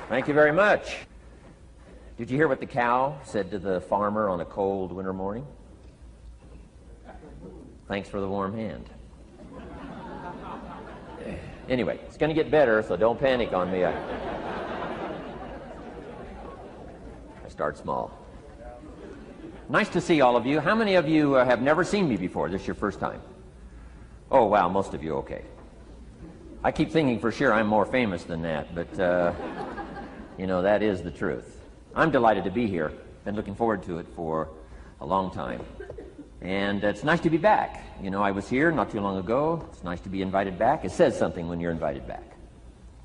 Thank you very much. Did you hear what the cow said to the farmer on a cold winter morning? Thanks for the warm hand. Anyway, it's going to get better, so don't panic on me. I start small. Nice to see all of you. How many of you have never seen me before? This is your first time? Oh, wow, most of you, okay. I keep thinking for sure I'm more famous than that, but, you know, that is the truth. I'm delighted to be here. Been looking forward to it for a long time. And it's nice to be back. You know, I was here not too long ago. It's nice to be invited back. It says something when you're invited back.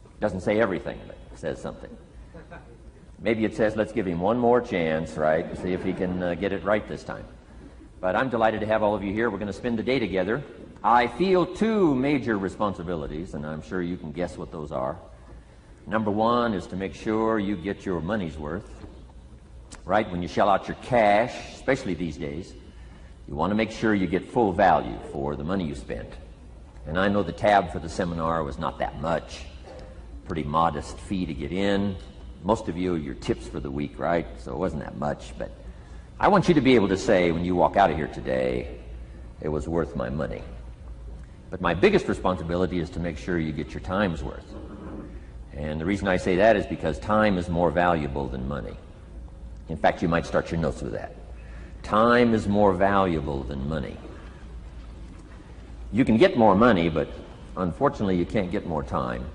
It doesn't say everything, but it says something. Maybe it says, let's give him one more chance, right? See if he can get it right this time. But I'm delighted to have all of you here. We're going to spend the day together. I feel two major responsibilities, and I'm sure you can guess what those are. Number one is to make sure you get your money's worth, right? When you shell out your cash, especially these days, you want to make sure you get full value for the money you spent. And I know the tab for the seminar was not that much. Pretty modest fee to get in. Most of you are your tips for the week, right? So it wasn't that much. But I want you to be able to say when you walk out of here today, it was worth my money. But my biggest responsibility is to make sure you get your time's worth. And the reason I say that is because time is more valuable than money. In fact, you might start your notes with that. Time is more valuable than money. You can get more money, but unfortunately you can't get more time.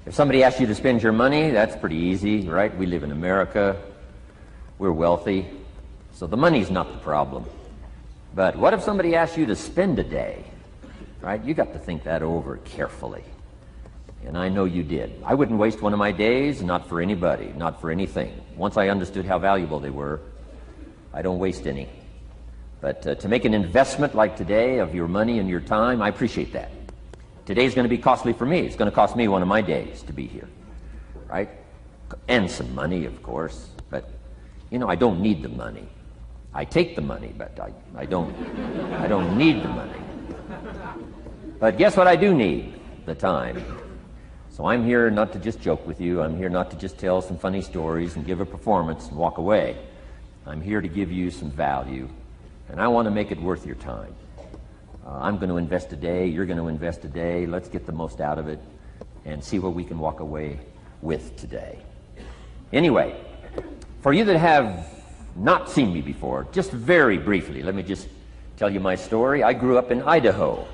If somebody asks you to spend your money, that's pretty easy, right? We live in America. We're wealthy. So the money's not the problem. But what if somebody asks you to spend a day, right? You got to think that over carefully. And I know you did. I wouldn't waste one of my days, not for anybody, not for anything. Once I understood how valuable they were, I don't waste any. But to make an investment like today of your money and your time, I appreciate that. Today's going to be costly for me. It's going to cost me one of my days to be here, right? And some money, of course. But, you know, I don't need the money. I take the money, but I don't need the money. But guess what I do need? The time. So I'm here not to just joke with you. I'm here not to just tell some funny stories and give a performance and walk away. I'm here to give you some value, and I want to make it worth your time. I'm going to invest a day. You're going to invest a day. Let's get the most out of it and see what we can walk away with today. Anyway, for you that have not seen me before, just very briefly, let me just tell you my story. I grew up in Idaho,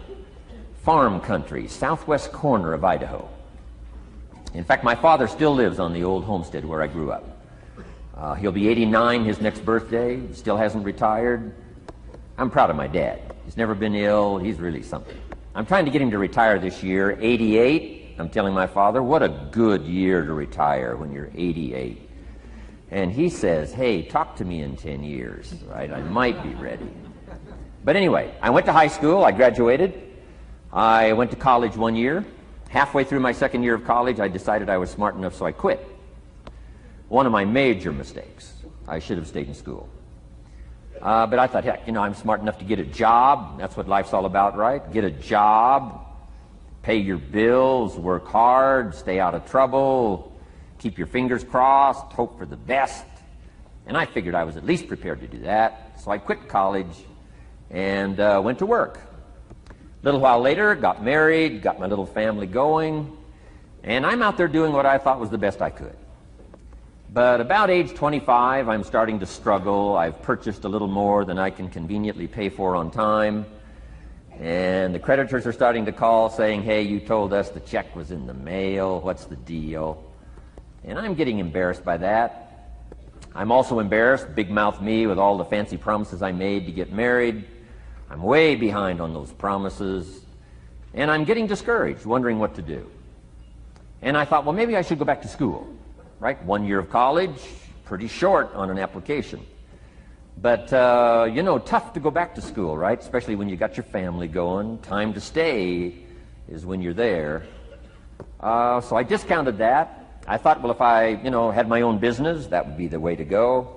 farm country, southwest corner of Idaho. In fact, my father still lives on the old homestead where I grew up. He'll be 89 his next birthday, still hasn't retired. I'm proud of my dad. He's never been ill. He's really something. I'm trying to get him to retire this year, 88. I'm telling my father, what a good year to retire when you're 88. And he says, hey, talk to me in 10 years, right? I might be ready. But anyway, I went to high school. I graduated. I went to college 1 year. Halfway through my second year of college, I decided I was smart enough, so I quit. One of my major mistakes. I should have stayed in school. But I thought, heck, you know, I'm smart enough to get a job. That's what life's all about, right? Get a job, pay your bills, work hard, stay out of trouble, keep your fingers crossed, hope for the best. And I figured I was at least prepared to do that. So I quit college and went to work. A little while later, got married, got my little family going, and I'm out there doing what I thought was the best I could. But about age 25, I'm starting to struggle. I've purchased a little more than I can conveniently pay for on time, and the creditors are starting to call saying, hey, you told us the check was in the mail. What's the deal? And I'm getting embarrassed by that. I'm also embarrassed, big mouth me, with all the fancy promises I made to get married. I'm way behind on those promises, and I'm getting discouraged, wondering what to do. And I thought, well, maybe I should go back to school, right? 1 year of college, pretty short on an application. But, you know, tough to go back to school, right? Especially when you got your family going. Time to stay is when you're there. So I discounted that. I thought, well, if I, you know, had my own business, that would be the way to go.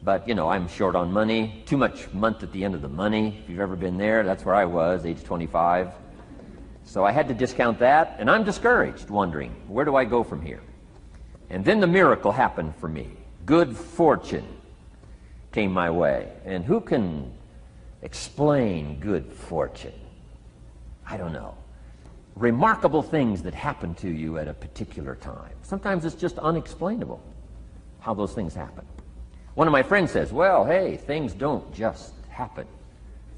But, you know, I'm short on money, too much month at the end of the money. If you've ever been there, that's where I was, age 25. So I had to discount that, and I'm discouraged, wondering, where do I go from here? And then the miracle happened for me. Good fortune came my way. And who can explain good fortune? I don't know. Remarkable things that happen to you at a particular time. Sometimes it's just unexplainable how those things happen. One of my friends says, well, hey, things don't just happen.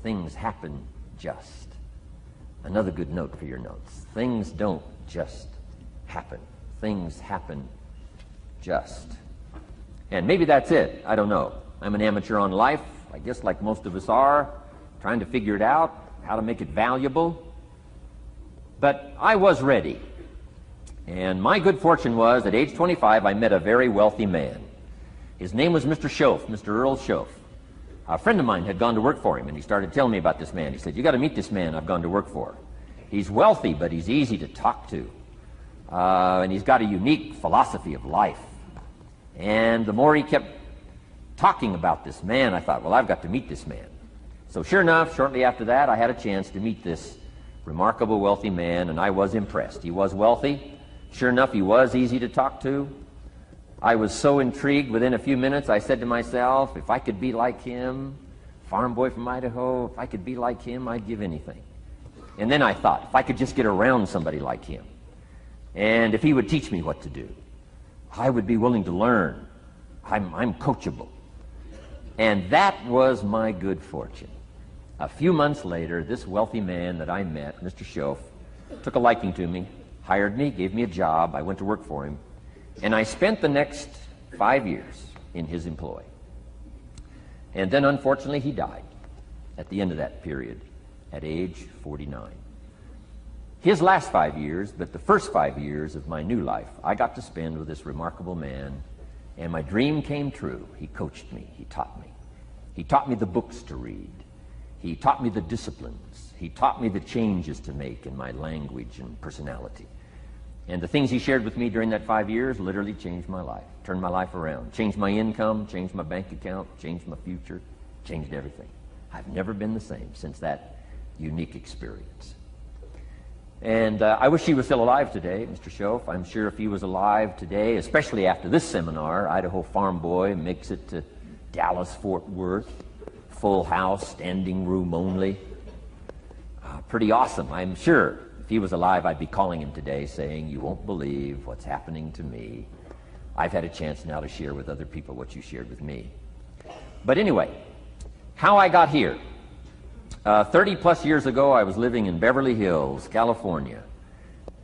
Things happen just. Another good note for your notes. Things don't just happen. Things happen just. And maybe that's it. I don't know. I'm an amateur on life, I guess like most of us are, trying to figure it out, how to make it valuable. But I was ready. And my good fortune was, at age 25, I met a very wealthy man. His name was Mr. Schoaf, Mr. Earl Schoaf. A friend of mine had gone to work for him, and he started telling me about this man. He said, you got to meet this man I've gone to work for. He's wealthy, but he's easy to talk to. And he's got a unique philosophy of life. And the more he kept talking about this man, I thought, well, I've got to meet this man. So sure enough, shortly after that, I had a chance to meet this remarkable wealthy man, and I was impressed. He was wealthy. Sure enough, he was easy to talk to. I was so intrigued, within a few minutes, I said to myself, if I could be like him, farm boy from Idaho, if I could be like him, I'd give anything. And then I thought, if I could just get around somebody like him, and if he would teach me what to do, I would be willing to learn. I'm coachable. And that was my good fortune. A few months later, this wealthy man that I met, Mr. Schoaf, took a liking to me, hired me, gave me a job. I went to work for him. And I spent the next 5 years in his employ. And then, unfortunately, he died at the end of that period, at age 49. His last 5 years, but the first 5 years of my new life, I got to spend with this remarkable man, and my dream came true. He coached me. He taught me. He taught me the books to read. He taught me the disciplines. He taught me the changes to make in my language and personality. And the things he shared with me during that 5 years literally changed my life, turned my life around, changed my income, changed my bank account, changed my future, changed everything. I've never been the same since that unique experience. And I wish he was still alive today, Mr. Schoaf. I'm sure if he was alive today, especially after this seminar, Idaho Farm Boy makes it to Dallas-Fort Worth, full house, standing room only. Pretty awesome. I'm sure if he was alive, I'd be calling him today saying, you won't believe what's happening to me. I've had a chance now to share with other people what you shared with me. But anyway, how I got here. 30 plus years ago, I was living in Beverly Hills, California.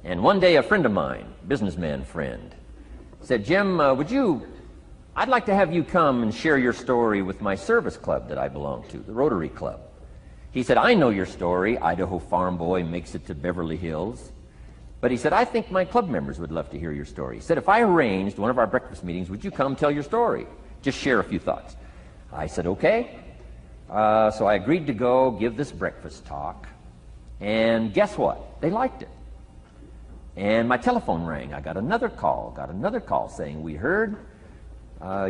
And one day a friend of mine, businessman friend, said, Jim, I'd like to have you come and share your story with my service club that I belong to, the Rotary Club. He said, I know your story, Idaho farm boy makes it to Beverly Hills. But he said, I think my club members would love to hear your story. He said, if I arranged one of our breakfast meetings, would you come tell your story? Just share a few thoughts. I said, okay. So I agreed to go give this breakfast talk. And guess what? They liked it. And my telephone rang. I got another call saying, we heard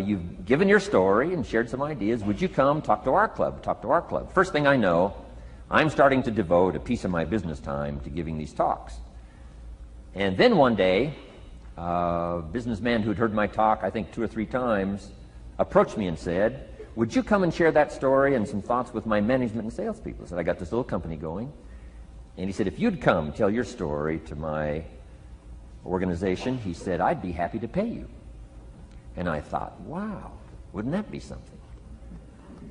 you've given your story and shared some ideas. Would you come talk to our club? First thing I know, I'm starting to devote a piece of my business time to giving these talks. And then one day, a businessman who'd heard my talk, I think 2 or 3 times, approached me and said, would you come and share that story and some thoughts with my management and salespeople? I said, I got this little company going. And he said, if you'd come tell your story to my organization, he said, I'd be happy to pay you. And I thought, wow, wouldn't that be something?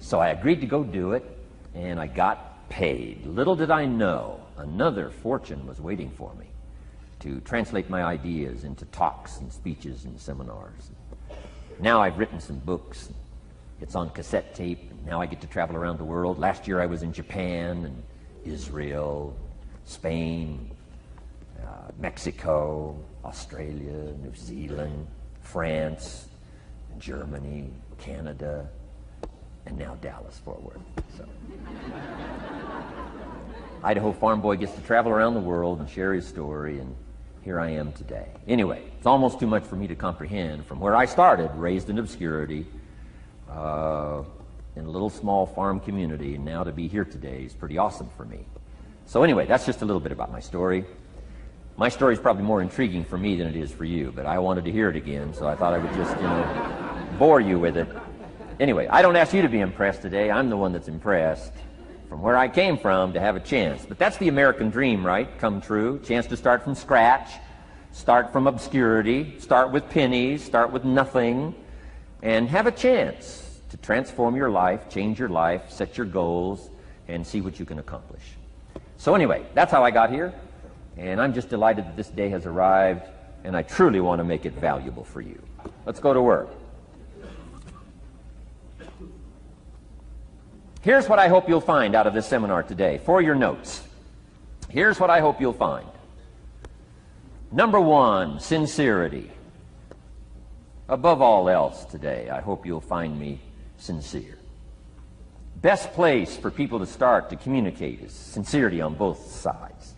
So I agreed to go do it, and I got paid. Little did I know, another fortune was waiting for me to translate my ideas into talks and speeches and seminars. Now I've written some books. It's on cassette tape, and now I get to travel around the world. Last year I was in Japan and Israel, Spain, Mexico, Australia, New Zealand, France, Germany, Canada, and now Dallas-Fort Worth. So. Idaho farm boy gets to travel around the world and share his story, and here I am today. Anyway, it's almost too much for me to comprehend. From where I started, raised in obscurity, in a little small farm community, and now to be here today is pretty awesome for me. So anyway, that's just a little bit about my story. My story is probably more intriguing for me than it is for you, but I wanted to hear it again, so I thought I would just, bore you with it. Anyway, I don't ask you to be impressed today. I'm the one that's impressed from where I came from to have a chance. But that's the American dream, right? Come true. Chance to start from scratch, start from obscurity, start with pennies, start with nothing, and have a chance to transform your life, change your life, set your goals, and see what you can accomplish. So anyway, that's how I got here, and I'm just delighted that this day has arrived, and I truly want to make it valuable for you. Let's go to work. Here's what I hope you'll find out of this seminar today, for your notes. Here's what I hope you'll find. Number one, sincerity. Above all else today, I hope you'll find me sincere. Best place for people to start to communicate is sincerity on both sides.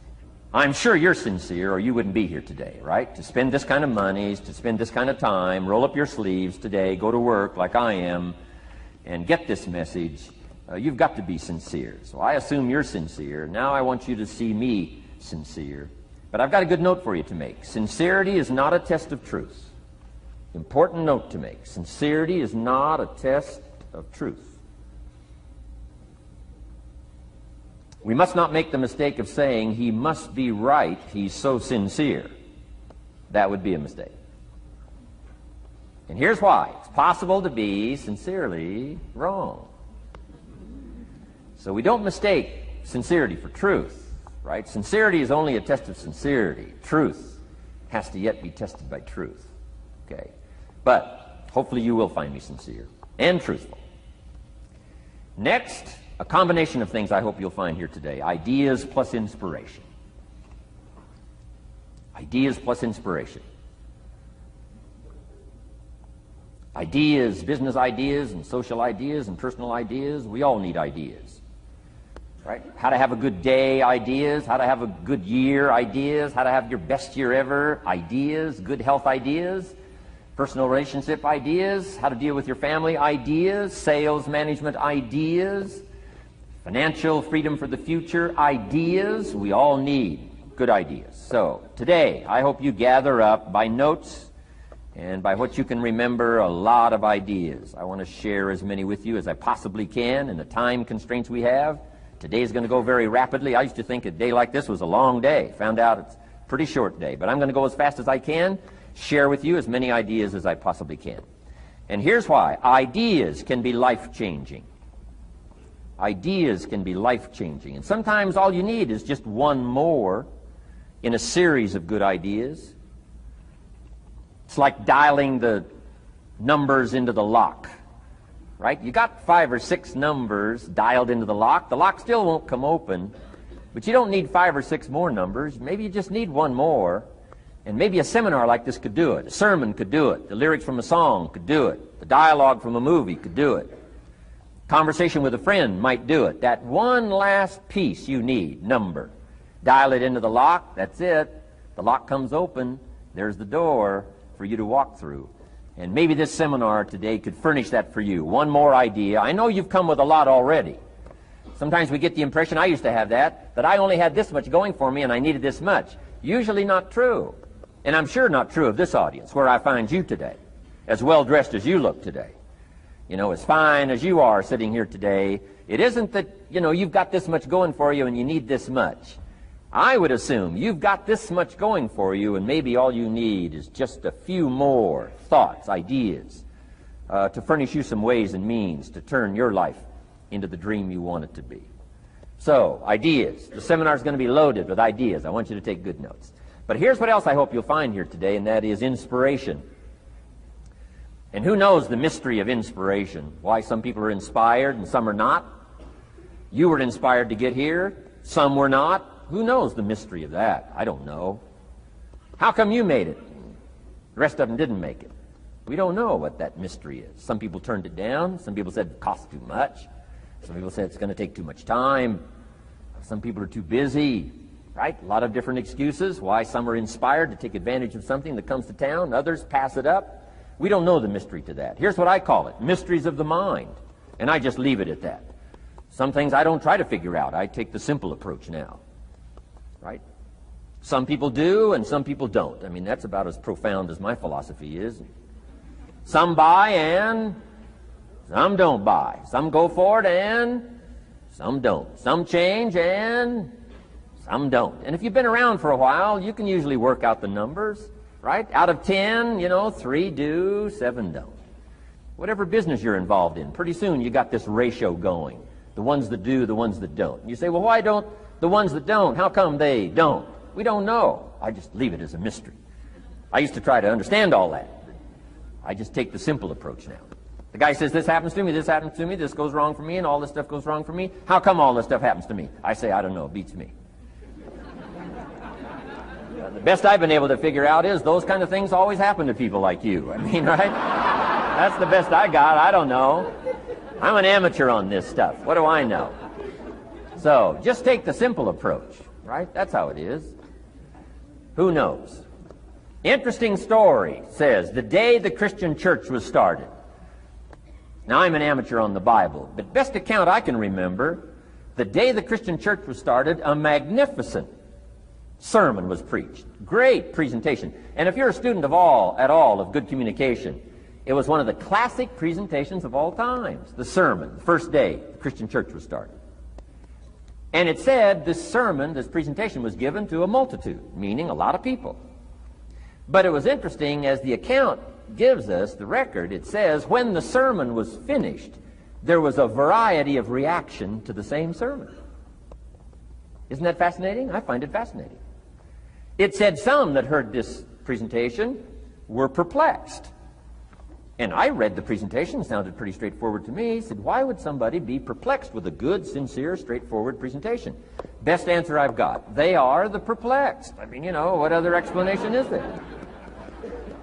I'm sure you're sincere or you wouldn't be here today, right? To spend this kind of money, to spend this kind of time, roll up your sleeves today, go to work like I am, and get this message. You've got to be sincere. So I assume you're sincere. Now I want you to see me sincere. But I've got a good note for you to make. Sincerity is not a test of truth. Important note to make. Sincerity is not a test of truth. We must not make the mistake of saying he must be right, he's so sincere. That would be a mistake. And here's why. It's possible to be sincerely wrong. So we don't mistake sincerity for truth, right? Sincerity is only a test of sincerity. Truth has to yet be tested by truth, okay? But hopefully you will find me sincere and truthful. Next, a combination of things I hope you'll find here today. Ideas plus inspiration. Ideas plus inspiration. Ideas, business ideas and social ideas and personal ideas, we all need ideas. Right? How to have a good day ideas, how to have a good year ideas, how to have your best year ever ideas, good health ideas, personal relationship ideas, how to deal with your family ideas, sales management ideas, financial freedom for the future ideas. We all need good ideas. So today I hope you gather up by notes and by what you can remember a lot of ideas. I want to share as many with you as I possibly can in the time constraints we have. Today is going to go very rapidly. I used to think a day like this was a long day. Found out it's a pretty short day. But I'm going to go as fast as I can, share with you as many ideas as I possibly can. And here's why. Ideas can be life-changing. Ideas can be life-changing. And sometimes all you need is just one more in a series of good ideas. It's like dialing the numbers into the lock. Right? You got 5 or 6 numbers dialed into the lock. The lock still won't come open, but you don't need 5 or 6 more numbers. Maybe you just need one more, and maybe a seminar like this could do it. A sermon could do it. The lyrics from a song could do it. The dialogue from a movie could do it. Conversation with a friend might do it. That one last piece you need, number. Dial it into the lock. That's it. The lock comes open. There's the door for you to walk through. And maybe this seminar today could furnish that for you. One more idea. I know you've come with a lot already. Sometimes we get the impression, I used to have that I only had this much going for me and I needed this much. Usually not true. And I'm sure not true of this audience, where I find you today, as well dressed as you look today. You know, as fine as you are sitting here today. It isn't that, you've got this much going for you and you need this much. I would assume you've got this much going for you, and maybe all you need is just a few more thoughts, ideas, to furnish you some ways and means to turn your life into the dream you want it to be. So, ideas. The seminar is going to be loaded with ideas. I want you to take good notes. But here's what else I hope you'll find here today, and that is inspiration. And who knows the mystery of inspiration? Why some people are inspired and some are not? You were inspired to get here. Some were not. Who knows the mystery of that? I don't know. How come you made it? The rest of them didn't make it. We don't know what that mystery is. Some people turned it down. Some people said it costs too much. Some people said it's going to take too much time. Some people are too busy. Right? A lot of different excuses why some are inspired to take advantage of something that comes to town. Others pass it up. We don't know the mystery to that. Here's what I call it. Mysteries of the mind. And I just leave it at that. Some things I don't try to figure out. I take the simple approach now. right? Some people do and some people don't. I mean, that's about as profound as my philosophy is. Some buy and some don't buy. Some go for it and some don't. Some change and some don't. And if you've been around for a while, you can usually work out the numbers, right? Out of 10, 3 do, 7 don't. Whatever business you're involved in, pretty soon you got this ratio going. The ones that do, the ones that don't. You say, well, why don't the ones that don't, how come they don't? We don't know. I just leave it as a mystery. I used to try to understand all that. I just take the simple approach now. The guy says, this happens to me, this goes wrong for me, and all this stuff goes wrong for me. How come all this stuff happens to me? I say, I don't know, it beats me. The best I've been able to figure out is those kind of things always happen to people like you. I mean, right? That's the best I got. I don't know. I'm an amateur on this stuff. What do I know? So, just take the simple approach, right? That's how it is. Who knows? Interesting story says, the day the Christian church was started. Now, I'm an amateur on the Bible, but best account I can remember, the day the Christian church was started, a magnificent sermon was preached. Great presentation. And if you're a student at all of good communication, it was one of the classic presentations of all times. The sermon, the first day the Christian church was started. And it said this sermon, this presentation was given to a multitude, meaning a lot of people. But it was interesting, as the account gives us, the record, it says, when the sermon was finished, there was a variety of reaction to the same sermon. Isn't that fascinating? I find it fascinating. It said some that heard this presentation were perplexed. And I read the presentation, it sounded pretty straightforward to me. Said, why would somebody be perplexed with a good, sincere, straightforward presentation? Best answer I've got. They are the perplexed. I mean, what other explanation is there?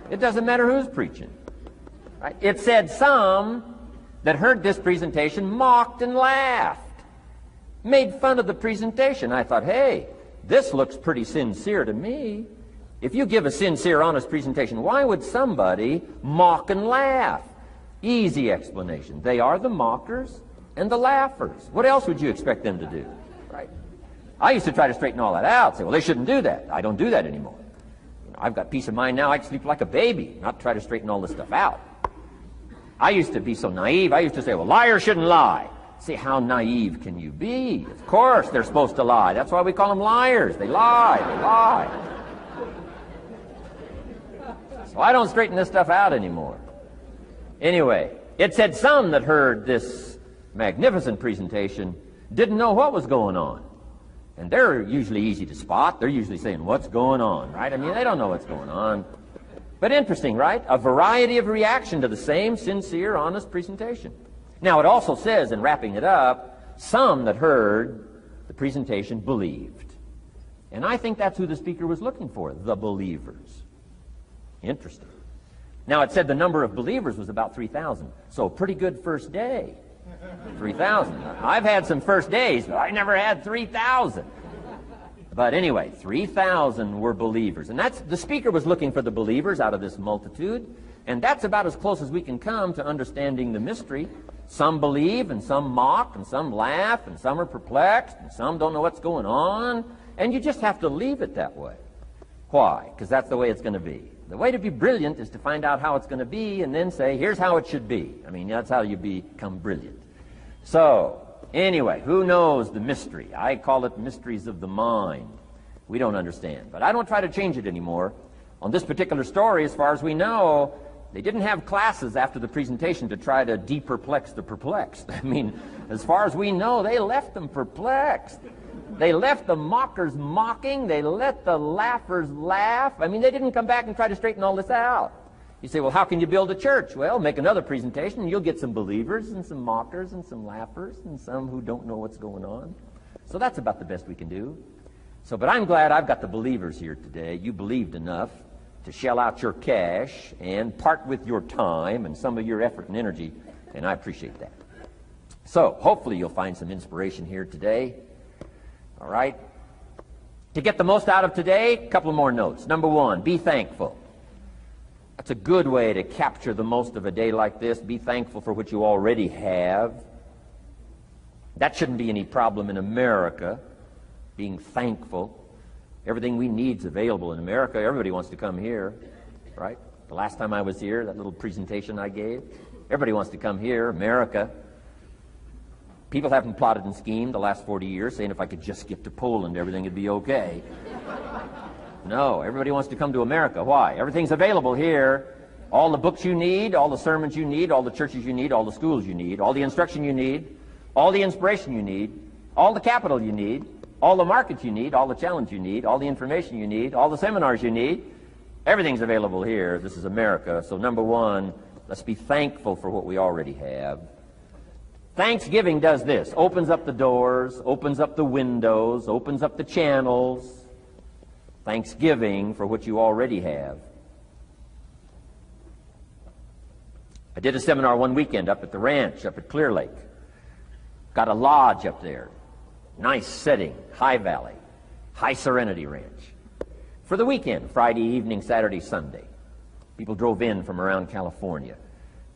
It doesn't matter who's preaching. Right? It said some that heard this presentation mocked and laughed, made fun of the presentation. I thought, hey, this looks pretty sincere to me. If you give a sincere, honest presentation, why would somebody mock and laugh? Easy explanation. They are the mockers and the laughers. What else would you expect them to do? Right? I used to try to straighten all that out, say, well, they shouldn't do that. I don't do that anymore. I've got peace of mind now. I can sleep like a baby, not try to straighten all this stuff out. I used to be so naive. I used to say, well, liars shouldn't lie. See, how naive can you be? Of course they're supposed to lie. That's why we call them liars. They lie. So I don't straighten this stuff out anymore. Anyway, it said some that heard this magnificent presentation didn't know what was going on. And they're usually easy to spot. They're usually saying, what's going on, right? I mean, they don't know what's going on. But interesting, right? A variety of reaction to the same sincere, honest presentation. Now, it also says, in wrapping it up, some that heard the presentation believed. And I think that's who the speaker was looking for, the believers. Interesting. Now, it said the number of believers was about 3,000. So a pretty good first day. 3,000. I've had some first days, but I never had 3,000. But anyway, 3,000 were believers. And the speaker was looking for the believers out of this multitude. And that's about as close as we can come to understanding the mystery. Some believe, and some mock, and some laugh, and some are perplexed, and some don't know what's going on. And you just have to leave it that way. Why? Because that's the way it's going to be. The way to be brilliant is to find out how it's going to be and then say, here's how it should be. I mean, that's how you become brilliant. So, anyway, who knows the mystery? I call it mysteries of the mind. We don't understand. But I don't try to change it anymore. On this particular story, as far as we know, they didn't have classes after the presentation to try to de-perplex the perplexed. I mean, as far as we know, they left them perplexed. They left the mockers mocking. They let the laughers laugh. I mean, they didn't come back and try to straighten all this out. You say, well, how can you build a church? Well, make another presentation, and you'll get some believers and some mockers and some laughers and some who don't know what's going on. So that's about the best we can do. So, but I'm glad I've got the believers here today. You believed enough to shell out your cash and part with your time and some of your effort and energy, and I appreciate that. So, hopefully you'll find some inspiration here today. All right? To get the most out of today, a couple of more notes. Number one, be thankful. That's a good way to capture the most of a day like this. Be thankful for what you already have. That shouldn't be any problem in America, being thankful. Everything we need is available in America. Everybody wants to come here, right? The last time I was here, that little presentation I gave, everybody wants to come here, America. People haven't plotted and schemed the last 40 years saying if I could just get to Poland, everything would be okay. No, everybody wants to come to America. Why? Everything's available here. All the books you need, all the sermons you need, all the churches you need, all the schools you need, all the instruction you need, all the inspiration you need, all the capital you need, all the markets you need, all the challenge you need, all the information you need, all the seminars you need. Everything's available here. This is America. So number one, let's be thankful for what we already have. Thanksgiving does this. Opens up the doors, opens up the windows, opens up the channels. Thanksgiving for what you already have. I did a seminar one weekend up at the ranch, up at Clear Lake. Got a lodge up there. Nice setting, high valley, high serenity ranch. For the weekend, Friday evening, Saturday, Sunday. People drove in from around California.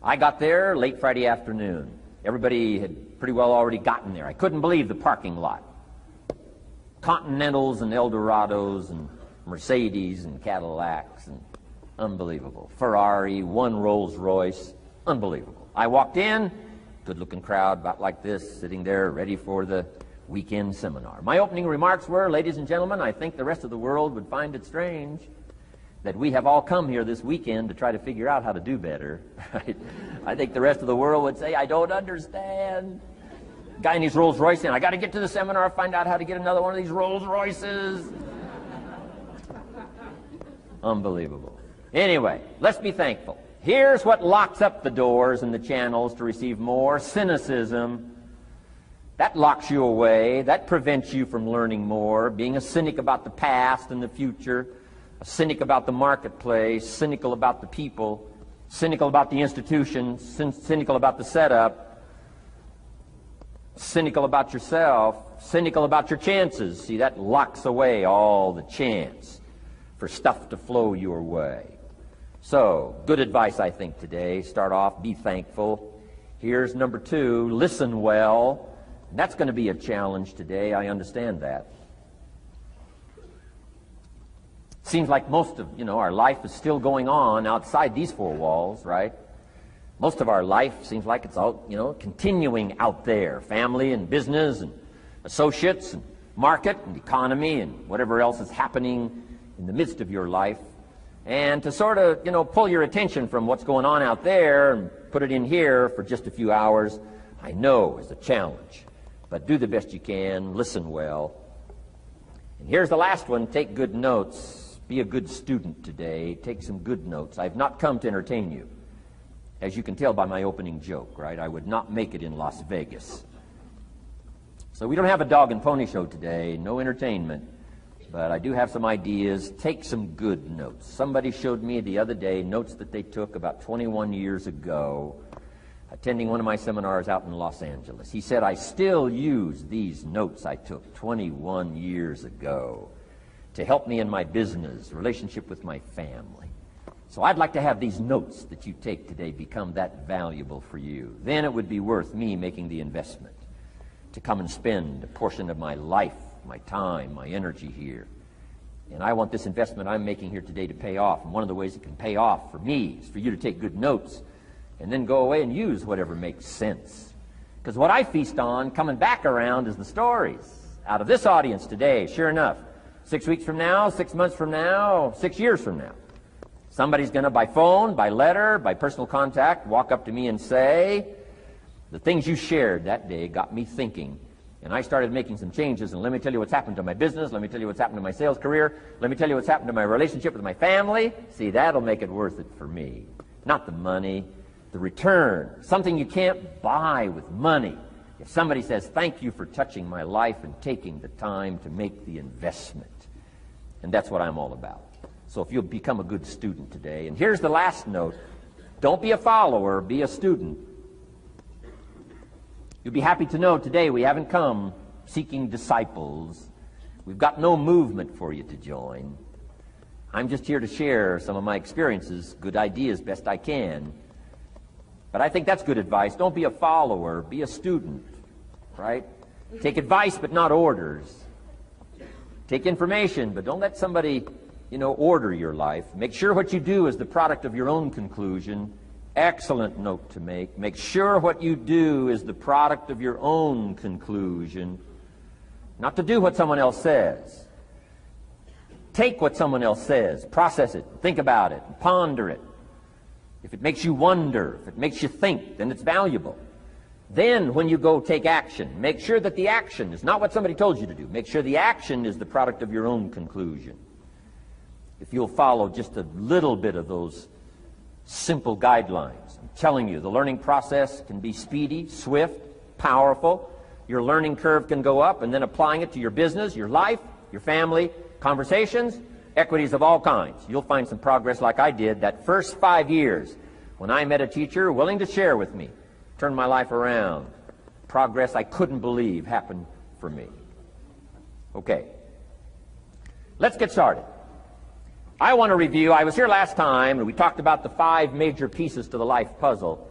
I got there late Friday afternoon. Everybody had pretty well already gotten there. I couldn't believe the parking lot. Continentals and Eldorados and Mercedes and Cadillacs and unbelievable. Ferrari, one Rolls Royce, unbelievable. I walked in, good-looking crowd about like this, sitting there ready for the weekend seminar. My opening remarks were, ladies and gentlemen, I think the rest of the world would find it strange that we have all come here this weekend to try to figure out how to do better. I think the rest of the world would say, I don't understand. Guy in his Rolls Royce saying, I got to get to the seminar, find out how to get another one of these Rolls Royces. Unbelievable. Anyway, let's be thankful. Here's what locks up the doors and the channels to receive more: cynicism. That locks you away. That prevents you from learning more. Being a cynic about the past and the future, a cynic about the marketplace, cynical about the people, cynical about the institutions, cynical about the setup, cynical about yourself, cynical about your chances. See, that locks away all the chance for stuff to flow your way. So, good advice, I think, today. Start off, be thankful. Here's number two, listen well. And that's going to be a challenge today. I understand that. Seems like most of, our life is still going on outside these four walls, right? Most of our life seems like it's all, continuing out there. Family and business and associates and market and economy and whatever else is happening in the midst of your life. And to sort of, pull your attention from what's going on out there and put it in here for just a few hours, I know is a challenge. But do the best you can, listen well. And here's the last one, take good notes. Be a good student today. Take some good notes. I've not come to entertain you. As you can tell by my opening joke, right? I would not make it in Las Vegas. So we don't have a dog and pony show today, no entertainment. But I do have some ideas. Take some good notes. Somebody showed me the other day notes that they took about 21 years ago, attending one of my seminars out in Los Angeles. He said, I still use these notes I took 21 years ago to help me in my business, relationship with my family. So I'd like to have these notes that you take today become that valuable for you. Then it would be worth me making the investment to come and spend a portion of my life, my time, my energy here. And I want this investment I'm making here today to pay off. And one of the ways it can pay off for me is for you to take good notes and then go away and use whatever makes sense. Because what I feast on coming back around is the stories out of this audience today. Sure enough, 6 weeks from now, 6 months from now, 6 years from now, somebody's going to, by phone, by letter, by personal contact, walk up to me and say, the things you shared that day got me thinking. And I started making some changes, and let me tell you what's happened to my business, let me tell you what's happened to my sales career, let me tell you what's happened to my relationship with my family. See, that'll make it worth it for me. Not the money, the return. Something you can't buy with money. If somebody says, thank you for touching my life and taking the time to make the investment. And that's what I'm all about. So if you'll become a good student today. And here's the last note. Don't be a follower, be a student. You'll be happy to know today we haven't come seeking disciples. We've got no movement for you to join. I'm just here to share some of my experiences, good ideas, best I can. But I think that's good advice. Don't be a follower, be a student, right? Take advice but not orders. Take information, but don't let somebody, order your life. Make sure what you do is the product of your own conclusion. Excellent note to make. Make sure what you do is the product of your own conclusion. Not to do what someone else says. Take what someone else says, process it, think about it, ponder it. If it makes you wonder, if it makes you think, then it's valuable. Then, when you go take action, make sure that the action is not what somebody told you to do. Make sure the action is the product of your own conclusion. If you'll follow just a little bit of those simple guidelines, I'm telling you, the learning process can be speedy, swift, powerful. Your learning curve can go up, and then applying it to your business, your life, your family, conversations, equities of all kinds. You'll find some progress like I did that first 5 years when I met a teacher willing to share with me. Turned my life around. Progress I couldn't believe happened for me. Okay. Let's get started. I want to review, I was here last time and we talked about the 5 major pieces to the life puzzle.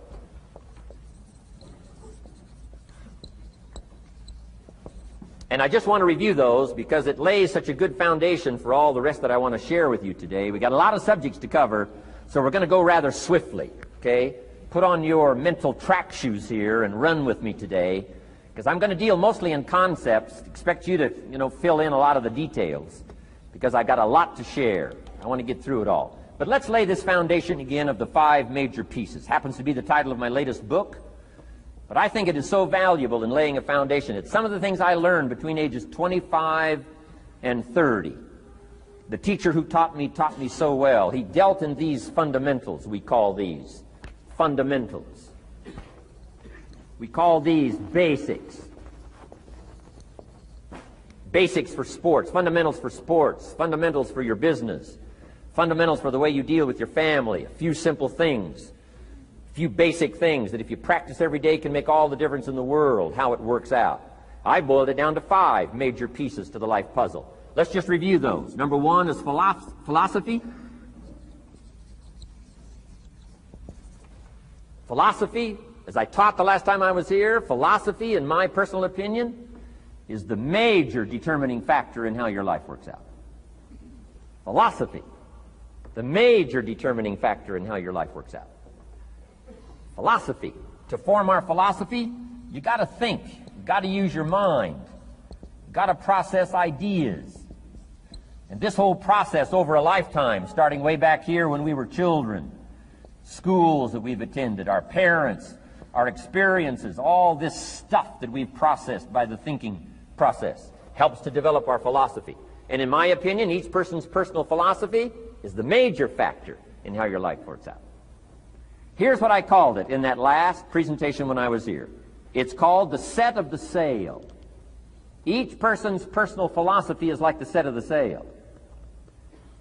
And I just want to review those because it lays such a good foundation for all the rest that I want to share with you today. We got a lot of subjects to cover, so we're going to go rather swiftly, okay? Put on your mental track shoes here and run with me today, because I'm going to deal mostly in concepts. Expect you to, fill in a lot of the details, because I got a lot to share. I want to get through it all. But let's lay this foundation again of the 5 major pieces. Happens to be the title of my latest book. But I think it is so valuable in laying a foundation. It's some of the things I learned between ages 25 and 30. The teacher who taught me so well. He dealt in these fundamentals, we call these. Fundamentals. We call these basics. Basics for sports, fundamentals for sports, fundamentals for your business, fundamentals for the way you deal with your family, a few simple things. Few basic things that if you practice every day can make all the difference in the world, how it works out. I boiled it down to 5 major pieces to the life puzzle. Let's just review those. Number 1 is philosophy. Philosophy, as I taught the last time I was here, philosophy, in my personal opinion, is the major determining factor in how your life works out. Philosophy, the major determining factor in how your life works out. Philosophy. To form our philosophy, you got to think. You got to use your mind. You got to process ideas. And this whole process over a lifetime, starting way back here when we were children, schools that we've attended, our parents, our experiences, all this stuff that we've processed by the thinking process helps to develop our philosophy. And in my opinion, each person's personal philosophy is the major factor in how your life works out. Here's what I called it in that last presentation when I was here. It's called the set of the sail. Each person's personal philosophy is like the set of the sail.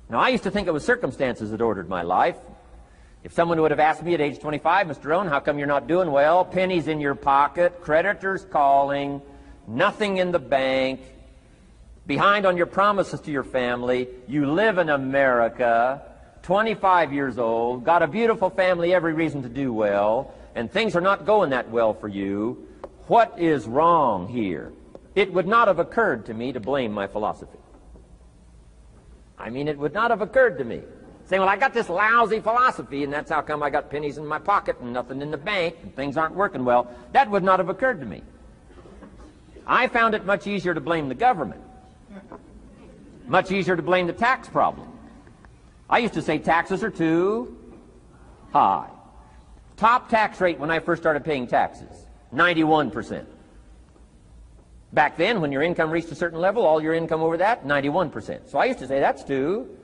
Now, I used to think it was circumstances that ordered my life. If someone would have asked me at age 25, Mr. Rohn, how come you're not doing well? Pennies in your pocket, creditors calling, nothing in the bank, behind on your promises to your family, you live in America, 25 years old, got a beautiful family, every reason to do well, and things are not going that well for you. What is wrong here? It would not have occurred to me to blame my philosophy. I mean, it would not have occurred to me. Saying, well, I got this lousy philosophy, and that's how come I got pennies in my pocket and nothing in the bank, and things aren't working well. That would not have occurred to me. I found it much easier to blame the government. Much easier to blame the tax problem. I used to say taxes are too high. Top tax rate when I first started paying taxes, 91%. Back then, when your income reached a certain level, all your income over that, 91%. So I used to say that's too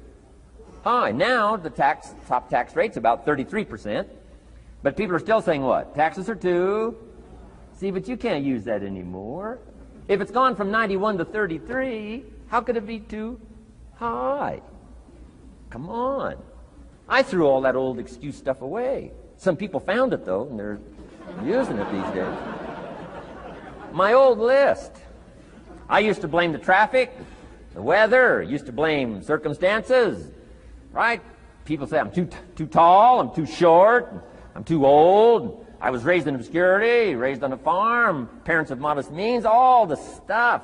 high. Now, the top tax rate's about 33%. But people are still saying what? Taxes are too. See, but you can't use that anymore. If it's gone from 91 to 33, how could it be too high? Come on. I threw all that old excuse stuff away. Some people found it, though, and they're using it these days. My old list. I used to blame the traffic, the weather, used to blame circumstances, right? People say I'm too tall, I'm too short, I'm too old, I was raised in obscurity, raised on a farm, parents of modest means, all the stuff.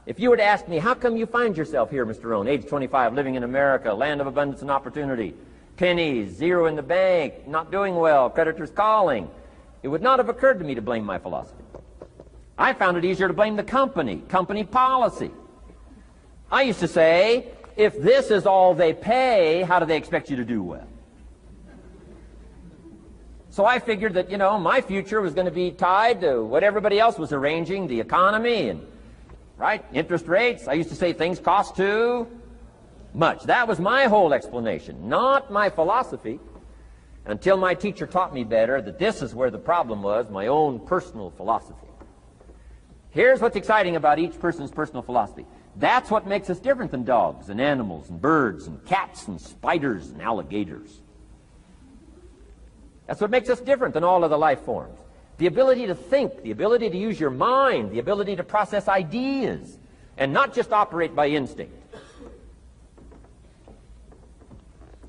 If you were to ask me, how come you find yourself here, Mr. Rohn, age 25, living in America, land of abundance and opportunity, pennies, zero in the bank, not doing well, creditors calling, it would not have occurred to me to blame my philosophy. I found it easier to blame the company policy. I used to say, if this is all they pay, how do they expect you to do well? So I figured that, my future was going to be tied to what everybody else was arranging, the economy and, right, interest rates. I used to say things cost too much. That was my whole explanation, not my philosophy, until my teacher taught me better that this is where the problem was, my own personal philosophy. Here's what's exciting about each person's personal philosophy. That's what makes us different than dogs and animals and birds and cats and spiders and alligators. That's what makes us different than all other life forms. The ability to think, the ability to use your mind, the ability to process ideas, and not just operate by instinct.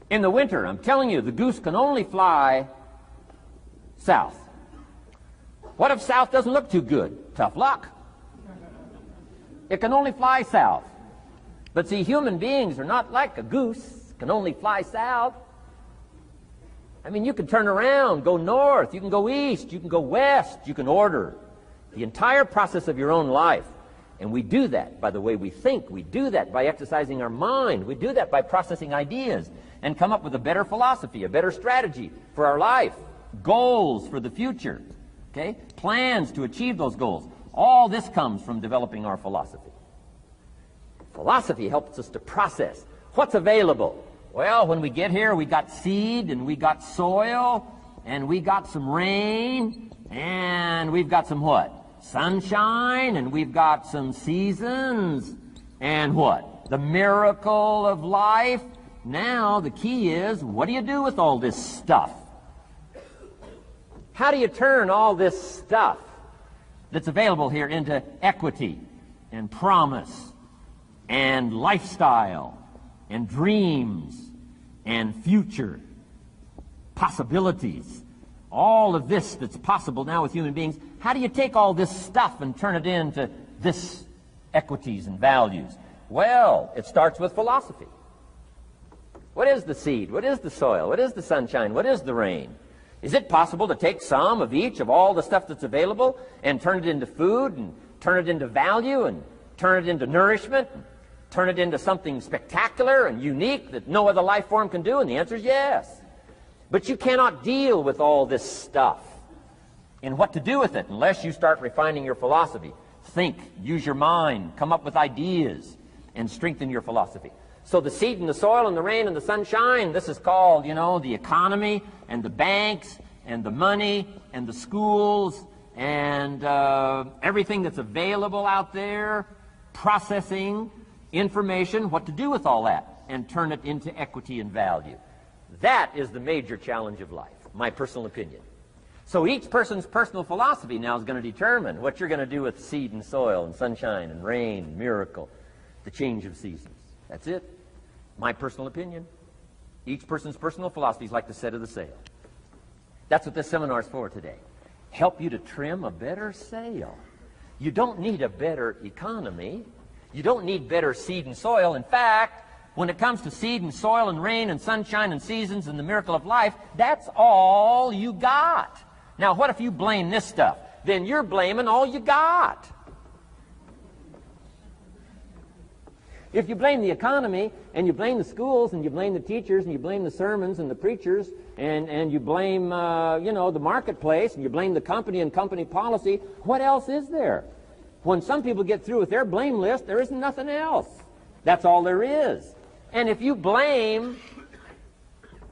In the winter, I'm telling you, the goose can only fly south. What if south doesn't look too good? Tough luck. It can only fly south. But see, human beings are not like a goose, can only fly south. I mean, you can turn around, go north, you can go east, you can go west, you can order the entire process of your own life. And we do that by the way we think. We do that by exercising our mind. We do that by processing ideas and come up with a better philosophy, a better strategy for our life, goals for the future, okay? Plans to achieve those goals. All this comes from developing our philosophy. Philosophy helps us to process what's available. Well, when we get here, we got seed, and we got soil, and we got some rain, and we've got some what? Sunshine, and we've got some seasons, and what? The miracle of life. Now, the key is, what do you do with all this stuff? How do you turn all this stuff that's available here into equity and promise and lifestyle and dreams and future possibilities? All of this that's possible now with human beings, how do you take all this stuff and turn it into this equities and values? Well, it starts with philosophy. What is the seed? What is the soil? What is the sunshine? What is the rain? Is it possible to take some of each of all the stuff that's available and turn it into food and turn it into value and turn it into nourishment and turn it into something spectacular and unique that no other life form can do? And the answer is yes. But you cannot deal with all this stuff and what to do with it unless you start refining your philosophy. Think, use your mind, come up with ideas, and strengthen your philosophy. So the seed and the soil and the rain and the sunshine, this is called, the economy and the banks and the money and the schools and everything that's available out there, processing information, what to do with all that, and turn it into equity and value. That is the major challenge of life, my personal opinion. So each person's personal philosophy now is going to determine what you're going to do with seed and soil and sunshine and rain and miracle, the change of seasons. That's it. My personal opinion. Each person's personal philosophy is like the set of the sail. That's what this seminar is for today. Help you to trim a better sail. You don't need a better economy. You don't need better seed and soil. In fact, when it comes to seed and soil and rain and sunshine and seasons and the miracle of life, that's all you got. Now, what if you blame this stuff? Then you're blaming all you got. If you blame the economy, and you blame the schools, and you blame the teachers, and you blame the sermons and the preachers, and you blame, the marketplace, and you blame the company and company policy, what else is there? When some people get through with their blame list, there isn't nothing else. That's all there is. And if you blame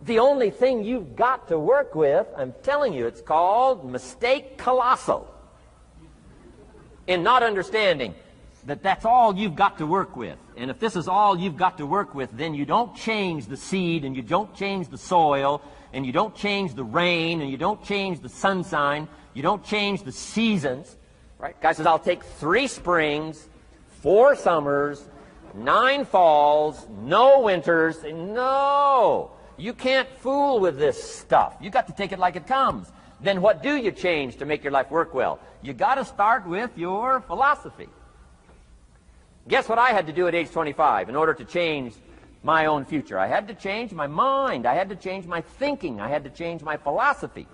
the only thing you've got to work with, I'm telling you, it's called mistake colossal. In not understanding that that's all you've got to work with. And if this is all you've got to work with, then you don't change the seed, and you don't change the soil, and you don't change the rain, and you don't change the sunshine, you don't change the seasons. Right? Guy says, I'll take 3 springs, 4 summers, 9 falls, no winters. No, you can't fool with this stuff. You got to take it like it comes. Then what do you change to make your life work well? You got to start with your philosophy. Guess what I had to do at age 25 in order to change my own future? I had to change my mind. I had to change my thinking. I had to change my philosophy.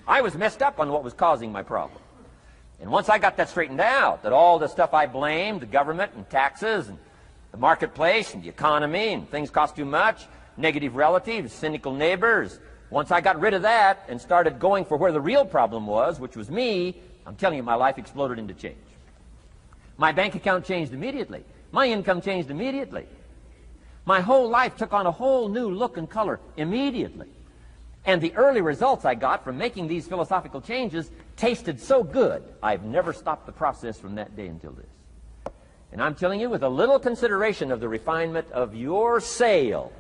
I was messed up on what was causing my problem. And once I got that straightened out, that all the stuff I blamed, the government and taxes and the marketplace and the economy and things cost too much, negative relatives, cynical neighbors, once I got rid of that and started going for where the real problem was, which was me, I'm telling you, my life exploded into change. My bank account changed immediately. My income changed immediately. My whole life took on a whole new look and color immediately. And the early results I got from making these philosophical changes tasted so good, I've never stopped the process from that day until this. And I'm telling you, with a little consideration of the refinement of your sail,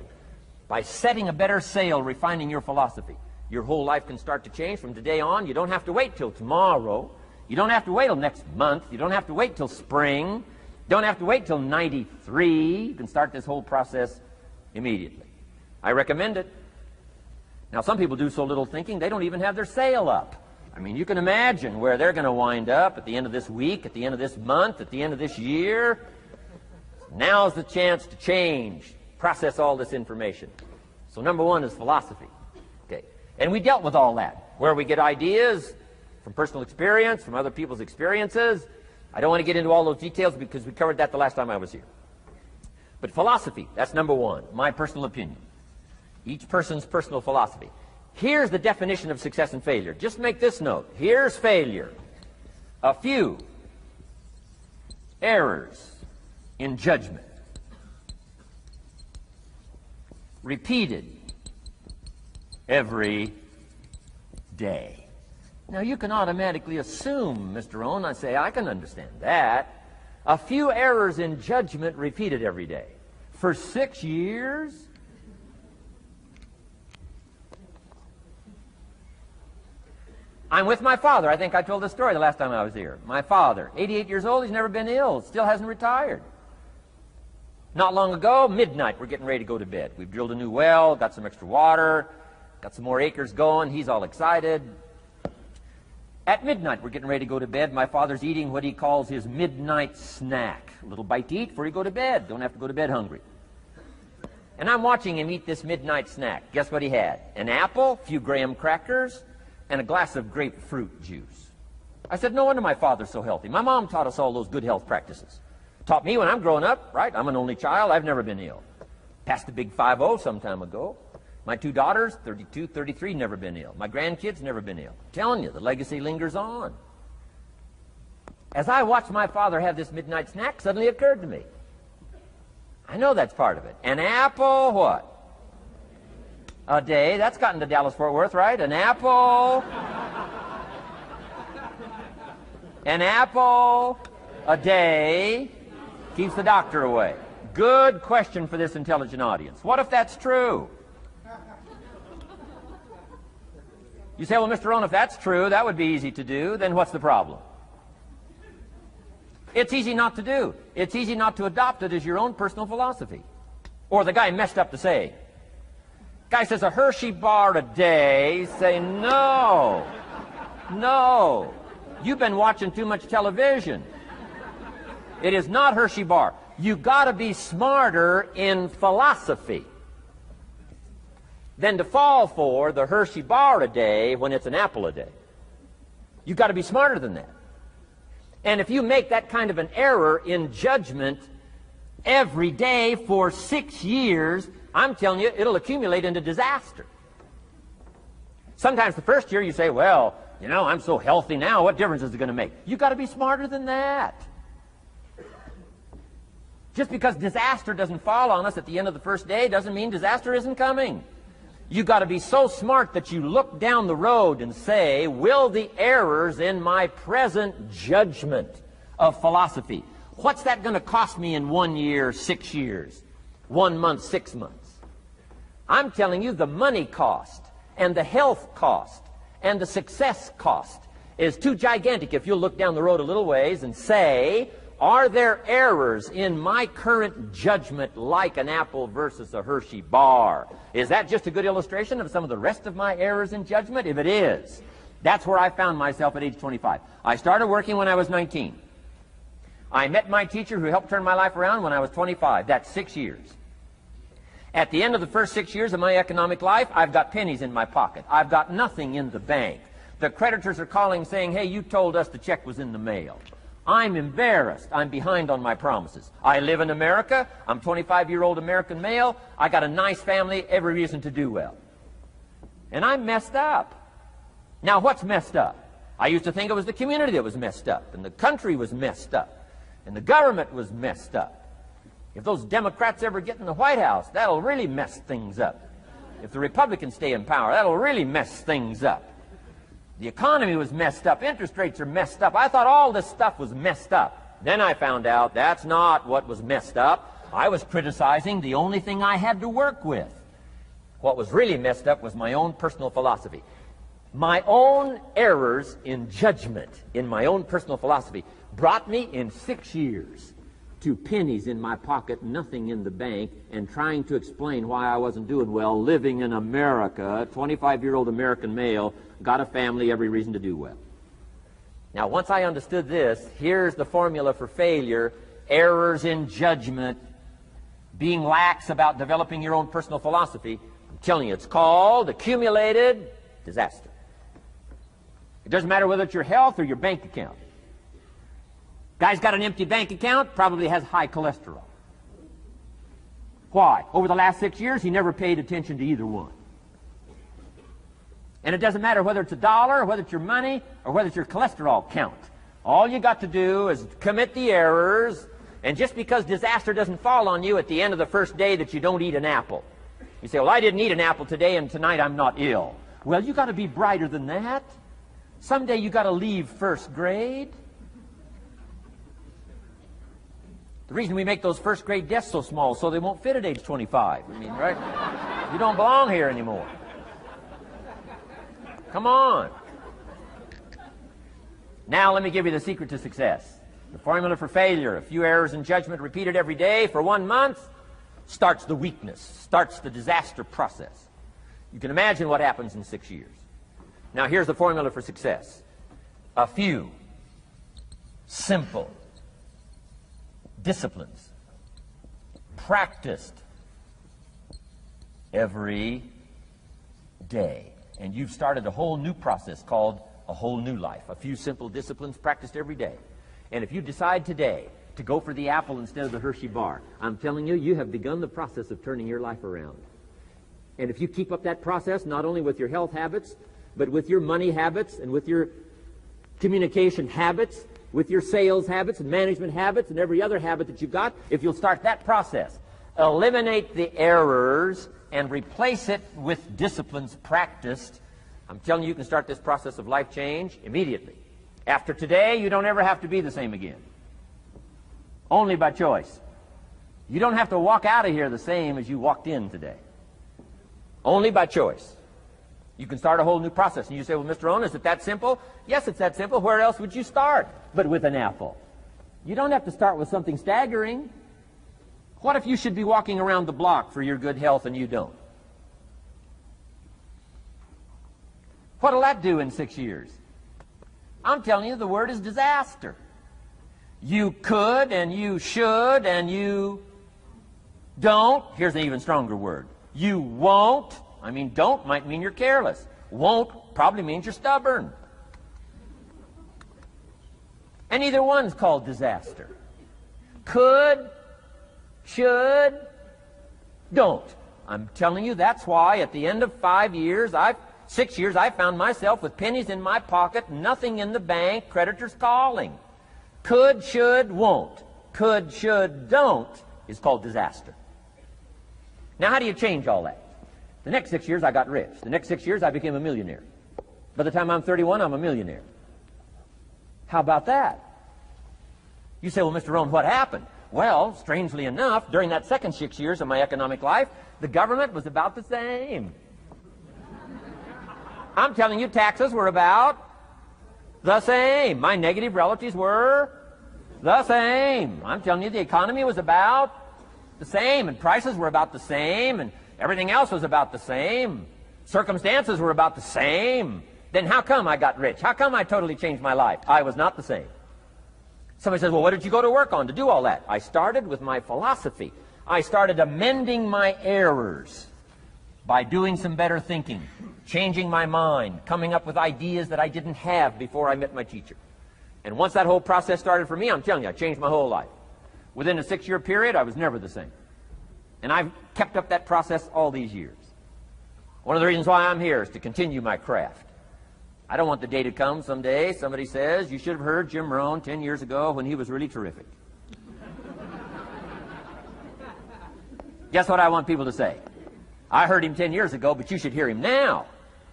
by setting a better sail, refining your philosophy, your whole life can start to change from today on. You don't have to wait till tomorrow. You don't have to wait till next month. You don't have to wait till spring. You don't have to wait till 93. You can start this whole process immediately. I recommend it. Now, some people do so little thinking, they don't even have their sail up. I mean, you can imagine where they're going to wind up at the end of this week, at the end of this month, at the end of this year. Now's the chance to change, process all this information. So number one is philosophy. Okay. And we dealt with all that, where we get ideas from personal experience, from other people's experiences. I don't want to get into all those details because we covered that the last time I was here. But philosophy, that's number one, my personal opinion. Each person's personal philosophy. Here's the definition of success and failure. Just make this note. Here's failure. A few errors in judgment, repeated every day. Now, you can automatically assume, Mr. Rohn, I say, I can understand that. A few errors in judgment repeated every day. For 6 years? I'm with my father. I think I told this story the last time I was here. My father, 88 years old, he's never been ill, still hasn't retired. Not long ago, midnight, we're getting ready to go to bed. We've drilled a new well, got some extra water, got some more acres going. He's all excited. At midnight, we're getting ready to go to bed. My father's eating what he calls his midnight snack. A little bite to eat before you go to bed. Don't have to go to bed hungry. And I'm watching him eat this midnight snack. Guess what he had? An apple, a few graham crackers, and a glass of grapefruit juice. I said, no wonder my father's so healthy. My mom taught us all those good health practices. Taught me when I'm growing up, right? I'm an only child. I've never been ill. Passed the big 5-0 some time ago. My 2 daughters, 32, 33, never been ill. My grandkids, never been ill. I'm telling you, the legacy lingers on. As I watched my father have this midnight snack, suddenly occurred to me. I know that's part of it. An apple, what? A day. That's gotten to Dallas-Fort Worth, right? An apple. An apple a day keeps the doctor away. Good question for this intelligent audience. What if that's true? You say, well, Mr. Rohn, if that's true, that would be easy to do. Then what's the problem? It's easy not to do. It's easy not to adopt it as your own personal philosophy. Or the guy messed up the saying. Guy says a Hershey bar a day. Say, no. No. You've been watching too much television. It is not Hershey bar. You've got to be smarter in philosophy than to fall for the Hershey bar a day when it's an apple a day. You've got to be smarter than that. And if you make that kind of an error in judgment every day for 6 years, I'm telling you, it'll accumulate into disaster. Sometimes the first year you say, well, you know, I'm so healthy now, what difference is it going to make? You've got to be smarter than that. Just because disaster doesn't fall on us at the end of the first day doesn't mean disaster isn't coming. You've got to be so smart that you look down the road and say, will the errors in my present judgment of philosophy, what's that going to cost me in 1 year, 6 years, 1 month, 6 months? I'm telling you, the money cost and the health cost and the success cost is too gigantic if you'll look down the road a little ways and say, are there errors in my current judgment like an apple versus a Hershey bar? Is that just a good illustration of some of the rest of my errors in judgment? If it is, that's where I found myself at age 25. I started working when I was 19. I met my teacher who helped turn my life around when I was 25. That's 6 years. At the end of the first 6 years of my economic life, I've got pennies in my pocket. I've got nothing in the bank. The creditors are calling saying, hey, you told us the check was in the mail. I'm embarrassed. I'm behind on my promises. I live in America. I'm a 25-year-old American male. I got a nice family, every reason to do well. And I'm messed up. Now, what's messed up? I used to think it was the community that was messed up, and the country was messed up, and the government was messed up. If those Democrats ever get in the White House, that'll really mess things up. If the Republicans stay in power, that'll really mess things up. The economy was messed up. Interest rates are messed up. I thought all this stuff was messed up. Then I found out that's not what was messed up. I was criticizing the only thing I had to work with. What was really messed up was my own personal philosophy. My own errors in judgment in my own personal philosophy brought me in 6 years to pennies in my pocket, nothing in the bank, and trying to explain why I wasn't doing well, living in America, 25-year-old American male, got a family, every reason to do well. Now, once I understood this, here's the formula for failure: errors in judgment, being lax about developing your own personal philosophy. I'm telling you, it's called accumulated disaster. It doesn't matter whether it's your health or your bank account. Guy's got an empty bank account, probably has high cholesterol. Why? Over the last 6 years, he never paid attention to either one. And it doesn't matter whether it's a dollar, or whether it's your money, or whether it's your cholesterol count. All you got to do is commit the errors, and just because disaster doesn't fall on you at the end of the first day that you don't eat an apple. You say, well, I didn't eat an apple today, and tonight I'm not ill. Well, you got to be brighter than that. Someday you got to leave first grade. The reason we make those first grade desks so small so they won't fit at age 25. I mean, right? You don't belong here anymore. Come on. Now let me give you the secret to success. The formula for failure: a few errors in judgment repeated every day for 1 month starts the weakness, starts the disaster process. You can imagine what happens in 6 years. Now here's the formula for success: a few simple disciplines practiced every day. And you've started a whole new process called a whole new life. A few simple disciplines practiced every day. And if you decide today to go for the apple instead of the Hershey bar, I'm telling you, you have begun the process of turning your life around. And if you keep up that process, not only with your health habits, but with your money habits and with your communication habits, with your sales habits and management habits and every other habit that you've got, if you'll start that process, eliminate the errors and replace it with disciplines practiced, I'm telling you, you can start this process of life change immediately. After today, you don't ever have to be the same again. Only by choice. You don't have to walk out of here the same as you walked in today. Only by choice. You can start a whole new process. And you say, well, Mr. Rohn, is it that simple? Yes, it's that simple. Where else would you start but with an apple? You don't have to start with something staggering. What if you should be walking around the block for your good health and you don't? What'll that do in 6 years? I'm telling you, the word is disaster. You could and you should and you don't. Here's an even stronger word. You won't. I mean, don't might mean you're careless. Won't probably means you're stubborn. And either one's called disaster. Could, should, don't. I'm telling you, that's why at the end of 6 years, I found myself with pennies in my pocket, nothing in the bank, creditors calling. Could, should, won't. Could, should, don't is called disaster. Now, how do you change all that? The next 6 years, I got rich. The next 6 years, I became a millionaire. By the time I'm 31, I'm a millionaire. How about that? You say, well, Mr. Rohn, what happened? Well, strangely enough, during that second 6 years of my economic life, the government was about the same. I'm telling you, taxes were about the same. My negative relatives were the same. I'm telling you, the economy was about the same, and prices were about the same, and everything else was about the same. Circumstances were about the same. Then how come I got rich? How come I totally changed my life? I was not the same. Somebody says, well, what did you go to work on to do all that? I started with my philosophy. I started amending my errors by doing some better thinking, changing my mind, coming up with ideas that I didn't have before I met my teacher. And once that whole process started for me, I'm telling you, I changed my whole life. Within a 6-year period, I was never the same. And I've kept up that process all these years. One of the reasons why I'm here is to continue my craft. I don't want the day to come someday somebody says, you should have heard Jim Rohn 10 years ago when he was really terrific. Guess what I want people to say? I heard him 10 years ago, but you should hear him now.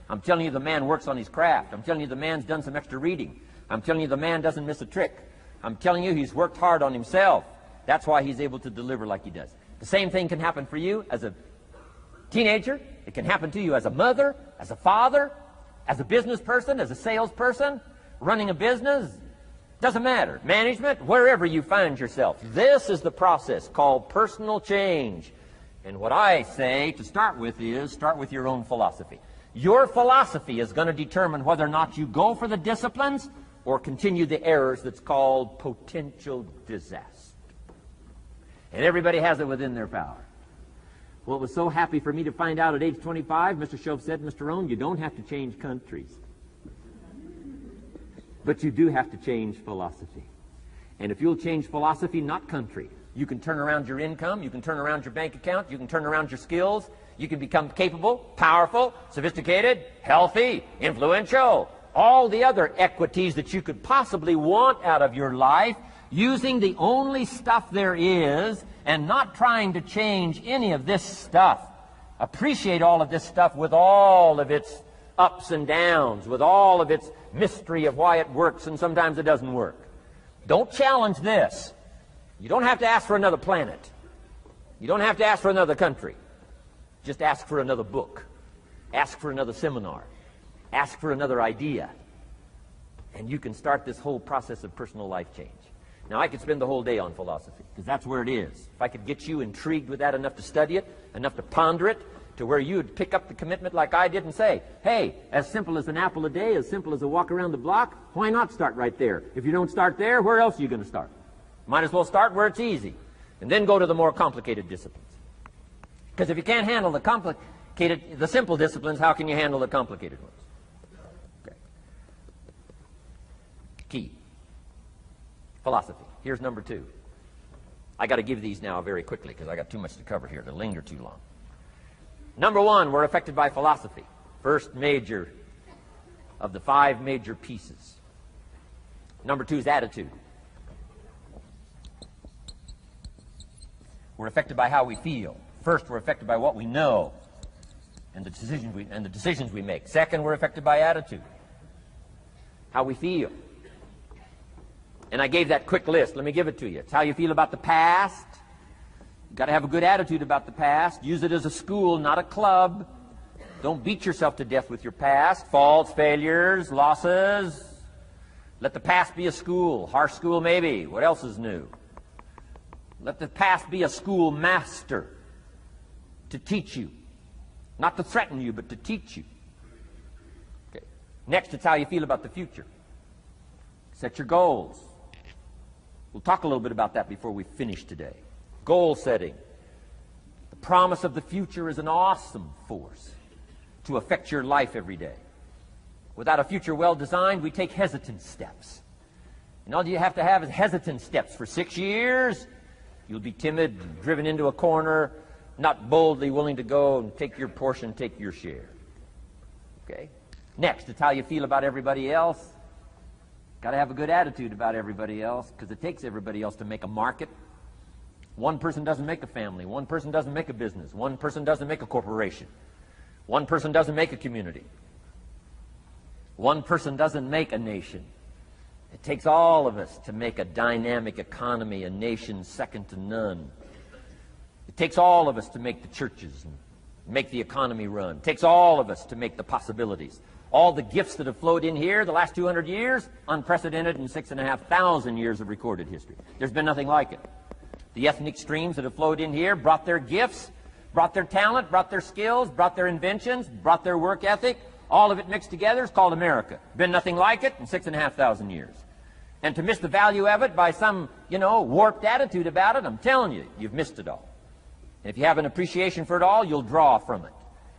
I'm telling you the man works on his craft. I'm telling you the man's done some extra reading. I'm telling you the man doesn't miss a trick. I'm telling you he's worked hard on himself. That's why he's able to deliver like he does. The same thing can happen for you as a teenager. It can happen to you as a mother, as a father, as a business person, as a salesperson, running a business. Doesn't matter. Management, wherever you find yourself. This is the process called personal change. And what I say to start with is start with your own philosophy. Your philosophy is going to determine whether or not you go for the disciplines or continue the errors that's called potential disaster. And everybody has it within their power. Well, it was so happy for me to find out at age 25, Mr. Shove said, Mr. Rohn, you don't have to change countries. But you do have to change philosophy. And if you'll change philosophy, not country, you can turn around your income, you can turn around your bank account, you can turn around your skills, you can become capable, powerful, sophisticated, healthy, influential, all the other equities that you could possibly want out of your life, using the only stuff there is and not trying to change any of this stuff. Appreciate all of this stuff with all of its ups and downs, with all of its mystery of why it works and sometimes it doesn't work. Don't challenge this. You don't have to ask for another planet. You don't have to ask for another country. Just ask for another book. Ask for another seminar. Ask for another idea. And you can start this whole process of personal life change. Now, I could spend the whole day on philosophy, because that's where it is. If I could get you intrigued with that enough to study it, enough to ponder it, to where you would pick up the commitment like I did and say, hey, as simple as an apple a day, as simple as a walk around the block, why not start right there? If you don't start there, where else are you going to start? Might as well start where it's easy, and then go to the more complicated disciplines. Because if you can't handle the simple disciplines, how can you handle the complicated ones? Okay. Key. Philosophy. Here's number 2. I got to give these now very quickly because I got too much to cover here to linger too long. Number 1, we're affected by philosophy. First major of the 5 major pieces. Number 2 is attitude. We're affected by how we feel. First, we're affected by what we know and the decisions we make. Second, we're affected by attitude. How we feel. And I gave that quick list. Let me give it to you. It's how you feel about the past. You've got to have a good attitude about the past. Use it as a school, not a club. Don't beat yourself to death with your past. Faults, failures, losses. Let the past be a school. Harsh school, maybe. What else is new? Let the past be a school master to teach you. Not to threaten you, but to teach you. Okay. Next, it's how you feel about the future. Set your goals. We'll talk a little bit about that before we finish today. Goal setting. The promise of the future is an awesome force to affect your life every day. Without a future well designed, we take hesitant steps. And all you have to have is hesitant steps. For 6 years, you'll be timid, driven into a corner, not boldly willing to go and take your portion, take your share. Okay? Next, it's how you feel about everybody else. Got to have a good attitude about everybody else, because it takes everybody else to make a market. One person doesn't make a family. One person doesn't make a business. One person doesn't make a corporation. One person doesn't make a community. One person doesn't make a nation. It takes all of us to make a dynamic economy, a nation second to none. It takes all of us to make the churches and make the economy run. It takes all of us to make the possibilities. All the gifts that have flowed in here the last 200 years, unprecedented in 6,500 years of recorded history. There's been nothing like it. The ethnic streams that have flowed in here brought their gifts, brought their talent, brought their skills, brought their inventions, brought their work ethic. All of it mixed together is called America. Been nothing like it in 6,500 years. And to miss the value of it by some, warped attitude about it, I'm telling you, you've missed it all. And if you have an appreciation for it all, you'll draw from it.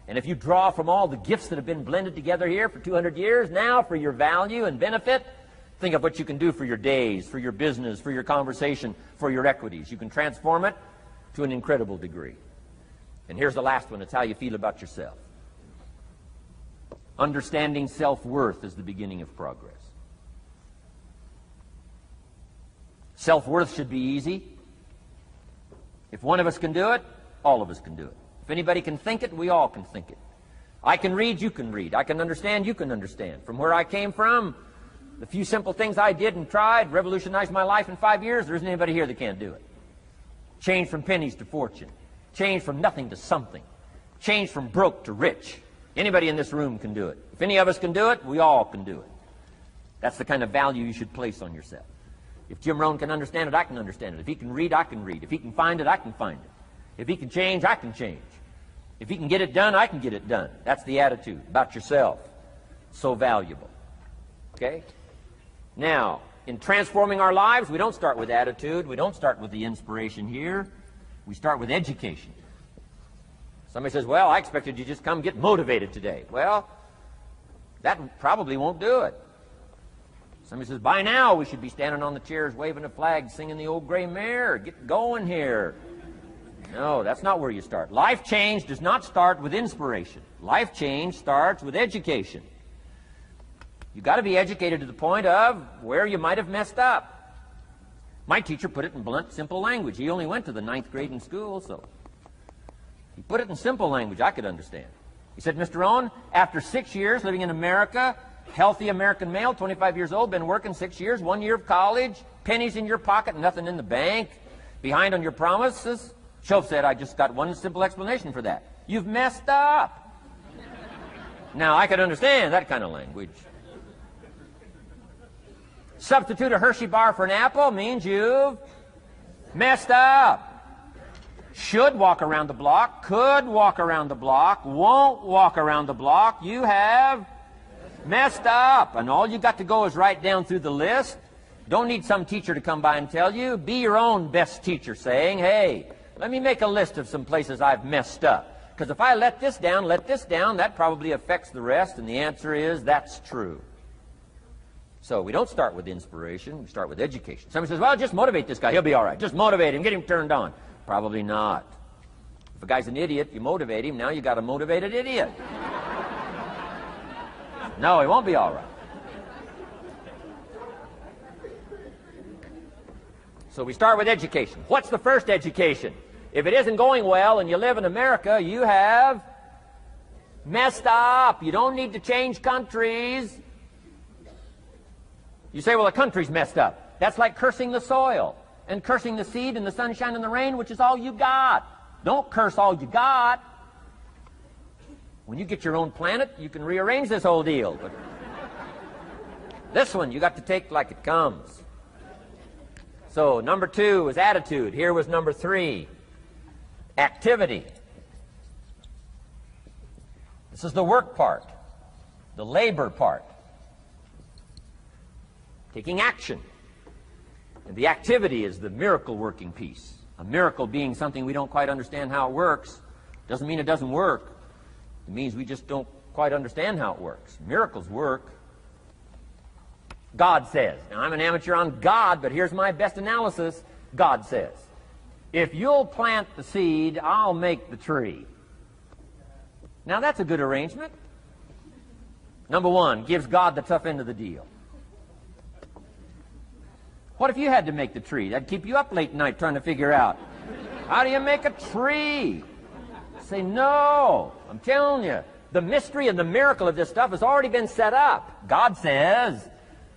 And if you draw from all the gifts that have been blended together here for 200 years, now for your value and benefit, think of what you can do for your days, for your business, for your conversation, for your equities. You can transform it to an incredible degree. And here's the last one. It's how you feel about yourself. Understanding self-worth is the beginning of progress. Self-worth should be easy. If one of us can do it, all of us can do it. If anybody can think it, we all can think it. I can read, you can read. I can understand, you can understand. From where I came from, the few simple things I did and tried revolutionized my life in 5 years. There isn't anybody here that can't do it. Change from pennies to fortune. Change from nothing to something. Change from broke to rich. Anybody in this room can do it. If any of us can do it, we all can do it. That's the kind of value you should place on yourself. If Jim Rohn can understand it, I can understand it. If he can read, I can read. If he can find it, I can find it. If he can change, I can change. If he can get it done, I can get it done. That's the attitude about yourself. So valuable. Okay? Now, in transforming our lives, we don't start with attitude. We don't start with the inspiration here. We start with education. Somebody says, well, I expected you to just come get motivated today. Well, that probably won't do it. Somebody says, by now we should be standing on the chairs, waving a flag, singing the old gray mare. Get going here. No, that's not where you start. Life change does not start with inspiration. Life change starts with education. You've got to be educated to the point of where you might have messed up. My teacher put it in blunt, simple language. He only went to the 9th grade in school, so he put it in simple language I could understand. He said, Mr. Rohn, after 6 years living in America, healthy American male, 25 years old, been working 6 years, 1 year of college, pennies in your pocket, nothing in the bank, behind on your promises. Shoaff said, I just got one simple explanation for that. You've messed up. Now, I could understand that kind of language. Substitute a Hershey bar for an apple means you've messed up. Should walk around the block, could walk around the block, won't walk around the block. You have messed up. And all you got to go is right down through the list. Don't need some teacher to come by and tell you. Be your own best teacher saying, hey, let me make a list of some places I've messed up. Because if I let this down, that probably affects the rest. And the answer is, that's true. So we don't start with inspiration. We start with education. Somebody says, well, just motivate this guy. He'll be all right. Just motivate him. Get him turned on. Probably not. If a guy's an idiot, you motivate him. Now you got a motivated idiot. No, he won't be all right. So we start with education. What's the first education? If it isn't going well and you live in America, you have messed up. You don't need to change countries. You say, well, the country's messed up. That's like cursing the soil and cursing the seed and the sunshine and the rain, which is all you got. Don't curse all you got. When you get your own planet, you can rearrange this whole deal. But this one, you got to take like it comes. So number 2 was attitude. Here was number 3, activity. This is the work part, the labor part. Taking action. And the activity is the miracle working piece. A miracle being something we don't quite understand how it works doesn't mean it doesn't work. It means we just don't quite understand how it works. Miracles work. God says. Now, I'm an amateur on God, but here's my best analysis. God says, if you'll plant the seed, I'll make the tree. Now, that's a good arrangement. Number 1, gives God the tough end of the deal. What if you had to make the tree? That'd keep you up late at night trying to figure out, how do you make a tree? Say, no, I'm telling you, the mystery and the miracle of this stuff has already been set up. God says,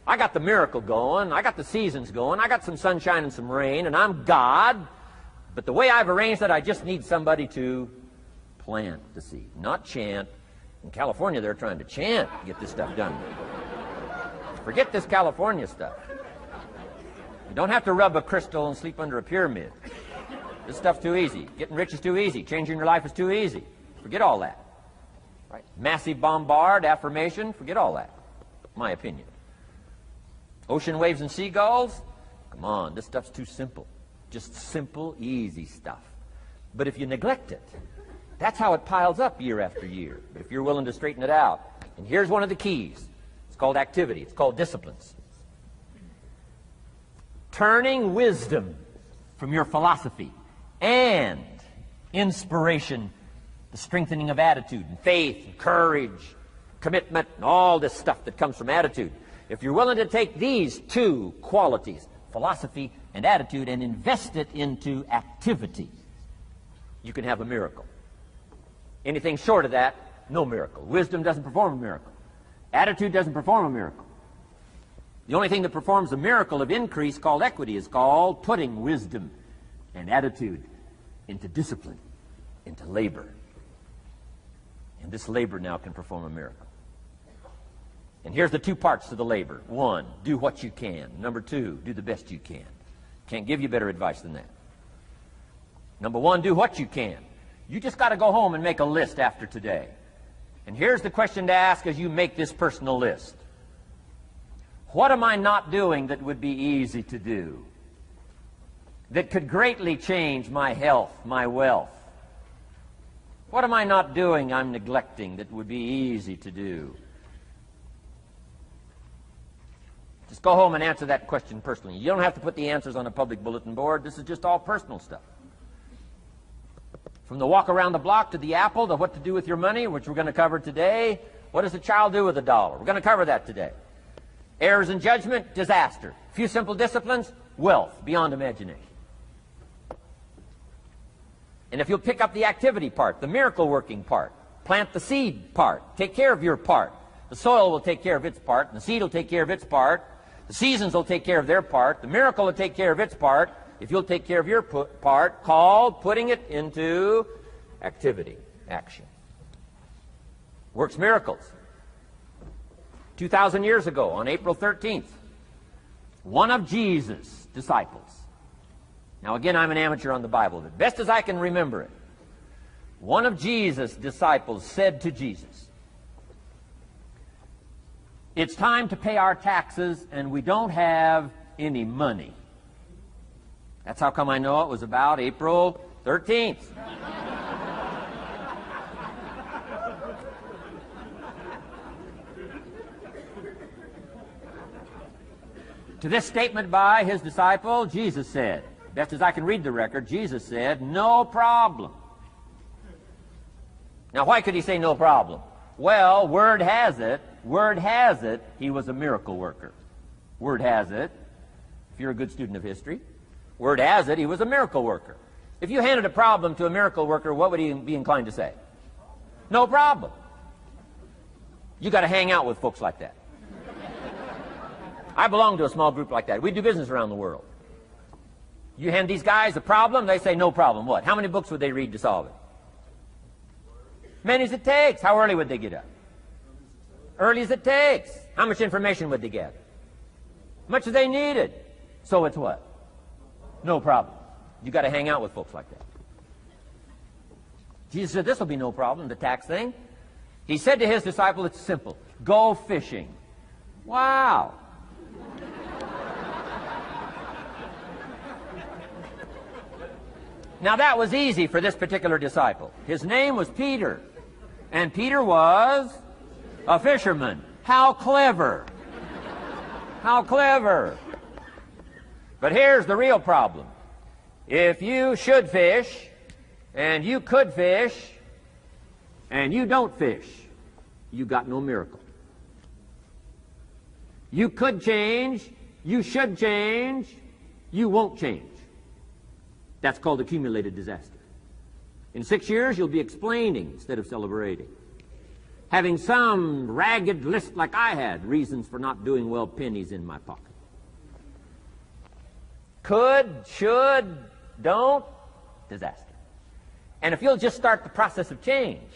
I got the miracle going, I got the seasons going, I got some sunshine and some rain, and I'm God, but the way I've arranged it, I just need somebody to plant the seed, not chant. In California, they're trying to chant to get this stuff done. Forget this California stuff. You don't have to rub a crystal and sleep under a pyramid. This stuff's too easy. Getting rich is too easy. Changing your life is too easy. Forget all that. Right? Massive bombard, affirmation, forget all that. My opinion. Ocean waves and seagulls? Come on, this stuff's too simple. Just simple, easy stuff. But if you neglect it, that's how it piles up year after year. But if you're willing to straighten it out, and here's one of the keys. It's called activity. It's called disciplines. Turning wisdom from your philosophy and inspiration, the strengthening of attitude and faith and courage, commitment, and all this stuff that comes from attitude. If you're willing to take these two qualities, philosophy and attitude, and invest it into activity, you can have a miracle. Anything short of that, no miracle. Wisdom doesn't perform a miracle. Attitude doesn't perform a miracle. The only thing that performs a miracle of increase called equity is called putting wisdom and attitude into discipline, into labor. And this labor now can perform a miracle. And here's the two parts to the labor. One, do what you can. Number two, do the best you can. Can't give you better advice than that. Number one, do what you can. You just got to go home and make a list after today. And here's the question to ask as you make this personal list. What am I not doing that would be easy to do? That could greatly change my health, my wealth? What am I not doing I'm neglecting that would be easy to do? Just go home and answer that question personally. You don't have to put the answers on a public bulletin board. This is just all personal stuff. From the walk around the block to the apple to what to do with your money, which we're going to cover today. What does a child do with $1? We're going to cover that today. Errors in judgment, disaster. A few simple disciplines, wealth beyond imagination. And if you'll pick up the activity part, the miracle working part, plant the seed part, take care of your part. The soil will take care of its part, and the seed will take care of its part. The seasons will take care of their part. The miracle will take care of its part. If you'll take care of your part, called putting it into activity, action. Works miracles. 2,000 years ago, on April 13th, one of Jesus' disciples. Now again, I'm an amateur on the Bible, but best as I can remember it, one of Jesus' disciples said to Jesus, "It's time to pay our taxes and we don't have any money." That's how come I know it was about April 13th. To this statement by his disciple, Jesus said, best as I can read the record, Jesus said, "No problem." Now, why could he say no problem? Well, word has it, he was a miracle worker. Word has it, if you're a good student of history, word has it, he was a miracle worker. If you handed a problem to a miracle worker, what would he be inclined to say? No problem. You got to hang out with folks like that. I belong to a small group like that. We do business around the world. You hand these guys a problem, they say no problem. What? How many books would they read to solve it? Many as it takes. How early would they get up? Early as it takes. How much information would they get? Much as they needed. So it's what? No problem. You got to hang out with folks like that. Jesus said this will be no problem, the tax thing. He said to his disciple, it's simple. Go fishing. Wow. Now that was easy for this particular disciple. His name was Peter. And Peter was a fisherman. How clever. How clever. But here's the real problem. If you should fish, and you could fish, and you don't fish, you got no miracle. You could change, you should change, you won't change. That's called accumulated disaster. In 6 years, you'll be explaining instead of celebrating. Having some ragged list like I had, reasons for not doing well, pennies in my pocket. Could, should, don't, disaster. And if you'll just start the process of change,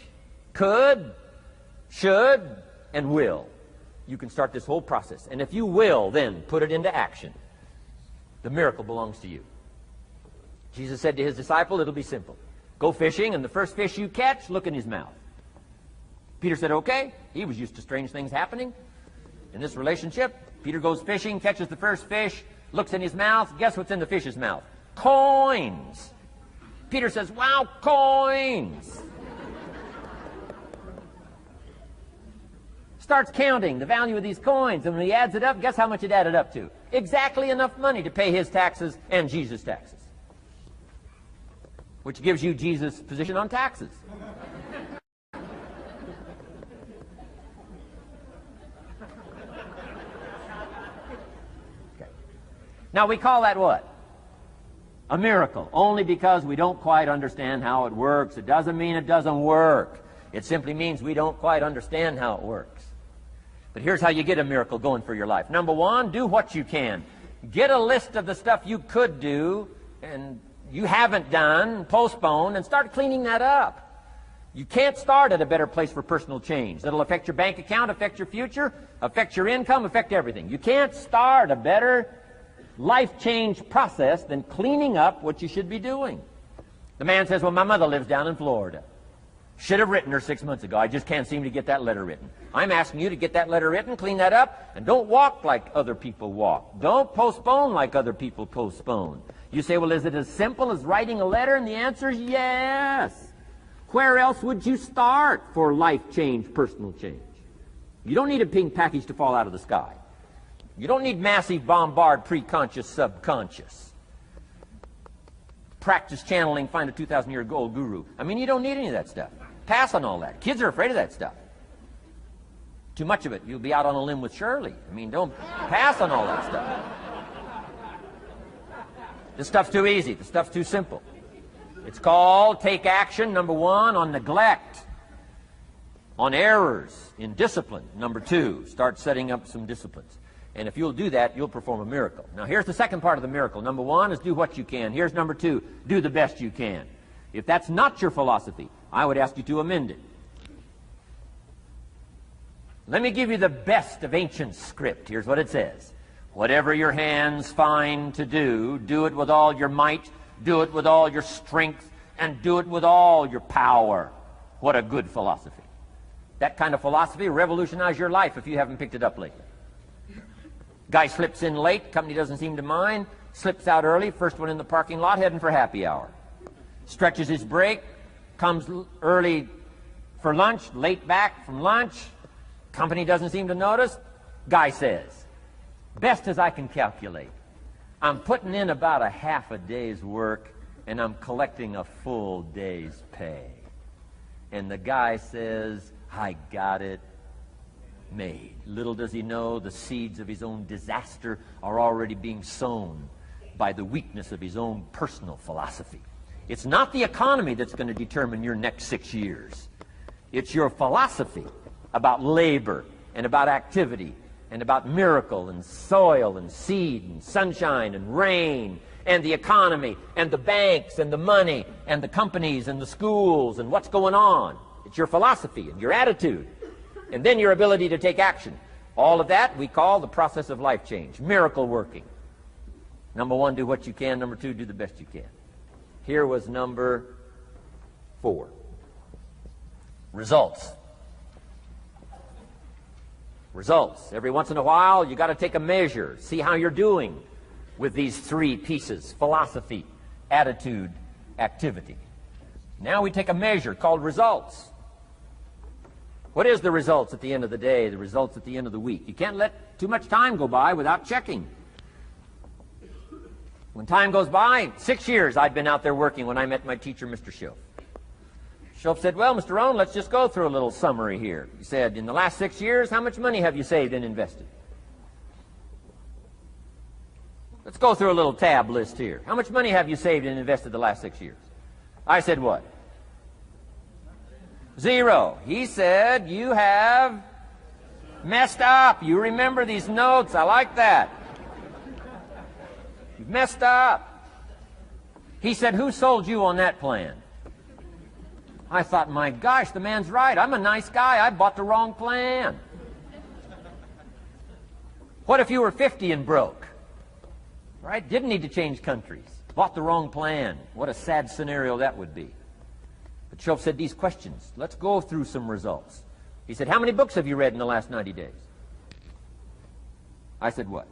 could, should, and will, you can start this whole process. And if you will, then put it into action. The miracle belongs to you. Jesus said to his disciple, it'll be simple. Go fishing, and the first fish you catch, look in his mouth. Peter said, okay. He was used to strange things happening. In this relationship, Peter goes fishing, catches the first fish, looks in his mouth. Guess what's in the fish's mouth? Coins. Peter says, wow, coins. Starts counting the value of these coins, and when he adds it up, guess how much it added up to? Exactly enough money to pay his taxes and Jesus' taxes. Which gives you Jesus' position on taxes. Okay. Now we call that what? A miracle, only because we don't quite understand how it works. It doesn't mean it doesn't work. It simply means we don't quite understand how it works. But here's how you get a miracle going for your life. Number one, do what you can. Get a list of the stuff you could do and you haven't done, postpone, and start cleaning that up. You can't start at a better place for personal change. That'll affect your bank account, affect your future, affect your income, affect everything. You can't start a better life change process than cleaning up what you should be doing. The man says, well, my mother lives down in Florida. Should have written her 6 months ago. I just can't seem to get that letter written. I'm asking you to get that letter written, clean that up, and don't walk like other people walk. Don't postpone like other people postpone. You say, well, is it as simple as writing a letter? And the answer is yes. Where else would you start for life change, personal change? You don't need a pink package to fall out of the sky. You don't need massive bombard, pre-conscious, subconscious. Practice channeling, find a 2,000-year-old guru. I mean, you don't need any of that stuff. Pass on all that. Kids are afraid of that stuff. Too much of it, you'll be out on a limb with Shirley. I mean, don't pass on all that stuff. This stuff's too easy. This stuff's too simple. It's called take action, number one, on neglect, on errors in discipline. Number two, start setting up some disciplines. And if you'll do that, you'll perform a miracle. Now, here's the second part of the miracle. Number one is do what you can. Here's number two, do the best you can. If that's not your philosophy, I would ask you to amend it. Let me give you the best of ancient script. Here's what it says. Whatever your hands find to do, do it with all your might, do it with all your strength, and do it with all your power. What a good philosophy. That kind of philosophy will revolutionize your life if you haven't picked it up lately. Guy slips in late, company doesn't seem to mind, slips out early, first one in the parking lot, heading for happy hour. Stretches his break, comes early for lunch, late back from lunch, company doesn't seem to notice. Guy says, best as I can calculate, I'm putting in about a half a day's work and I'm collecting a full day's pay. And the guy says, I got it made. Little does he know the seeds of his own disaster are already being sown by the weakness of his own personal philosophy. It's not the economy that's going to determine your next 6 years. It's your philosophy about labor and about activity and about miracle and soil and seed and sunshine and rain and the economy and the banks and the money and the companies and the schools and what's going on. It's your philosophy and your attitude. And then your ability to take action. All of that we call the process of life change, miracle working. Number one, do what you can. Number two, do the best you can. Here was number 4. Results. Results. Every once in a while, you got to take a measure, see how you're doing with these 3 pieces: philosophy, attitude, activity. Now we take a measure called results. What is the results at the end of the day, the results at the end of the week? You can't let too much time go by without checking. When time goes by, 6 years I'd been out there working when I met my teacher, Mr. Schoaf. Schoaf said, well, Mr. Rohn, let's just go through a little summary here. He said, in the last 6 years, how much money have you saved and invested? Let's go through a little tab list here. How much money have you saved and invested the last 6 years? I said, what? 0. He said, you have messed up. You remember these notes. I like that. You've messed up. He said, who sold you on that plan? I thought, my gosh, the man's right. I'm a nice guy. I bought the wrong plan. What if you were 50 and broke? Right? Didn't need to change countries. Bought the wrong plan. What a sad scenario that would be. But Schoaf said these questions. Let's go through some results. He said, how many books have you read in the last 90 days? I said, what?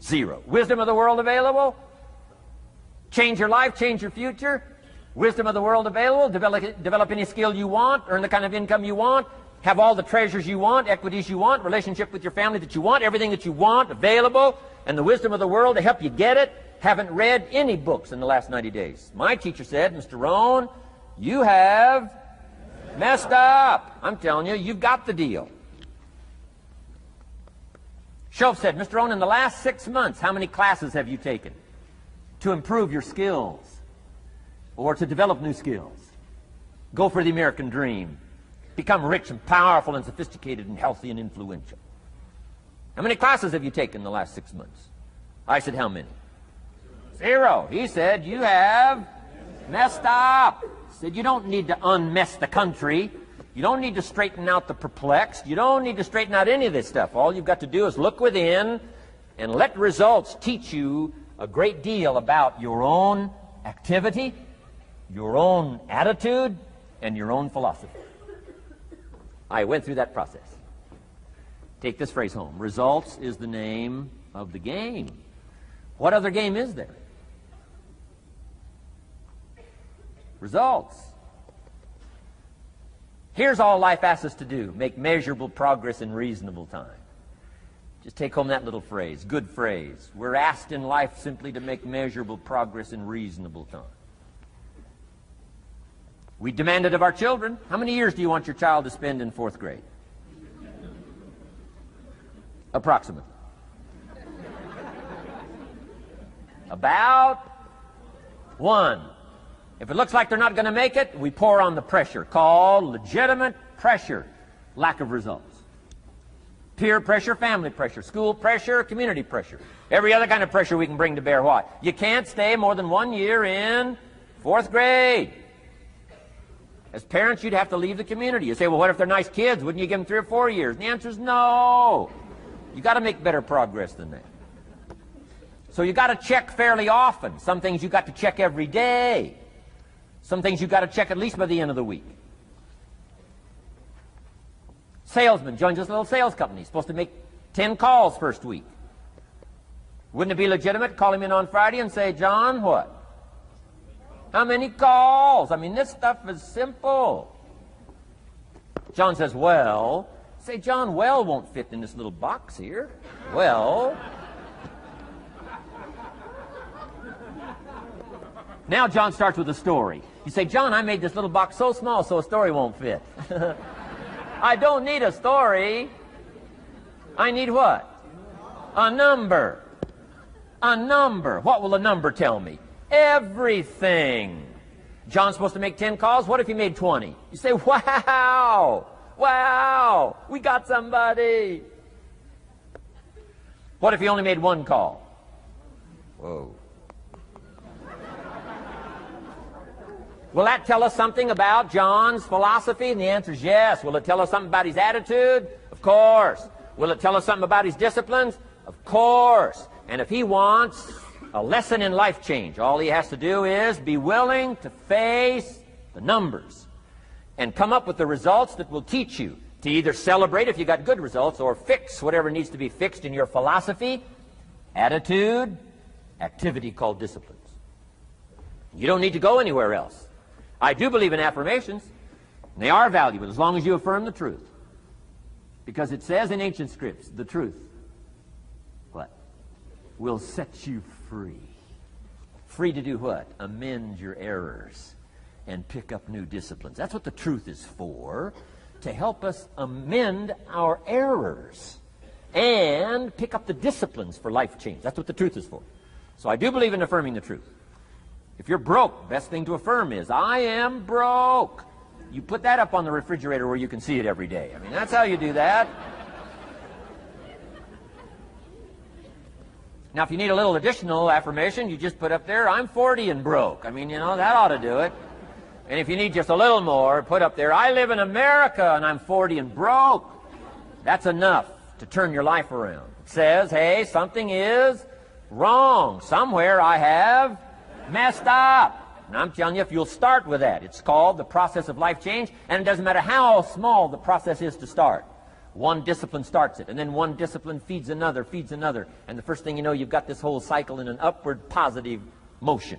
0. Wisdom of the world available? Change your life, change your future? Wisdom of the world available? Develop any skill you want, earn the kind of income you want, have all the treasures you want, equities you want, relationship with your family that you want, everything that you want available, and the wisdom of the world to help you get it. Haven't read any books in the last 90 days. My teacher said, Mr. Rohn, you have messed up. I'm telling you, you've got the deal. Shoaff said, Mr. Rohn, in the last 6 months, how many classes have you taken to improve your skills or to develop new skills? Go for the American dream. Become rich and powerful and sophisticated and healthy and influential. How many classes have you taken in the last 6 months? I said, how many? 0. He said, you have messed up. He said, you don't need to unmess the country. You don't need to straighten out the perplexed. You don't need to straighten out any of this stuff. All you've got to do is look within and let results teach you a great deal about your own activity, your own attitude, and your own philosophy. I went through that process. Take this phrase home. Results is the name of the game. What other game is there? Results. Here's all life asks us to do. Make measurable progress in reasonable time. Just take home that little phrase. Good phrase. We're asked in life simply to make measurable progress in reasonable time. We demand it of our children. How many years do you want your child to spend in 4th grade? Approximately. About 1. If it looks like they're not going to make it, we pour on the pressure, called legitimate pressure, lack of results. Peer pressure, family pressure, school pressure, community pressure. Every other kind of pressure we can bring to bear what? You can't stay more than 1 year in 4th grade. As parents, you'd have to leave the community. You say, well, what if they're nice kids? Wouldn't you give them 3 or 4 years? And the answer is no. You got to make better progress than that. So you got to check fairly often. Some things you got to check every day. Some things you got to check at least by the end of the week. Salesman joins this little sales company. He's supposed to make 10 calls first week. Wouldn't it be legitimate to call him in on Friday and say, John, what? How many calls? I mean, this stuff is simple. John says, well. Say, John, well won't fit in this little box here. Well. Now John starts with a story. You say, John, I made this little box so small so a story won't fit. I don't need a story. I need what? A number. A number. What will a number tell me? Everything. John's supposed to make 10 calls. What if he made 20? You say, wow. Wow. We got somebody. What if he only made 1 call? Whoa. Will that tell us something about John's philosophy? And the answer is yes. Will it tell us something about his attitude? Of course. Will it tell us something about his disciplines? Of course. And if he wants a lesson in life change, all he has to do is be willing to face the numbers and come up with the results that will teach you to either celebrate if you got good results or fix whatever needs to be fixed in your philosophy, attitude, activity called disciplines. You don't need to go anywhere else. I do believe in affirmations. And they are valuable as long as you affirm the truth. Because it says in ancient scripts, the truth, what? Will set you free. Free to do what? Amend your errors and pick up new disciplines. That's what the truth is for, to help us amend our errors and pick up the disciplines for life change. That's what the truth is for. So I do believe in affirming the truth. If you're broke, best thing to affirm is, I am broke. You put that up on the refrigerator where you can see it every day. I mean, that's how you do that. Now, if you need a little additional affirmation, you just put up there, I'm 40 and broke. I mean, you know, that ought to do it. And if you need just a little more, put up there, I live in America and I'm 40 and broke. That's enough to turn your life around. It says, hey, something is wrong. Somewhere I have messed up. And I'm telling you, if you'll start with that, it's called the process of life change, and it doesn't matter how small the process is to start. One discipline starts it, and then one discipline feeds another, and the first thing you know, you've got this whole cycle in an upward positive motion.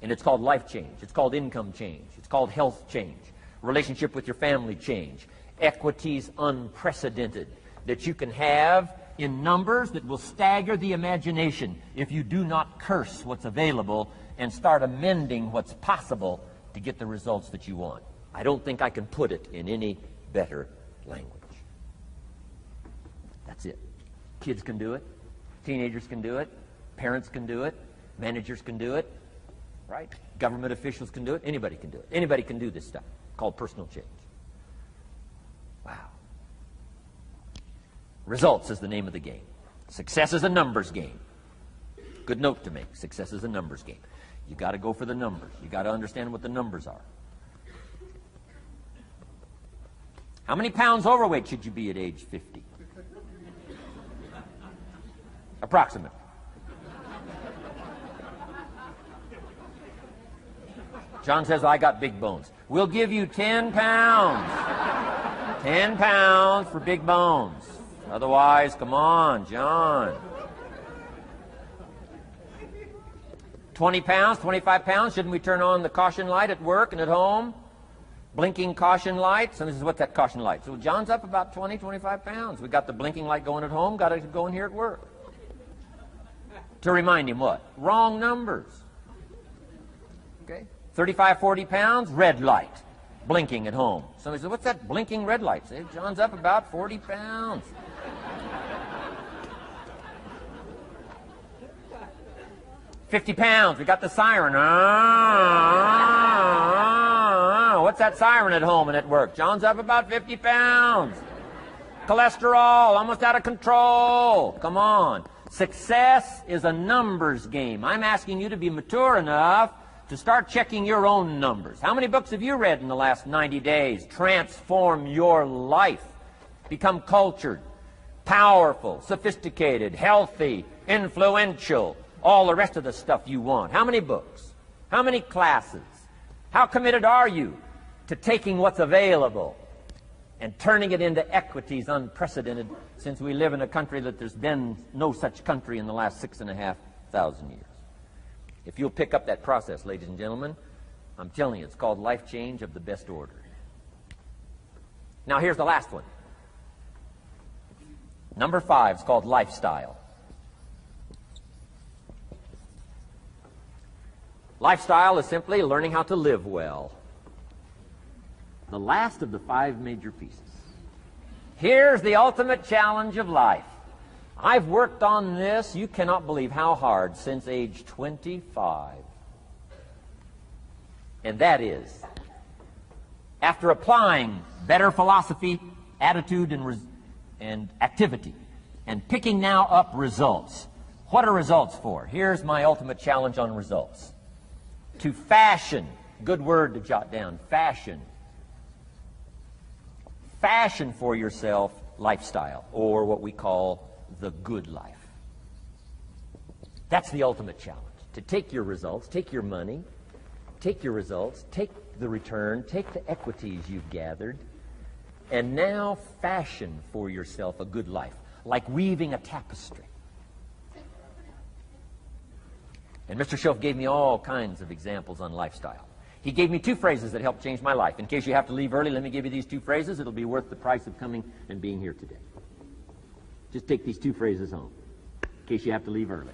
And it's called life change. It's called income change. It's called health change. Relationship with your family change. Equities unprecedented that you can have in numbers that will stagger the imagination if you do not curse what's available and start amending what's possible to get the results that you want. I don't think I can put it in any better language. That's it. Kids can do it. Teenagers can do it. Parents can do it. Managers can do it. Right? Government officials can do it. Anybody can do it. Anybody can do this stuff called personal change. Wow. Results is the name of the game. Success is a numbers game. Good note to make. Success is a numbers game. You got to go for the numbers. You got to understand what the numbers are. How many pounds overweight should you be at age 50? Approximate. John says, I got big bones. We'll give you 10 pounds. 10 pounds for big bones. Otherwise, come on, John. 20 pounds, 25 pounds. Shouldn't we turn on the caution light at work and at home? Blinking caution light. Somebody says, what's that caution light? So John's up about 20, 25 pounds. We got the blinking light going at home, got it going here at work. To remind him what? Wrong numbers. Okay? 35, 40 pounds, red light, blinking at home. Somebody says, what's that blinking red light? Say, John's up about 40 pounds. 50 pounds, we got the siren. What's that siren at home and at work? John's up about 50 pounds. Cholesterol, almost out of control. Come on. Success is a numbers game. I'm asking you to be mature enough to start checking your own numbers. How many books have you read in the last 90 days? Transform your life. Become cultured, powerful, sophisticated, healthy, influential, all the rest of the stuff you want. How many books? How many classes? How committed are you to taking what's available and turning it into equities unprecedented, since we live in a country that there's been no such country in the last 6,500 years? If you'll pick up that process, ladies and gentlemen, I'm telling you, it's called life change of the best order. Now here's the last one. Number 5 is called lifestyle. Lifestyle is simply learning how to live well. The last of the 5 major pieces. Here's the ultimate challenge of life. I've worked on this, you cannot believe how hard, since age 25. And that is, after applying better philosophy, attitude, and activity, and picking now up results. What are results for? Here's my ultimate challenge on results. To fashion, good word to jot down, fashion. Fashion for yourself lifestyle, or what we call the good life. That's the ultimate challenge. To take your results, take your money, take your results, take the return, take the equities you've gathered, and now fashion for yourself a good life, like weaving a tapestry. And Mr. Schoaf gave me all kinds of examples on lifestyle. He gave me 2 phrases that helped change my life. In case you have to leave early, let me give you these 2 phrases. It'll be worth the price of coming and being here today. Just take these 2 phrases home, in case you have to leave early.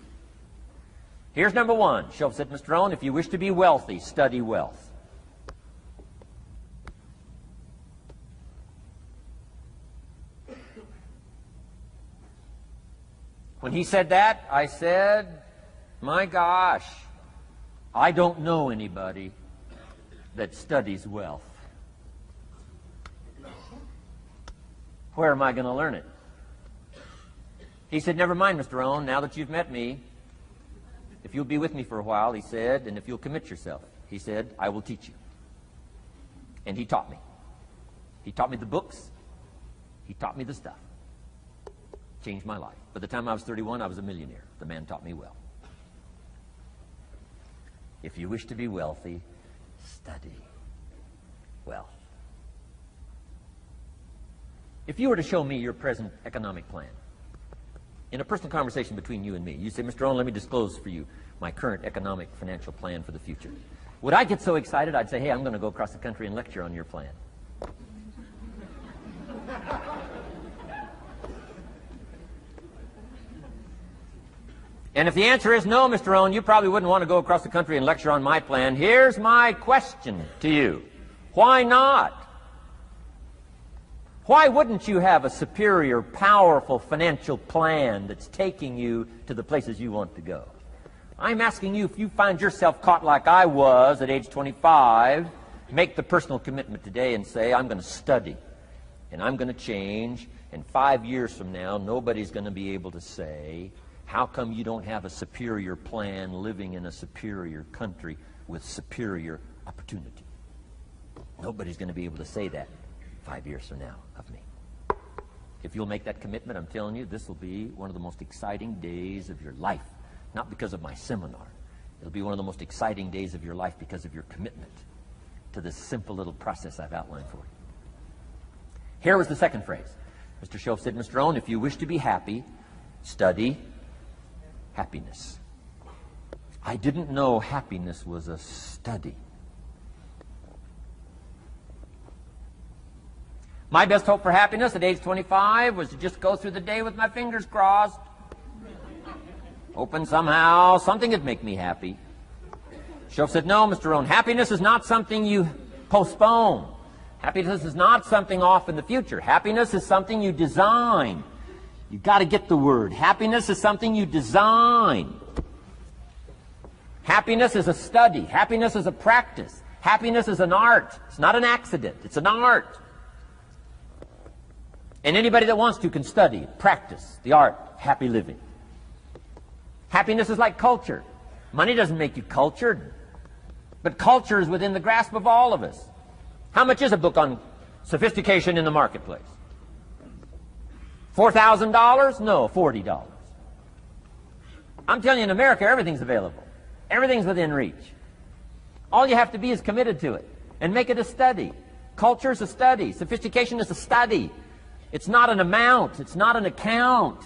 Here's number 1. Schoaf said, Mr. Rohn, if you wish to be wealthy, study wealth. When he said that, I said, my gosh, I don't know anybody that studies wealth. Where am I going to learn it? He said, never mind, Mr. Rohn, now that you've met me, if you'll be with me for a while, he said, and if you'll commit yourself, he said, I will teach you. And he taught me. He taught me the books. He taught me the stuff. Changed my life. By the time I was 31, I was a millionaire. The man taught me well. If you wish to be wealthy, study wealth. If you were to show me your present economic plan, in a personal conversation between you and me, you say, Mr. Rohn, let me disclose for you my current economic financial plan for the future. Would I get so excited I'd say, hey, I'm going to go across the country and lecture on your plan? And if the answer is no, Mr. Rohn, you probably wouldn't want to go across the country and lecture on my plan. Here's my question to you. Why not? Why wouldn't you have a superior, powerful financial plan that's taking you to the places you want to go? I'm asking you, if you find yourself caught like I was at age 25, make the personal commitment today and say, I'm going to study and I'm going to change, and 5 years from now, nobody's going to be able to say, how come you don't have a superior plan living in a superior country with superior opportunity? Nobody's going to be able to say that 5 years from now of me. If you'll make that commitment, I'm telling you, this will be one of the most exciting days of your life. Not because of my seminar. It'll be one of the most exciting days of your life because of your commitment to this simple little process I've outlined for you. Here was the second phrase. Mr. Schoaf said, Mr. Rohn, if you wish to be happy, study happiness. I didn't know happiness was a study. My best hope for happiness at age 25 was to just go through the day with my fingers crossed, hoping somehow something would make me happy. Schoaf said, no, Mr. Rohn, happiness is not something you postpone. Happiness is not something off in the future. Happiness is something you design. You've got to get the word. Happiness is something you design. Happiness is a study. Happiness is a practice. Happiness is an art. It's not an accident. It's an art. And anybody that wants to can study, practice the art of happy living. Happiness is like culture. Money doesn't make you cultured, but culture is within the grasp of all of us. How much is a book on sophistication in the marketplace? $4,000? No, $40. I'm telling you, in America, everything's available. Everything's within reach. All you have to be is committed to it and make it a study. Culture is a study. Sophistication is a study. It's not an amount. It's not an account.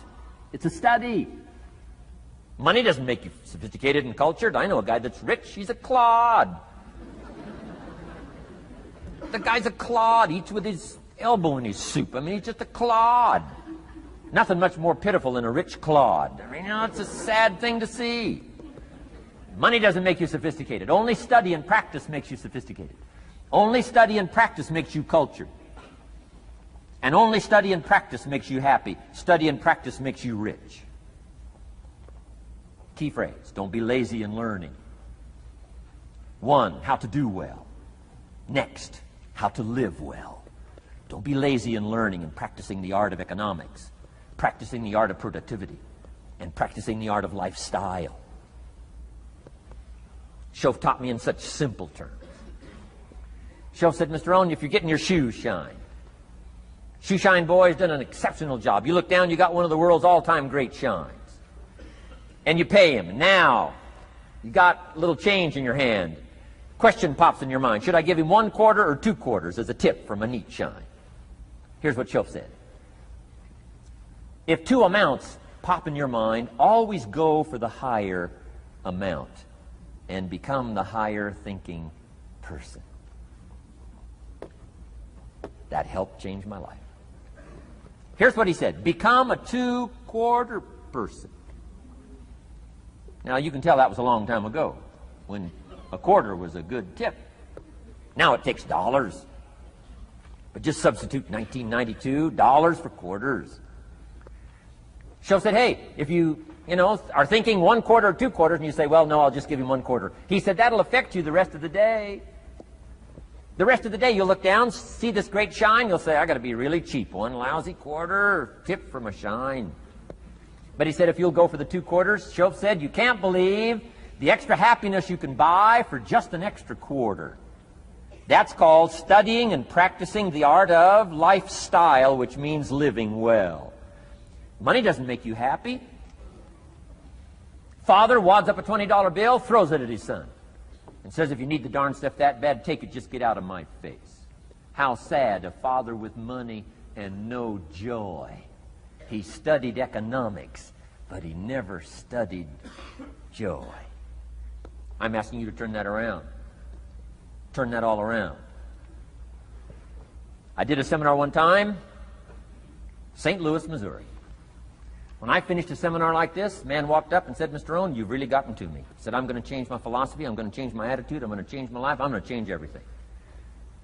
It's a study. Money doesn't make you sophisticated and cultured. I know a guy that's rich. He's a clod. The guy's a clod. Eats with his elbow in his soup. I mean, he's just a clod. Nothing much more pitiful than a rich clod. I mean, you know, it's a sad thing to see. Money doesn't make you sophisticated. Only study and practice makes you sophisticated. Only study and practice makes you cultured. And only study and practice makes you happy. Study and practice makes you rich. Key phrase, don't be lazy in learning. 1, how to do well. Next, how to live well. Don't be lazy in learning and practicing the art of economics, practicing the art of productivity, and practicing the art of lifestyle. Schoaf taught me in such simple terms. Schoaf said, Mr. Rohn, if you're getting your shoes shined, Shoe Shine Boy's done an exceptional job. You look down, you got one of the world's all-time great shines. And you pay him. Now, you got a little change in your hand. Question pops in your mind. Should I give him 1 quarter or 2 quarters as a tip from a neat shine? Here's what Schoaf said. If 2 amounts pop in your mind, always go for the higher amount and become the higher thinking person. That helped change my life. Here's what he said. Become a 2-quarter person. Now, you can tell that was a long time ago when a quarter was a good tip. Now it takes dollars. But just substitute 1992 dollars for quarters. Schoaf said, hey, if you are thinking 1 quarter or 2 quarters, and you say, well, no, I'll just give him 1 quarter. He said, that'll affect you the rest of the day. The rest of the day, you'll look down, see this great shine, you'll say, I got to be really cheap. 1 lousy quarter, tip from a shine. But he said, if you'll go for the 2 quarters, Schoaf said, you can't believe the extra happiness you can buy for just an extra quarter. That's called studying and practicing the art of lifestyle, which means living well. Money doesn't make you happy. Father wads up a $20 bill, throws it at his son, and says, if you need the darn stuff that bad, take it, just get out of my face. How sad, a father with money and no joy. He studied economics, but he never studied joy. I'm asking you to turn that around. Turn that all around. I did a seminar one time, St. Louis, Missouri. When I finished a seminar like this, a man walked up and said, Mr. Rohn, you've really gotten to me. He said, I'm going to change my philosophy, I'm going to change my attitude, I'm going to change my life, I'm going to change everything.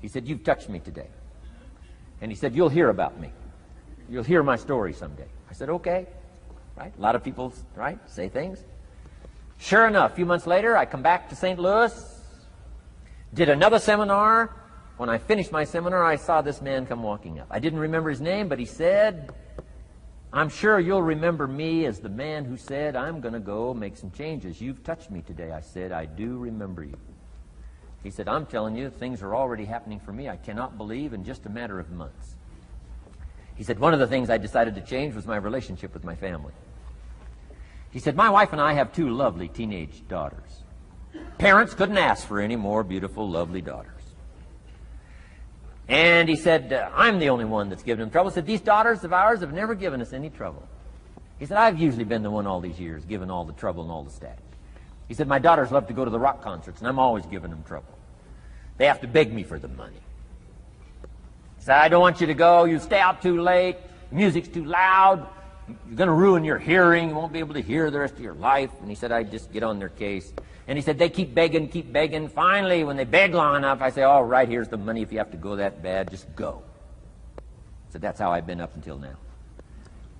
He said, you've touched me today. And he said, you'll hear about me. You'll hear my story someday. I said, okay. Right? A lot of people, right, say things. Sure enough, a few months later, I come back to St. Louis, did another seminar. When I finished my seminar, I saw this man come walking up. I didn't remember his name, but he said, I'm sure you'll remember me as the man who said, I'm going to go make some changes. You've touched me today. I said, I do remember you. He said, I'm telling you, things are already happening for me. I cannot believe in just a matter of months. He said, one of the things I decided to change was my relationship with my family. He said, my wife and I have 2 lovely teenage daughters. Parents couldn't ask for any more beautiful, lovely daughters. And he said, I'm the only one that's given them trouble. He said, these daughters of ours have never given us any trouble. He said, I've usually been the one all these years, given all the trouble and all the static. He said, my daughters love to go to the rock concerts, and I'm always giving them trouble. They have to beg me for the money. He said, I don't want you to go. You stay out too late. Music's too loud. You're going to ruin your hearing. You won't be able to hear the rest of your life. And he said, I just get on their case. And he said, they keep begging, keep begging. Finally, when they beg long enough, I say, all right, here's the money. If you have to go that bad, just go. He said, that's how I've been up until now.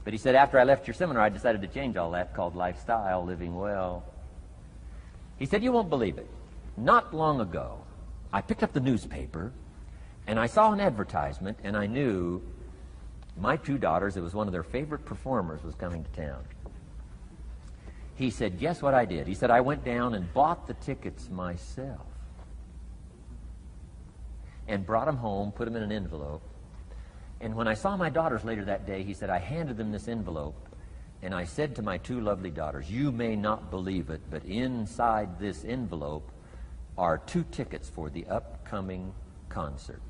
But he said, after I left your seminar, I decided to change all that, called lifestyle, living well. He said, you won't believe it. Not long ago, I picked up the newspaper, and I saw an advertisement, and I knew my 2 daughters, it was one of their favorite performers, was coming to town. He said, guess what I did? He said, I went down and bought the tickets myself and brought them home, put them in an envelope. And when I saw my daughters later that day, he said, I handed them this envelope, and I said to my 2 lovely daughters, you may not believe it, but inside this envelope are 2 tickets for the upcoming concert.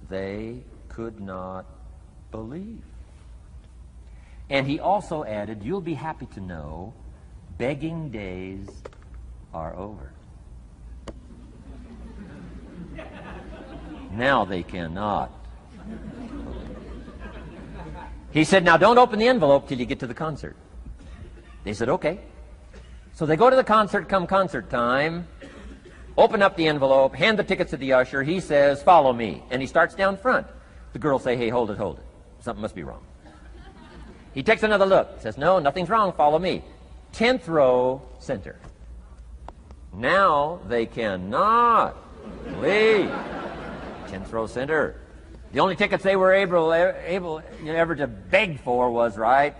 They could not believe. And he also added, you'll be happy to know begging days are over. Now they cannot. He said, now don't open the envelope till you get to the concert. They said, okay. So they go to the concert, come concert time, open up the envelope, hand the tickets to the usher. He says, follow me. And he starts down front. The girls say, hey, hold it, hold it. Something must be wrong. He takes another look, says, no, nothing's wrong, follow me. 10th row, center. Now they cannot leave. 10th row, center. The only tickets they were able ever to beg for was, right,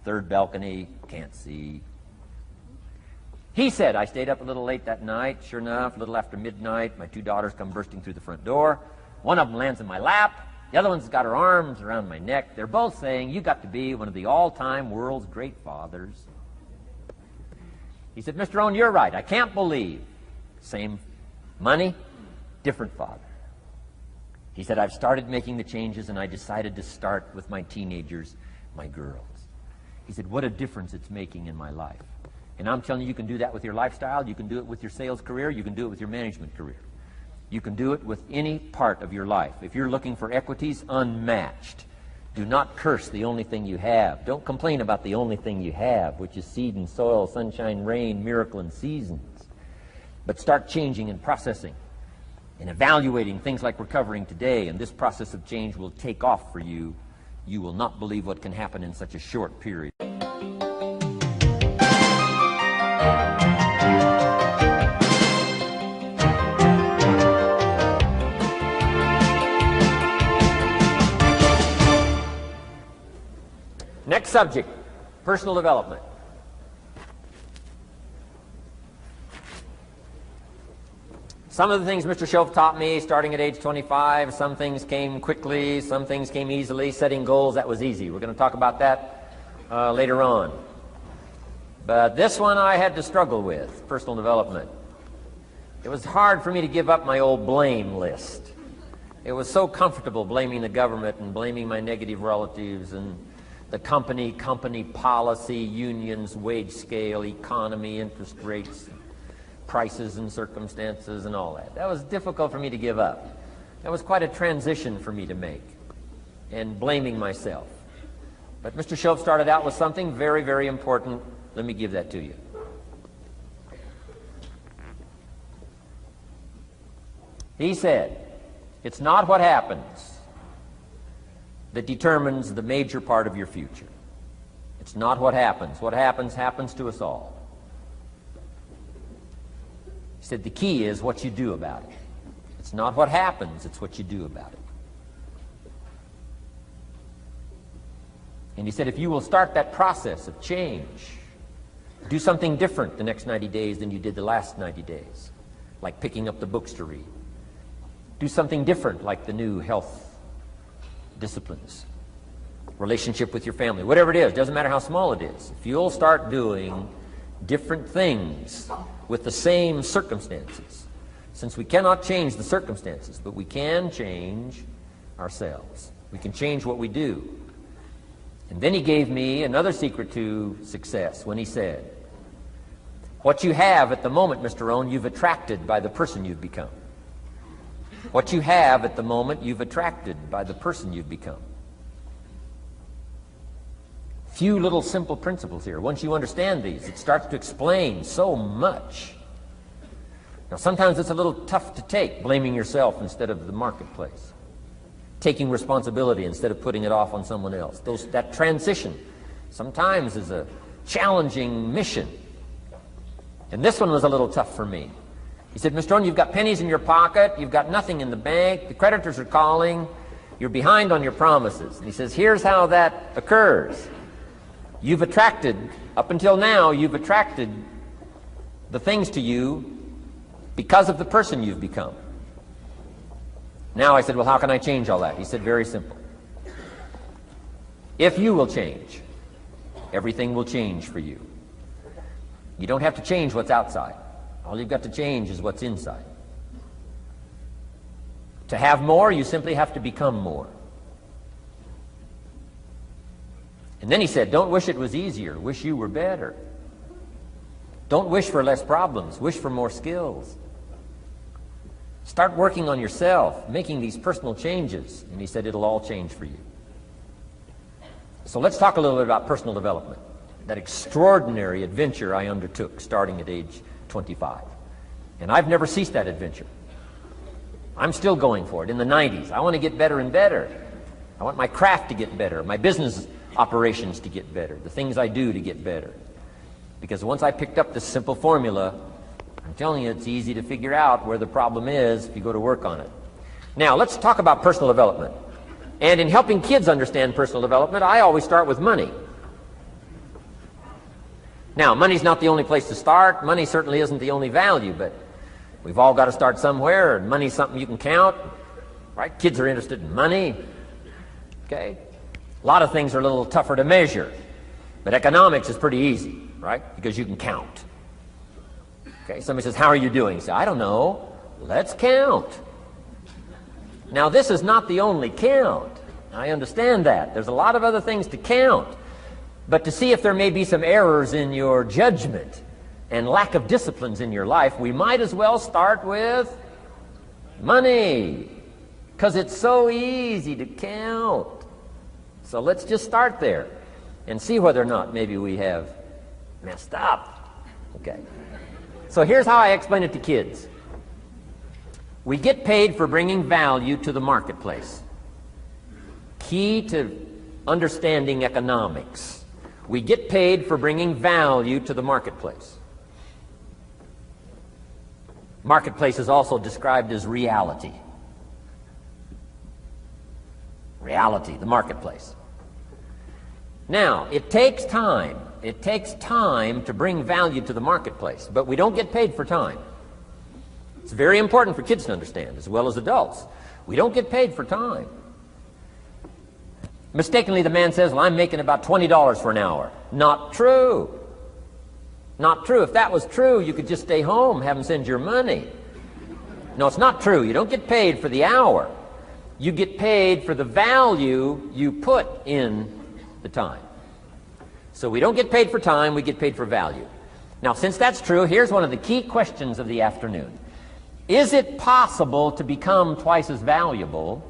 3rd balcony, can't see. He said, I stayed up a little late that night. Sure enough, a little after midnight, my 2 daughters come bursting through the front door. One of them lands in my lap. The other one's got her arms around my neck. They're both saying, you got to be one of the all-time world's great fathers. He said, Mr. Rohn, you're right. I can't believe. Same money, different father. He said, I've started making the changes, and I decided to start with my teenagers, my girls. He said, what a difference it's making in my life. And I'm telling you, you can do that with your lifestyle. You can do it with your sales career. You can do it with your management career. You can do it with any part of your life. If you're looking for equities, unmatched. Do not curse the only thing you have. Don't complain about the only thing you have, which is seed and soil, sunshine, rain, miracle, and seasons. But start changing and processing and evaluating things like we're covering today, and this process of change will take off for you. You will not believe what can happen in such a short period. Next subject, personal development. Some of the things Mr. Schoaf taught me starting at age 25, some things came quickly, some things came easily. Setting goals, that was easy. We're going to talk about that later on. But this one I had to struggle with, personal development. It was hard for me to give up my old blame list. It was so comfortable blaming the government and blaming my negative relatives and the company policy, unions, wage scale, economy, interest rates, prices and circumstances and all that. That was difficult for me to give up. That was quite a transition for me to make, and blaming myself. But Mr. Shope started out with something very, very important. Let me give that to you. He said, it's not what happens that determines the major part of your future. It's not what happens. What happens, happens to us all. He said the key is what you do about it. It's not what happens, it's what you do about it. And he said if you will start that process of change, do something different the next 90 days than you did the last 90 days, like picking up the books to read. Do something different like the new health disciplines, relationship with your family, whatever it is, doesn't matter how small it is. If you'll start doing different things with the same circumstances, since we cannot change the circumstances, but we can change ourselves. We can change what we do. And then he gave me another secret to success when he said, what you have at the moment, Mr. Rohn, you've attracted by the person you've become. What you have at the moment, you've attracted by the person you've become. Few little simple principles here. Once you understand these, it starts to explain so much. Now, sometimes it's a little tough to take, blaming yourself instead of the marketplace, taking responsibility instead of putting it off on someone else. That transition sometimes is a challenging mission. And this one was a little tough for me. He said, Mr. Rohn, you've got pennies in your pocket, you've got nothing in the bank, the creditors are calling, you're behind on your promises. And he says, here's how that occurs. You've attracted, up until now, you've attracted the things to you because of the person you've become. Now I said, well, how can I change all that? He said, very simple. If you will change, everything will change for you. You don't have to change what's outside. All you've got to change is what's inside. To have more, you simply have to become more. And then he said, don't wish it was easier, wish you were better. Don't wish for less problems, wish for more skills. Start working on yourself, making these personal changes. And he said, it'll all change for you. So let's talk a little bit about personal development. That extraordinary adventure I undertook starting at age 25. And I've never ceased that adventure. I'm still going for it in the 90s. I want to get better and better. I want my craft to get better, my business operations to get better, the things I do to get better. Because once I picked up this simple formula, I'm telling you, it's easy to figure out where the problem is if you go to work on it. Now, let's talk about personal development. And in helping kids understand personal development, I always start with money. Now, money's not the only place to start. Money certainly isn't the only value, but we've all got to start somewhere, and money's something you can count, right? Kids are interested in money, okay? A lot of things are a little tougher to measure, but economics is pretty easy, right? Because you can count. Okay, somebody says, how are you doing? You say, I don't know. Let's count. Now, this is not the only count. I understand that. There's a lot of other things to count. But to see if there may be some errors in your judgment and lack of disciplines in your life, we might as well start with money, because it's so easy to count. So let's just start there and see whether or not maybe we have messed up. Okay. So here's how I explain it to kids. We get paid for bringing value to the marketplace. Key to understanding economics. We get paid for bringing value to the marketplace. Marketplace is also described as reality. Reality, the marketplace. Now, it takes time. It takes time to bring value to the marketplace, but we don't get paid for time. It's very important for kids to understand, as well as adults. We don't get paid for time. Mistakenly, the man says, well, I'm making about $20 for an hour. Not true. Not true. If that was true, you could just stay home, have them send your money. No, it's not true. You don't get paid for the hour. You get paid for the value you put in the time. So we don't get paid for time, we get paid for value. Now, since that's true, here's one of the key questions of the afternoon. Is it possible to become twice as valuable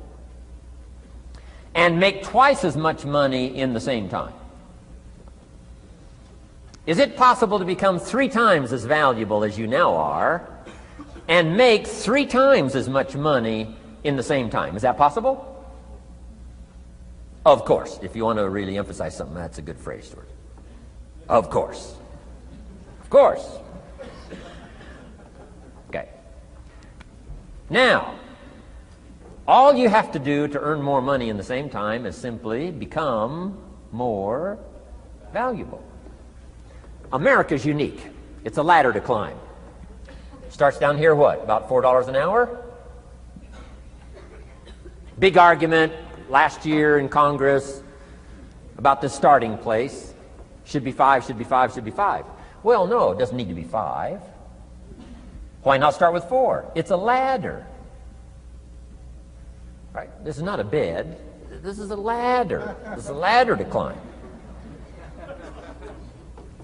and make twice as much money in the same time? Is it possible to become 3 times as valuable as you now are and make 3 times as much money in the same time? Is that possible? Of course. If you want to really emphasize something, that's a good phrase, Stuart. Of course. Of course. Okay. Now, all you have to do to earn more money in the same time is simply become more valuable. America's unique. It's a ladder to climb. Starts down here, what, about $4 an hour? Big argument last year in Congress about the starting place. Should be 5, should be 5, should be 5. Well, no, it doesn't need to be 5. Why not start with 4? It's a ladder. Right? This is not a bed. This is a ladder. This is a ladder to climb.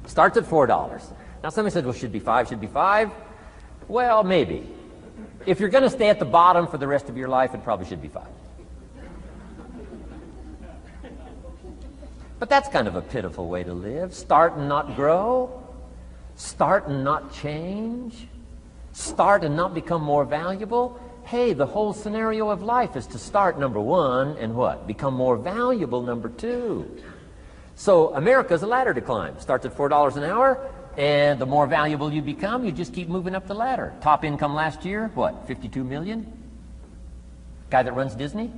Starts at $4. Now somebody said, well, should be 5, should be 5. Well, maybe. If you're going to stay at the bottom for the rest of your life, it probably should be 5. But that's kind of a pitiful way to live. Start and not grow. Start and not change. Start and not become more valuable. Hey, the whole scenario of life is to start, number 1, and what? Become more valuable, number 2. So America's a ladder to climb. Starts at $4 an hour, and the more valuable you become, you just keep moving up the ladder. Top income last year, what, 52 million? Guy that runs Disney?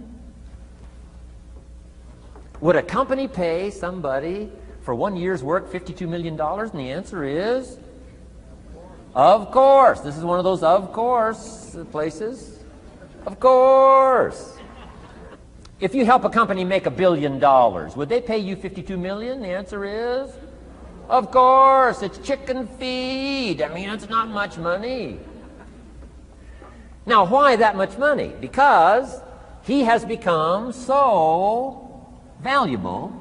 Would a company pay somebody for 1 year's work $52 million? And the answer is, of course. This is one of those of course places. Of course. If you help a company make $1 billion, would they pay you $52 million? The answer is, of course. It's chicken feed. I mean, it's not much money. Now, why that much money? Because he has become so valuable.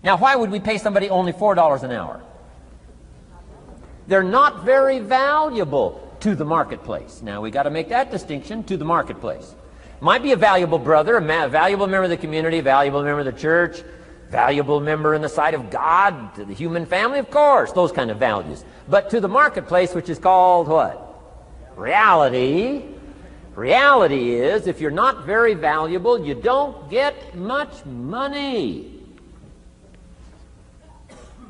Now, why would we pay somebody only $4 an hour? They're not very valuable to the marketplace. Now, we got to make that distinction, to the marketplace. Might be a valuable brother, a valuable member of the community, a valuable member of the church, valuable member in the sight of God, to the human family, of course, those kind of values. But to the marketplace, which is called what? Reality. Reality is, if you're not very valuable, you don't get much money.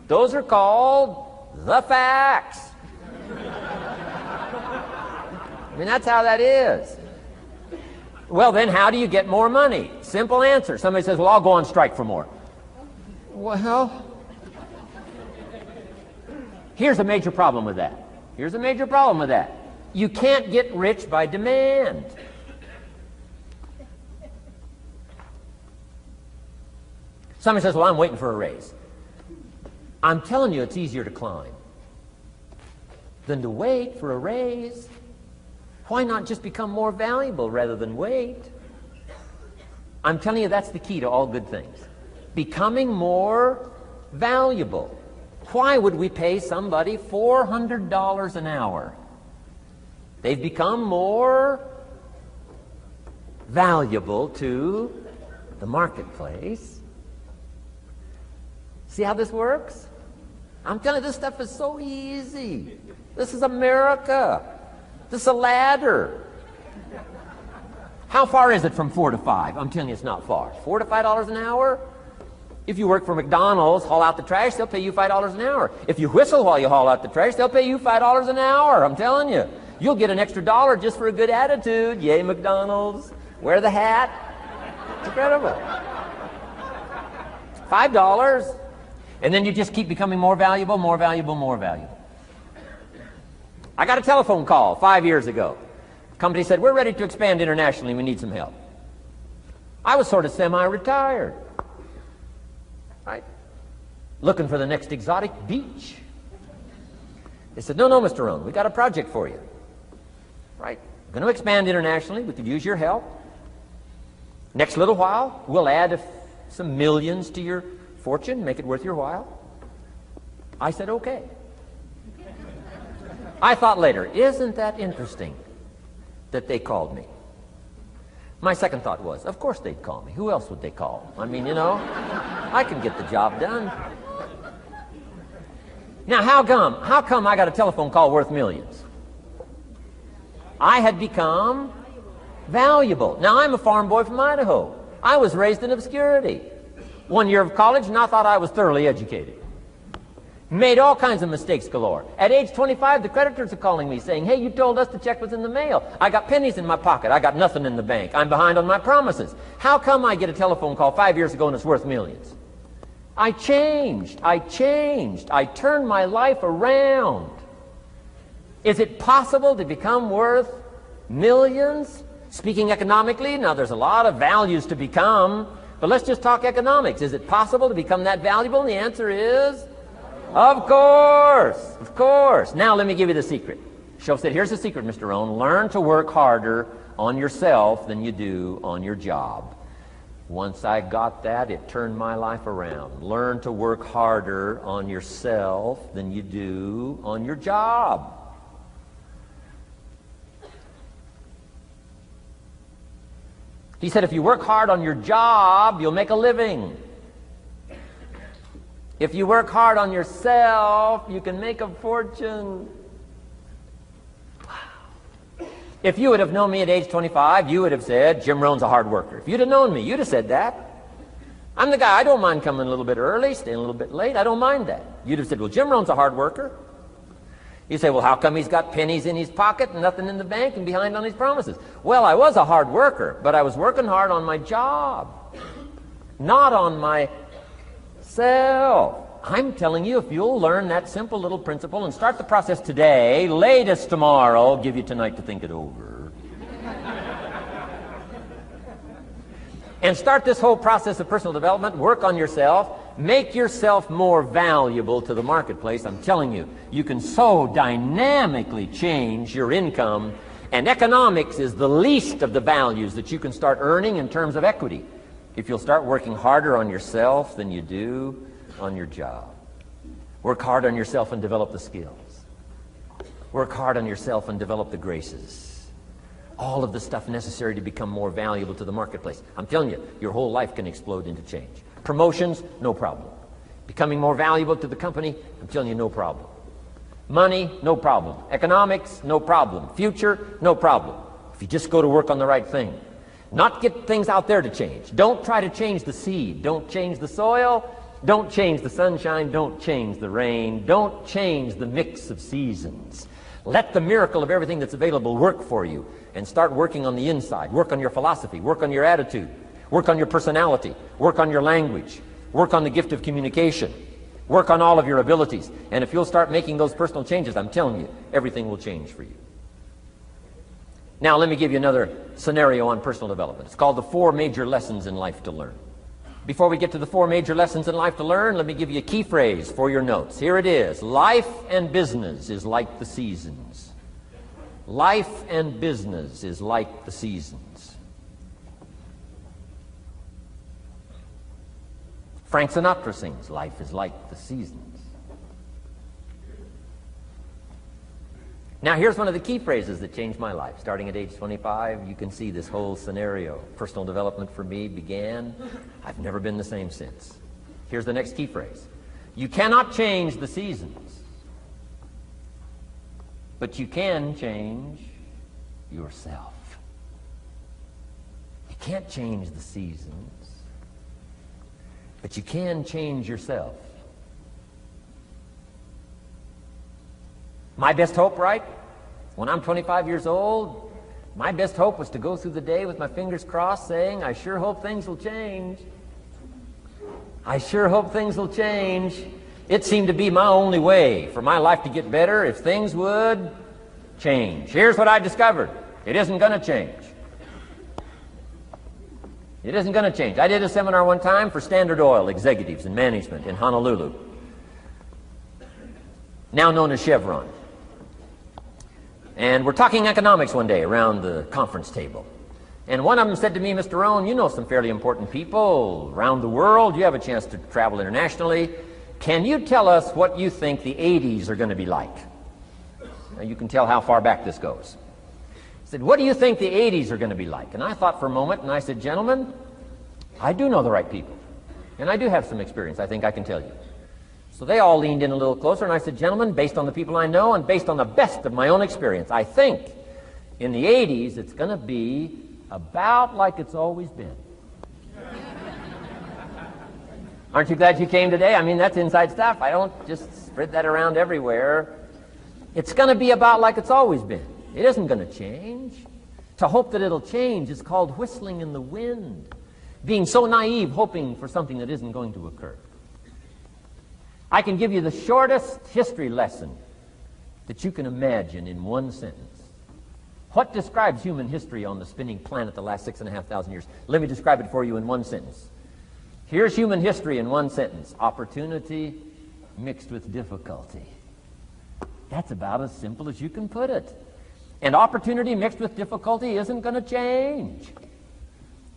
Those are called the facts. I mean, that's how that is. Well, then, how do you get more money? Simple answer. Somebody says, well, I'll go on strike for more. Well, here's a major problem with that. Here's a major problem with that. You can't get rich by demand. Somebody says, well, I'm waiting for a raise. I'm telling you, it's easier to climb than to wait for a raise. Why not just become more valuable rather than wait? I'm telling you, that's the key to all good things. Becoming more valuable. Why would we pay somebody $400 an hour? They've become more valuable to the marketplace. See how this works? I'm telling you, this stuff is so easy. This is America. This is a ladder. How far is it from 4 to 5? I'm telling you, it's not far. $4 to $5 an hour? If you work for McDonald's, haul out the trash, they'll pay you $5 an hour. If you whistle while you haul out the trash, they'll pay you $5 an hour. I'm telling you. You'll get an extra $1 just for a good attitude. Yay, McDonald's. Wear the hat. It's incredible. $5. And then you just keep becoming more valuable, more valuable, more valuable. I got a telephone call 5 years ago. The company said, we're ready to expand internationally. We need some help. I was sort of semi-retired. Right? Looking for the next exotic beach. They said, no, Mr. Rohn, we got a project for you. Right? We're going to expand internationally. We could use your help. Next little while, we'll add some millions to your fortune, make it worth your while. I said, okay. I thought later, isn't that interesting that they called me? My second thought was, of course they'd call me. Who else would they call? I mean, you know, I can get the job done. Now, how come I got a telephone call worth millions? I had become valuable. Now, I'm a farm boy from Idaho. I was raised in obscurity. 1 year of college, and I thought I was thoroughly educated. Made all kinds of mistakes galore. At age 25, the creditors are calling me saying, hey, you told us the check was in the mail. I got pennies in my pocket. I got nothing in the bank. I'm behind on my promises. How come I get a telephone call 5 years ago and it's worth millions? I changed. I turned my life around. Is it possible to become worth millions? Speaking economically, now there's a lot of values to become, but let's just talk economics. Is it possible to become that valuable? And the answer is, of course, of course. Now let me give you the secret. Shoaff said, here's the secret, Mr. Rohn. Learn to work harder on yourself than you do on your job. Once I got that, it turned my life around. Learn to work harder on yourself than you do on your job. He said, if you work hard on your job, you'll make a living. If you work hard on yourself, you can make a fortune. Wow. If you would have known me at age 25, you would have said, Jim Rohn's a hard worker. If you'd have known me, you'd have said that. I'm the guy, I don't mind coming a little bit early, staying a little bit late. I don't mind that. You'd have said, well, Jim Rohn's a hard worker. You say, well, how come he's got pennies in his pocket and nothing in the bank and behind on his promises? Well, I was a hard worker, but I was working hard on my job, not on myself. I'm telling you, if you'll learn that simple little principle and start the process today, latest tomorrow, give you tonight to think it over, and start this whole process of personal development, work on yourself, make yourself more valuable to the marketplace. I'm telling you, you can so dynamically change your income, and economics is the least of the values that you can start earning in terms of equity if you'll start working harder on yourself than you do on your job. Work hard on yourself and develop the skills. Work hard on yourself and develop the graces. All of the stuff necessary to become more valuable to the marketplace. I'm telling you, your whole life can explode into change. Promotions, no problem. Becoming more valuable to the company, I'm telling you, no problem. Money, no problem. Economics, no problem. Future, no problem. If you just go to work on the right thing. Not get things out there to change. Don't try to change the seed. Don't change the soil. Don't change the sunshine. Don't change the rain. Don't change the mix of seasons. Let the miracle of everything that's available work for you, and start working on the inside. Work on your philosophy. Work on your attitude. Work on your personality. Work on your language. Work on the gift of communication. Work on all of your abilities. And if you'll start making those personal changes, I'm telling you, everything will change for you. Now, let me give you another scenario on personal development. It's called the 4 major lessons in life to learn. Before we get to the 4 major lessons in life to learn, let me give you a key phrase for your notes. Here it is. Life and business is like the seasons. Life and business is like the seasons. Frank Sinatra sings, life is like the seasons. Now, here's one of the key phrases that changed my life. Starting at age 25, you can see this whole scenario. Personal development for me began. I've never been the same since. Here's the next key phrase. You cannot change the seasons, but you can change yourself. You can't change the seasons, but you can change yourself. My best hope, right? When I'm 25 years old, my best hope was to go through the day with my fingers crossed saying, I sure hope things will change. I sure hope things will change. It seemed to be my only way for my life to get better if things would change. Here's what I discovered. It isn't going to change. It isn't going to change. I did a seminar one time for Standard Oil executives and management in Honolulu, now known as Chevron. And we're talking economics one day around the conference table. And one of them said to me, Mr. Rohn, you know some fairly important people around the world. You have a chance to travel internationally. Can you tell us what you think the 80s are going to be like? Now you can tell how far back this goes. He said, what do you think the 80s are going to be like? And I thought for a moment, and I said, gentlemen, I do know the right people. And I do have some experience, I think I can tell you. So they all leaned in a little closer, and I said, gentlemen, based on the people I know and based on the best of my own experience, I think in the 80s it's going to be about like it's always been. Aren't you glad you came today? I mean, that's inside stuff. I don't just spread that around everywhere. It's going to be about like it's always been. It isn't going to change. To hope that it'll change is called whistling in the wind. Being so naive, hoping for something that isn't going to occur. I can give you the shortest history lesson that you can imagine in one sentence. What describes human history on the spinning planet the last 6,500 years? Let me describe it for you in one sentence. Here's human history in one sentence. Opportunity mixed with difficulty. That's about as simple as you can put it. And opportunity mixed with difficulty isn't going to change.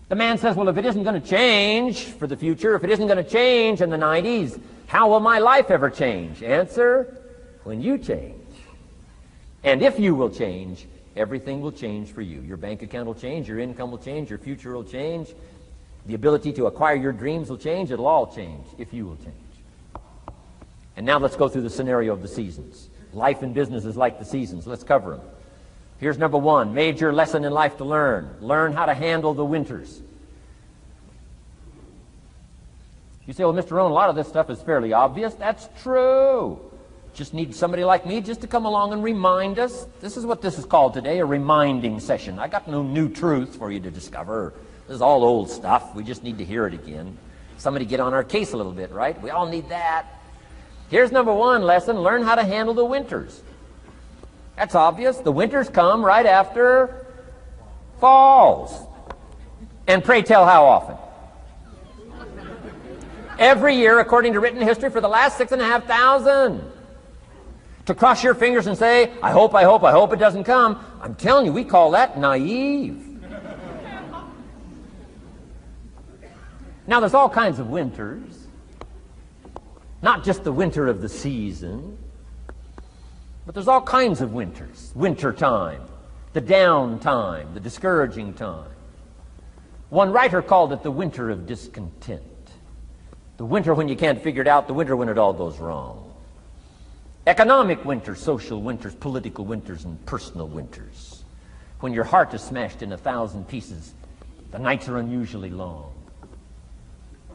The man says, well, if it isn't going to change for the future, if it isn't going to change in the 90s, how will my life ever change? Answer, when you change. And if you will change, everything will change for you. Your bank account will change, your income will change, your future will change, the ability to acquire your dreams will change, it'll all change if you will change. And now let's go through the scenario of the seasons. Life and business is like the seasons. Let's cover them. Here's number one, major lesson in life to learn. Learn how to handle the winters. You say, well, Mr. Rohn, a lot of this stuff is fairly obvious. That's true. Just need somebody like me just to come along and remind us. This is what this is called today, a reminding session. I got no new truth for you to discover. This is all old stuff. We just need to hear it again. Somebody get on our case a little bit, right? We all need that. Here's number one lesson, learn how to handle the winters. That's obvious. The winters come right after falls. And pray tell how often? Every year, according to written history, for the last 6,500. To cross your fingers and say, I hope it doesn't come. I'm telling you, we call that naive. Now, there's all kinds of winters. Not just the winter of the season. But there's all kinds of winters. Winter time, the down time, the discouraging time. One writer called it the winter of discontent. The winter when you can't figure it out, the winter when it all goes wrong. Economic winters, social winters, political winters, and personal winters. When your heart is smashed in 1,000 pieces, the nights are unusually long.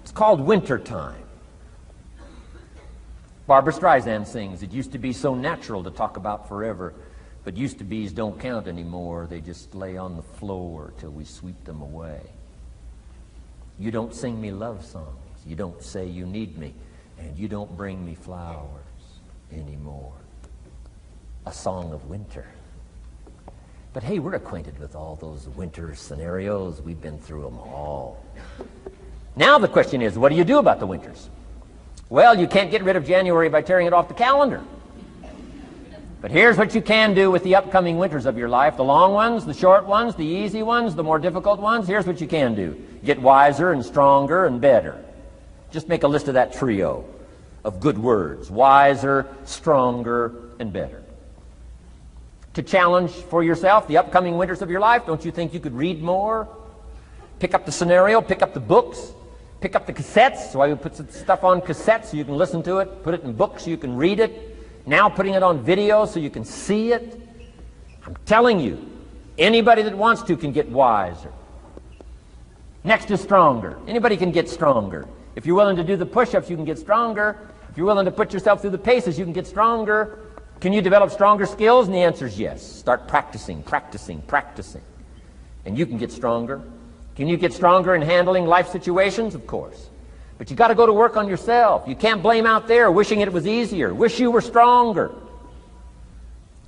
It's called winter time. Barbara Streisand sings, it used to be so natural to talk about forever, but used to be's don't count anymore. They just lay on the floor till we sweep them away. You don't sing me love songs. You don't say you need me, and you don't bring me flowers anymore. A song of winter. But hey, we're acquainted with all those winter scenarios. We've been through them all. Now the question is, what do you do about the winters? Well, you can't get rid of January by tearing it off the calendar. But here's what you can do with the upcoming winters of your life. The long ones, the short ones, the easy ones, the more difficult ones. Here's what you can do. Get wiser and stronger and better. Just make a list of that trio of good words. Wiser, stronger, and better. To challenge for yourself the upcoming winters of your life, don't you think you could read more? Pick up the scenario, pick up the books, pick up the cassettes. So I would put some stuff on cassettes so you can listen to it, put it in books so you can read it. Now putting it on video so you can see it. I'm telling you, anybody that wants to can get wiser. Next is stronger. Anybody can get stronger. If you're willing to do the push-ups, you can get stronger. If you're willing to put yourself through the paces, you can get stronger. Can you develop stronger skills? And the answer is yes. Start practicing, practicing, practicing. And you can get stronger. Can you get stronger in handling life situations? Of course. But you got to go to work on yourself. You can't blame out there wishing it was easier. Wish you were stronger.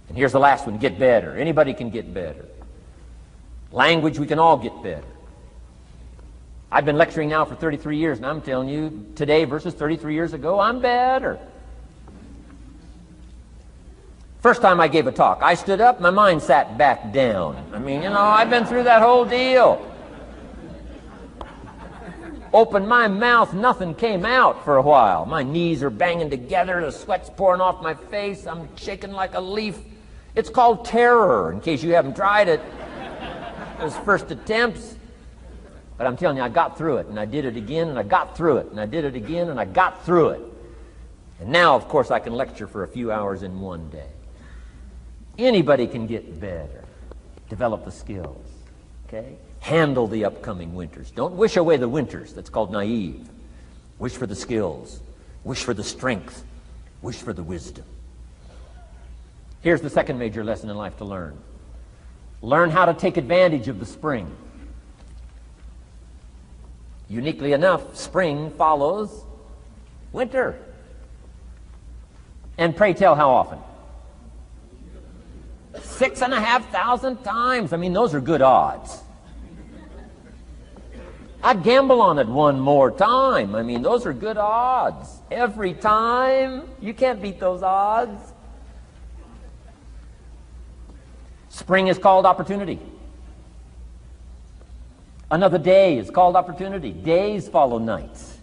And here's the last one, get better. Anybody can get better. Language, we can all get better. I've been lecturing now for 33 years, and I'm telling you, today versus 33 years ago, I'm better. First time I gave a talk, I stood up, my mind sat back down. I mean, you know, I've been through that whole deal. Opened my mouth, nothing came out for a while. My knees are banging together, the sweat's pouring off my face, I'm shaking like a leaf. It's called terror, in case you haven't tried it. Those first attempts. But I'm telling you, I got through it, and I did it again, and I got through it, and I did it again, and I got through it. And now, of course, I can lecture for a few hours in one day. Anybody can get better, develop the skills, okay? Handle the upcoming winters. Don't wish away the winters. That's called naive. Wish for the skills. Wish for the strength. Wish for the wisdom. Here's the second major lesson in life to learn. Learn how to take advantage of the spring. Uniquely enough, spring follows winter. And pray tell how often? 6,500 times. I mean, those are good odds. I'd gamble on it one more time. I mean, those are good odds. Every time. You can't beat those odds. Spring is called opportunity. Another day is called opportunity. Days follow nights.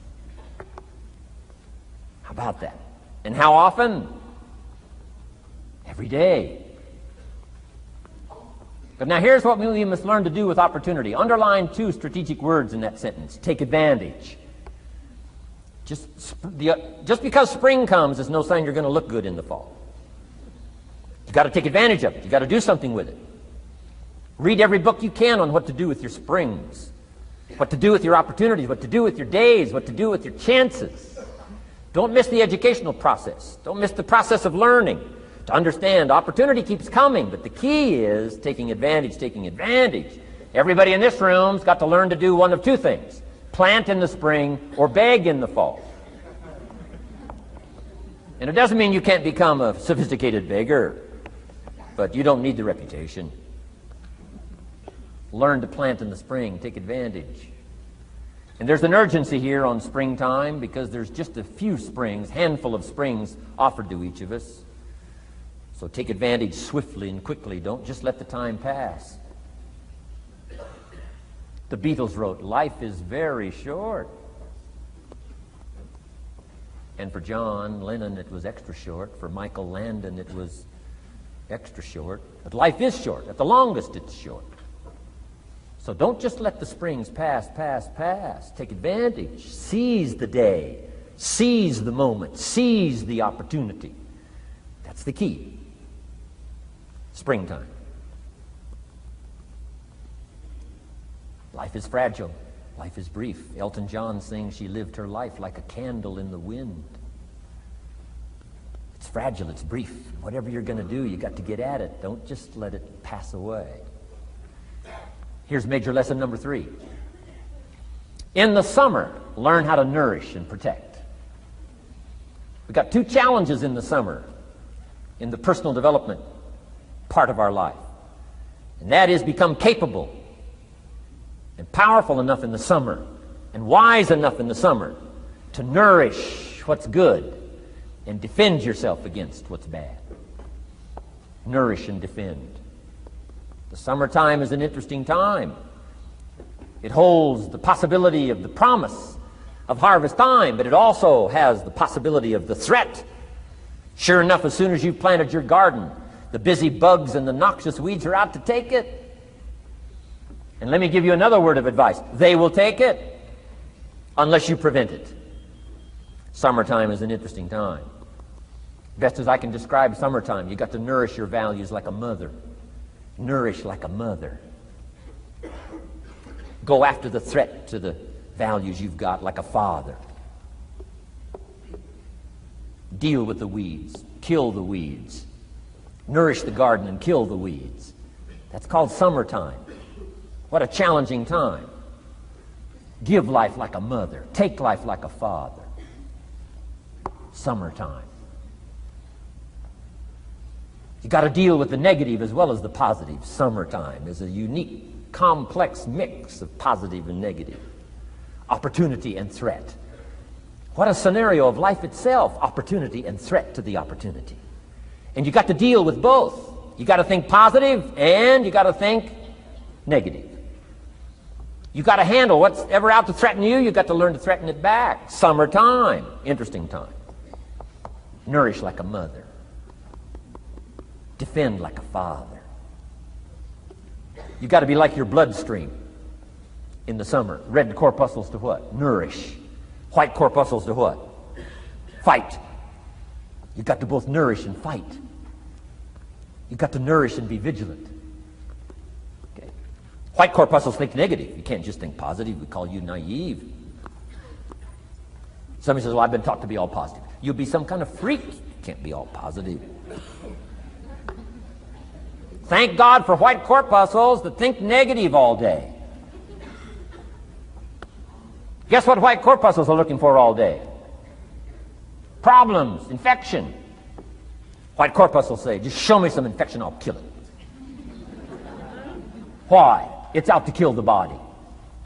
How about that? And how often? Every day. But now here's what we must learn to do with opportunity. Underline two strategic words in that sentence. Take advantage. Just because spring comes is no sign you're going to look good in the fall. You've got to take advantage of it. You've got to do something with it. Read every book you can on what to do with your springs, what to do with your opportunities, what to do with your days, what to do with your chances. Don't miss the educational process. Don't miss the process of learning. To understand, opportunity keeps coming, but the key is taking advantage, taking advantage. Everybody in this room's got to learn to do one of two things. Plant in the spring or beg in the fall. And it doesn't mean you can't become a sophisticated beggar, but you don't need the reputation. Learn to plant in the spring, take advantage. And there's an urgency here on springtime because there's just a few springs, handful of springs offered to each of us. So take advantage swiftly and quickly. Don't just let the time pass. The Beatles wrote, "Life is very short." And for John Lennon, it was extra short. For Michael Landon, it was extra short. But life is short. At the longest, it's short. So don't just let the springs pass. Take advantage. Seize the day. Seize the moment. Seize the opportunity. That's the key. Springtime. Life is fragile. Life is brief. Elton John sings, "She lived her life like a candle in the wind." It's fragile. It's brief. Whatever you're going to do, you got to get at it. Don't just let it pass away. Here's major lesson number 3. In the summer, learn how to nourish and protect. We've got 2 challenges in the summer in the personal development part of our life. And that is become capable and powerful enough in the summer and wise enough in the summer to nourish what's good and defend yourself against what's bad. Nourish and defend. The summertime is an interesting time. It holds the possibility of the promise of harvest time, but it also has the possibility of the threat. Sure enough, as soon as you've planted your garden, the busy bugs and the noxious weeds are out to take it. And let me give you another word of advice. They will take it unless you prevent it. Summertime is an interesting time. Best as I can describe summertime, you got to nourish your values like a mother. Nourish like a mother. Go after the threat to the values you've got like a father. Deal with the weeds. Kill the weeds. Nourish the garden and kill the weeds. That's called summertime. What a challenging time. Give life like a mother. Take life like a father. Summertime. You got to deal with the negative as well as the positive. Summertime is a unique, complex mix of positive and negative. Opportunity and threat. What a scenario of life itself. Opportunity and threat to the opportunity. And you got to deal with both. You got to think positive and you got to think negative. You got to handle what's ever out to threaten you. You got to learn to threaten it back. Summertime, interesting time. Nourish like a mother. Defend like a father. You got to be like your bloodstream in the summer. Red corpuscles to what? Nourish. White corpuscles to what? Fight. You got to both nourish and fight. You got to nourish and be vigilant. Okay. White corpuscles think negative. You can't just think positive. We call you naive. Somebody says, well, I've been taught to be all positive. You'll be some kind of freak. You can't be all positive. Thank God for white corpuscles that think negative all day. Guess what white corpuscles are looking for all day? Problems, infection. White corpuscles say, just show me some infection, I'll kill it. Why? It's out to kill the body.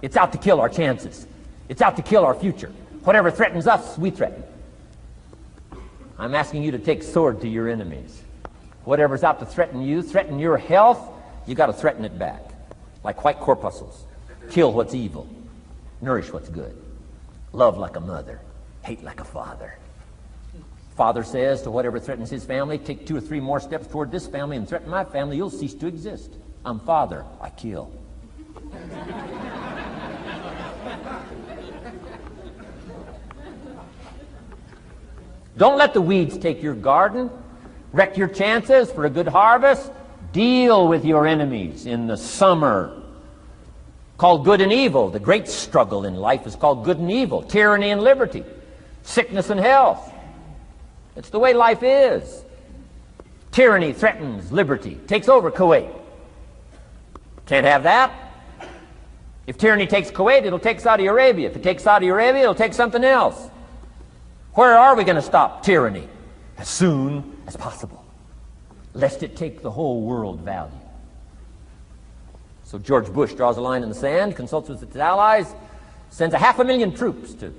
It's out to kill our chances. It's out to kill our future. Whatever threatens us, we threaten. I'm asking you to take sword to your enemies. Whatever's out to threaten you, threaten your health, you got to threaten it back. Like white corpuscles. Kill what's evil. Nourish what's good. Love like a mother. Hate like a father. Father says to whatever threatens his family, take 2 or 3 more steps toward this family and threaten my family, you'll cease to exist. I'm father, I kill. Don't let the weeds take your garden. Wreck your chances for a good harvest. Deal with your enemies in the summer. Called good and evil. The great struggle in life is called good and evil. Tyranny and liberty. Sickness and health. It's the way life is. Tyranny threatens liberty. Takes over Kuwait. Can't have that. If tyranny takes Kuwait, it'll take Saudi Arabia. If it takes Saudi Arabia, it'll take something else. Where are we going to stop tyranny? As soon as possible, lest it take the whole world value. So George Bush draws a line in the sand, consults with its allies, sends 500,000 troops to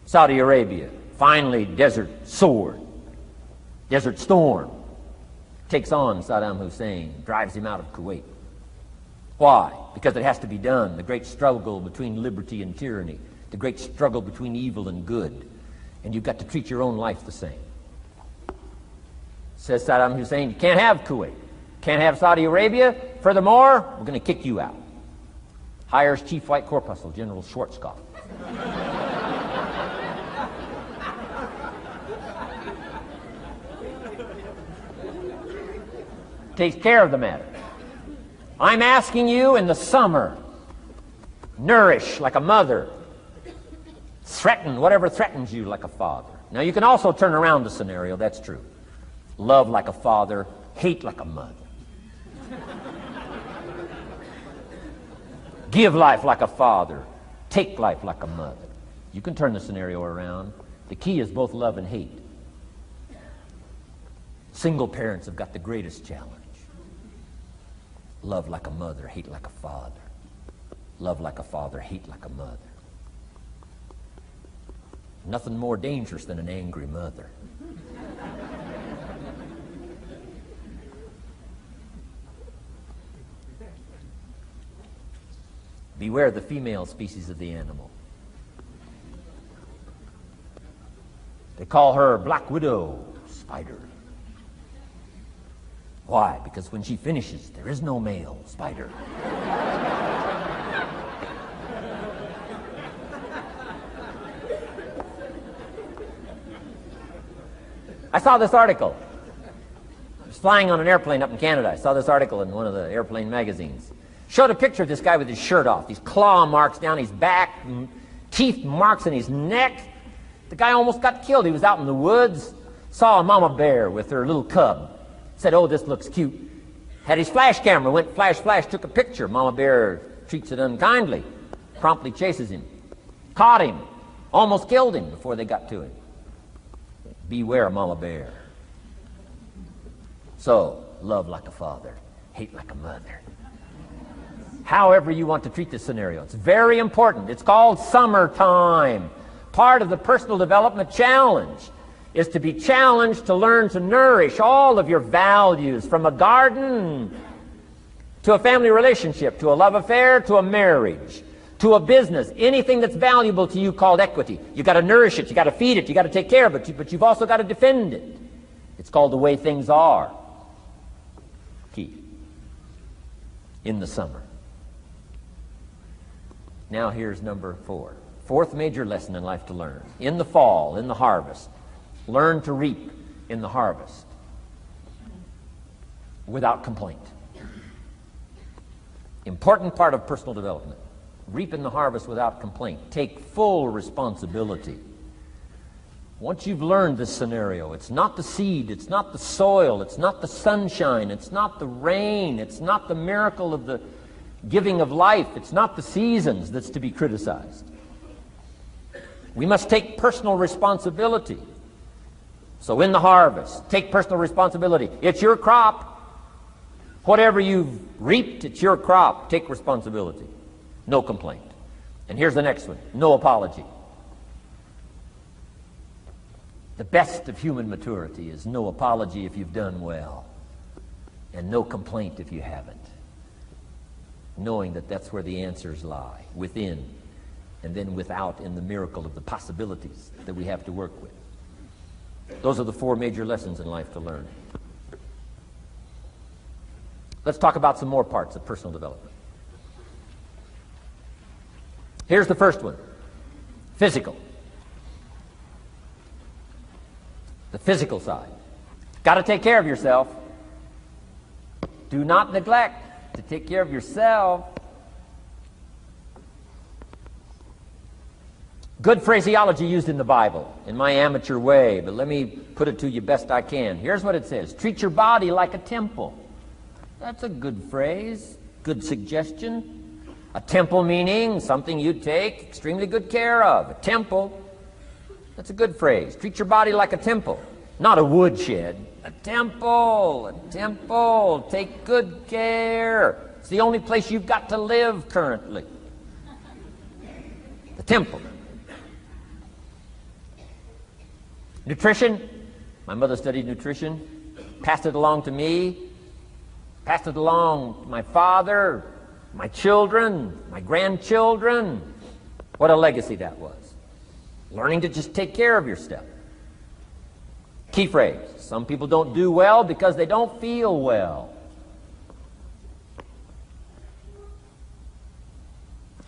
Saudi Arabia. Finally, Desert Sword, Desert Storm, takes on Saddam Hussein, drives him out of Kuwait. Why? Because it has to be done. The great struggle between liberty and tyranny, the great struggle between evil and good. And you've got to treat your own life the same. Says Saddam Hussein, you can't have Kuwait, can't have Saudi Arabia. Furthermore, we're going to kick you out. Hires Chief White Corpuscle, General Schwarzkopf. Takes care of the matter. I'm asking you in the summer, nourish like a mother. Threaten whatever threatens you like a father. Now you can also turn around the scenario, that's true. Love like a father, hate like a mother. Give life like a father, take life like a mother. You can turn the scenario around. The key is both love and hate. Single parents have got the greatest challenge. Love like a mother, hate like a father. Love like a father, hate like a mother. Nothing more dangerous than an angry mother. Beware the female species of the animal. They call her Black Widow spider. Why? Because when she finishes, there is no male spider. I saw this article. I was flying on an airplane up in Canada. I saw this article in one of the airplane magazines. Showed a picture of this guy with his shirt off, these claw marks down his back, teeth marks in his neck. The guy almost got killed. He was out in the woods, saw a mama bear with her little cub. Said, oh, this looks cute. Had his flash camera, went flash, flash, took a picture. Mama bear treats it unkindly, promptly chases him. Caught him, almost killed him before they got to him. Beware mama bear. So, love like a father, hate like a mother. However you want to treat this scenario, it's very important. It's called summertime. Part of the personal development challenge is to be challenged to learn to nourish all of your values, from a garden to a family relationship, to a love affair, to a marriage, to a business, anything that's valuable to you called equity. You've got to nourish it, you've got to feed it, you've got to take care of it, but you've also got to defend it. It's called the way things are. Key. In the summer. Now here's number 4. Fourth major lesson in life to learn. In the fall, in the harvest, learn to reap in the harvest without complaint. Important part of personal development. Reap in the harvest without complaint. Take full responsibility. Once you've learned this scenario, it's not the seed, it's not the soil, it's not the sunshine, it's not the rain, it's not the miracle of the giving of life, it's not the seasons that's to be criticized. We must take personal responsibility. So in the harvest, take personal responsibility. It's your crop. Whatever you've reaped, it's your crop. Take responsibility. No complaint. And here's the next one. No apology. The best of human maturity is no apology if you've done well, and no complaint if you haven't. Knowing that that's where the answers lie, within, and then without, in the miracle of the possibilities that we have to work with. Those are the 4 major lessons in life to learn. Let's talk about some more parts of personal development. Here's the first one. Physical. The physical side. Got to take care of yourself. Do not neglect to take care of yourself. Good phraseology used in the Bible, in my amateur way, but let me put it to you best I can. Here's what it says. Treat your body like a temple. That's a good phrase, good suggestion. A temple meaning something you take extremely good care of. A temple, that's a good phrase. Treat your body like a temple, not a woodshed. A temple, a temple. Take good care. It's the only place you've got to live currently. The temple. Nutrition. My mother studied nutrition, passed it along to me, passed it along to my father, my children, my grandchildren. What a legacy that was. Learning to just take care of yourself. Key phrase. Some people don't do well because they don't feel well.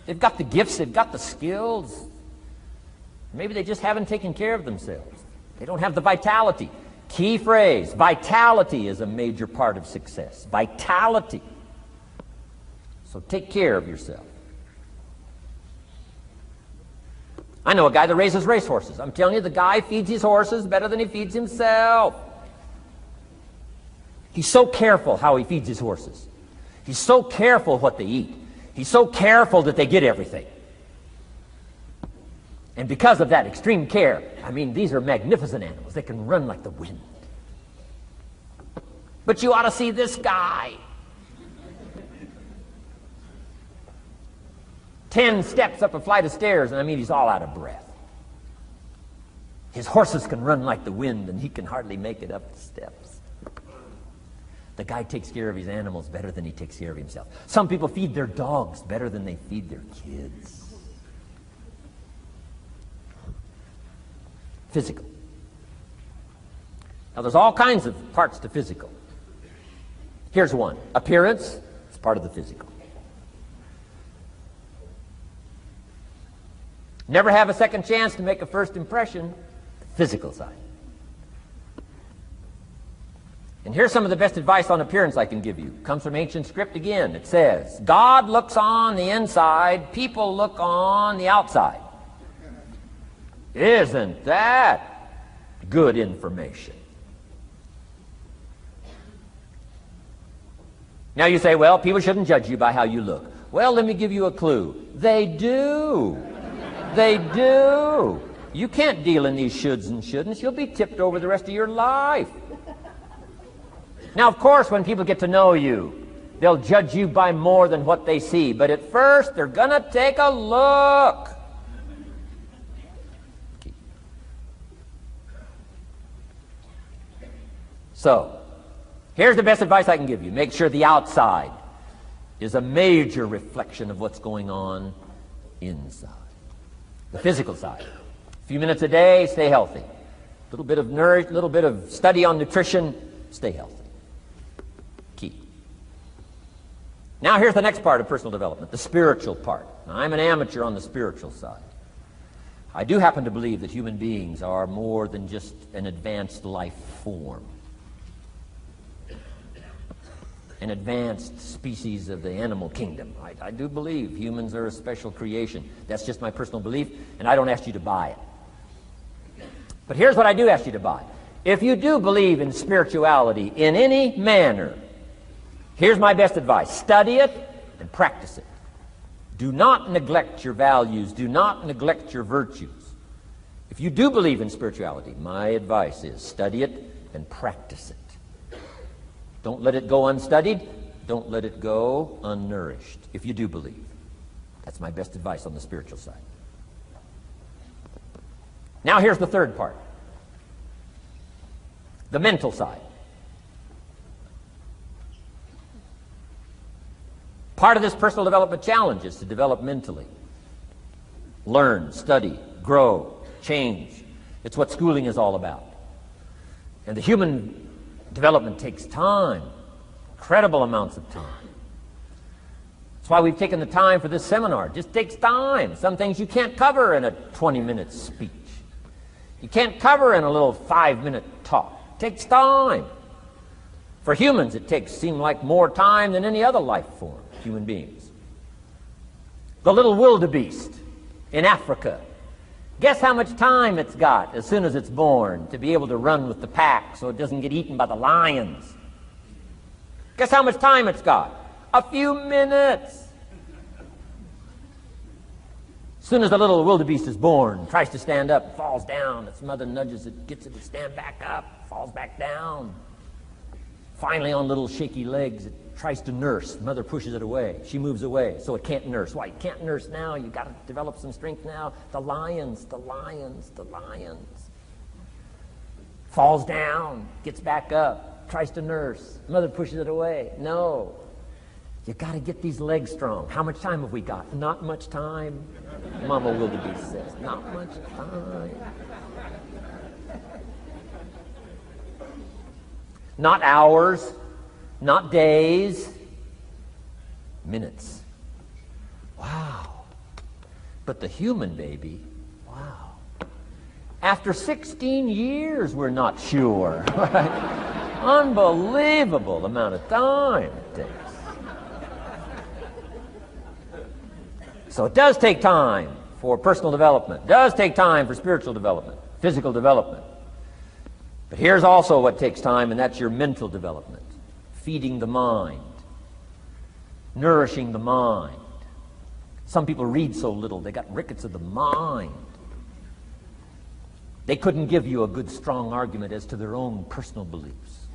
They've got the gifts, they've got the skills. Maybe they just haven't taken care of themselves. They don't have the vitality. Key phrase. Vitality is a major part of success. Vitality. So take care of yourself. I know a guy that raises racehorses. I'm telling you, the guy feeds his horses better than he feeds himself. He's so careful how he feeds his horses. He's so careful what they eat. He's so careful that they get everything. And because of that extreme care, I mean, these are magnificent animals. They can run like the wind. But you ought to see this guy. 10 steps up a flight of stairs, and I mean, he's all out of breath. His horses can run like the wind, and he can hardly make it up the steps. The guy takes care of his animals better than he takes care of himself. Some people feed their dogs better than they feed their kids. Physical. Now, there's all kinds of parts to physical. Here's one. Appearance is part of the physical. Never have a second chance to make a first impression. Physical side. And here's some of the best advice on appearance I can give you. It comes from ancient script again. It says, God looks on the inside, people look on the outside. Isn't that good information? Now you say, well, people shouldn't judge you by how you look. Well, let me give you a clue. They do. They do. You can't deal in these shoulds and shouldn'ts. You'll be tipped over the rest of your life. Now, of course, when people get to know you, they'll judge you by more than what they see. But at first, they're going to take a look. So, here's the best advice I can give you. Make sure the outside is a major reflection of what's going on inside. The physical side. A few minutes a day, stay healthy. A little bit of little bit of study on nutrition, stay healthy. Key. Now here's the next part of personal development, the spiritual part. Now, I'm an amateur on the spiritual side. I do happen to believe that human beings are more than just an advanced life form, an advanced species of the animal kingdom. I do believe humans are a special creation. That's just my personal belief, and I don't ask you to buy it. But here's what I do ask you to buy. If you do believe in spirituality in any manner, here's my best advice. Study it and practice it. Do not neglect your values. Do not neglect your virtues. If you do believe in spirituality, my advice is study it and practice it. Don't let it go unstudied. Don't let it go unnourished, if you do believe. That's my best advice on the spiritual side. Now here's the third part. The mental side. Part of this personal development challenge is to develop mentally. Learn, study, grow, change. It's what schooling is all about. And the human development takes time, incredible amounts of time. That's why we've taken the time for this seminar. It just takes time. Some things you can't cover in a 20-minute speech. You can't cover in a little 5-minute talk. It takes time. For humans, it seems like more time than any other life form, human beings. The little wildebeest in Africa. Guess how much time it's got as soon as it's born to be able to run with the pack so it doesn't get eaten by the lions? Guess how much time it's got? A few minutes. As soon as the little wildebeest is born, tries to stand up, falls down. Its mother nudges it, gets it to stand back up, falls back down. Finally, on little shaky legs, it tries to nurse. Mother pushes it away. She moves away, so it can't nurse. Why? You can't nurse now. You've got to develop some strength now. The lions, the lions, the lions. Falls down, gets back up, tries to nurse. Mother pushes it away. No. You got to get these legs strong. How much time have we got? Not much time. Mama wildebeest says, not much time. Not hours, not days, minutes. Wow. But the human baby, wow. After 16 years, we're not sure. Right? Unbelievable amount of time it takes. So it does take time for personal development. It does take time for spiritual development, physical development. But here's also what takes time, and that's your mental development. Feeding the mind. Nourishing the mind. Some people read so little, they got rickets of the mind. They couldn't give you a good, strong argument as to their own personal beliefs.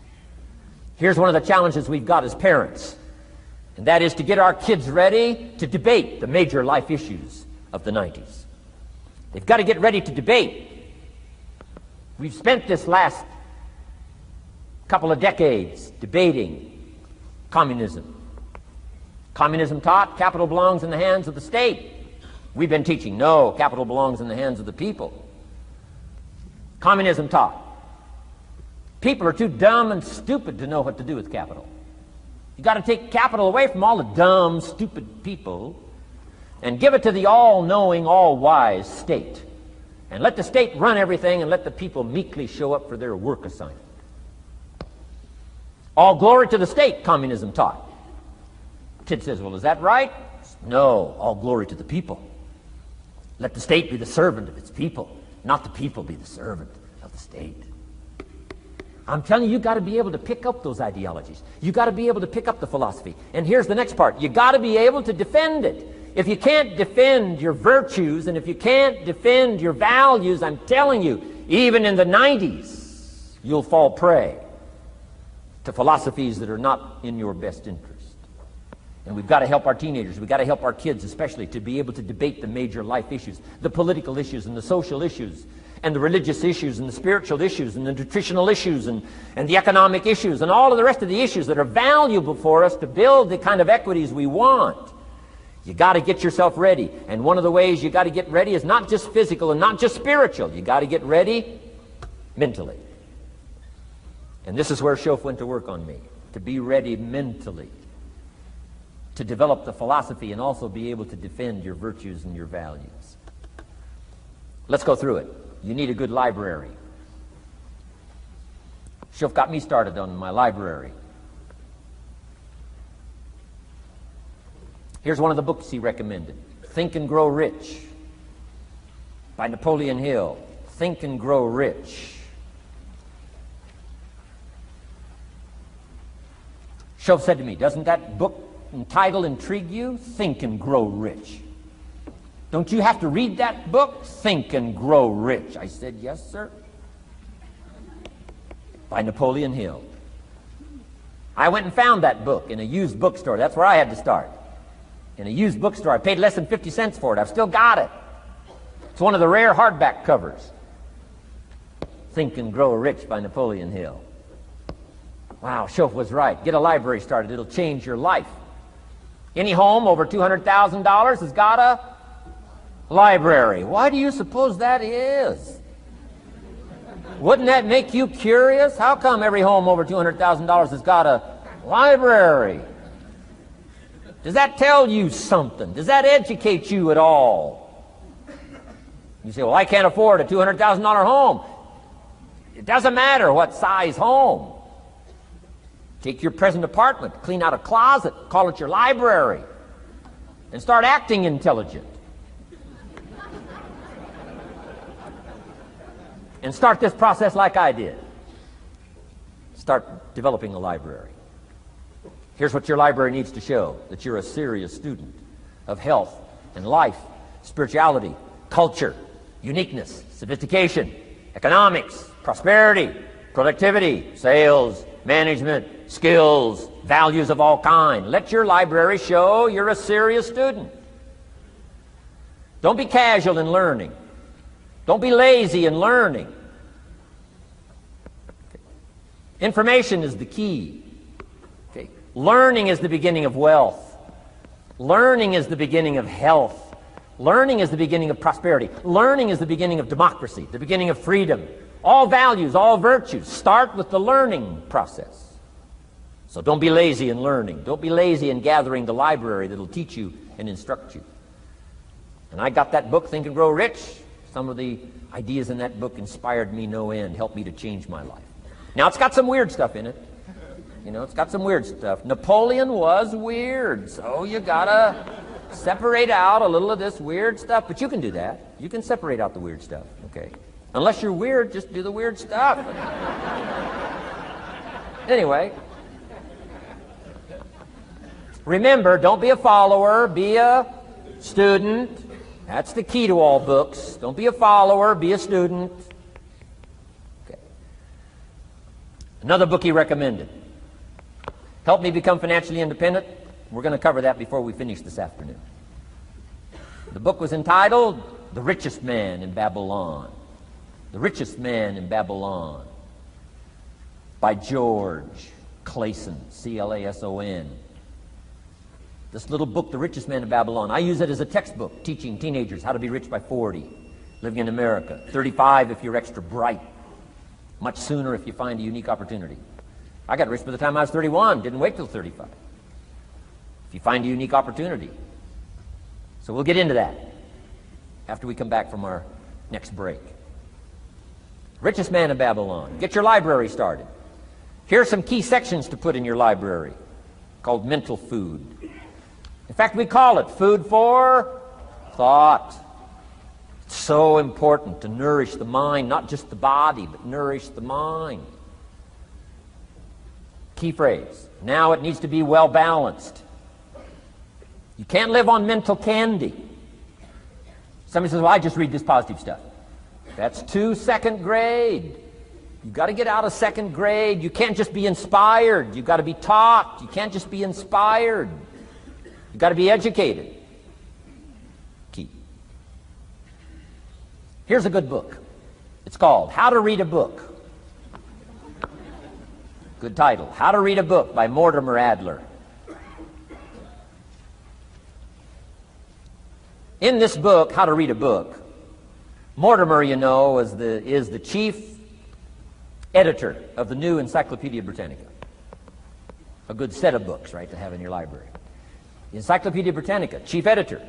Here's one of the challenges we've got as parents, and that is to get our kids ready to debate the major life issues of the 90s. They've got to get ready to debate. We've spent this last couple of decades debating communism. Communism taught capital belongs in the hands of the state. We've been teaching, no, capital belongs in the hands of the people. Communism taught people are too dumb and stupid to know what to do with capital. You've got to take capital away from all the dumb, stupid people and give it to the all-knowing, all-wise state. And let the state run everything and let the people meekly show up for their work assignment. All glory to the state, communism taught. Kid says, well, is that right? No, all glory to the people. Let the state be the servant of its people, not the people be the servant of the state. I'm telling you, you've got to be able to pick up those ideologies. You've got to be able to pick up the philosophy. And here's the next part. You've got to be able to defend it. If you can't defend your virtues and if you can't defend your values, I'm telling you, even in the 90s, you'll fall prey to philosophies that are not in your best interest. And we've got to help our teenagers, we've got to help our kids especially to be able to debate the major life issues, the political issues and the social issues. and the religious issues and the spiritual issues and the nutritional issues and the economic issues and all of the rest of the issues that are valuable for us to build the kind of equities we want. You got to get yourself ready. And one of the ways you got to get ready is not just physical and not just spiritual. You got to get ready mentally. And this is where Schoff went to work on me, to be ready mentally, to develop the philosophy and also be able to defend your virtues and your values. Let's go through it. You need a good library. Schoff got me started on my library. Here's one of the books he recommended. Think and Grow Rich by Napoleon Hill. Think and Grow Rich. Schoff said to me, doesn't that book and title intrigue you? Think and Grow Rich. Don't you have to read that book? Think and Grow Rich. I said, yes, sir. By Napoleon Hill. I went and found that book in a used bookstore. That's where I had to start. In a used bookstore. I paid less than 50 cents for it. I've still got it. It's one of the rare hardback covers. Think and Grow Rich by Napoleon Hill. Wow, Schoff was right. Get a library started. It'll change your life. Any home over $200,000 has got a library. Why do you suppose that is? Wouldn't that make you curious? How come every home over $200,000 has got a library? Does that tell you something? Does that educate you at all? You say, well, I can't afford a $200,000 home. It doesn't matter what size home. Take your present apartment, clean out a closet, call it your library, and start acting intelligent. And start this process like I did. Start developing a library. Here's what your library needs to show: that you're a serious student of health and life, spirituality, culture, uniqueness, sophistication, economics, prosperity, productivity, sales, management, skills, values of all kinds. Let your library show you're a serious student. Don't be casual in learning. Don't be lazy in learning. Okay. Information is the key. Okay. Learning is the beginning of wealth. Learning is the beginning of health. Learning is the beginning of prosperity. Learning is the beginning of democracy, the beginning of freedom. All values, all virtues start with the learning process. So don't be lazy in learning. Don't be lazy in gathering the library that'll teach you and instruct you. And I got that book, Think and Grow Rich. Some of the ideas in that book inspired me no end, helped me to change my life. Now, it's got some weird stuff in it. You know, it's got some weird stuff. Napoleon was weird, so you gotta separate out a little of this weird stuff. But you can do that. You can separate out the weird stuff, okay? Unless you're weird, just do the weird stuff. Anyway, remember, don't be a follower, be a student. That's the key to all books. Don't be a follower, be a student. Okay. Another book he recommended. Help Me Become Financially Independent. We're going to cover that before we finish this afternoon. The book was entitled The Richest Man in Babylon. The Richest Man in Babylon by George Clason, C-L-A-S-O-N. This little book, The Richest Man in Babylon, I use it as a textbook teaching teenagers how to be rich by 40, living in America. 35 if you're extra bright. Much sooner if you find a unique opportunity. I got rich by the time I was 31, didn't wait till 35. If you find a unique opportunity. So we'll get into that after we come back from our next break. Richest Man in Babylon. Get your library started. Here are some key sections to put in your library called mental food. In fact, we call it food for thought. It's so important to nourish the mind, not just the body, but nourish the mind. Key phrase. Now it needs to be well balanced. You can't live on mental candy. Somebody says, well, I just read this positive stuff. That's too second grade. You've got to get out of second grade. You can't just be inspired. You've got to be taught. You can't just be inspired. You've got to be educated. Key. Here's a good book. It's called How to Read a Book. Good title. How to Read a Book by Mortimer Adler. In this book, How to Read a Book, Mortimer, you know, is the chief editor of the new Encyclopedia Britannica. A good set of books, right, to have in your library. The Encyclopedia Britannica, chief editor,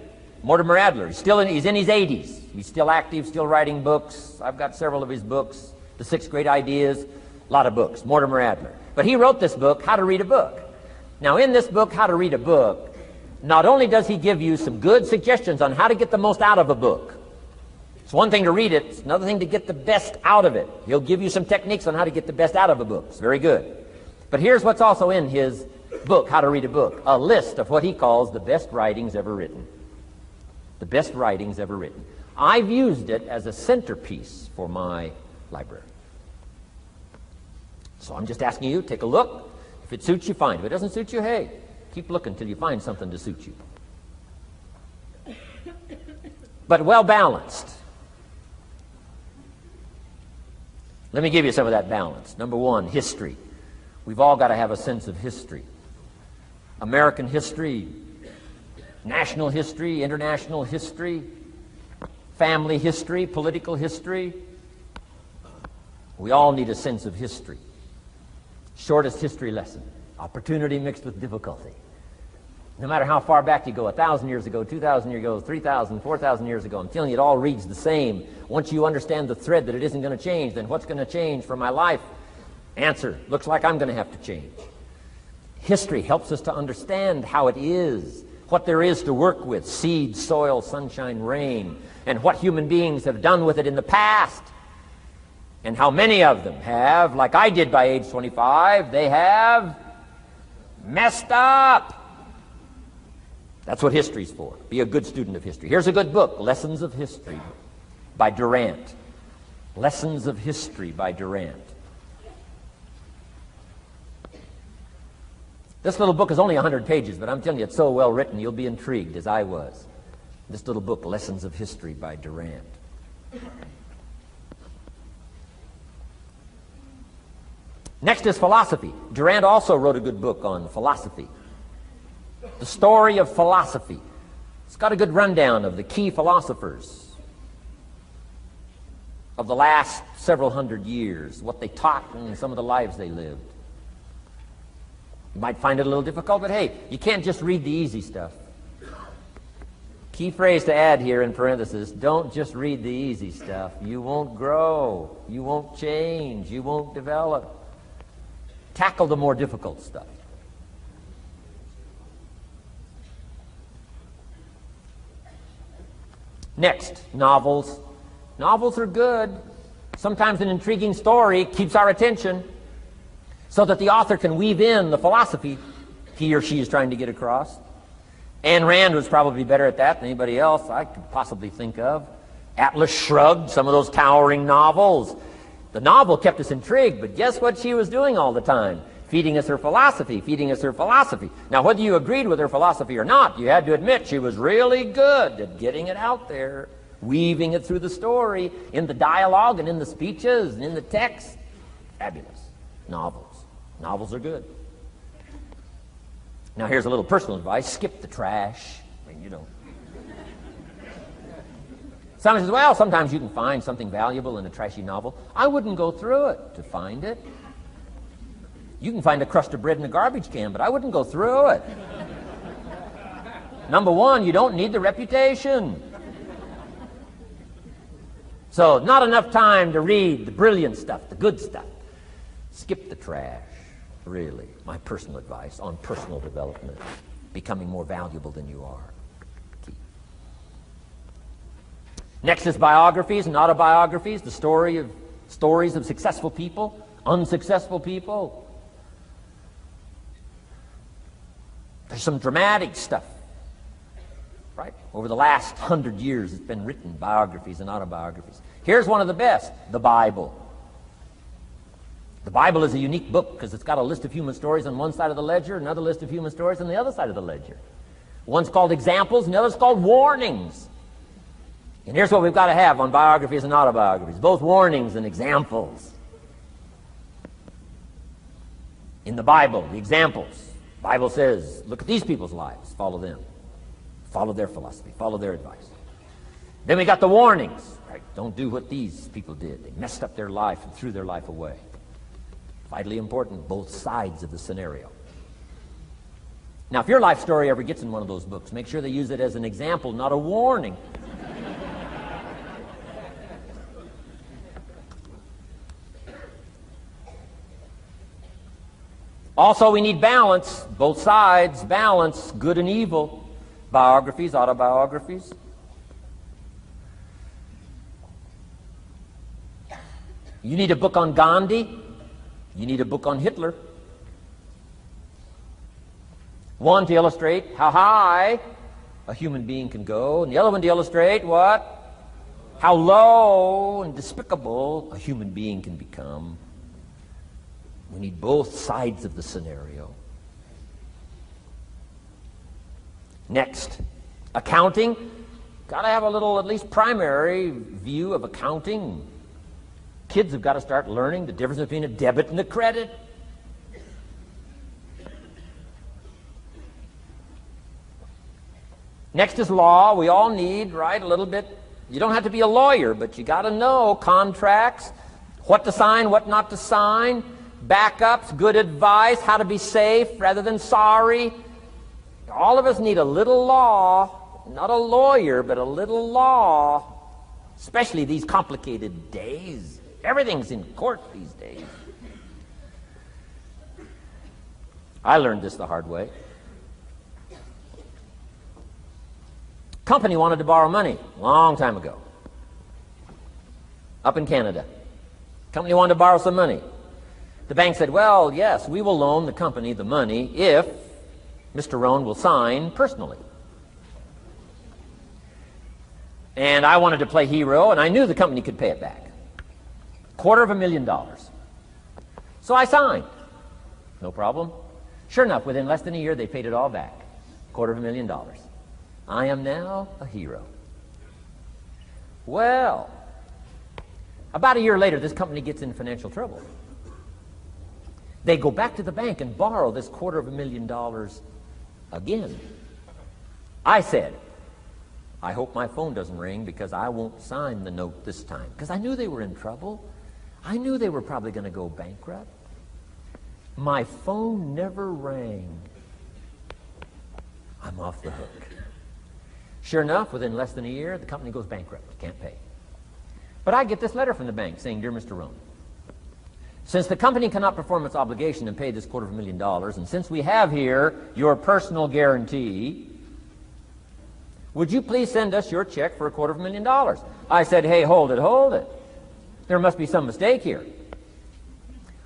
Mortimer Adler. He's in his 80s. He's still active, still writing books. I've got several of his books. The 6 Great Ideas, a lot of books. Mortimer Adler. But he wrote this book, How to Read a Book. Now, in this book, How to Read a Book, not only does he give you some good suggestions on how to get the most out of a book. It's one thing to read it, it's another thing to get the best out of it. He'll give you some techniques on how to get the best out of a book. It's very good. But here's what's also in his book, How to Read a Book, a list of what he calls the best writings ever written. The best writings ever written. I've used it as a centerpiece for my library. So I'm just asking you, take a look. If it suits you, fine. If it doesn't suit you, hey, keep looking until you find something to suit you. But well balanced. Let me give you some of that balance. Number 1, history. We've all got to have a sense of history. American history, national history, international history, family history, political history. We all need a sense of history. Shortest history lesson. Opportunity mixed with difficulty. No matter how far back you go, 1,000 years ago, 2,000 years ago, 3,000, 4,000 years ago, I'm telling you, it all reads the same. Once you understand the thread that it isn't going to change, then what's going to change for my life? Answer, looks like I'm going to have to change. History helps us to understand how it is, what there is to work with, seed, soil, sunshine, rain, and what human beings have done with it in the past. And how many of them have, like I did by age 25, they have messed up. That's what history's for. Be a good student of history. Here's a good book, Lessons of History by Durant. Lessons of History by Durant. This little book is only 100 pages, but I'm telling you, it's so well written, you'll be intrigued, as I was. This little book, Lessons of History by Durant. Next is philosophy. Durant also wrote a good book on philosophy. The Story of Philosophy. It's got a good rundown of the key philosophers of the last several hundred years, what they taught and some of the lives they lived. You might find it a little difficult, but hey, you can't just read the easy stuff. Key phrase to add here in parentheses, don't just read the easy stuff. You won't grow. You won't change. You won't develop. Tackle the more difficult stuff. Next, novels. Novels are good. Sometimes an intriguing story keeps our attention so that the author can weave in the philosophy he or she is trying to get across. Ayn Rand was probably better at that than anybody else I could possibly think of. Atlas Shrugged, some of those towering novels. The novel kept us intrigued, but guess what she was doing all the time? Feeding us her philosophy, feeding us her philosophy. Now, whether you agreed with her philosophy or not, you had to admit she was really good at getting it out there, weaving it through the story, in the dialogue and in the speeches and in the text. Fabulous. Novels. Novels are good. Now, here's a little personal advice. Skip the trash. I mean, you know. Someone says, well, sometimes you can find something valuable in a trashy novel. I wouldn't go through it to find it. You can find a crust of bread in a garbage can, but I wouldn't go through it. Number 1, you don't need the reputation. So, not enough time to read the brilliant stuff, the good stuff. Skip the trash, really. My personal advice on personal development, becoming more valuable than you are. Key. Next is biographies and autobiographies, the stories of successful people, unsuccessful people. There's some dramatic stuff, right? Over the last 100 years, it's been written, biographies and autobiographies. Here's one of the best, the Bible. The Bible is a unique book because it's got a list of human stories on one side of the ledger, another list of human stories on the other side of the ledger. One's called examples and the other's called warnings. And here's what we've got to have on biographies and autobiographies, both warnings and examples. In the Bible, the examples. The Bible says, look at these people's lives, follow them. Follow their philosophy, follow their advice. Then we got the warnings, right? Don't do what these people did. They messed up their life and threw their life away. Vitally important, both sides of the scenario. Now, if your life story ever gets in one of those books, make sure they use it as an example, not a warning. Also, we need balance, both sides, balance, good and evil, biographies, autobiographies. You need a book on Gandhi. You need a book on Hitler. One to illustrate how high a human being can go, and the other one to illustrate what? How low and despicable a human being can become. We need both sides of the scenario. Next, accounting. Got to have a little, at least primary view of accounting. Kids have got to start learning the difference between a debit and a credit. Next is law. We all need, right, a little bit. You don't have to be a lawyer, but you got to know contracts, what to sign, what not to sign, backups, good advice, how to be safe rather than sorry. All of us need a little law, not a lawyer, but a little law, especially these complicated days. Everything's in court these days. I learned this the hard way. Company wanted to borrow money a long time ago, up in Canada. Company wanted to borrow some money. The bank said, well, yes, we will loan the company the money if Mr. Rohn will sign personally. And I wanted to play hero, and I knew the company could pay it back. $250,000. So I signed. No problem. Sure enough, within less than a year, they paid it all back. $250,000. I am now a hero. Well, about a year later, this company gets in financial trouble. They go back to the bank and borrow this $250,000 again. I said, I hope my phone doesn't ring because I won't sign the note this time. Because I knew they were in trouble. I knew they were probably going to go bankrupt. My phone never rang. I'm off the hook. Sure enough, within less than a year, the company goes bankrupt. Can't pay. But I get this letter from the bank saying, Dear Mr. Rohn, since the company cannot perform its obligation and pay this $250,000, and since we have here your personal guarantee, would you please send us your check for $250,000? I said, hey, hold it. There must be some mistake here.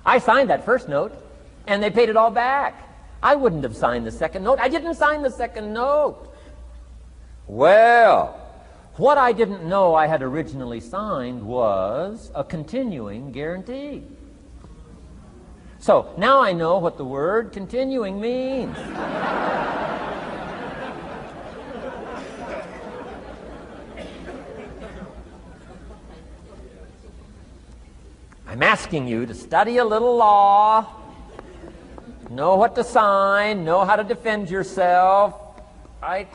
I signed that first note, and they paid it all back. I wouldn't have signed the second note. I didn't sign the second note. Well, what I didn't know I had originally signed was a continuing guarantee. So now I know what the word continuing means. I'm asking you to study a little law, know what to sign, know how to defend yourself, right?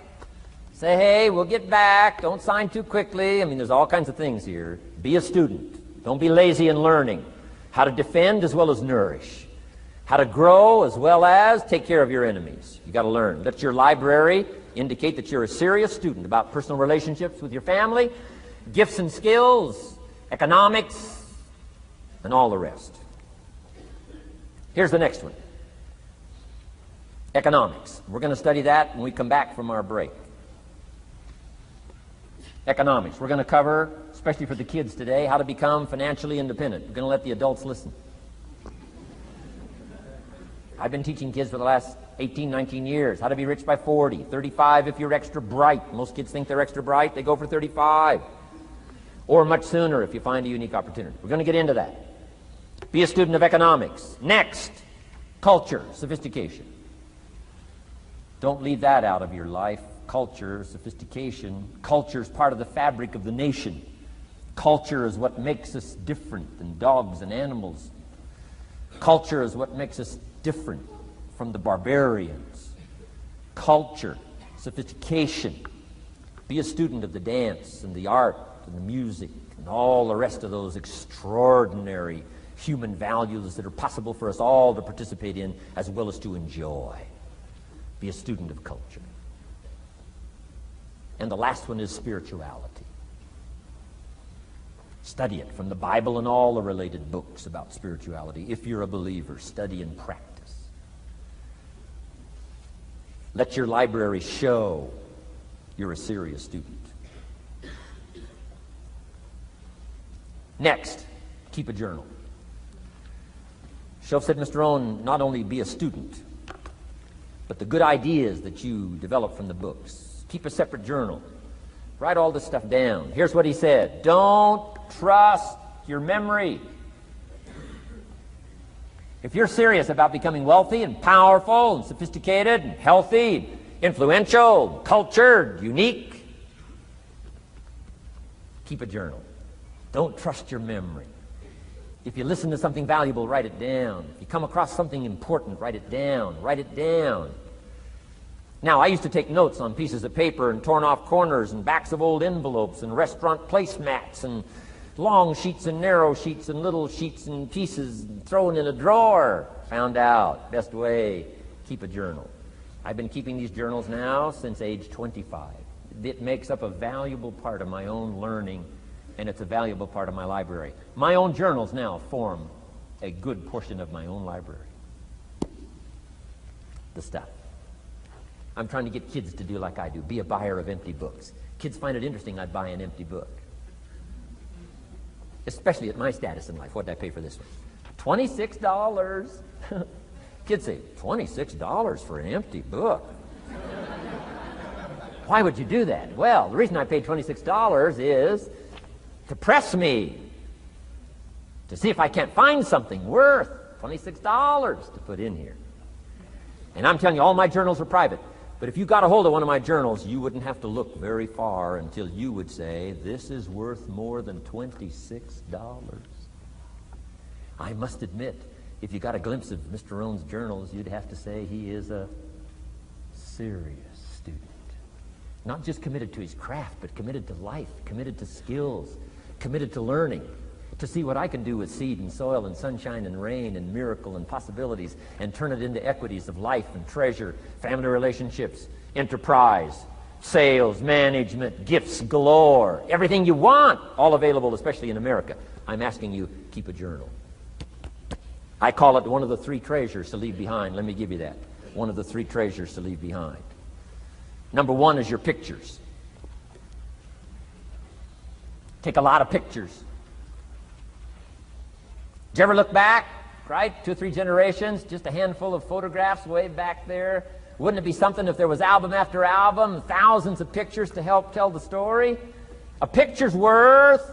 Say, hey, we'll get back. Don't sign too quickly. I mean, there's all kinds of things here. Be a student. Don't be lazy in learning. How to defend as well as nourish. How to grow as well as take care of your enemies. You got to learn. Let your library indicate that you're a serious student about personal relationships with your family, gifts and skills, economics, and all the rest. Here's the next one. Economics. We're going to study that when we come back from our break. Economics. We're going to cover, especially for the kids today, how to become financially independent. We're going to let the adults listen. I've been teaching kids for the last 18, 19 years how to be rich by 40, 35 if you're extra bright. Most kids think they're extra bright. They go for 35. Or much sooner if you find a unique opportunity. We're going to get into that. Be a student of economics. Next, culture, sophistication. Don't leave that out of your life culture, sophistication. Culture is part of the fabric of the nation. Culture is what makes us different than dogs and animals. Culture is what makes us different from the barbarians. Culture, sophistication. Be a student of the dance and the art and the music and all the rest of those extraordinary human values that are possible for us all to participate in as well as to enjoy. Be a student of culture. And the last one is spirituality. Study it from the Bible and all the related books about spirituality. If you're a believer, study and practice. Let your library show you're a serious student. Next, keep a journal. Shoaff said, Mr. Rohn, not only be a student, but the good ideas that you develop from the books. Keep a separate journal. Write all this stuff down. Here's what he said. Don't trust your memory. If you're serious about becoming wealthy and powerful and sophisticated and healthy, influential, cultured, unique, keep a journal. Don't trust your memory. If you listen to something valuable, write it down. If you come across something important, write it down. Write it down. Now, I used to take notes on pieces of paper and torn off corners and backs of old envelopes and restaurant placemats and long sheets and narrow sheets and little sheets and pieces thrown in a drawer. Found out, best way, keep a journal. I've been keeping these journals now since age 25. It makes up a valuable part of my own learning, and it's a valuable part of my library. My own journals now form a good portion of my own library. The stuff. I'm trying to get kids to do like I do, be a buyer of empty books. Kids find it interesting I buy an empty book. Especially at my status in life. What did I pay for this one? $26. Kids say, $26 for an empty book? Why would you do that? Well, the reason I paid $26 is to press me, to see if I can't find something worth $26 to put in here. And I'm telling you, all my journals are private. But if you got a hold of one of my journals, you wouldn't have to look very far until you would say, this is worth more than $26. I must admit, if you got a glimpse of Mr. Rohn's journals, you'd have to say he is a serious student. Not just committed to his craft, but committed to life, committed to skills, committed to learning, to see what I can do with seed and soil and sunshine and rain and miracle and possibilities and turn it into equities of life and treasure, family relationships, enterprise, sales, management, gifts galore, everything you want, all available, especially in America. I'm asking you, keep a journal. I call it one of the three treasures to leave behind. Let me give you that. One of the three treasures to leave behind. Number one is your pictures. Take a lot of pictures. Did you ever look back, right? 2 or 3 generations, just a handful of photographs way back there. Wouldn't it be something if there was album after album, thousands of pictures to help tell the story? A picture's worth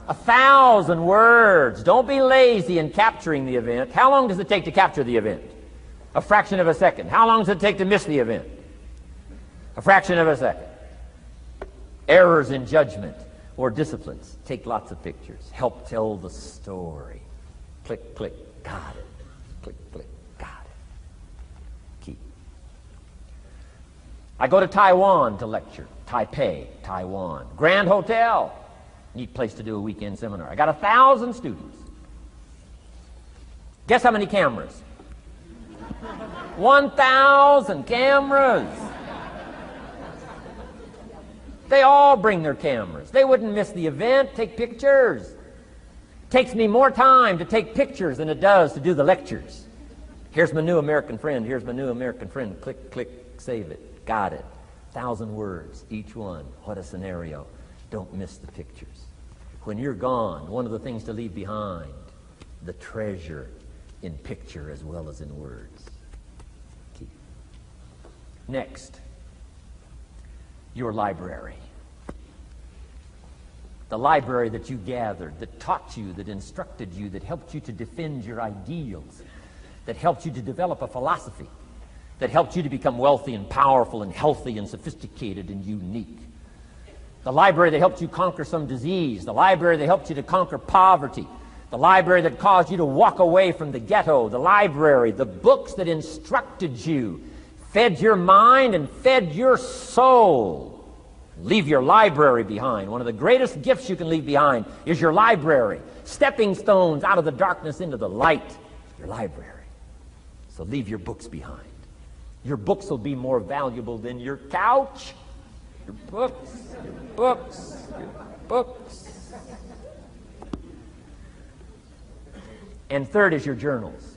1,000 words. Don't be lazy in capturing the event. How long does it take to capture the event? A fraction of a second. How long does it take to miss the event? A fraction of a second. Errors in judgment or disciplines. Take lots of pictures. Help tell the story. Click, click, got it. Click, click, got it. Keep. I go to Taiwan to lecture. Taipei, Taiwan. Grand Hotel. Neat place to do a weekend seminar. I got 1,000 students. Guess how many cameras? 1,000 cameras. They all bring their cameras. They wouldn't miss the event, take pictures. Takes me more time to take pictures than it does to do the lectures. Here's my new American friend. Here's my new American friend. Click, click, save it. Got it. 1,000 words, each one. What a scenario. Don't miss the pictures. When you're gone, one of the things to leave behind, the treasure in picture as well as in words. Keep. Next, your library. The library that you gathered, that taught you, that instructed you, that helped you to defend your ideals, that helped you to develop a philosophy, that helped you to become wealthy and powerful and healthy and sophisticated and unique. The library that helped you conquer some disease. The library that helped you to conquer poverty. The library that caused you to walk away from the ghetto. The library, the books that instructed you, fed your mind and fed your soul. Leave your library behind. One of the greatest gifts you can leave behind is your library. Stepping stones out of the darkness into the light. Your library. So leave your books behind. Your books will be more valuable than your couch. Your books, your books, your books. And third is your journals.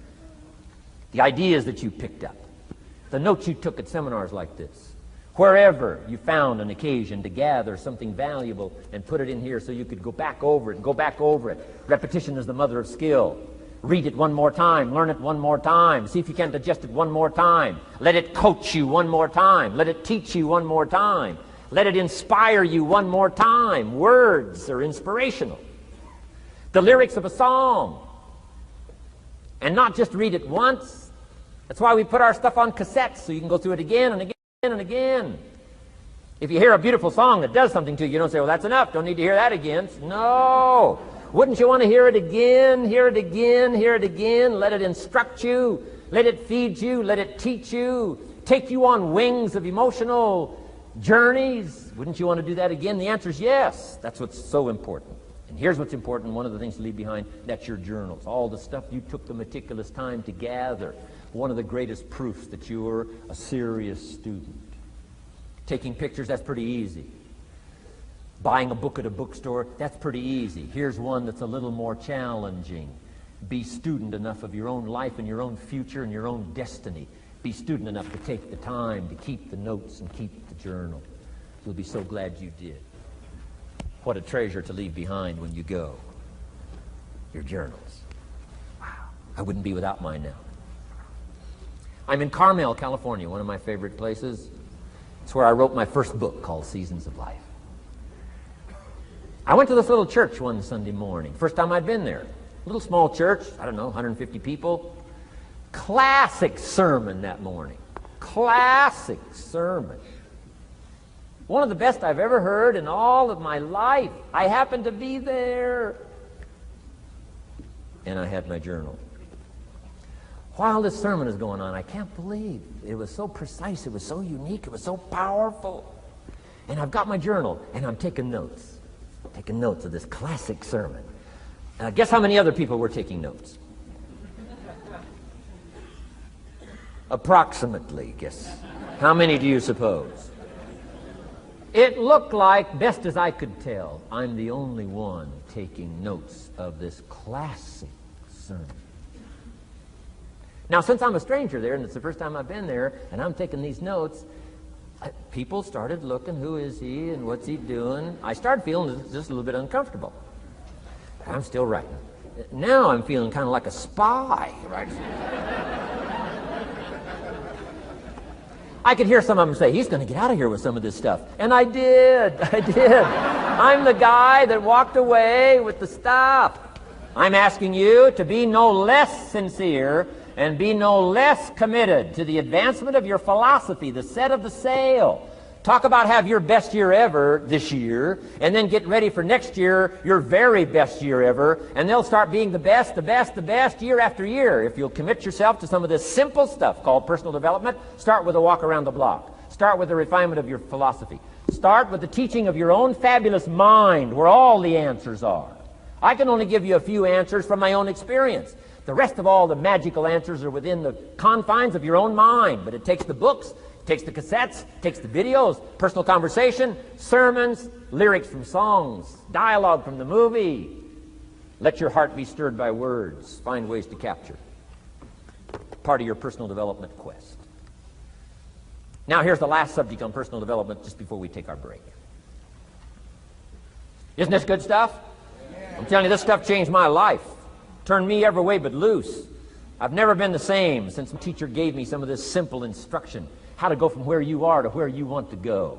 The ideas that you picked up. The notes you took at seminars like this. Wherever you found an occasion to gather something valuable and put it in here so you could go back over it and go back over it. Repetition is the mother of skill. Read it one more time. Learn it one more time. See if you can digest it one more time. Let it coach you one more time. Let it teach you one more time. Let it inspire you one more time. Words are inspirational. The lyrics of a song. And not just read it once. That's why we put our stuff on cassettes so you can go through it again and again and again. If you hear a beautiful song that does something to you, you don't say, well, that's enough. Don't need to hear that again. No. Wouldn't you want to hear it again, hear it again, hear it again? Let it instruct you. Let it feed you. Let it teach you. Take you on wings of emotional journeys. Wouldn't you want to do that again? The answer is yes. That's what's so important. And here's what's important. One of the things to leave behind, that's your journals. All the stuff you took the meticulous time to gather. One of the greatest proofs that you're a serious student. Taking pictures, that's pretty easy. Buying a book at a bookstore, that's pretty easy. Here's one that's a little more challenging. Be student enough of your own life and your own future and your own destiny. Be student enough to take the time to keep the notes and keep the journal. You'll be so glad you did. What a treasure to leave behind when you go. Your journals. Wow. I wouldn't be without mine now. I'm in Carmel, California, one of my favorite places. It's where I wrote my first book called Seasons of Life. I went to this little church one Sunday morning. First time I'd been there. Little small church, I don't know, 150 people. Classic sermon that morning. Classic sermon. One of the best I've ever heard in all of my life. I happened to be there. And I had my journal. While this sermon is going on, I can't believe it was so precise, it was so unique, it was so powerful. And I've got my journal, and I'm taking notes. Taking notes of this classic sermon. Guess how many other people were taking notes? Approximately, guess. How many do you suppose? It looked like, best as I could tell, I'm the only one taking notes of this classic sermon. Now, since I'm a stranger there, and it's the first time I've been there, and I'm taking these notes, people started looking, who is he, and what's he doing? I started feeling just a little bit uncomfortable. I'm still writing. Now I'm feeling kind of like a spy, right? I could hear some of them say, he's going to get out of here with some of this stuff. And I did. I'm the guy that walked away with the stuff. I'm asking you to be no less sincere and be no less committed to the advancement of your philosophy, the set of the sail. Talk about have your best year ever this year, and then get ready for next year, your very best year ever, and they'll start being the best, the best, the best year after year. If you'll commit yourself to some of this simple stuff called personal development, start with a walk around the block. Start with the refinement of your philosophy. Start with the teaching of your own fabulous mind, where all the answers are. I can only give you a few answers from my own experience. The rest of all the magical answers are within the confines of your own mind. But it takes the books, it takes the cassettes, it takes the videos, personal conversation, sermons, lyrics from songs, dialogue from the movie. Let your heart be stirred by words. Find ways to capture. Part of your personal development quest. Now here's the last subject on personal development just before we take our break. Isn't this good stuff? I'm telling you, this stuff changed my life. Turned me every way but loose. I've never been the same since the teacher gave me some of this simple instruction. How to go from where you are to where you want to go.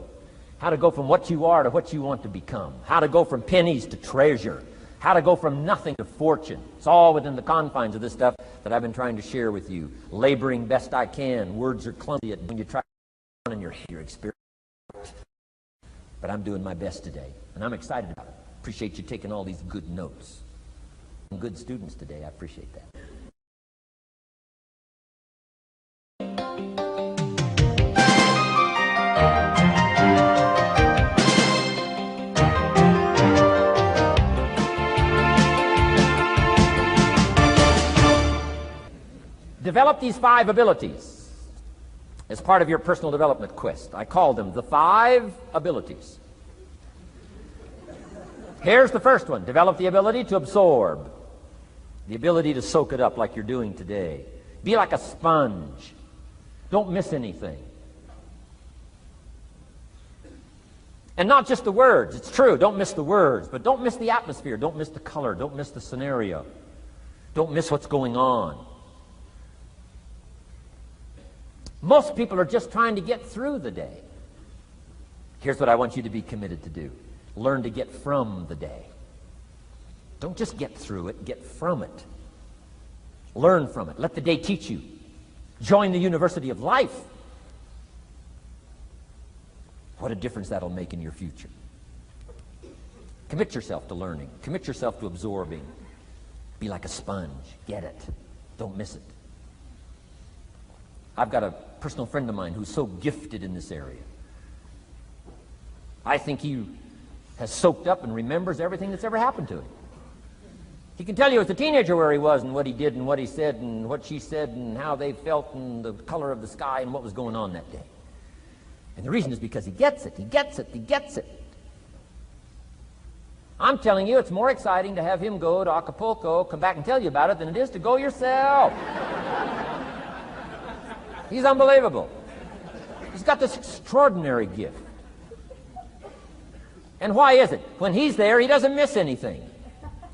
How to go from what you are to what you want to become. How to go from pennies to treasure. How to go from nothing to fortune. It's all within the confines of this stuff that I've been trying to share with you. Laboring best I can. Words are clumsy when you try to in your experience. But I'm doing my best today, and I'm excited about it. Appreciate you taking all these good notes. Good students today. I appreciate that. Develop these 5 abilities as part of your personal development quest. I call them the 5 abilities. Here's the first one. Develop the ability to absorb. The ability to soak it up like you're doing today. Be like a sponge. Don't miss anything. And not just the words. It's true, don't miss the words, but don't miss the atmosphere. Don't miss the color. Don't miss the scenario. Don't miss what's going on. Most people are just trying to get through the day. Here's what I want you to be committed to do. Learn to get from the day. Don't just get through it, get from it. Learn from it. Let the day teach you. Join the university of life. What a difference that'll make in your future. Commit yourself to learning. Commit yourself to absorbing. Be like a sponge. Get it. Don't miss it. I've got a personal friend of mine who's so gifted in this area. I think he has soaked up and remembers everything that's ever happened to him. He can tell you as a teenager where he was and what he did and what he said and what she said and how they felt and the color of the sky and what was going on that day. And the reason is because he gets it, he gets it, he gets it. I'm telling you, it's more exciting to have him go to Acapulco, come back and tell you about it, than it is to go yourself. He's unbelievable. He's got this extraordinary gift. And why is it? When he's there, he doesn't miss anything.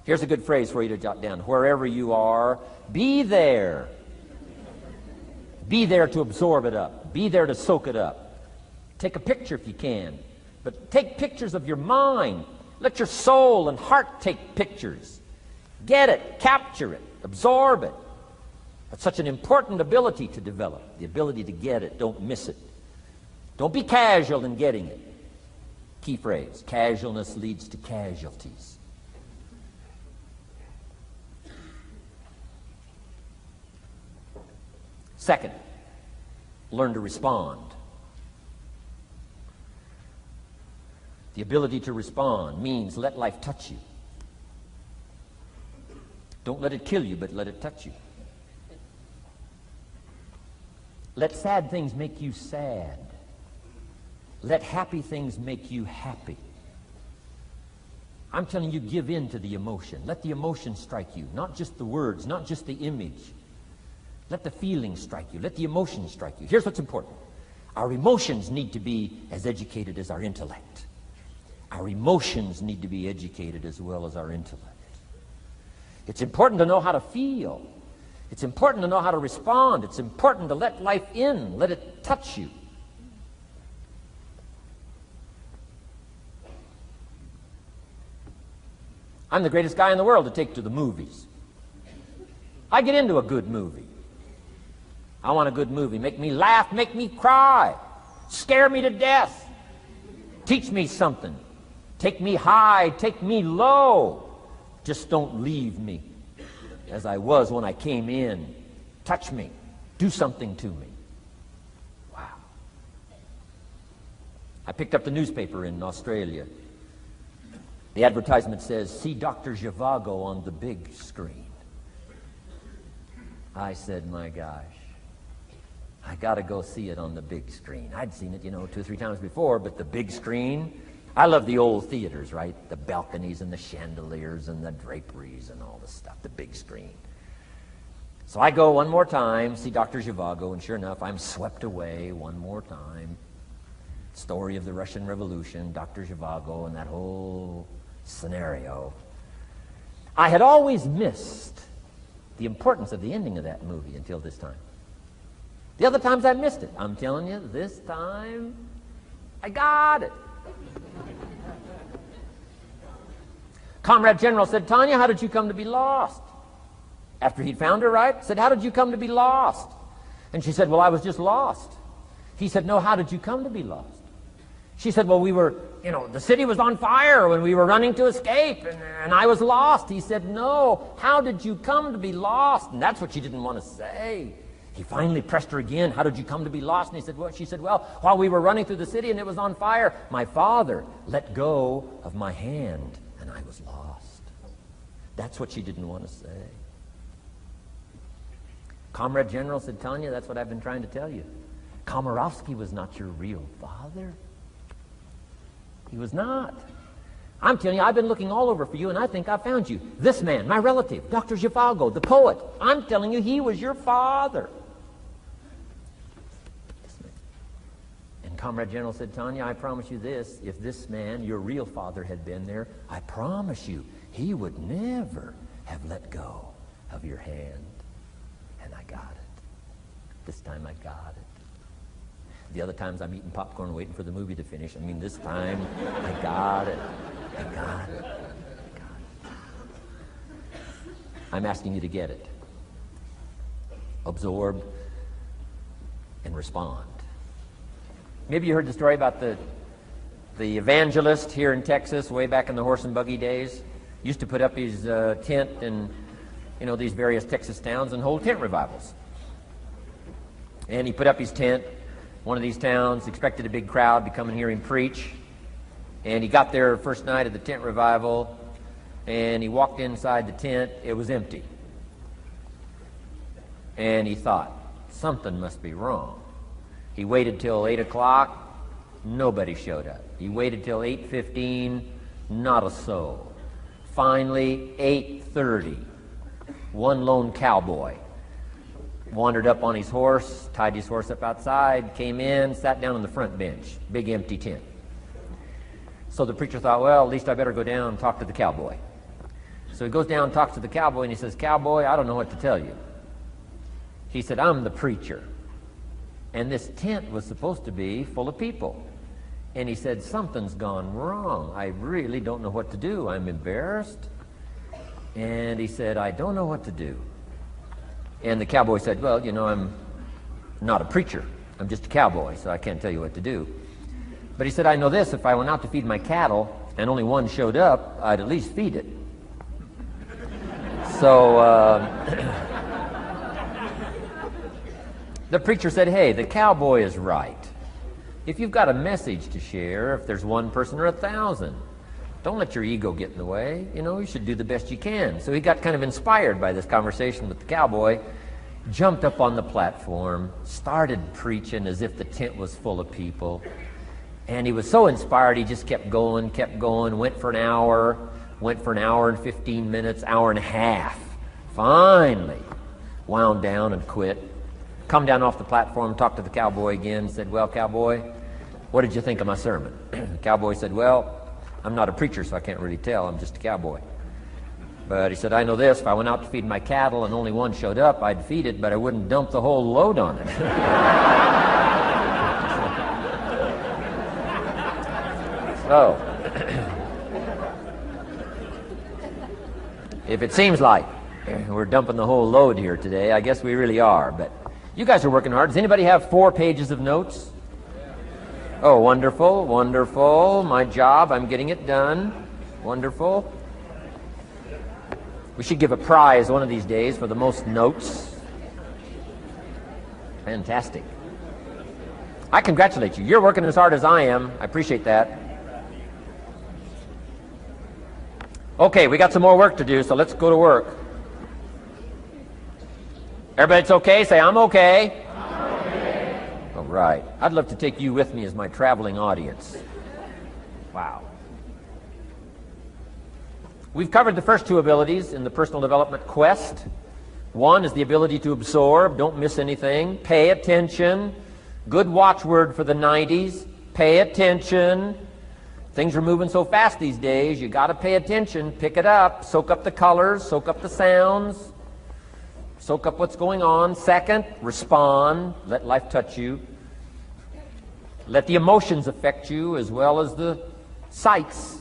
Here's a good phrase for you to jot down. Wherever you are, be there. Be there to absorb it up. Be there to soak it up. Take a picture if you can. But take pictures of your mind. Let your soul and heart take pictures. Get it, capture it, absorb it. That's such an important ability to develop. The ability to get it, don't miss it. Don't be casual in getting it. Key phrase, casualness leads to casualties. Second, learn to respond. The ability to respond means let life touch you. Don't let it kill you, but let it touch you. Let sad things make you sad. Let happy things make you happy. I'm telling you, give in to the emotion. Let the emotion strike you, not just the words, not just the image. Let the feeling strike you. Let the emotion strike you. Here's what's important. Our emotions need to be as educated as our intellect. Our emotions need to be educated as well as our intellect. It's important to know how to feel. It's important to know how to respond. It's important to let life in. Let it touch you. I'm the greatest guy in the world to take to the movies. I get into a good movie. I want a good movie. Make me laugh, make me cry, scare me to death, teach me something, take me high, take me low. Just don't leave me as I was when I came in. Touch me, do something to me. Wow. I picked up the newspaper in Australia. The advertisement says, see Dr. Zhivago on the big screen. I said, my gosh, I got to go see it on the big screen. I'd seen it, 2 or 3 times before, but the big screen, I love the old theaters, right? The balconies and the chandeliers and the draperies and all the stuff, the big screen. So I go one more time, see Dr. Zhivago, and sure enough, I'm swept away one more time. Story of the Russian Revolution, Dr. Zhivago, and that whole scenario. I had always missed the importance of the ending of that movie until this time. The other times I missed it. I'm telling you, this time, I got it. Comrade General said, Tanya, how did you come to be lost? After he'd found her, right? Said, how did you come to be lost? And she said, well, I was just lost. He said, no, how did you come to be lost? She said, well, we were, the city was on fire when we were running to escape, and I was lost. He said, no, how did you come to be lost? And that's what she didn't want to say. He finally pressed her again, how did you come to be lost? And he said, well, she said, well, while we were running through the city and it was on fire, my father let go of my hand, and I was lost. That's what she didn't want to say. Comrade General said, Tanya, that's what I've been trying to tell you. Komarovsky was not your real father. He was not. I'm telling you, I've been looking all over for you, and I think I found you. This man, my relative, Dr. Zhivago, the poet. I'm telling you, he was your father. And Comrade General said, Tanya, I promise you this. If this man, your real father, had been there, I promise you, he would never have let go of your hand. And I got it. This time I got it. The other times I'm eating popcorn waiting for the movie to finish. I mean, this time I got it. I got it. I got it. I'm asking you to get it. Absorb and respond. Maybe you heard the story about the evangelist here in Texas way back in the horse and buggy days. Used to put up his tent in these various Texas towns and hold tent revivals. And he put up his tent. One of these towns expected a big crowd to come and hear him preach. And he got there first night of the tent revival, and he walked inside the tent. It was empty. And he thought, something must be wrong. He waited till 8 o'clock. Nobody showed up. He waited till 8:15. Not a soul. Finally, 8:30. One lone cowboy wandered up on his horse, tied his horse up outside, came in, sat down on the front bench, big empty tent. So the preacher thought, well, at least I better go down and talk to the cowboy. So he goes down and talks to the cowboy, and he says, Cowboy, I don't know what to tell you. He said, I'm the preacher, and this tent was supposed to be full of people. And he said, something's gone wrong. I really don't know what to do. I'm embarrassed. And he said, I don't know what to do. And the cowboy said, well, I'm not a preacher. I'm just a cowboy, so I can't tell you what to do. But he said, I know this. If I went out to feed my cattle and only one showed up, I'd at least feed it. So the preacher said, hey, the cowboy is right. If you've got a message to share, if there's one person or 1,000, don't let your ego get in the way. You should do the best you can. So he got kind of inspired by this conversation with the cowboy, jumped up on the platform, started preaching as if the tent was full of people. And he was so inspired, he just kept going, went for an hour and 15 minutes, hour and a half. Finally, wound down and quit. Come down off the platform, talked to the cowboy again, said, well, cowboy, what did you think of my sermon? The cowboy said, well, I'm not a preacher, so I can't really tell. I'm just a cowboy. But he said, I know this. If I went out to feed my cattle and only one showed up, I'd feed it, but I wouldn't dump the whole load on it. So, if it seems like we're dumping the whole load here today, I guess we really are. But you guys are working hard. Does anybody have 4 pages of notes? Oh, wonderful, wonderful. My job, I'm getting it done. Wonderful. We should give a prize one of these days for the most notes. Fantastic. I congratulate you. You're working as hard as I am. I appreciate that. Okay, we got some more work to do, so let's go to work. Everybody's okay? Say, I'm okay. All right. I'd love to take you with me as my traveling audience. Wow. We've covered the first 2 abilities in the personal development quest. One is the ability to absorb, don't miss anything, pay attention. Good watchword for the 90s, pay attention. Things are moving so fast these days, you got to pay attention, pick it up, soak up the colors, soak up the sounds, soak up what's going on. Second, respond, let life touch you. Let the emotions affect you as well as the sights.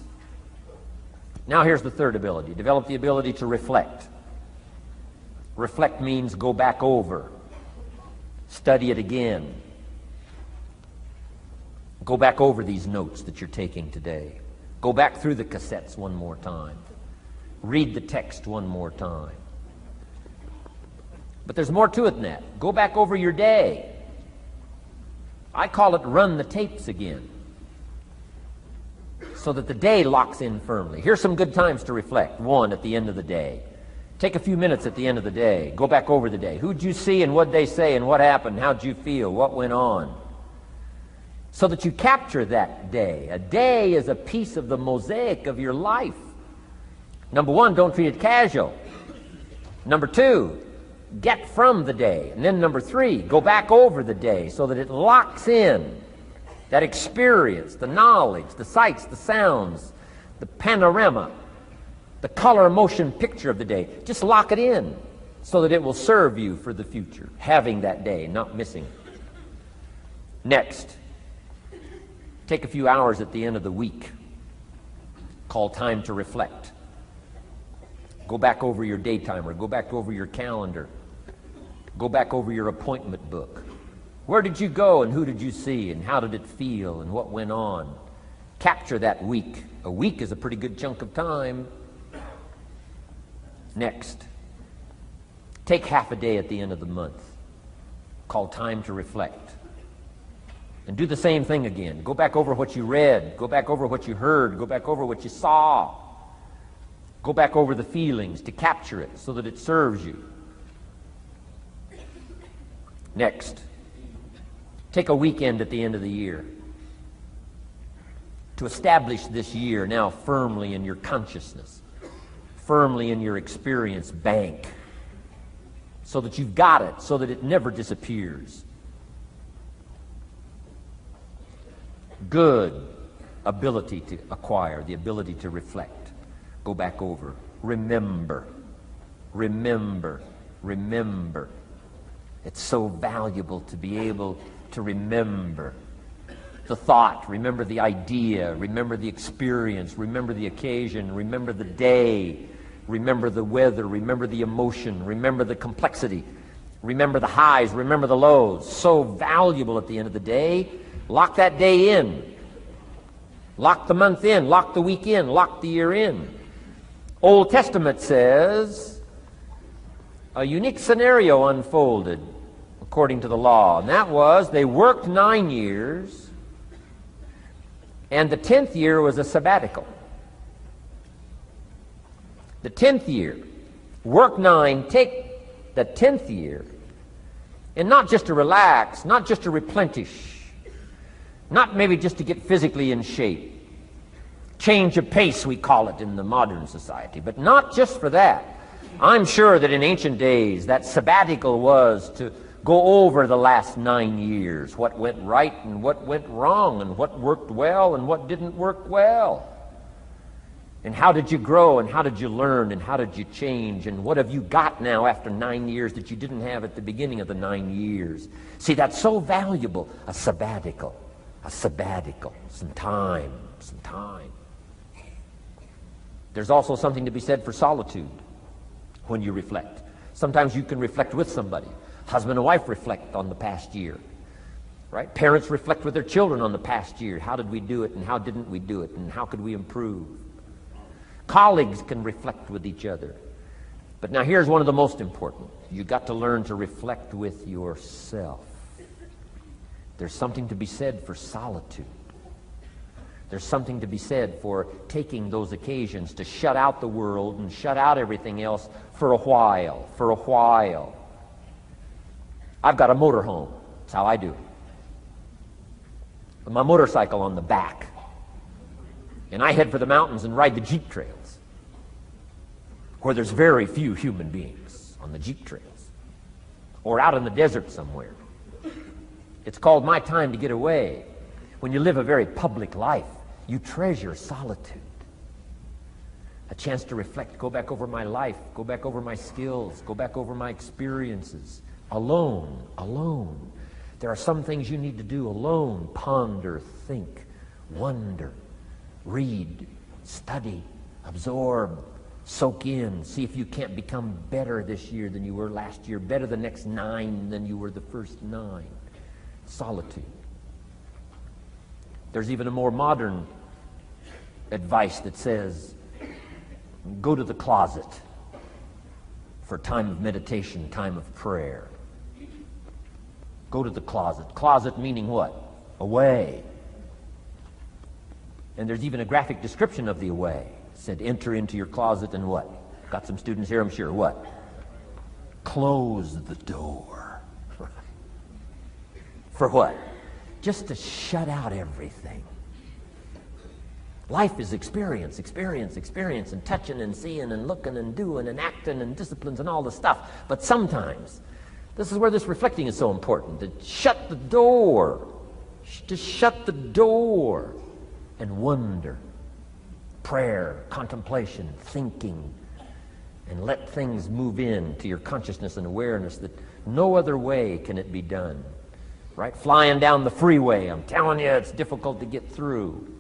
Now here's the third ability. Develop the ability to reflect. Reflect means go back over. Study it again. Go back over these notes that you're taking today. Go back through the cassettes one more time. Read the text one more time. But there's more to it than that. Go back over your day. I call it run the tapes again, so that the day locks in firmly. Here's some good times to reflect. One, at the end of the day. Take a few minutes at the end of the day. Go back over the day. Who'd you see and what'd they say and what happened? How'd you feel? What went on? So that you capture that day. A day is a piece of the mosaic of your life. Number one, don't treat it casual. Number two, get from the day. And then number three, go back over the day so that it locks in that experience, the knowledge, the sights, the sounds, the panorama, the color motion picture of the day. Just lock it in so that it will serve you for the future, having that day, not missing it. Next, take a few hours at the end of the week, called time to reflect. Go back over your day timer, go back over your calendar, go back over your appointment book. Where did you go and who did you see and how did it feel and what went on? Capture that week. A week is a pretty good chunk of time. Next, take half a day at the end of the month, called time to reflect. And do the same thing again. Go back over what you read, go back over what you heard, go back over what you saw. Go back over the feelings to capture it so that it serves you. Next, take a weekend at the end of the year to establish this year now firmly in your consciousness, firmly in your experience bank, so that you've got it, so that it never disappears. Good ability to acquire, the ability to reflect. Go back over. Remember. Remember. Remember. It's so valuable to be able to remember the thought, remember the idea, remember the experience, remember the occasion, remember the day, remember the weather, remember the emotion, remember the complexity, remember the highs, remember the lows. So valuable at the end of the day. Lock that day in. Lock the month in. Lock the week in. Lock the year in. Old Testament says a unique scenario unfolded according to the law, and that was they worked 9 years, and the 10th year was a sabbatical. The 10th year, work 9, take the 10th year, and not just to relax, not just to replenish, not maybe just to get physically in shape. Change of pace, we call it in the modern society, but not just for that. I'm sure that in ancient days, that sabbatical was to go over the last 9 years, what went right and what went wrong, and what worked well and what didn't work well. And how did you grow, and how did you learn, and how did you change, and what have you got now after 9 years that you didn't have at the beginning of the 9 years? See, that's so valuable, a sabbatical, some time. There's also something to be said for solitude when you reflect. Sometimes you can reflect with somebody. Husband and wife reflect on the past year, right? Parents reflect with their children on the past year. How did we do it, and how didn't we do it, and how could we improve? Colleagues can reflect with each other. But now here's one of the most important. You've got to learn to reflect with yourself. There's something to be said for solitude. There's something to be said for taking those occasions to shut out the world and shut out everything else for a while. I've got a motorhome. That's how I do it. With my motorcycle on the back. And I head for the mountains and ride the Jeep trails, where there's very few human beings on the Jeep trails, or out in the desert somewhere. It's called my time to get away. When you live a very public life, you treasure solitude. A chance to reflect, go back over my life, go back over my skills, go back over my experiences. Alone. There are some things you need to do alone. Ponder, think, wonder, read, study, Absorb, soak in, see if you can't become better this year than you were last year, better the next 9 than you were the first 9. Solitude. There's even a more modern advice that says, go to the closet for time of meditation, time of prayer. Go to the closet. Closet meaning what? Away. And there's even a graphic description of the away. It said, enter into your closet and what? Got some students here, I'm sure. What? Close the door. For what? Just to shut out everything. Life is experience, experience, experience, and touching and seeing and looking and doing and acting and disciplines and all the stuff. But sometimes, this is where this reflecting is so important, to shut the door. To shut the door and wonder. Prayer, contemplation, thinking, and let things move in to your consciousness and awareness that no other way can it be done. Right? Flying down the freeway, I'm telling you, it's difficult to get through.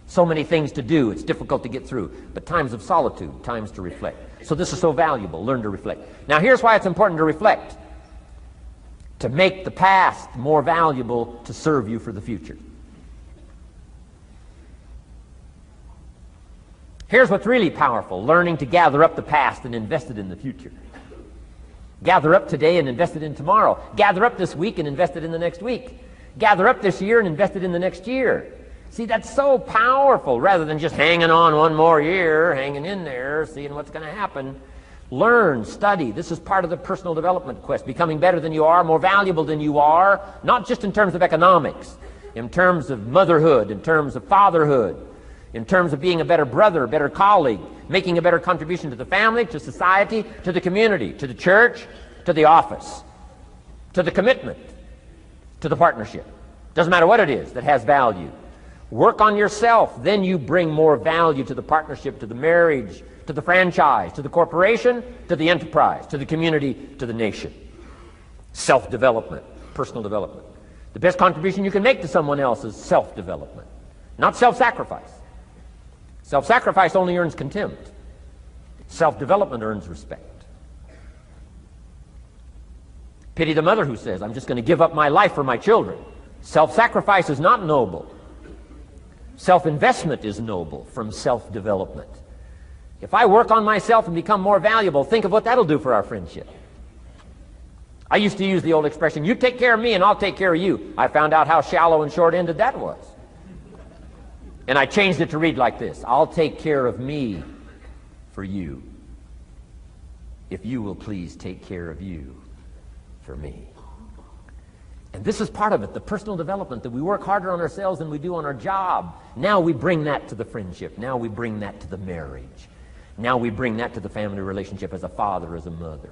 So many things to do, it's difficult to get through. But times of solitude, times to reflect. So this is so valuable, learn to reflect. Now here's why it's important to reflect. To make the past more valuable to serve you for the future. Here's what's really powerful, learning to gather up the past and invest it in the future. Gather up today and invest it in tomorrow. Gather up this week and invest it in the next week. Gather up this year and invest it in the next year. See, that's so powerful, rather than just hanging on one more year, hanging in there, seeing what's going to happen. Learn, study. This is part of the personal development quest. Becoming better than you are, more valuable than you are, not just in terms of economics, in terms of motherhood, in terms of fatherhood, in terms of being a better brother, a better colleague, making a better contribution to the family, to society, to the community, to the church, to the office, to the commitment, to the partnership. Doesn't matter what it is that has value. Work on yourself, then you bring more value to the partnership, to the marriage, to the franchise, to the corporation, to the enterprise, to the community, to the nation. Self-development, personal development. The best contribution you can make to someone else is self-development, not self-sacrifice. Self-sacrifice only earns contempt. Self-development earns respect. Pity the mother who says, I'm just going to give up my life for my children. Self-sacrifice is not noble. Self-investment is noble from self-development. If I work on myself and become more valuable, think of what that'll do for our friendship. I used to use the old expression, you take care of me and I'll take care of you. I found out how shallow and short-ended that was. And I changed it to read like this, I'll take care of me for you, if you will please take care of you for me. And this is part of it, the personal development, that we work harder on ourselves than we do on our job. Now we bring that to the friendship. Now we bring that to the marriage. Now we bring that to the family relationship as a father, as a mother.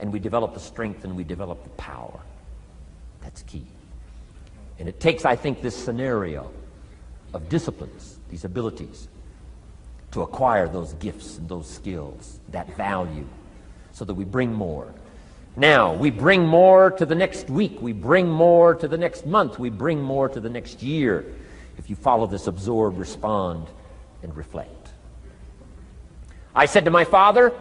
And we develop the strength and we develop the power. That's key. And it takes, I think, this scenario of disciplines, these abilities, to acquire those gifts and those skills, that value, so that we bring more. Now, we bring more to the next week. We bring more to the next month. We bring more to the next year if you follow this absorb, respond, and reflect. I said to my father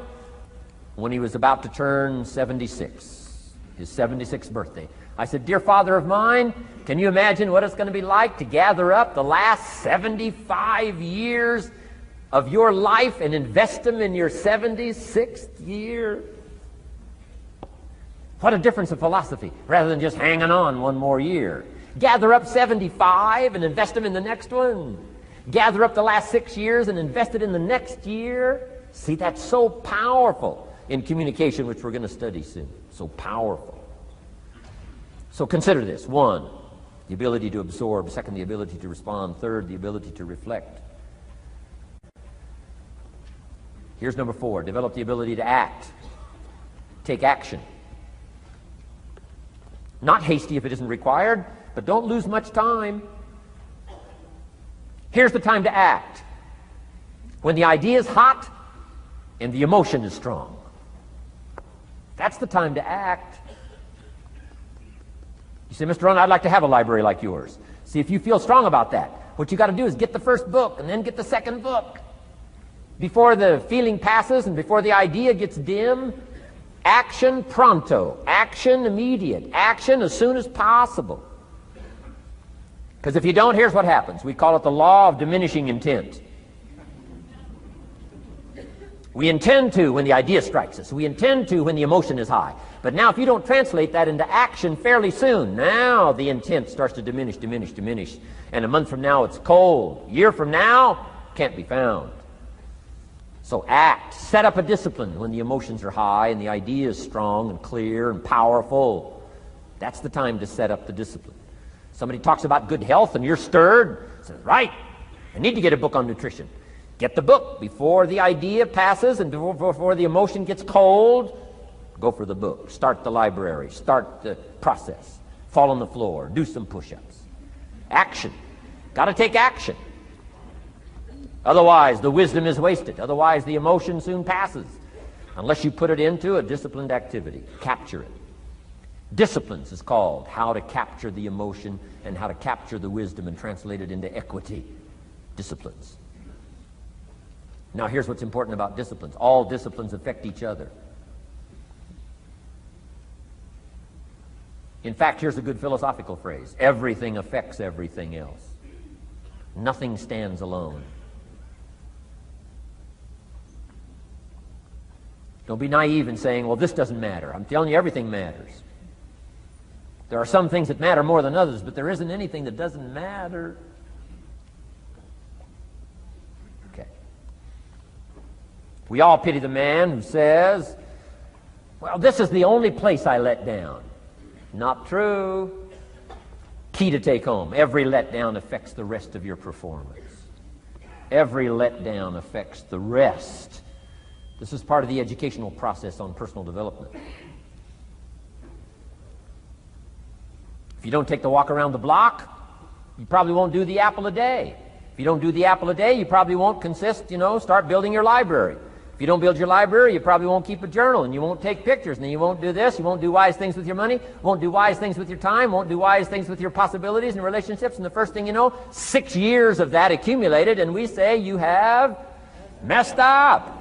when he was about to turn 76, his 76th birthday, I said, dear father of mine, can you imagine what it's going to be like to gather up the last 75 years of your life and invest them in your 76th year? What a difference of philosophy, rather than just hanging on one more year. Gather up 75 and invest them in the next one. Gather up the last 6 years and invest it in the next year. See, that's so powerful in communication, which we're going to study soon. So powerful. So consider this. 1, the ability to absorb. 2, the ability to respond. 3, the ability to reflect. Here's number 4, develop the ability to act. Take action. Not hasty if it isn't required, but don't lose much time. Here's the time to act. When the idea is hot and the emotion is strong. That's the time to act. You say, Mr. Rohn, I'd like to have a library like yours. See, if you feel strong about that, what you got to do is get the first book and then get the second book. before the feeling passes and before the idea gets dim, action pronto, action immediate, action as soon as possible. Because if you don't, here's what happens. We call it the law of diminishing intent. We intend to when the idea strikes us. We intend to when the emotion is high. But now if you don't translate that into action fairly soon, now the intent starts to diminish. And a month from now it's cold. A year from now, can't be found. So act. Set up a discipline when the emotions are high and the idea is strong and clear and powerful. That's the time to set up the discipline. Somebody talks about good health and you're stirred. Says, right, I need to get a book on nutrition. Get the book before the idea passes and before the emotion gets cold. Go for the book. Start the library. Start the process. Fall on the floor. Do some push-ups. Action. Got to take action. Otherwise, the wisdom is wasted. Otherwise, the emotion soon passes. Unless you put it into a disciplined activity. Capture it. Disciplines is called how to capture the emotion and how to capture the wisdom and translate it into equity. Disciplines. Now, here's what's important about disciplines. All disciplines affect each other. In fact, here's a good philosophical phrase. Everything affects everything else. Nothing stands alone. Don't be naive in saying, well, this doesn't matter. I'm telling you, everything matters. There are some things that matter more than others, but there isn't anything that doesn't matter. Okay. We all pity the man who says, well, this is the only place I let down. Not true. Key to take home. Every letdown affects the rest of your performance. Every letdown affects the rest. This is part of the educational process on personal development. If you don't take the walk around the block, you probably won't do the apple a day. If you don't do the apple a day, you probably won't start building your library. If you don't build your library, you probably won't keep a journal, and you won't take pictures, and then you won't do this, you won't do wise things with your money, won't do wise things with your time, won't do wise things with your possibilities and relationships, and the first thing you know, 6 years of that accumulated, and we say you have messed up.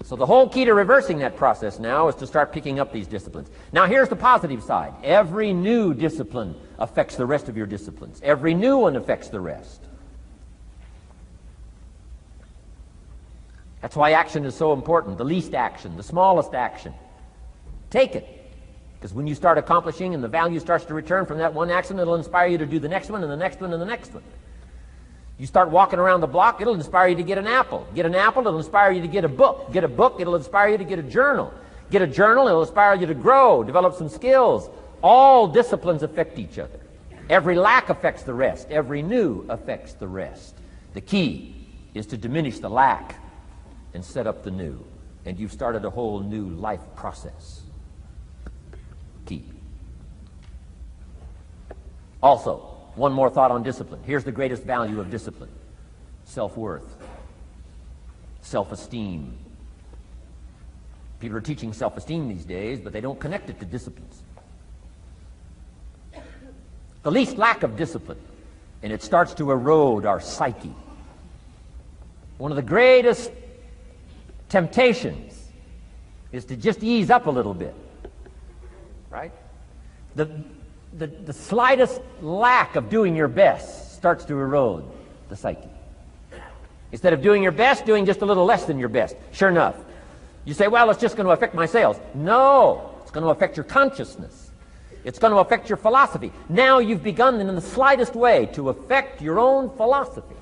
So the whole key to reversing that process now is to start picking up these disciplines. Now here's the positive side. Every new discipline affects the rest of your disciplines. Every new one affects the rest. That's why action is so important. The least action, the smallest action. Take it. Because when you start accomplishing and the value starts to return from that one action, it'll inspire you to do the next one and the next one and the next one. You start walking around the block, it'll inspire you to get an apple. Get an apple, it'll inspire you to get a book. Get a book, it'll inspire you to get a journal. Get a journal, it'll inspire you to grow, develop some skills. All disciplines affect each other. Every lack affects the rest. Every new affects the rest. The key is to diminish the lack and set up the new. And you've started a whole new life process. Key. Also, one more thought on discipline. Here's the greatest value of discipline. Self-worth. Self-esteem. People are teaching self-esteem these days, but they don't connect it to disciplines. The least lack of discipline, and it starts to erode our psyche. One of the greatest temptations is to just ease up a little bit, right? The slightest lack of doing your best starts to erode the psyche. Instead of doing your best, doing just a little less than your best. Sure enough. You say, well, it's just going to affect my sales. No, it's going to affect your consciousness. It's going to affect your philosophy. Now you've begun in the slightest way to affect your own philosophy.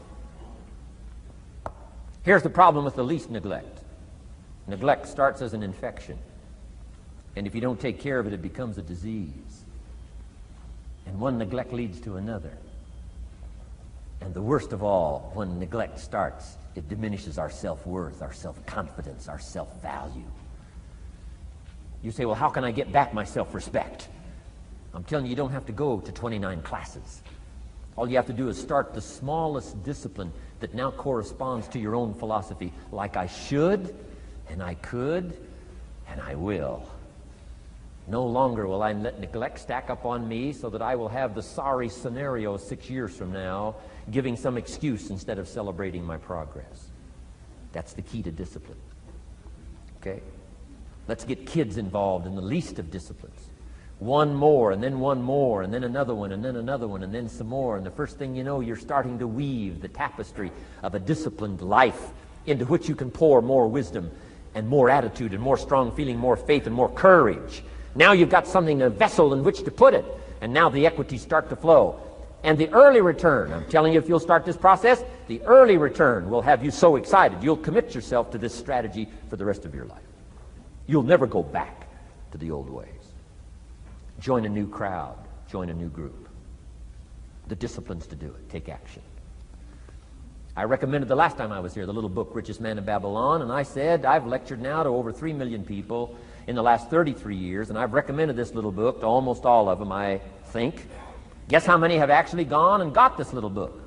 Here's the problem with the least neglect. Neglect starts as an infection. And if you don't take care of it, it becomes a disease. And one neglect leads to another. And the worst of all, when neglect starts, it diminishes our self-worth, our self-confidence, our self-value. You say, well, how can I get back my self-respect? I'm telling you, you don't have to go to 29 classes. All you have to do is start the smallest discipline that now corresponds to your own philosophy, like I should, and I could, and I will. No longer will I let neglect stack up on me so that I will have the sorry scenario 6 years from now, giving some excuse instead of celebrating my progress. That's the key to discipline. Okay? Let's get kids involved in the least of disciplines. One more, and then one more, and then another one, and then another one, and then some more. And the first thing you know, you're starting to weave the tapestry of a disciplined life into which you can pour more wisdom and more attitude and more strong feeling, more faith and more courage. Now you've got something, a vessel in which to put it. And now the equities start to flow. And the early return, I'm telling you, if you'll start this process, the early return will have you so excited. You'll commit yourself to this strategy for the rest of your life. You'll never go back to the old ways. Join a new crowd. Join a new group. The disciplines to do it. Take action. I recommended the last time I was here the little book, Richest Man in Babylon, and I said I've lectured now to over 3 million people in the last 33 years, and I've recommended this little book to almost all of them, I think. Guess how many have actually gone and got this little book?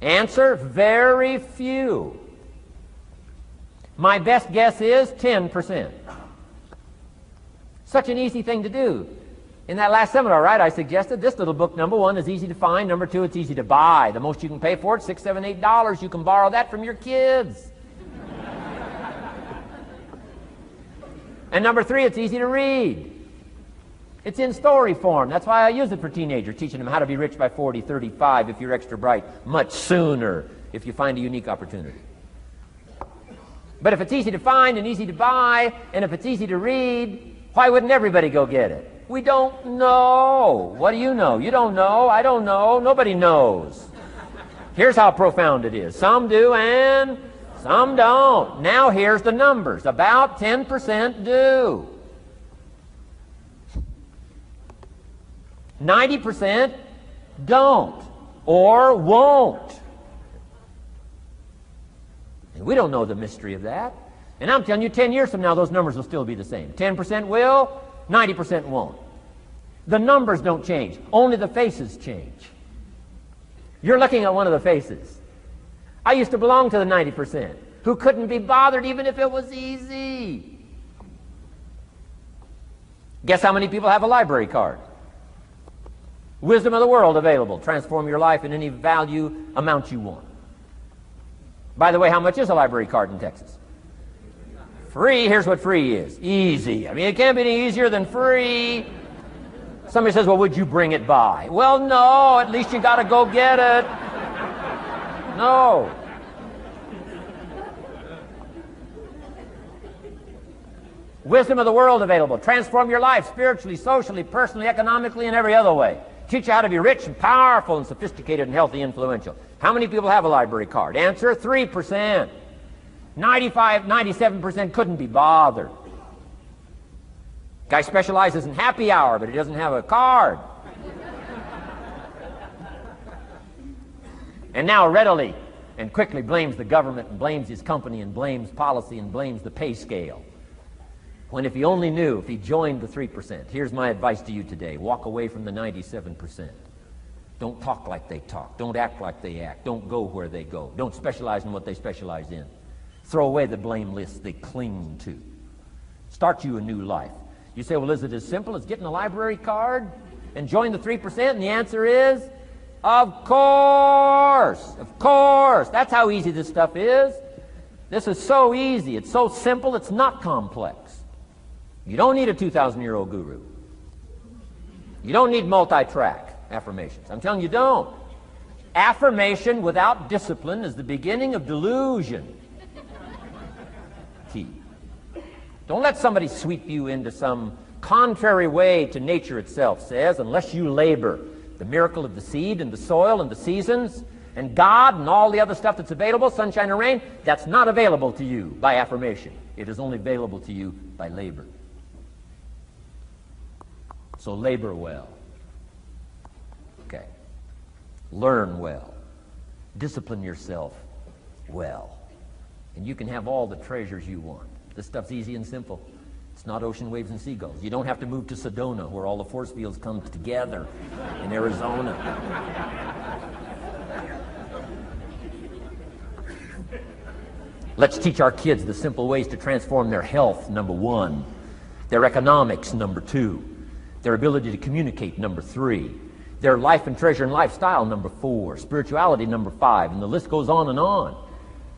Answer, very few. My best guess is 10%. Such an easy thing to do. In that last seminar, right, I suggested this little book, number one, is easy to find. Number two, it's easy to buy. The most you can pay for it, $6, $7, $8. You can borrow that from your kids. And number three, it's easy to read. It's in story form. That's why I use it for teenagers, teaching them how to be rich by 40, 35, if you're extra bright, much sooner, if you find a unique opportunity. But if it's easy to find and easy to buy, and if it's easy to read, why wouldn't everybody go get it? We don't know. What do you know? You don't know. I don't know. Nobody knows. Here's how profound it is. Some do and some don't. Now here's the numbers. About 10% do. 90% don't or won't. And we don't know the mystery of that. And I'm telling you, 10 years from now, those numbers will still be the same. 10% will, 90% won't. The numbers don't change. Only the faces change. You're looking at one of the faces. I used to belong to the 90% who couldn't be bothered even if it was easy. Guess how many people have a library card? Wisdom of the world available. Transform your life in any value amount you want. By the way, how much is a library card in Texas? Free. Here's what free is. Easy. I mean, it can't be any easier than free. Somebody says, well, would you bring it by? Well, no. At least you got to go get it. No. Wisdom of the world available. Transform your life spiritually, socially, personally, economically, and every other way. Teach you how to be rich and powerful and sophisticated and healthy and influential. How many people have a library card? Answer, 3%. 95, 97% couldn't be bothered. Guy specializes in happy hour, but he doesn't have a card. And now readily and quickly blames the government and blames his company and blames policy and blames the pay scale. When if he only knew, if he joined the 3%, here's my advice to you today. Walk away from the 97%. Don't talk like they talk. Don't act like they act. Don't go where they go. Don't specialize in what they specialize in. Throw away the blame lists they cling to. Start you a new life. You say, well, is it as simple as getting a library card and join the 3%? And the answer is, of course. Of course. That's how easy this stuff is. This is so easy. It's so simple. It's not complex. You don't need a 2,000-year-old guru. You don't need multi-track affirmations. I'm telling you, don't. Affirmation without discipline is the beginning of delusion. Key. Don't let somebody sweep you into some contrary way to nature itself says, unless you labor. The miracle of the seed and the soil and the seasons and God and all the other stuff that's available, sunshine and rain, that's not available to you by affirmation. It is only available to you by labor. So labor well. Okay. Learn well. Discipline yourself well. And you can have all the treasures you want. This stuff's easy and simple. It's not ocean waves and seagulls. You don't have to move to Sedona where all the force fields come together in Arizona. Let's teach our kids the simple ways to transform their health, number one. Their economics, number two. Their ability to communicate, number three. Their life and treasure and lifestyle, number 4. Spirituality, number 5. And the list goes on and on.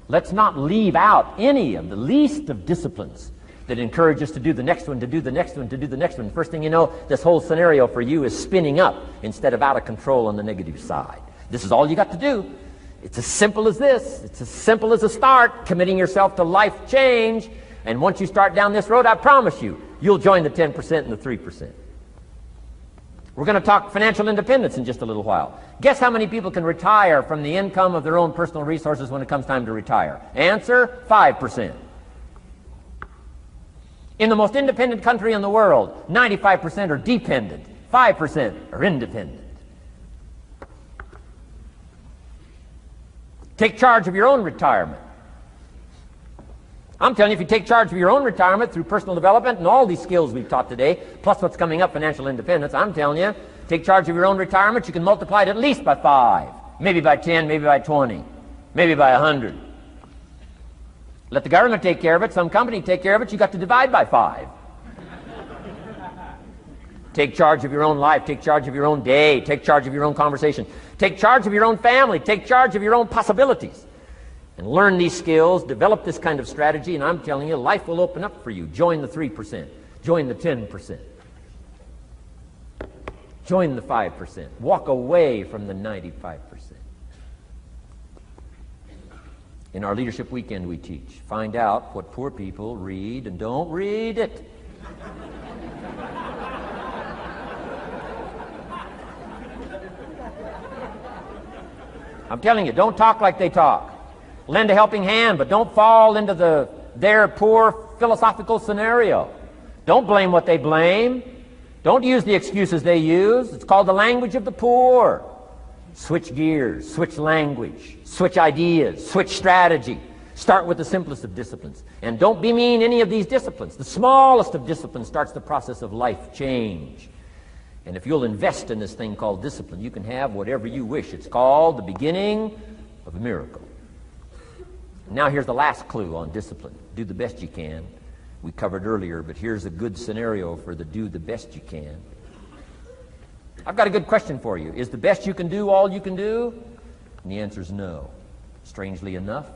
Let's not leave out any of the least of disciplines that encourage us to do the next one, to do the next one, to do the next one. First thing you know, this whole scenario for you is spinning up instead of out of control on the negative side. This is all you got to do. It's as simple as this. It's as simple as a start, committing yourself to life change. And once you start down this road, I promise you, you'll join the 10% and the 3%. We're going to talk financial independence in just a little while. Guess how many people can retire from the income of their own personal resources when it comes time to retire? Answer, 5%. In the most independent country in the world, 95% are dependent, 5% are independent. Take charge of your own retirement. I'm telling you, if you take charge of your own retirement through personal development and all these skills we've taught today, plus what's coming up, financial independence, I'm telling you, take charge of your own retirement, you can multiply it at least by 5, maybe by 10, maybe by 20, maybe by 100. Let the government take care of it, some company take care of it, you got to divide by 5. Take charge of your own life, take charge of your own day, take charge of your own conversation, take charge of your own family, take charge of your own possibilities. And learn these skills, develop this kind of strategy, and I'm telling you, life will open up for you. Join the 3%. Join the 10%. Join the 5%. Walk away from the 95%. In our Leadership Weekend we teach, find out what poor people read and don't read it. I'm telling you, don't talk like they talk. Lend a helping hand, but don't fall into their poor philosophical scenario. Don't blame what they blame. Don't use the excuses they use. It's called the language of the poor. Switch gears, switch language, switch ideas, switch strategy. Start with the simplest of disciplines. And don't bemean any of these disciplines. The smallest of disciplines starts the process of life change. And if you'll invest in this thing called discipline, you can have whatever you wish. It's called the beginning of a miracle. Now here's the last clue on discipline. Do the best you can. We covered earlier, but here's a good scenario for the do the best you can. I've got a good question for you. Is the best you can do all you can do? And the answer is no. Strangely enough.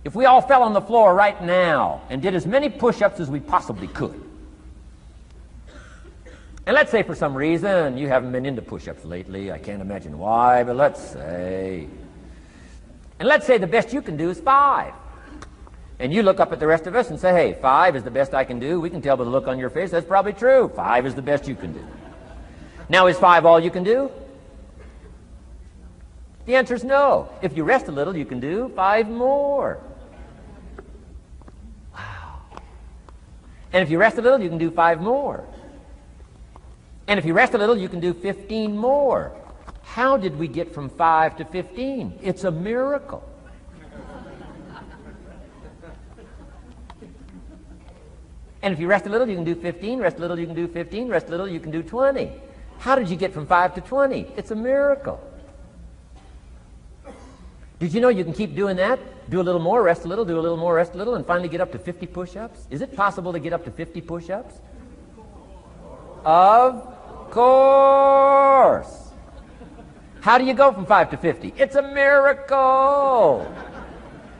If we all fell on the floor right now and did as many push-ups as we possibly could, and let's say for some reason you haven't been into push-ups lately, I can't imagine why, but let's say, and let's say the best you can do is 5. And you look up at the rest of us and say, hey, 5 is the best I can do. We can tell by the look on your face that's probably true. 5 is the best you can do. Now, is 5 all you can do? The answer is no. If you rest a little, you can do 5 more. Wow. And if you rest a little, you can do 5 more. And if you rest a little, you can do 15 more. How did we get from 5 to 15? It's a miracle. And if you rest a little, you can do 15, rest a little, you can do 15, rest a little, you can do 20. How did you get from 5 to 20? It's a miracle. Did you know you can keep doing that? Do a little more, rest a little, do a little more, rest a little, and finally get up to 50 push-ups? Is it possible to get up to 50 push-ups? Of course. How do you go from 5 to 50? It's a miracle.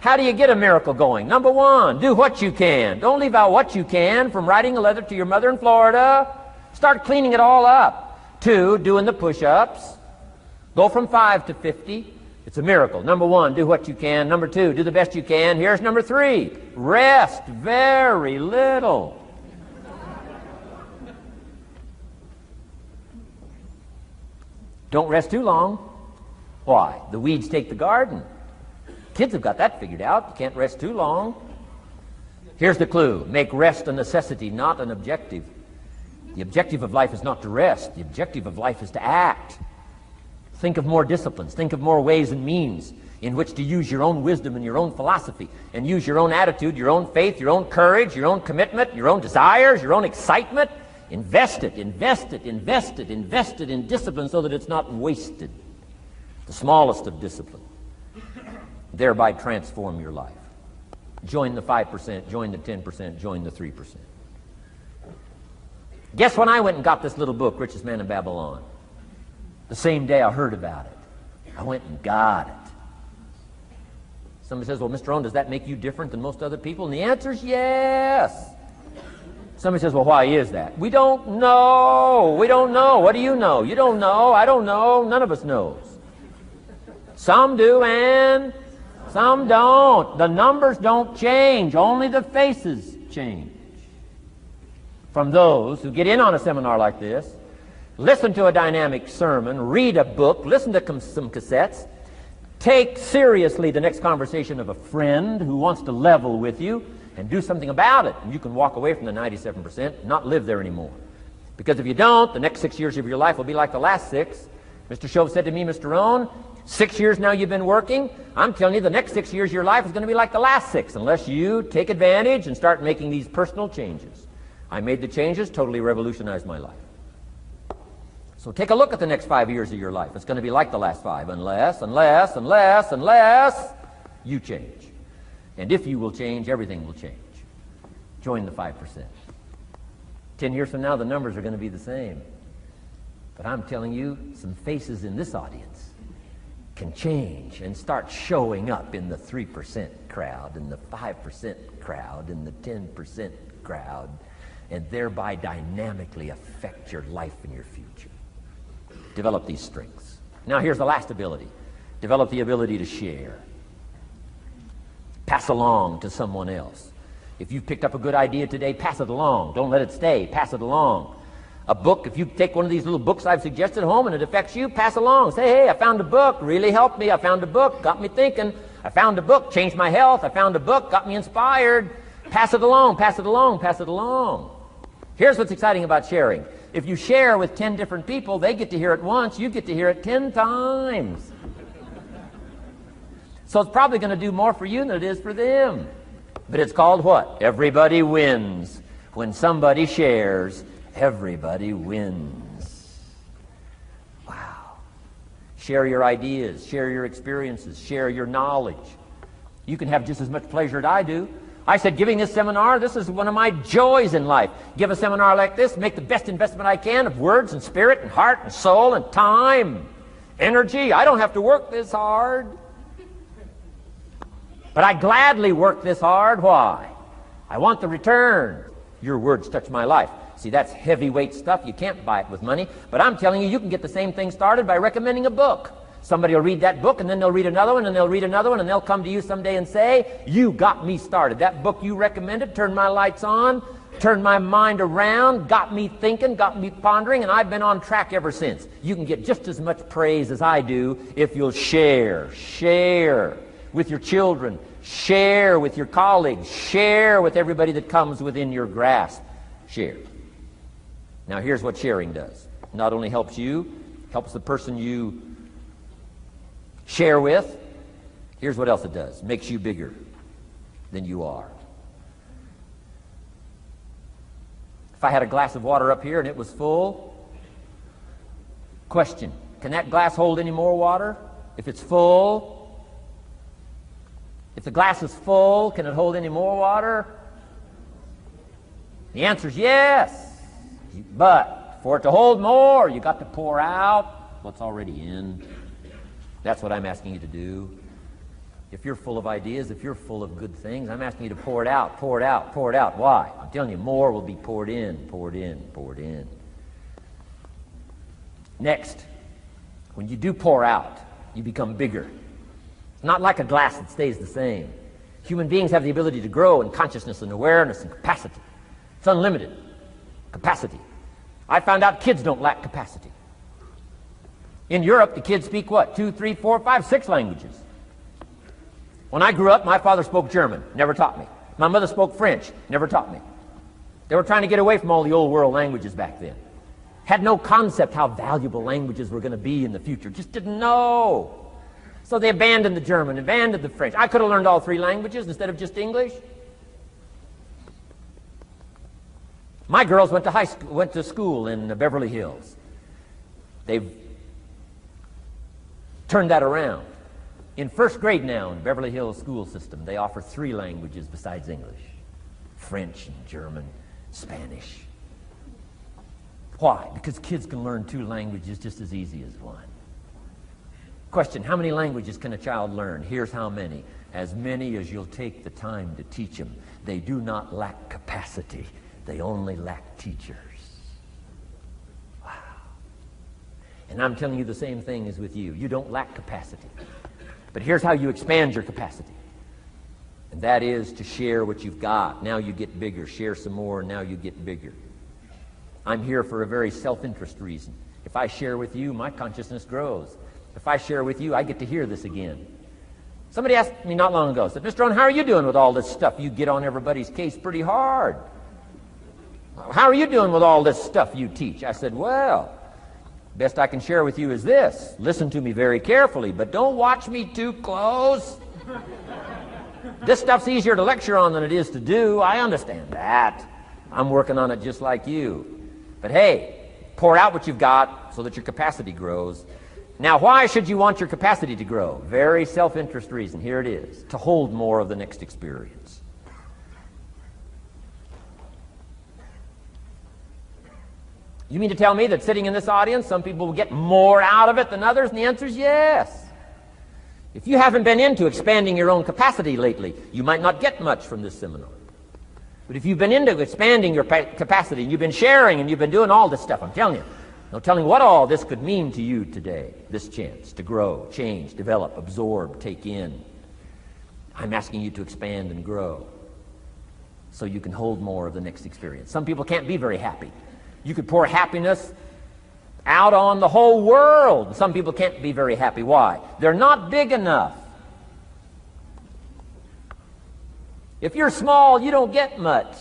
How do you get a miracle going? Number 1, do what you can. Don't leave out what you can, from writing a letter to your mother in Florida. Start cleaning it all up. 2, doing the push-ups. Go from 5 to 50. It's a miracle. Number 1, do what you can. Number 2, do the best you can. Here's number 3, rest very little. Don't rest too long. Why? The weeds take the garden. Kids have got that figured out. You can't rest too long. Here's the clue. Make rest a necessity, not an objective. The objective of life is not to rest. The objective of life is to act. Think of more disciplines. Think of more ways and means in which to use your own wisdom and your own philosophy, and use your own attitude, your own faith, your own courage, your own commitment, your own desires, your own excitement. Invest it, invest it, invest it, invest it in discipline so that it's not wasted. The smallest of discipline. Thereby transform your life. Join the 5%, join the 10%, join the 3%. Guess when I went and got this little book, Richest Man in Babylon? The same day I heard about it. I went and got it. Somebody says, well, Mr. Rohn, does that make you different than most other people? And the answer is yes. Somebody says, well, why is that? We don't know. We don't know. What do you know? You don't know. I don't know. None of us knows. Some do and some don't. The numbers don't change. Only the faces change. From those who get in on a seminar like this, listen to a dynamic sermon, read a book, listen to some cassettes, take seriously the next conversation of a friend who wants to level with you, and do something about it. And you can walk away from the 97% and not live there anymore. Because if you don't, the next 6 years of your life will be like the last 6. Mr. Shove said to me, Mr. Rohn, 6 years now you've been working. I'm telling you, the next 6 years of your life is going to be like the last 6, unless you take advantage and start making these personal changes. I made the changes, totally revolutionized my life. So take a look at the next 5 years of your life. It's going to be like the last 5, unless you change. And if you will change, everything will change. Join the 5%. 10 years from now, the numbers are going to be the same. But I'm telling you, some faces in this audience can change and start showing up in the 3% crowd, and the 5% crowd, and the 10% crowd, and thereby dynamically affect your life and your future. Develop these strengths. Now here's the last ability. Develop the ability to share. Pass along to someone else. If you've picked up a good idea today, pass it along. Don't let it stay. Pass it along. A book, if you take one of these little books I've suggested home and it affects you, pass along. Say, hey, I found a book, really helped me. I found a book, got me thinking. I found a book, changed my health. I found a book, got me inspired. Pass it along, pass it along, pass it along. Here's what's exciting about sharing. If you share with 10 different people, they get to hear it once, you get to hear it 10 times. So it's probably going to do more for you than it is for them. But it's called what? Everybody wins. When somebody shares, everybody wins. Wow. Share your ideas, share your experiences, share your knowledge. You can have just as much pleasure as I do. I said, giving this seminar, this is one of my joys in life. Give a seminar like this, make the best investment I can of words and spirit and heart and soul and time, energy. I don't have to work this hard. But I gladly work this hard. Why? I want the return. Your words touch my life. See, that's heavyweight stuff. You can't buy it with money. But I'm telling you, you can get the same thing started by recommending a book. Somebody will read that book, and then they'll read another one, and they'll read another one, and they'll come to you someday and say, you got me started. That book you recommended turned my lights on, turned my mind around, got me thinking, got me pondering, and I've been on track ever since. You can get just as much praise as I do if you'll share with your children, share with your colleagues, share with everybody that comes within your grasp. Share. Now here's what sharing does. It not only helps you, helps the person you share with. Here's what else it does. Makes you bigger than you are. If I had a glass of water up here and it was full, question, can that glass hold any more water? If it's full, if the glass is full, can it hold any more water? The answer is yes. But for it to hold more, you got to pour out what's already in. That's what I'm asking you to do. If you're full of ideas, if you're full of good things, I'm asking you to pour it out, pour it out, pour it out. Why? I'm telling you, more will be poured in, poured in, poured in. Next, when you do pour out, you become bigger. It's not like a glass that stays the same. Human beings have the ability to grow in consciousness and awareness and capacity. It's unlimited capacity. I found out kids don't lack capacity. In Europe, the kids speak what? 2, 3, 4, 5, 6 languages. When I grew up, my father spoke German, never taught me. My mother spoke French, never taught me. They were trying to get away from all the old world languages back then. Had no concept how valuable languages were going to be in the future. Just didn't know. So they abandoned the German, abandoned the French. I could have learned all 3 languages instead of just English. My girls went to school in Beverly Hills. They've turned that around. In first grade now in Beverly Hills school system, they offer 3 languages besides English. French and German, Spanish. Why? Because kids can learn 2 languages just as easy as 1. Question, how many languages can a child learn? Here's how many. As many as you'll take the time to teach them. They do not lack capacity. They only lack teachers. Wow. And I'm telling you the same thing is with you. You don't lack capacity. But here's how you expand your capacity. And that is to share what you've got. Now you get bigger. Share some more, and now you get bigger. I'm here for a very self-interest reason. If I share with you, my consciousness grows. If I share with you, I get to hear this again. Somebody asked me not long ago, said, Mr. Rohn, how are you doing with all this stuff? You get on everybody's case pretty hard. How are you doing with all this stuff you teach? I said, well, best I can share with you is this. Listen to me very carefully, but don't watch me too close. This stuff's easier to lecture on than it is to do. I understand that. I'm working on it just like you. But hey, pour out what you've got so that your capacity grows. Now, why should you want your capacity to grow? Very self-interest reason. Here it is. To hold more of the next experience. You mean to tell me that sitting in this audience, some people will get more out of it than others? And the answer is yes. If you haven't been into expanding your own capacity lately, you might not get much from this seminar. But if you've been into expanding your capacity, and you've been sharing, and you've been doing all this stuff, I'm telling you, no telling what all this could mean to you today, this chance to grow, change, develop, absorb, take in. I'm asking you to expand and grow so you can hold more of the next experience. Some people can't be very happy. You could pour happiness out on the whole world. Some people can't be very happy. Why? They're not big enough. If you're small, you don't get much.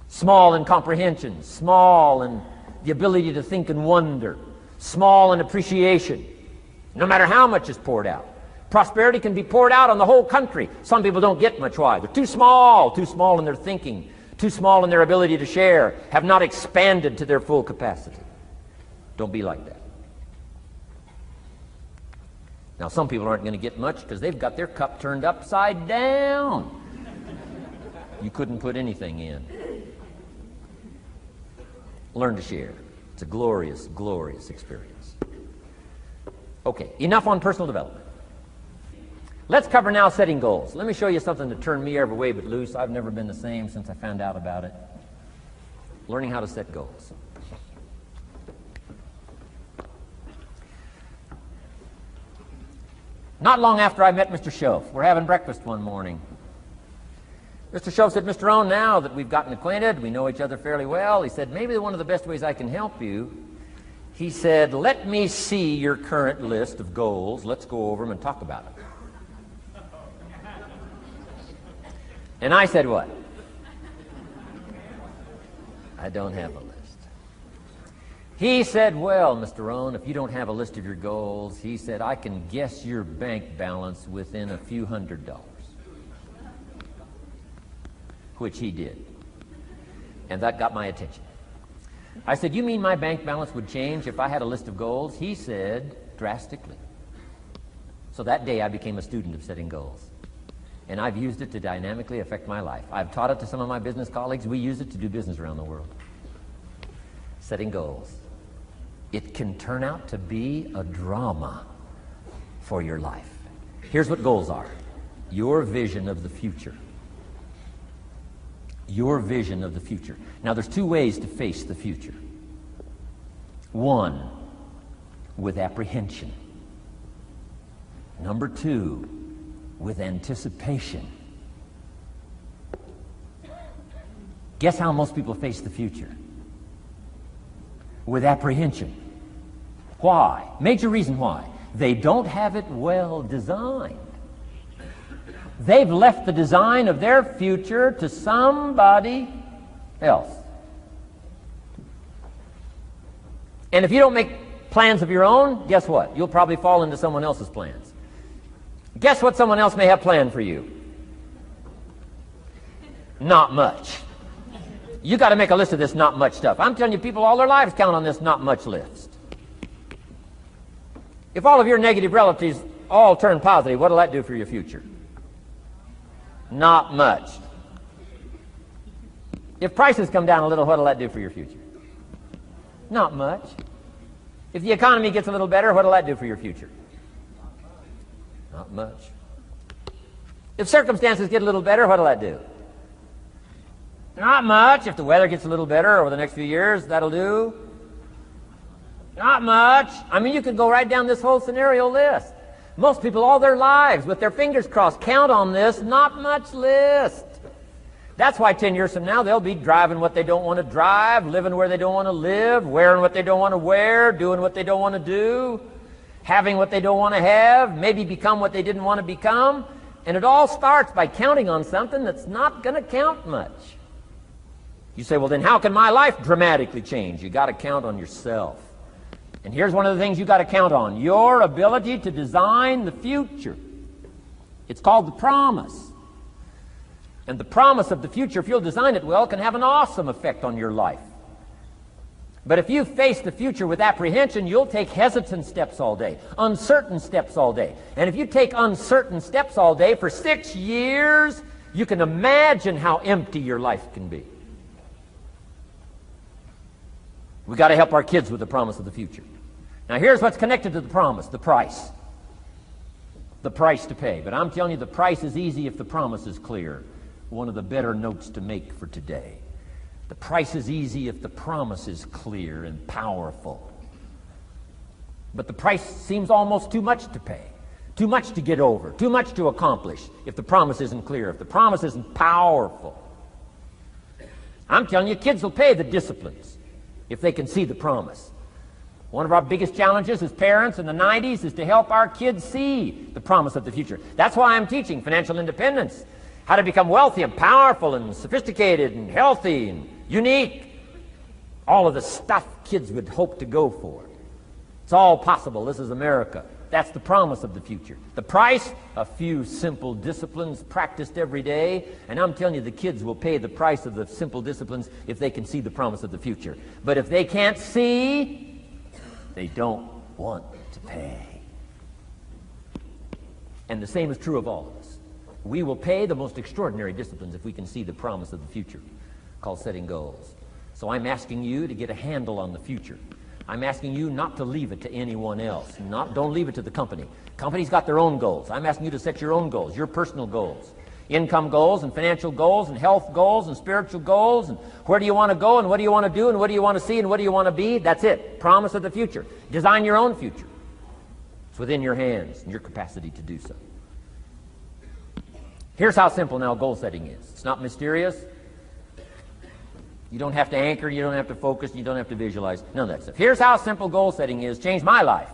Small in comprehension, small in the ability to think and wonder, small in appreciation, no matter how much is poured out. Prosperity can be poured out on the whole country. Some people don't get much. Why? They're too small in their thinking, too small in their ability to share, have not expanded to their full capacity. Don't be like that. Now, some people aren't going to get much because they've got their cup turned upside down. You couldn't put anything in. Learn to share. It's a glorious, glorious experience. Okay, enough on personal development. Let's cover now setting goals. Let me show you something that turned me every way but loose. I've never been the same since I found out about it. Learning how to set goals. Not long after I met Mr. Schoaf, we're having breakfast one morning. Mr. Schoaf said, Mr. Rohn, now that we've gotten acquainted, we know each other fairly well, he said, maybe one of the best ways I can help you, he said, let me see your current list of goals. Let's go over them and talk about it. And I said, what? I don't have a list. He said, well, Mr. Rohn, if you don't have a list of your goals, he said, I can guess your bank balance within a few $100s. Which he did. And that got my attention. I said, you mean my bank balance would change if I had a list of goals? He said, drastically. So that day I became a student of setting goals. And I've used it to dynamically affect my life. I've taught it to some of my business colleagues. We use it to do business around the world. Setting goals. It can turn out to be a drama for your life. Here's what goals are. Your vision of the future. Your vision of the future. Now, there's 2 ways to face the future. 1, with apprehension. Number 2, with anticipation. Guess how most people face the future? With apprehension. Why? Major reason why. They don't have it well designed. They've left the design of their future to somebody else. And if you don't make plans of your own, guess what? You'll probably fall into someone else's plans. Guess what someone else may have planned for you? Not much. You got to make a list of this not much stuff. I'm telling you, people all their lives count on this not much list. If all of your negative relatives all turn positive, what will that do for your future? Not much. If prices come down a little, what will that do for your future? Not much. If the economy gets a little better, what'll that do for your future? Not much. If circumstances get a little better, what'll that do? Not much. If the weather gets a little better over the next few years, that'll do. Not much. I mean, you could go right down this whole scenario list. Most people all their lives, with their fingers crossed, count on this not much list. That's why 10 years from now, they'll be driving what they don't want to drive, living where they don't want to live, wearing what they don't want to wear, doing what they don't want to do, having what they don't want to have, maybe become what they didn't want to become. And it all starts by counting on something that's not going to count much. You say, well, then how can my life dramatically change? You got to count on yourself. And here's one of the things you got to count on: your ability to design the future. It's called the promise. And the promise of the future, if you'll design it well, can have an awesome effect on your life. But if you face the future with apprehension, you'll take hesitant steps all day, uncertain steps all day. And if you take uncertain steps all day for 6 years, you can imagine how empty your life can be. We've got to help our kids with the promise of the future. Now here's what's connected to the promise: the price. The price to pay. But I'm telling you, the price is easy if the promise is clear. One of the better notes to make for today. The price is easy if the promise is clear and powerful. But the price seems almost too much to pay, too much to get over, too much to accomplish if the promise isn't clear, if the promise isn't powerful. I'm telling you, kids will pay the disciplines if they can see the promise. One of our biggest challenges as parents in the 90s is to help our kids see the promise of the future. That's why I'm teaching financial independence, how to become wealthy and powerful and sophisticated and healthy and unique. All of the stuff kids would hope to go for. It's all possible. This is America. That's the promise of the future. The price, a few simple disciplines practiced every day. And I'm telling you, the kids will pay the price of the simple disciplines if they can see the promise of the future. But if they can't see, they don't want to pay. And the same is true of all of us. We will pay the most extraordinary disciplines if we can see the promise of the future, called setting goals. So I'm asking you to get a handle on the future. I'm asking you not to leave it to anyone else. Don't leave it to the company. Companies got their own goals. I'm asking you to set your own goals, your personal goals. Income goals and financial goals and health goals and spiritual goals. And where do you want to go and what do you want to do and what do you want to see and what do you want to be? That's it. Promise of the future. Design your own future. It's within your hands and your capacity to do so. Here's how simple now goal setting is. It's not mysterious. You don't have to anchor, you don't have to focus, you don't have to visualize, none of that stuff. Here's how simple goal setting is. Changed my life.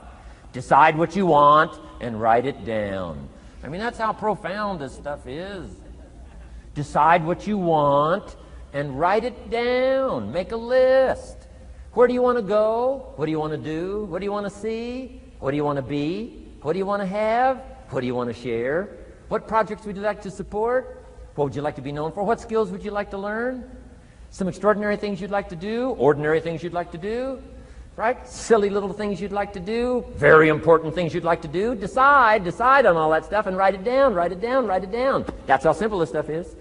Decide what you want and write it down. I mean, that's how profound this stuff is. Decide what you want and write it down. Make a list. Where do you want to go? What do you want to do? What do you want to see? What do you want to be? What do you want to have? What do you want to share? What projects would you like to support? What would you like to be known for? What skills would you like to learn? Some extraordinary things you'd like to do, ordinary things you'd like to do, right? Silly little things you'd like to do, very important things you'd like to do. Decide on all that stuff and write it down, write it down, write it down. That's how simple this stuff is.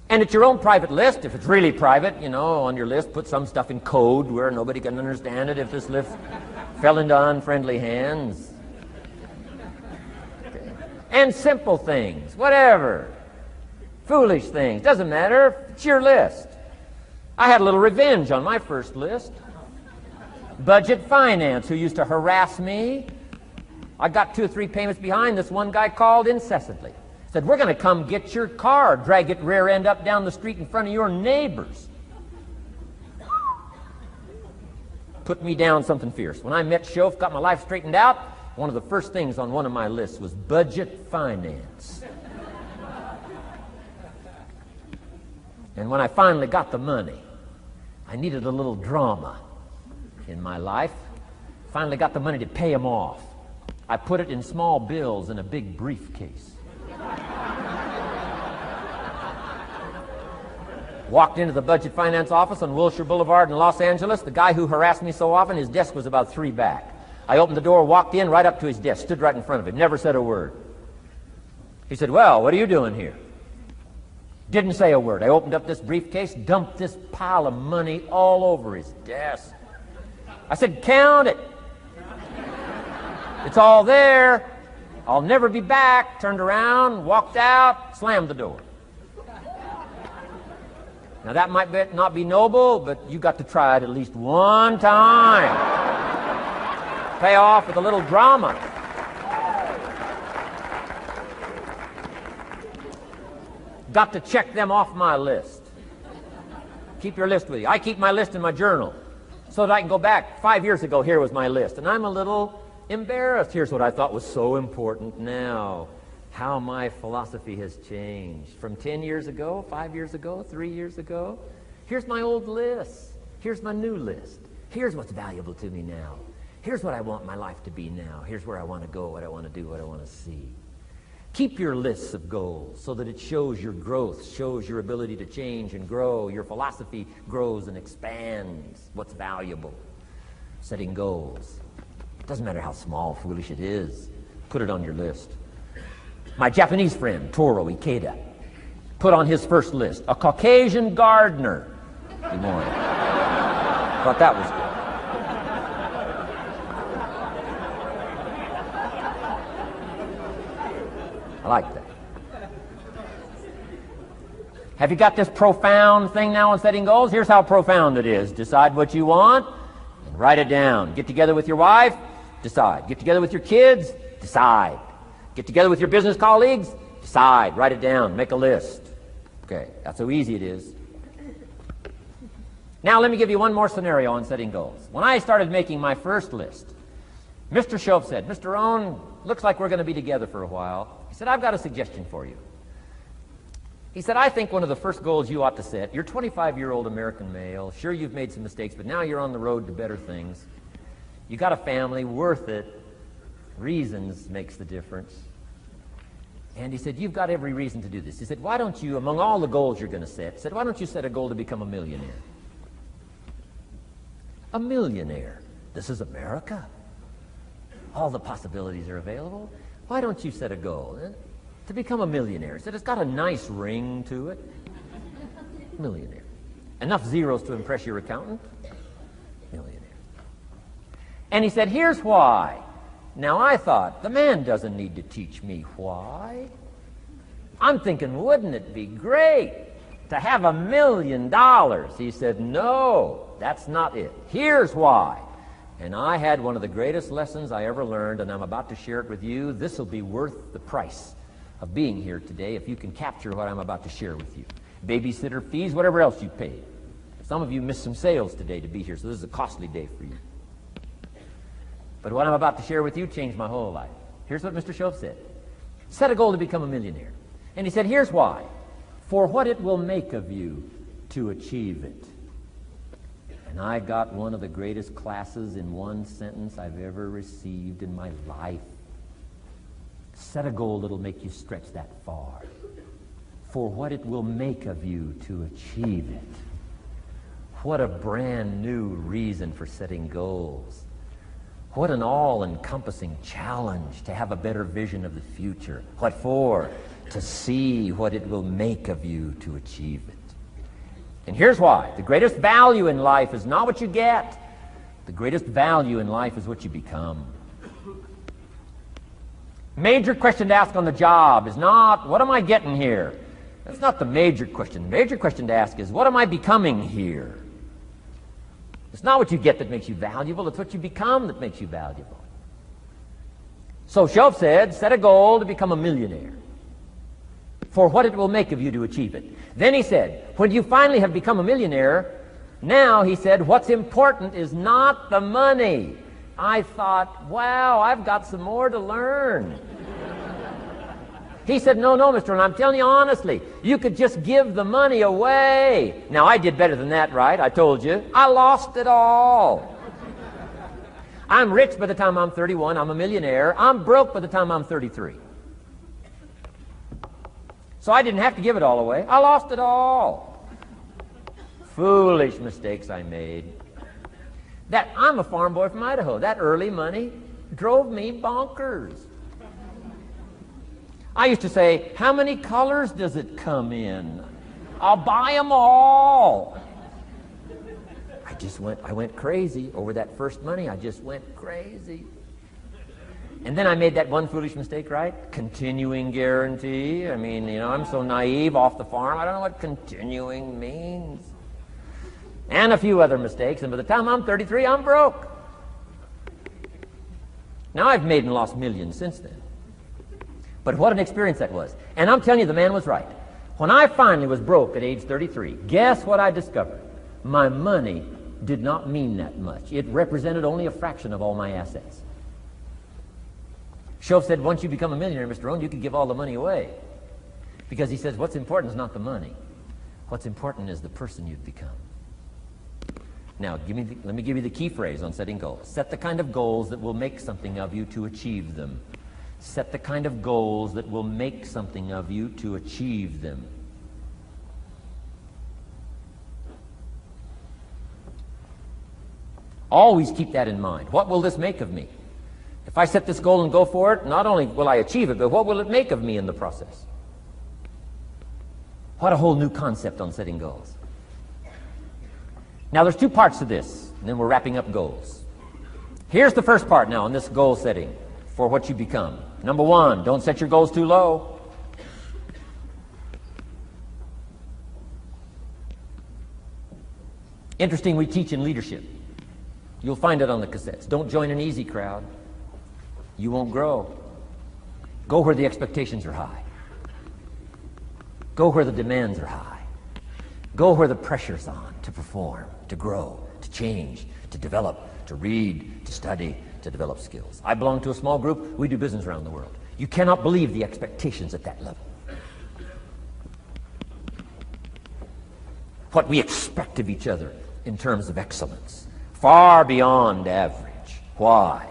And it's your own private list. If it's really private, you know, on your list, put some stuff in code where nobody can understand it if this list fell into unfriendly hands. Okay. And simple things, whatever. Foolish things, doesn't matter. It's your list. I had a little revenge on my first list. Budget finance, who used to harass me. I got 2 or 3 payments behind. This one guy called incessantly. Said, we're going to come get your car, drag it rear end up down the street in front of your neighbors. Put me down something fierce. When I met Schoaf, got my life straightened out, one of the first things on one of my lists was budget finance. And when I finally got the money, I needed a little drama in my life. Finally got the money to pay him off. I put it in small bills in a big briefcase. Walked into the budget finance office on Wilshire Boulevard in Los Angeles. The guy who harassed me so often, his desk was about 3 back. I opened the door, walked in, right up to his desk, stood right in front of him, never said a word. He said, well, what are you doing here? Didn't say a word. I opened up this briefcase, dumped this pile of money all over his desk. I said, count it. It's all there. I'll never be back. Turned around, walked out, slammed the door. Now that might not be noble, but you got to try it at least one time. Pay off with a little drama. Got to check them off my list. Keep your list with you. I keep my list in my journal so that I can go back. 5 years ago, here was my list. And I'm a little embarrassed. Here's what I thought was so important now. How my philosophy has changed. From 10 years ago, 5 years ago, 3 years ago. Here's my old list. Here's my new list. Here's what's valuable to me now. Here's what I want my life to be now. Here's where I want to go, what I want to do, what I want to see. Keep your lists of goals so that it shows your growth, shows your ability to change and grow. Your philosophy grows and expands what's valuable. Setting goals. It doesn't matter how small, foolish it is. Put it on your list. My Japanese friend, Toro Ikeda, put on his first list, a Caucasian gardener. Good morning. Thought that was good. I like that. Have you got this profound thing now on setting goals? Here's how profound it is. Decide what you want and write it down. Get together with your wife, decide. Get together with your kids, decide. Get together with your business colleagues, decide. Write it down. Make a list. Okay, that's how easy it is. Now let me give you one more scenario on setting goals. When I started making my first list, Mr. Shoaff said, Mr. Rohn, looks like we're going to be together for a while. He said, I've got a suggestion for you. He said, I think one of the first goals you ought to set, you're a 25-year-old American male. Sure, you've made some mistakes, but now you're on the road to better things. You got a family, worth it. Reasons makes the difference. And he said, you've got every reason to do this. He said, why don't you, among all the goals you're going to set, he said, why don't you set a goal to become a millionaire? A millionaire. This is America. All the possibilities are available. Why don't you set a goal to become a millionaire? He said, it's got a nice ring to it. Millionaire. Enough zeros to impress your accountant? Millionaire. And he said, here's why. Now I thought, the man doesn't need to teach me why. I'm thinking, wouldn't it be great to have $1 million? He said, no, that's not it. Here's why. And I had one of the greatest lessons I ever learned, and I'm about to share it with you. This will be worth the price of being here today if you can capture what I'm about to share with you. Babysitter fees, whatever else you paid. Some of you missed some sales today to be here, so this is a costly day for you. But what I'm about to share with you changed my whole life. Here's what Mr. Shoaff said. Set a goal to become a millionaire. And he said, here's why. For what it will make of you to achieve it. And I got one of the greatest classes in one sentence I've ever received in my life. Set a goal that'll make you stretch that far. For what it will make of you to achieve it. What a brand new reason for setting goals. What an all-encompassing challenge to have a better vision of the future. What for? To see what it will make of you to achieve it. And here's why. The greatest value in life is not what you get. The greatest value in life is what you become. Major question to ask on the job is not, what am I getting here? That's not the major question. The major question to ask is, what am I becoming here? It's not what you get that makes you valuable. It's what you become that makes you valuable. So Shoaff said, set a goal to become a millionaire. For what it will make of you to achieve it. Then he said, when you finally have become a millionaire, now, he said, what's important is not the money. I thought, wow, I've got some more to learn. He said, no, Mr. Rohn, I'm telling you honestly, you could just give the money away. Now, I did better than that, right? I told you. I lost it all. I'm rich by the time I'm 31. I'm a millionaire. I'm broke by the time I'm 33. So I didn't have to give it all away. I lost it all. Foolish mistakes I made. I'm a farm boy from Idaho. That early money drove me bonkers. I used to say, how many colors does it come in? I'll buy them all. I I went crazy over that first money. I just went crazy. And then I made that one foolish mistake, right? Continuing guarantee. I mean, I'm so naive off the farm. I don't know what continuing means. And a few other mistakes. And by the time I'm 33, I'm broke. Now I've made and lost millions since then. But what an experience that was. And I'm telling you, the man was right. When I finally was broke at age 33, guess what I discovered? My money did not mean that much. It represented only a fraction of all my assets. Shoaff said, once you become a millionaire, Mr. Rohn, you can give all the money away. Because he says, what's important is not the money. What's important is the person you've become. Now, let me give you the key phrase on setting goals. Set the kind of goals that will make something of you to achieve them. Set the kind of goals that will make something of you to achieve them. Always keep that in mind. What will this make of me? If I set this goal and go for it, not only will I achieve it, but what will it make of me in the process? What a whole new concept on setting goals. Now, there's two parts to this, and then we're wrapping up goals. Here's the first part now on this goal setting for what you become. Number one, don't set your goals too low. Interesting, we teach in leadership. You'll find it on the cassettes. Don't join an easy crowd. You won't grow. Go where the expectations are high. Go where the demands are high. Go where the pressure's on to perform, to grow, to change, to develop, to read, to study, to develop skills. I belong to a small group. We do business around the world. You cannot believe the expectations at that level. What we expect of each other in terms of excellence. Far beyond average. Why?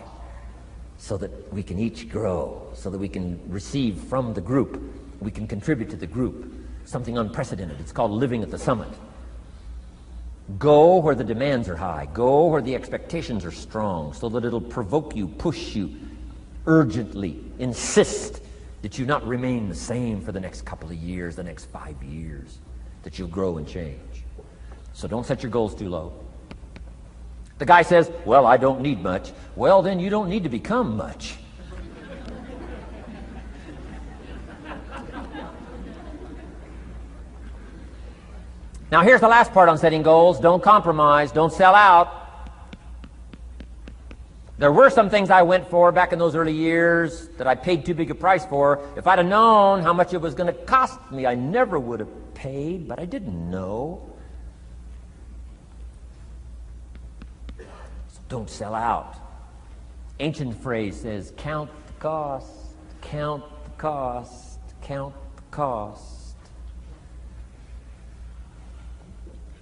So that we can each grow, so that we can receive from the group, we can contribute to the group, something unprecedented. It's called living at the summit. Go where the demands are high. Go where the expectations are strong, so that it'll provoke you, push you, urgently insist that you not remain the same for the next couple of years, the next 5 years, that you'll grow and change. So don't set your goals too low. The guy says, well, I don't need much. Well, then you don't need to become much. Now, here's the last part on setting goals. Don't compromise. Don't sell out. There were some things I went for back in those early years that I paid too big a price for. If I'd have known how much it was going to cost me, I never would have paid, but I didn't know. Don't sell out. Ancient phrase says, count the cost, count the cost, count the cost.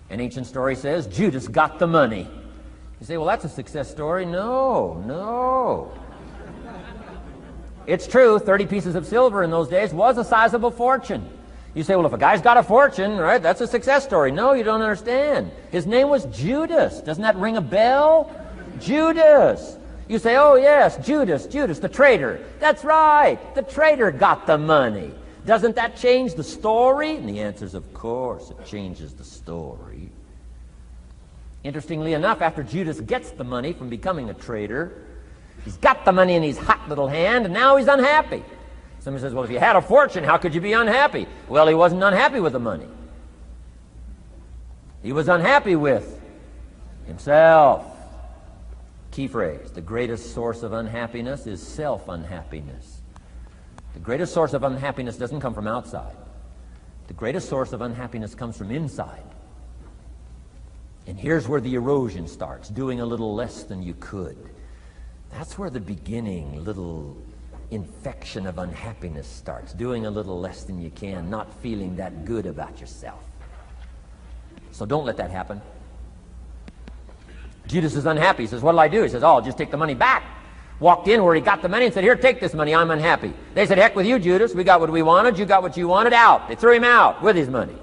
An ancient story says, Judas got the money. You say, well, that's a success story. No. It's true, 30 pieces of silver in those days was a sizable fortune. You say, well, if a guy's got a fortune, right, that's a success story. No, you don't understand. His name was Judas. Doesn't that ring a bell? Judas. You say, oh yes, Judas, the traitor. That's right, the traitor got the money. Doesn't that change the story? And the answer is, of course, it changes the story. Interestingly enough, after Judas gets the money from becoming a traitor, he's got the money in his hot little hand, and now he's unhappy. Somebody says, well, if you had a fortune, how could you be unhappy? Well, he wasn't unhappy with the money. He was unhappy with himself. Key phrase, the greatest source of unhappiness is self-unhappiness. The greatest source of unhappiness doesn't come from outside. The greatest source of unhappiness comes from inside. And here's where the erosion starts, doing a little less than you could. That's where the beginning little infection of unhappiness starts, doing a little less than you can, not feeling that good about yourself. So don't let that happen. Judas is unhappy. He says, what'll I do? He says, oh, I'll just take the money back. Walked in where he got the money and said, here, take this money. I'm unhappy. They said, heck with you, Judas. We got what we wanted. You got what you wanted. Out. They threw him out with his money.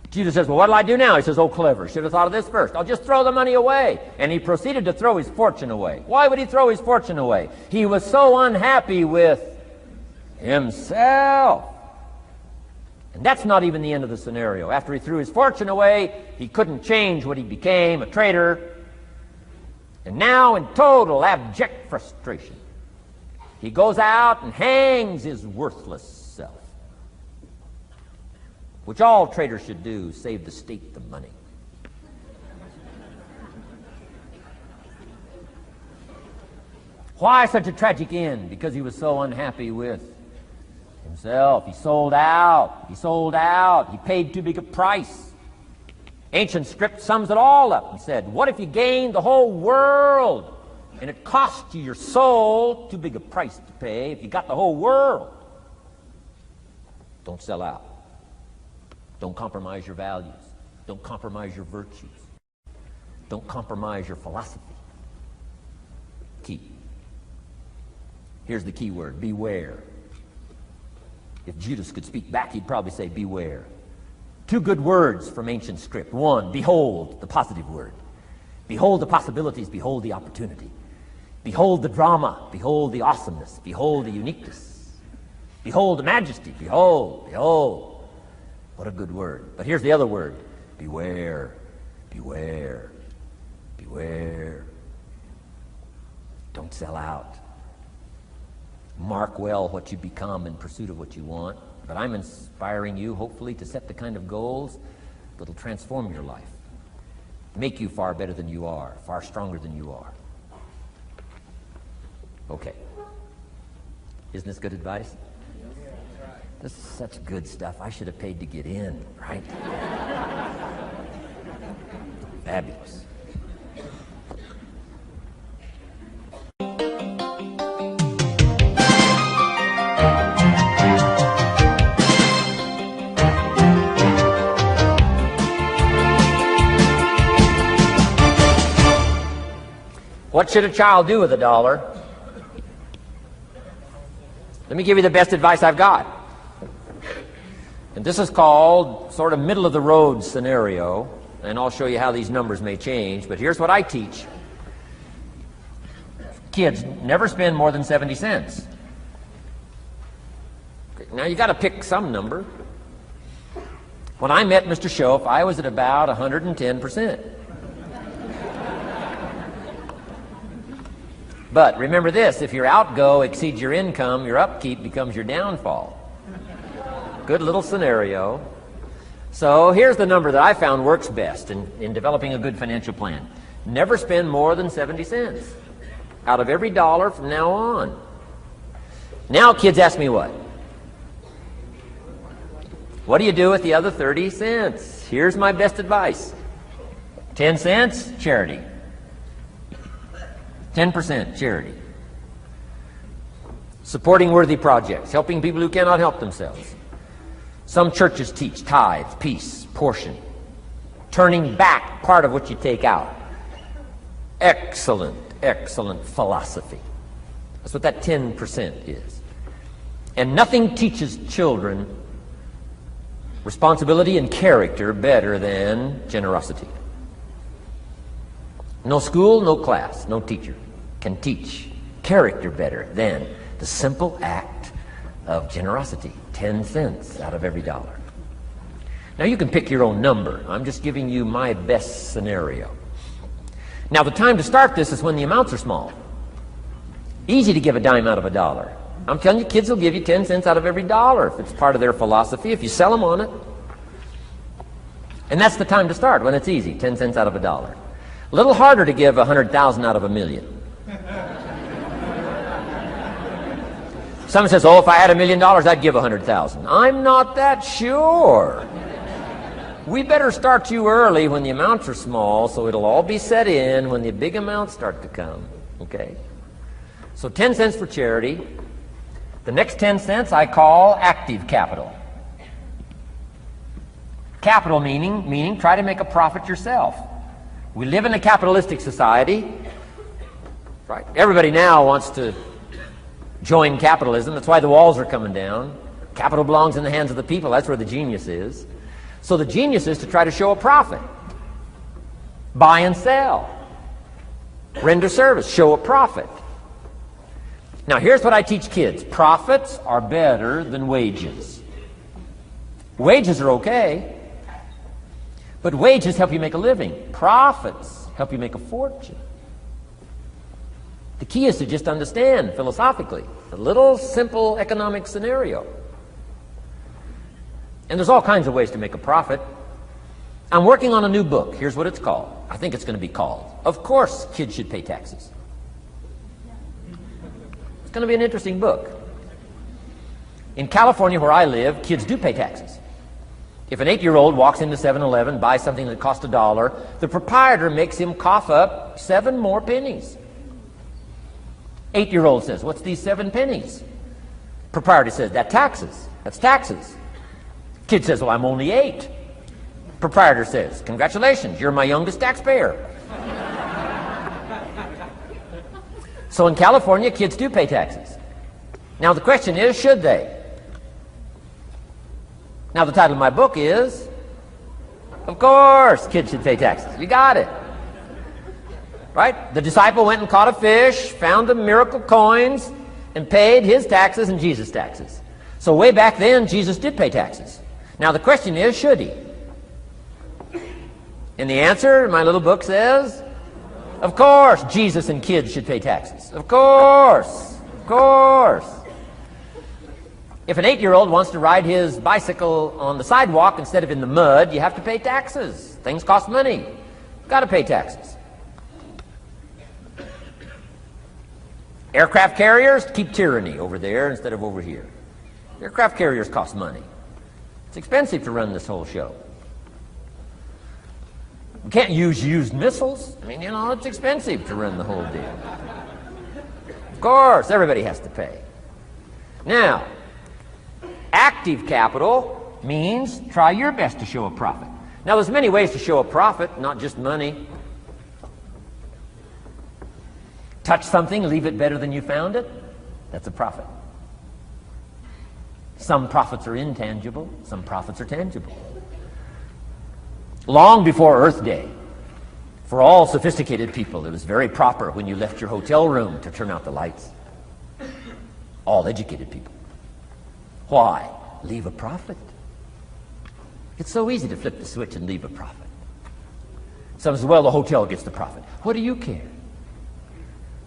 Judas says, well, what'll I do now? He says, oh, clever. Should have thought of this first. I'll just throw the money away. And he proceeded to throw his fortune away. Why would he throw his fortune away? He was so unhappy with himself. And that's not even the end of the scenario. After he threw his fortune away, he couldn't change what he became, a trader. And now, in total abject frustration, he goes out and hangs his worthless self, which all traders should do, save the state the money. Why such a tragic end? Because he was so unhappy with himself. He sold out. He sold out. He paid too big a price. Ancient script sums it all up. He said, what if you gained the whole world and it cost you your soul? Too big a price to pay if you got the whole world. Don't sell out. Don't compromise your values. Don't compromise your virtues. Don't compromise your philosophy. Key. Here's the key word, beware. If Judas could speak back, he'd probably say beware. Two good words from ancient script. One, behold, the positive word. Behold the possibilities, behold the opportunity. Behold the drama, behold the awesomeness, behold the uniqueness. Behold the majesty, behold, behold. What a good word. But here's the other word, beware, beware, beware. Don't sell out. Mark well what you become in pursuit of what you want. But I'm inspiring you, hopefully, to set the kind of goals that will transform your life, make you far better than you are, far stronger than you are. Okay. Isn't this good advice? This is such good stuff. I should have paid to get in, right? Fabulous. What should a child do with $1? Let me give you the best advice I've got. And this is called sort of middle of the road scenario, and I'll show you how these numbers may change, but here's what I teach. Kids, never spend more than 70 cents. Okay, now you got to pick some number. When I met Mr. Schoaf, I was at about 110%. But remember this, if your outgo exceeds your income, your upkeep becomes your downfall. Good little scenario. So here's the number that I found works best in developing a good financial plan. Never spend more than 70 cents out of every dollar from now on. Now kids ask me what? What do you do with the other 30 cents? Here's my best advice. 10 cents, charity. 10% charity. Supporting worthy projects, helping people who cannot help themselves. Some churches teach tithes, peace, portion, turning back part of what you take out. Excellent, excellent philosophy. That's what that 10% is. And nothing teaches children responsibility and character better than generosity. No school, no class, no teacher can teach character better than the simple act of generosity. 10 cents out of every dollar. Now you can pick your own number. I'm just giving you my best scenario. Now the time to start this is when the amounts are small. Easy to give a dime out of $1. I'm telling you, kids will give you 10 cents out of every dollar if it's part of their philosophy, if you sell them on it. And that's the time to start, when it's easy, 10 cents out of $1. A little harder to give 100,000 out of $1 million. Someone says, oh, if I had $1 million, I'd give 100,000. I'm not that sure. We better start you early when the amounts are small, so it'll all be set in when the big amounts start to come. Okay? So 10 cents for charity. The next 10 cents I call active capital. Capital meaning try to make a profit yourself. We live in a capitalistic society. Right? Everybody now wants to join capitalism. That's why the walls are coming down. Capital belongs in the hands of the people. That's where the genius is. So the genius is to try to show a profit. Buy and sell. Render service. Show a profit. Now here's what I teach kids. Profits are better than wages. Wages are okay, but wages help you make a living. Profits help you make a fortune. The key is to just understand philosophically a little simple economic scenario. And there's all kinds of ways to make a profit. I'm working on a new book. Here's what it's called. I think it's going to be called, Of Course Kids Should Pay Taxes. It's going to be an interesting book. In California, where I live, kids do pay taxes. If an 8-year-old walks into 7-Eleven, buys something that costs $1, the proprietor makes him cough up 7 more pennies. 8-year-old says, "What's these 7 pennies?" Proprietor says, "That's taxes. That's taxes." Kid says, "Well, I'm only 8. Proprietor says, "Congratulations, you're my youngest taxpayer." So in California, kids do pay taxes. Now the question is, should they? Now the title of my book is, Of Course Kids Should Pay Taxes. You got it. Right? The disciple went and caught a fish, found the miracle coins, and paid his taxes and Jesus' taxes. So way back then, Jesus did pay taxes. Now the question is, should he? And the answer, my little book says, of course Jesus and kids should pay taxes. Of course. Of course. If an 8-year-old wants to ride his bicycle on the sidewalk instead of in the mud, you have to pay taxes. Things cost money. You've got to pay taxes. Aircraft carriers keep tyranny over there instead of over here. Aircraft carriers cost money. It's expensive to run this whole show. We can't use used missiles. I mean, it's expensive to run the whole deal. Of course, everybody has to pay. Now, active capital means try your best to show a profit. Now, there's many ways to show a profit, not just money. Touch something, leave it better than you found it. That's a profit. Some profits are intangible, some profits are tangible. Long before Earth Day, for all sophisticated people, it was very proper when you left your hotel room to turn out the lights. All educated people. Why? Leave a profit. It's so easy to flip the switch and leave a profit. Some says, well, the hotel gets the profit. What do you care?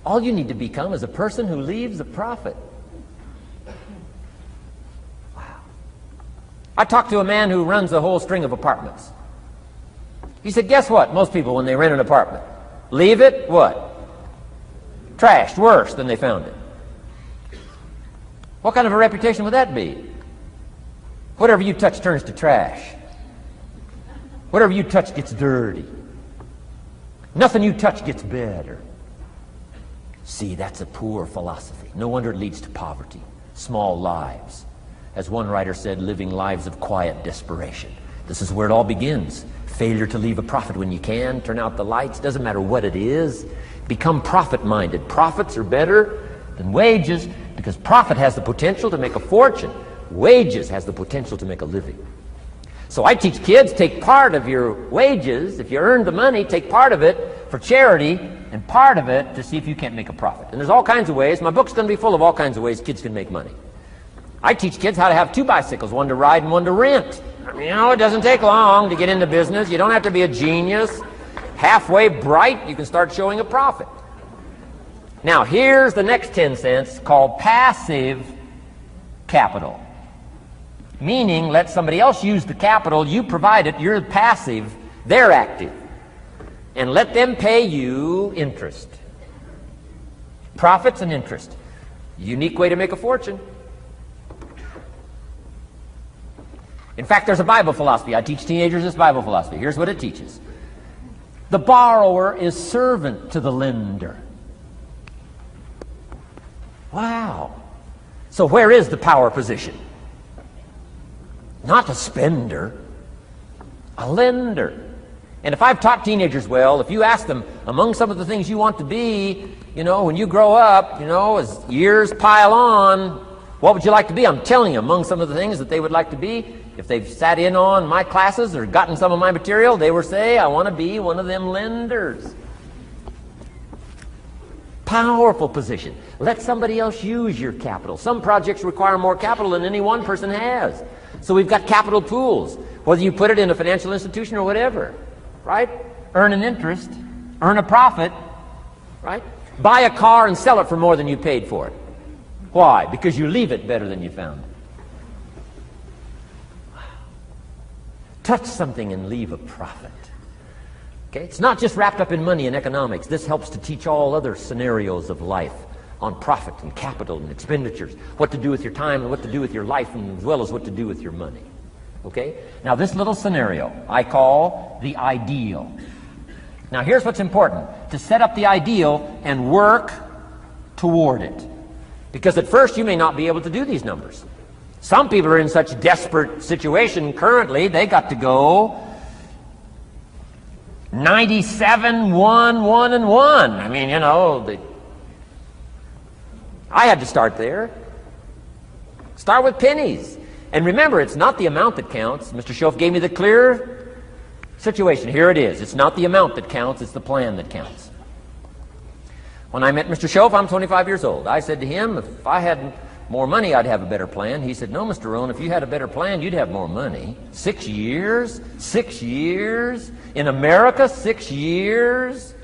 All you need to become is a person who leaves a profit. Wow. I talked to a man who runs a whole string of apartments. He said, guess what? Most people, when they rent an apartment, leave it, what? Trashed, worse than they found it. What kind of a reputation would that be? Whatever you touch turns to trash. Whatever you touch gets dirty. Nothing you touch gets better. See, that's a poor philosophy. No wonder it leads to poverty, small lives. As one writer said, living lives of quiet desperation. This is where it all begins. Failure to leave a profit when you can, turn out the lights, doesn't matter what it is. Become profit-minded. Profits are better than wages because profit has the potential to make a fortune. Wages has the potential to make a living. So I teach kids, take part of your wages. If you earn the money, take part of it for charity and part of it to see if you can't make a profit. And there's all kinds of ways. My book's going to be full of all kinds of ways kids can make money. I teach kids how to have 2 bicycles, one to ride and one to rent. I mean, it doesn't take long to get into business. You don't have to be a genius. Halfway bright, you can start showing a profit. Now, here's the next 10 cents called passive capital. Meaning, let somebody else use the capital, you provide it, you're passive, they're active. And let them pay you interest. Profits and interest. Unique way to make a fortune. In fact, there's a Bible philosophy. I teach teenagers this Bible philosophy. Here's what it teaches. The borrower is servant to the lender. Wow. So where is the power position? Not a spender, a lender. And if I've taught teenagers well, if you ask them, among some of the things you want to be, when you grow up, as years pile on, what would you like to be? I'm telling you, among some of the things that they would like to be, if they've sat in on my classes or gotten some of my material, they will say, I want to be one of them lenders. Powerful position. Let somebody else use your capital. Some projects require more capital than any one person has. So we've got capital pools, whether you put it in a financial institution or whatever, right? Earn an interest, earn a profit, right? Buy a car and sell it for more than you paid for it. Why? Because you leave it better than you found it. Touch something and leave a profit. Okay? It's not just wrapped up in money and economics. This helps to teach all other scenarios of life on profit and capital and expenditures, what to do with your time and what to do with your life, and as well as what to do with your money. Okay? Now this little scenario I call the ideal. Now here's what's important: to set up the ideal and work toward it. Because at first you may not be able to do these numbers. Some people are in such desperate situation currently, they got to go 97, 1, 1, and 1. I mean, you know, I had to start there. Start with pennies. And remember, it's not the amount that counts. Mr. Schoaf gave me the clear situation. Here it is. It's not the amount that counts, it's the plan that counts. When I met Mr. Schoaf, I'm 25 years old. I said to him, if I had more money, I'd have a better plan. He said, no, Mr. Rohn, if you had a better plan, you'd have more money. 6 years? 6 years? In America, 6 years?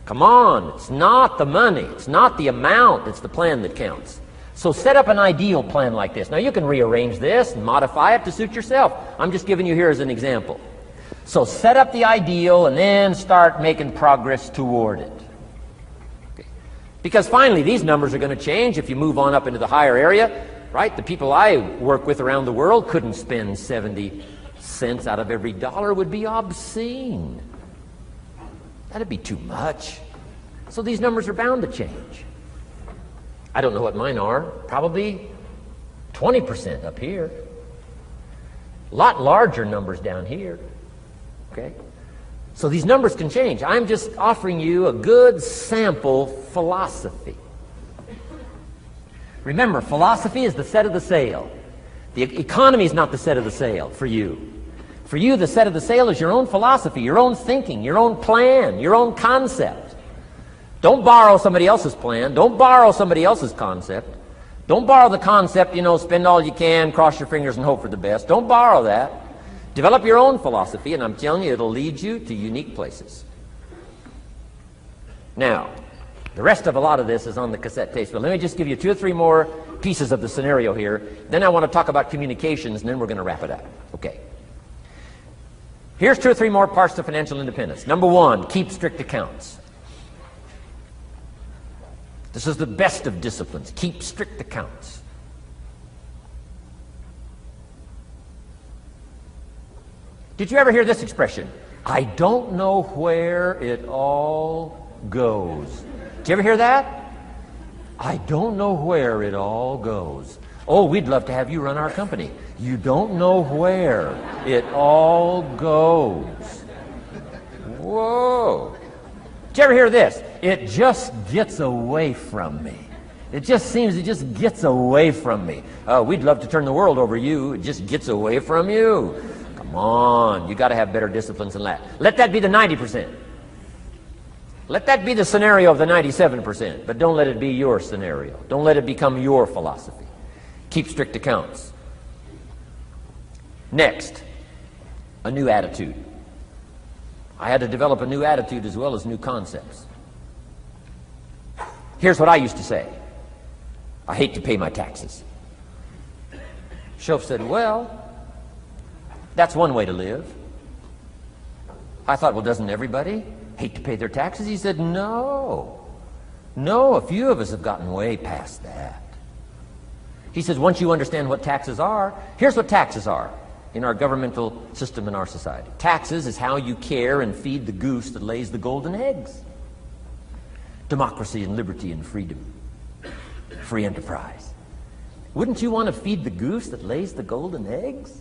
Come on, it's not the money, it's not the amount, it's the plan that counts. So set up an ideal plan like this. Now you can rearrange this and modify it to suit yourself. I'm just giving you here as an example. So set up the ideal and then start making progress toward it. Okay. Because finally these numbers are going to change if you move on up into the higher area, right? The people I work with around the world couldn't spend 70 cents out of every dollar. It would be obscene. That'd be too much. So these numbers are bound to change. I don't know what mine are. Probably 20% up here. A lot larger numbers down here. Okay? So these numbers can change. I'm just offering you a good sample philosophy. Remember, philosophy is the set of the sail. The economy is not the set of the sail for you. For you, the set of the sail is your own philosophy, your own thinking, your own plan, your own concept. Don't borrow somebody else's plan. Don't borrow somebody else's concept. Don't borrow the concept, you know, spend all you can, cross your fingers and hope for the best. Don't borrow that. Develop your own philosophy, and I'm telling you, it'll lead you to unique places. Now, the rest of a lot of this is on the cassette tapes, but let me just give you 2 or 3 more pieces of the scenario here. Then I want to talk about communications, and then we're going to wrap it up. Okay. Here's 2 or 3 more parts to financial independence. Number 1, keep strict accounts. This is the best of disciplines. Keep strict accounts. Did you ever hear this expression? I don't know where it all goes. Did you ever hear that? I don't know where it all goes. Oh, we'd love to have you run our company. You don't know where it all goes. Whoa. Did you ever hear this? It just gets away from me. It just gets away from me. Oh, we'd love to turn the world over you. It just gets away from you. Come on. You got to have better disciplines than that. Let that be the 90%. Let that be the scenario of the 97%. But don't let it be your scenario. Don't let it become your philosophy. Keep strict accounts. Next, a new attitude. I had to develop a new attitude as well as new concepts. Here's what I used to say. I hate to pay my taxes. Schoaf said, well, that's one way to live. I thought, well, doesn't everybody hate to pay their taxes? He said, no. No, a few of us have gotten way past that. He says, once you understand what taxes are, here's what taxes are in our governmental system in our society. Taxes is how you care and feed the goose that lays the golden eggs. Democracy and liberty and freedom. Free enterprise. Wouldn't you want to feed the goose that lays the golden eggs?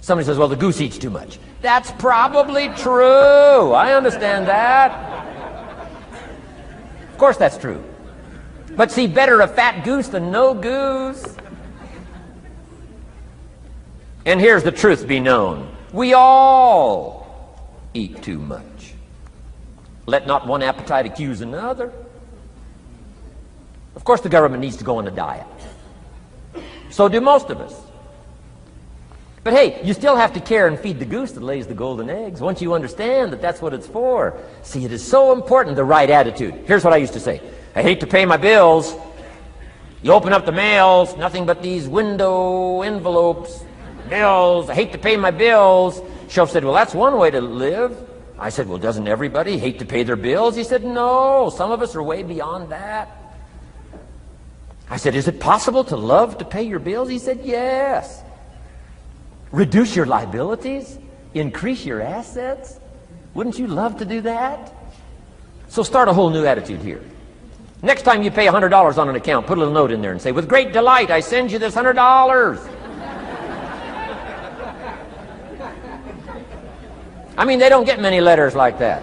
Somebody says, well, the goose eats too much. That's probably true. I understand that. Of course that's true. But see, better a fat goose than no goose. And here's the truth be known. We all eat too much. Let not one appetite accuse another. Of course the government needs to go on a diet. So do most of us. But hey, you still have to care and feed the goose that lays the golden eggs once you understand that that's what it's for. See, it is so important, the right attitude. Here's what I used to say. I hate to pay my bills. You open up the mails, nothing but these window envelopes, bills. I hate to pay my bills. Shelf said, well, that's one way to live. I said, well, doesn't everybody hate to pay their bills? He said, no, some of us are way beyond that. I said, is it possible to love to pay your bills? He said, yes. Reduce your liabilities? Increase your assets? Wouldn't you love to do that? So start a whole new attitude here. Next time you pay $100 on an account, put a little note in there and say, with great delight, I send you this $100. I mean, they don't get many letters like that.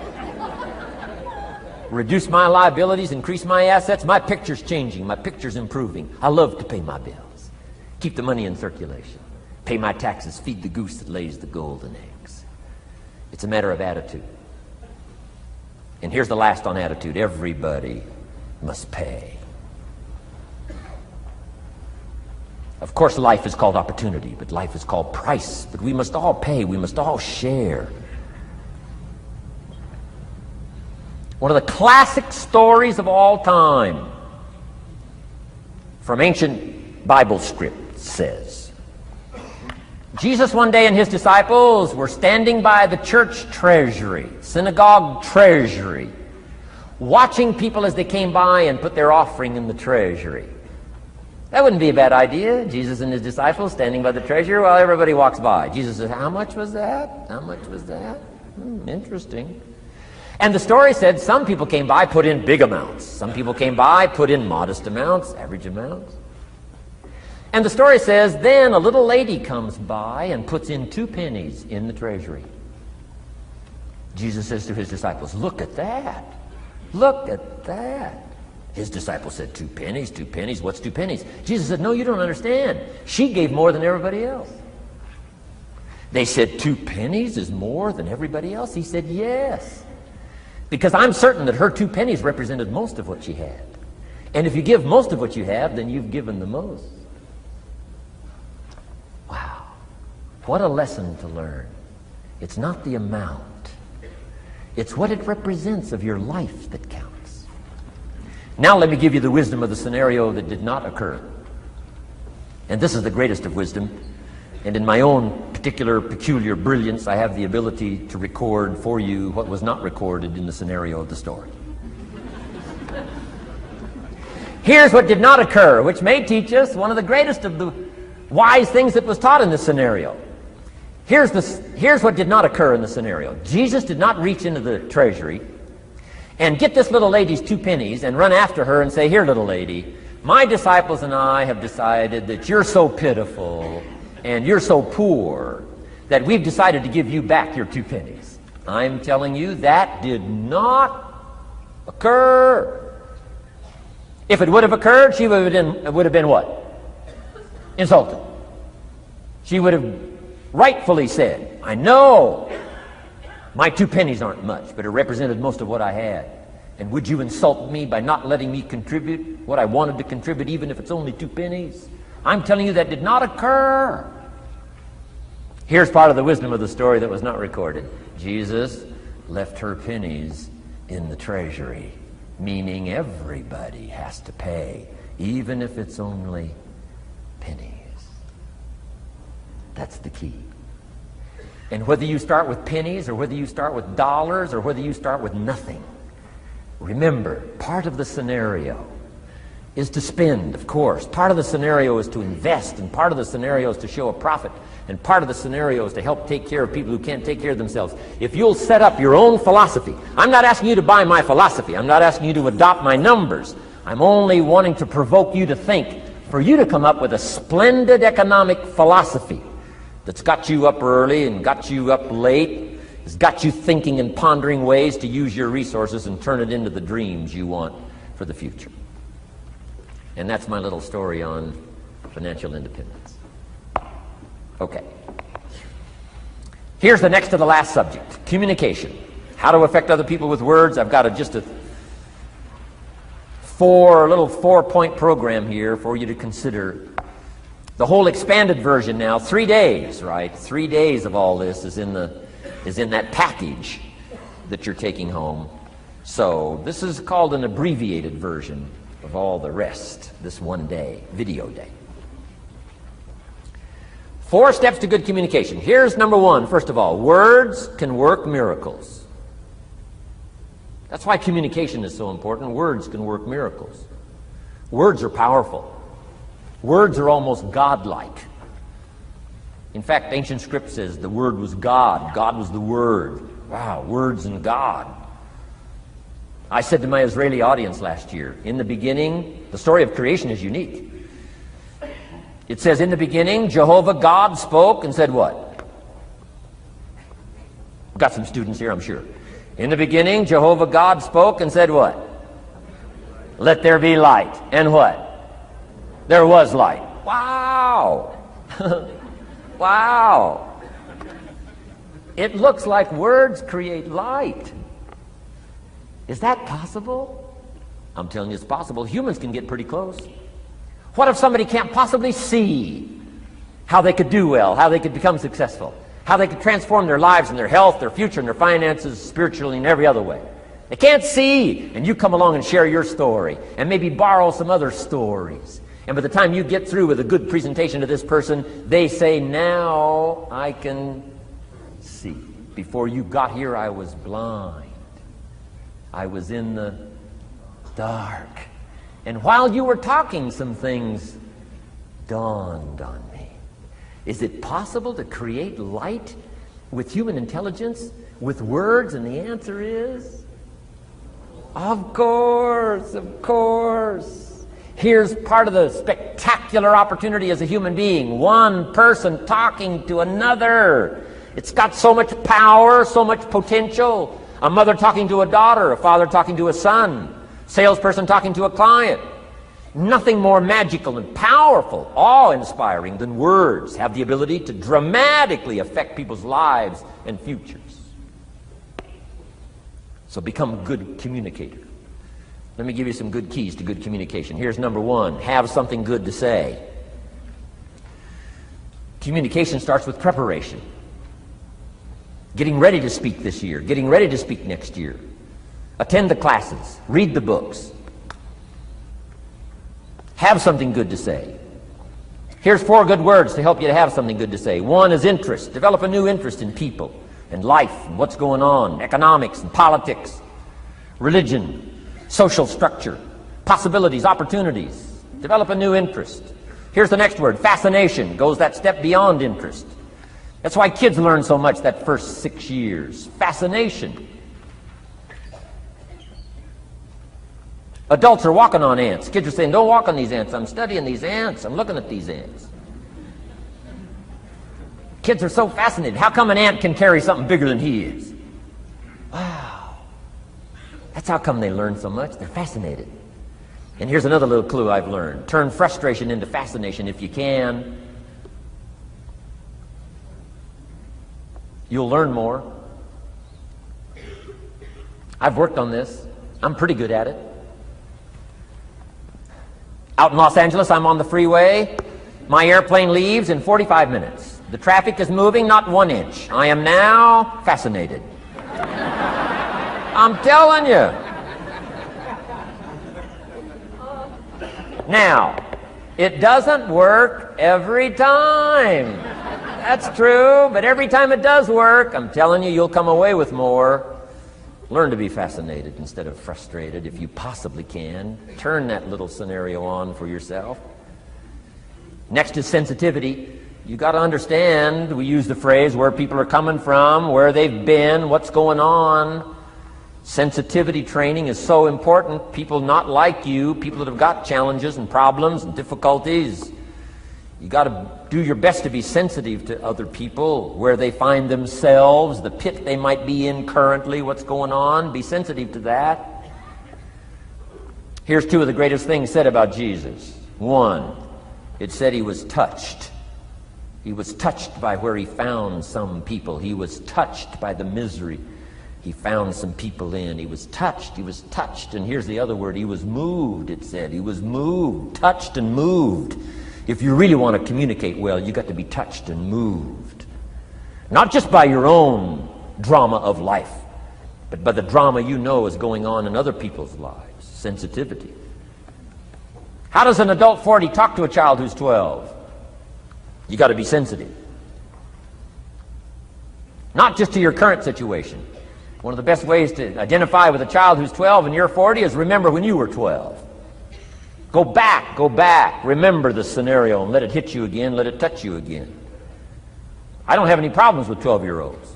Reduce my liabilities, increase my assets. My picture's changing. My picture's improving. I love to pay my bills. Keep the money in circulation. Pay my taxes. Feed the goose that lays the golden eggs. It's a matter of attitude. And here's the last on attitude. Everybody must pay. Of course, life is called opportunity, but life is called price. But we must all pay. We must all share. One of the classic stories of all time from ancient Bible script says, Jesus one day and his disciples were standing by the church treasury, synagogue treasury, watching people as they came by and put their offering in the treasury. That wouldn't be a bad idea. Jesus and his disciples standing by the treasury while everybody walks by. Jesus says, how much was that? How much was that? Interesting. And the story said some people came by, put in big amounts. Some people came by, put in modest amounts, average amounts. And the story says, then a little lady comes by and puts in 2 pennies in the treasury. Jesus says to his disciples, look at that. Look at that. His disciples said, 2 pennies, 2 pennies, what's 2 pennies? Jesus said, no, you don't understand. She gave more than everybody else. They said, 2 pennies is more than everybody else? He said, yes. Because I'm certain that her 2 pennies represented most of what she had. And if you give most of what you have, then you've given the most. Wow. What a lesson to learn. It's not the amount. It's what it represents of your life that counts. Now let me give you the wisdom of the scenario that did not occur. And this is the greatest of wisdom. And in my own particular, peculiar brilliance, I have the ability to record for you what was not recorded in the scenario of the story. Here's what did not occur, which may teach us one of the greatest of the wise things that was taught in this scenario. Here's what did not occur in the scenario. Jesus did not reach into the treasury and get this little lady's 2 pennies and run after her and say, here, little lady, my disciples and I have decided that you're so pitiful and you're so poor that we've decided to give you back your 2 pennies. I'm telling you, that did not occur. If it would have occurred, she would have been what? Insulted. She would have rightfully said, I know my 2 pennies aren't much, but it represented most of what I had. And would you insult me by not letting me contribute what I wanted to contribute, even if it's only 2 pennies? I'm telling you that did not occur. Here's part of the wisdom of the story that was not recorded. Jesus left her pennies in the treasury, meaning everybody has to pay, even if it's only pennies. That's the key. And whether you start with pennies or whether you start with dollars or whether you start with nothing, remember, part of the scenario is to spend, of course. Part of the scenario is to invest, and part of the scenario is to show a profit, and part of the scenario is to help take care of people who can't take care of themselves. If you'll set up your own philosophy, I'm not asking you to buy my philosophy. I'm not asking you to adopt my numbers. I'm only wanting to provoke you to think, for you to come up with a splendid economic philosophy that's got you up early and got you up late, has got you thinking and pondering ways to use your resources and turn it into the dreams you want for the future. And that's my little story on financial independence. Okay. Here's the next to the last subject, communication. How to affect other people with words. I've got just a little 4-point program here for you to consider The whole expanded version now, 3 days, right? 3 days of all this is in that package that you're taking home. So this is called an abbreviated version of all the rest, this 1 day, video day. 4 steps to good communication. Here's number 1, first of all. Words can work miracles. That's why communication is so important. Words can work miracles. Words are powerful. Words are almost godlike. In fact, ancient script says the Word was God. God was the Word. Wow, words and God. I said to my Israeli audience last year, in the beginning, the story of creation is unique. It says, in the beginning, Jehovah God spoke and said what? We've got some students here, I'm sure. In the beginning, Jehovah God spoke and said what? Let there be light. And what? There was light. Wow! Wow! It looks like words create light. Is that possible? I'm telling you it's possible. Humans can get pretty close. What if somebody can't possibly see how they could do well, how they could become successful, how they could transform their lives and their health, their future, and their finances, spiritually, and every other way? They can't see, and you come along and share your story, and maybe borrow some other stories. And by the time you get through with a good presentation to this person, they say, now I can see. Before you got here, I was blind. I was in the dark. And while you were talking, some things dawned on me. Is it possible to create light with human intelligence, with words? And the answer is, of course, of course. Here's part of the spectacular opportunity as a human being. One person talking to another. It's got so much power, so much potential. A mother talking to a daughter, a father talking to a son, salesperson talking to a client. Nothing more magical and powerful, awe-inspiring than words have the ability to dramatically affect people's lives and futures. So become a good communicator. Let me give you some good keys to good communication. Here's number 1, have something good to say. Communication starts with preparation. Getting ready to speak this year, getting ready to speak next year. Attend the classes, read the books. Have something good to say. Here's 4 good words to help you to have something good to say. 1 is interest. Develop a new interest in people and life and what's going on, economics and politics, religion, social structure, possibilities, opportunities. Develop a new interest. Here's the next word, fascination. Goes that step beyond interest. That's why kids learn so much that first 6 years. Fascination. Adults are walking on ants. Kids are saying, don't walk on these ants. I'm studying these ants. I'm looking at these ants. Kids are so fascinated. How come an ant can carry something bigger than he is? Wow. That's how come they learn so much. They're fascinated. And here's another little clue I've learned. Turn frustration into fascination if you can. You'll learn more. I've worked on this. I'm pretty good at it. Out in Los Angeles, I'm on the freeway. My airplane leaves in 45 minutes. The traffic is moving not 1 inch. I am now fascinated. I'm telling you. Now, it doesn't work every time. That's true, but every time it does work, I'm telling you, you'll come away with more. Learn to be fascinated instead of frustrated if you possibly can. Turn that little scenario on for yourself. Next is sensitivity. You got to understand, we use the phrase where people are coming from, where they've been, what's going on. Sensitivity training is so important. People not like you, people that have got challenges and problems and difficulties, you got to do your best to be sensitive to other people, where they find themselves, the pit they might be in currently, what's going on. Be sensitive to that. Here's 2 of the greatest things said about Jesus. 1, it said he was touched. He was touched by where he found some people. He was touched by the misery he found some people in. He was touched. He was touched. And here's the other word. He was moved, it said. He was moved, touched and moved. If you really want to communicate well, you got to be touched and moved. Not just by your own drama of life, but by the drama you know is going on in other people's lives. Sensitivity. How does an adult 40 talk to a child who's 12? You got to be sensitive. Not just to your current situation. One of the best ways to identify with a child who's 12 and you're 40 is remember when you were 12. Go back, remember the scenario and let it hit you again, let it touch you again. I don't have any problems with 12-year-olds.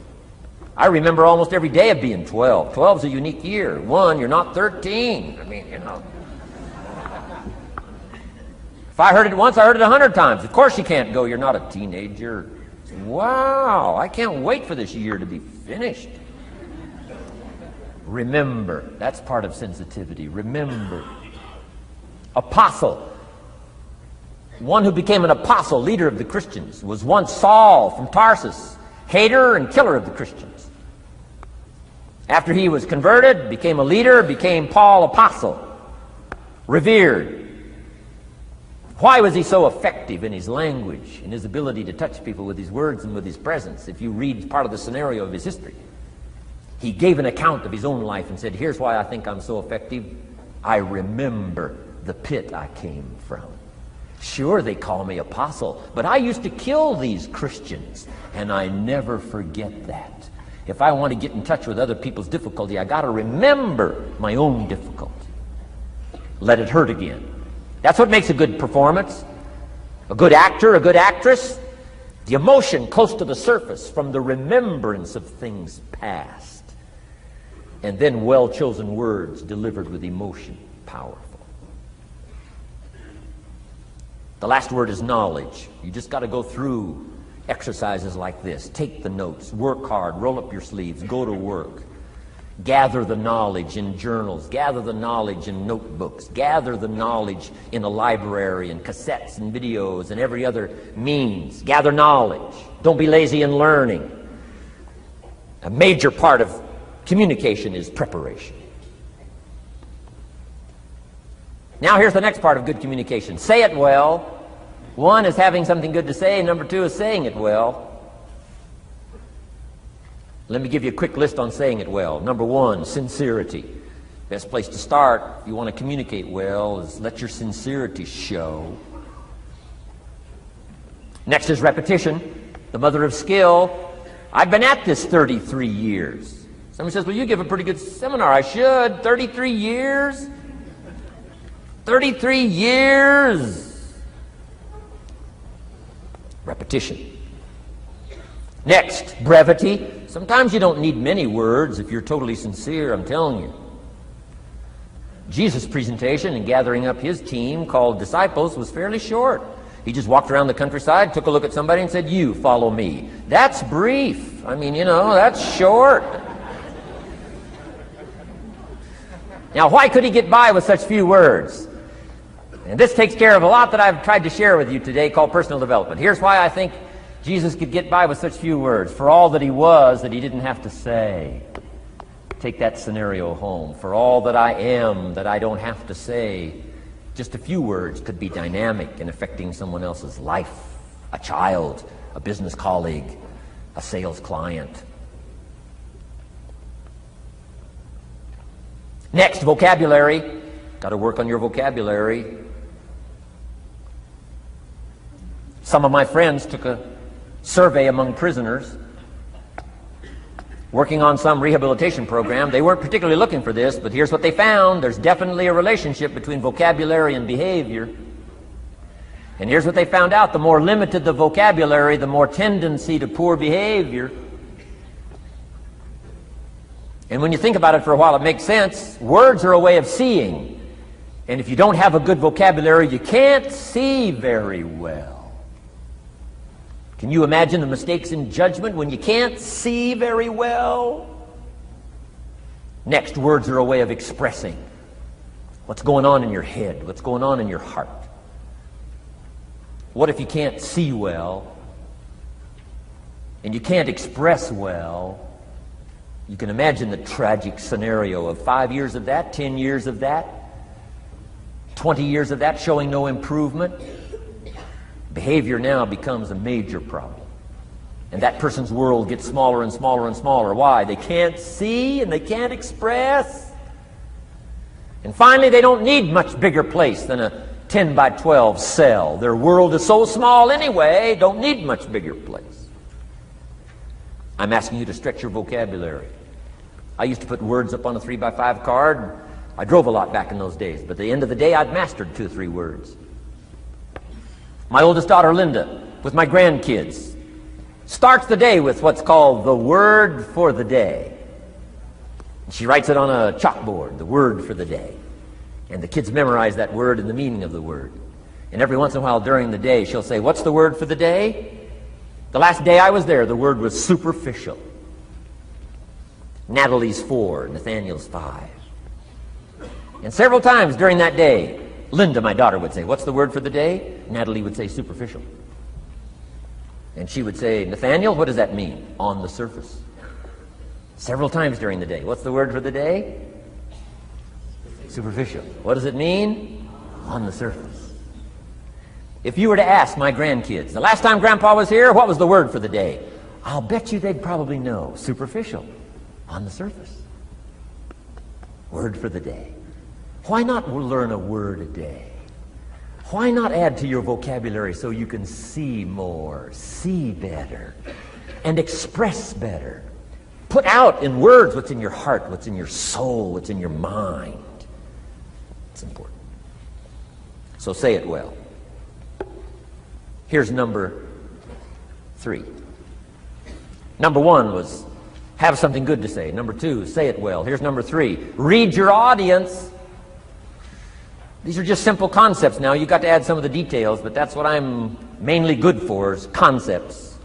I remember almost every day of being 12. 12's a unique year. One, you're not 13. I mean, you know. If I heard it once, I heard it 100 times. Of course you can't go, you're not a teenager. Wow, I can't wait for this year to be finished. Remember, that's part of sensitivity. Remember. Apostle. One who became an apostle, leader of the Christians, was once Saul from Tarsus, hater and killer of the Christians. After he was converted, became a leader, became Paul apostle, revered. Why was he so effective in his language, in his ability to touch people with his words and with his presence? If you read part of the scenario of his history, he gave an account of his own life and said, here's why I think I'm so effective. I remember the pit I came from. Sure, they call me apostle, but I used to kill these Christians, and I never forget that. If I want to get in touch with other people's difficulty, I got to remember my own difficulty. Let it hurt again. That's what makes a good performance. A good actor, a good actress. The emotion close to the surface from the remembrance of things past. And then well-chosen words delivered with emotion. Powerful. The last word is knowledge. You just got to go through exercises like this. Take the notes. Work hard. Roll up your sleeves. Go to work. Gather the knowledge in journals. Gather the knowledge in notebooks. Gather the knowledge in a library and cassettes and videos and every other means. Gather knowledge. Don't be lazy in learning. A major part of communication is preparation. Now here's the next part of good communication. Say it well. One is having something good to say. Number two is saying it well. Let me give you a quick list on saying it well. Number one, sincerity. Best place to start if you want to communicate well is let your sincerity show. Next is repetition, the mother of skill. I've been at this 33 years. Somebody says, well, you give a pretty good seminar. I should. 33 years? 33 years. Repetition. Next, brevity. Sometimes you don't need many words if you're totally sincere, I'm telling you. Jesus' presentation in gathering up his team called disciples was fairly short. He just walked around the countryside, took a look at somebody and said, you follow me. That's brief. I mean, you know, that's short. Now, why could he get by with such few words? And this takes care of a lot that I've tried to share with you today called personal development. Here's why I think Jesus could get by with such few words. For all that he was, that he didn't have to say. Take that scenario home. For all that I am, that I don't have to say. Just a few words could be dynamic in affecting someone else's life. A child, a business colleague, a sales client. Next, vocabulary. Got to work on your vocabulary. Some of my friends took a survey among prisoners working on some rehabilitation program. They weren't particularly looking for this, but here's what they found. There's definitely a relationship between vocabulary and behavior. And here's what they found out. The more limited the vocabulary, the more tendency to poor behavior. And when you think about it for a while, it makes sense. Words are a way of seeing. And if you don't have a good vocabulary, you can't see very well. Can you imagine the mistakes in judgment when you can't see very well? Next, words are a way of expressing what's going on in your head, what's going on in your heart. What if you can't see well and you can't express well? You can imagine the tragic scenario of 5 years of that, 10 years of that, 20 years of that showing no improvement. Behavior now becomes a major problem. And that person's world gets smaller and smaller and smaller. Why? They can't see and they can't express. And finally, they don't need much bigger place than a 10 by 12 cell. Their world is so small anyway, don't need much bigger place. I'm asking you to stretch your vocabulary. I used to put words up on a 3 by 5 card. I drove a lot back in those days, but at the end of the day, I'd mastered 2 or 3 words. My oldest daughter, Linda, with my grandkids, starts the day with what's called the word for the day. She writes it on a chalkboard, the word for the day. And the kids memorize that word and the meaning of the word. And every once in a while during the day, she'll say, "What's the word for the day?" The last day I was there, the word was superficial. Natalie's 4, Nathaniel's 5. And several times during that day, Linda, my daughter, would say, "What's the word for the day?" Natalie would say, "Superficial." And she would say, "Nathaniel, what does that mean?" "On the surface." Several times during the day. "What's the word for the day?" Superficial. "What does it mean?" "On the surface." If you were to ask my grandkids, "The last time Grandpa was here, what was the word for the day?" I'll bet you they'd probably know. Superficial. On the surface. Word for the day. Why not learn a word a day? Why not add to your vocabulary so you can see more, see better, and express better? Put out in words what's in your heart, what's in your soul, what's in your mind. It's important. So say it well. Here's number 3. Number 1 was have something good to say. Number 2, say it well. Here's number 3. Read your audience. These are just simple concepts now. You've got to add some of the details, but that's what I'm mainly good for, is concepts.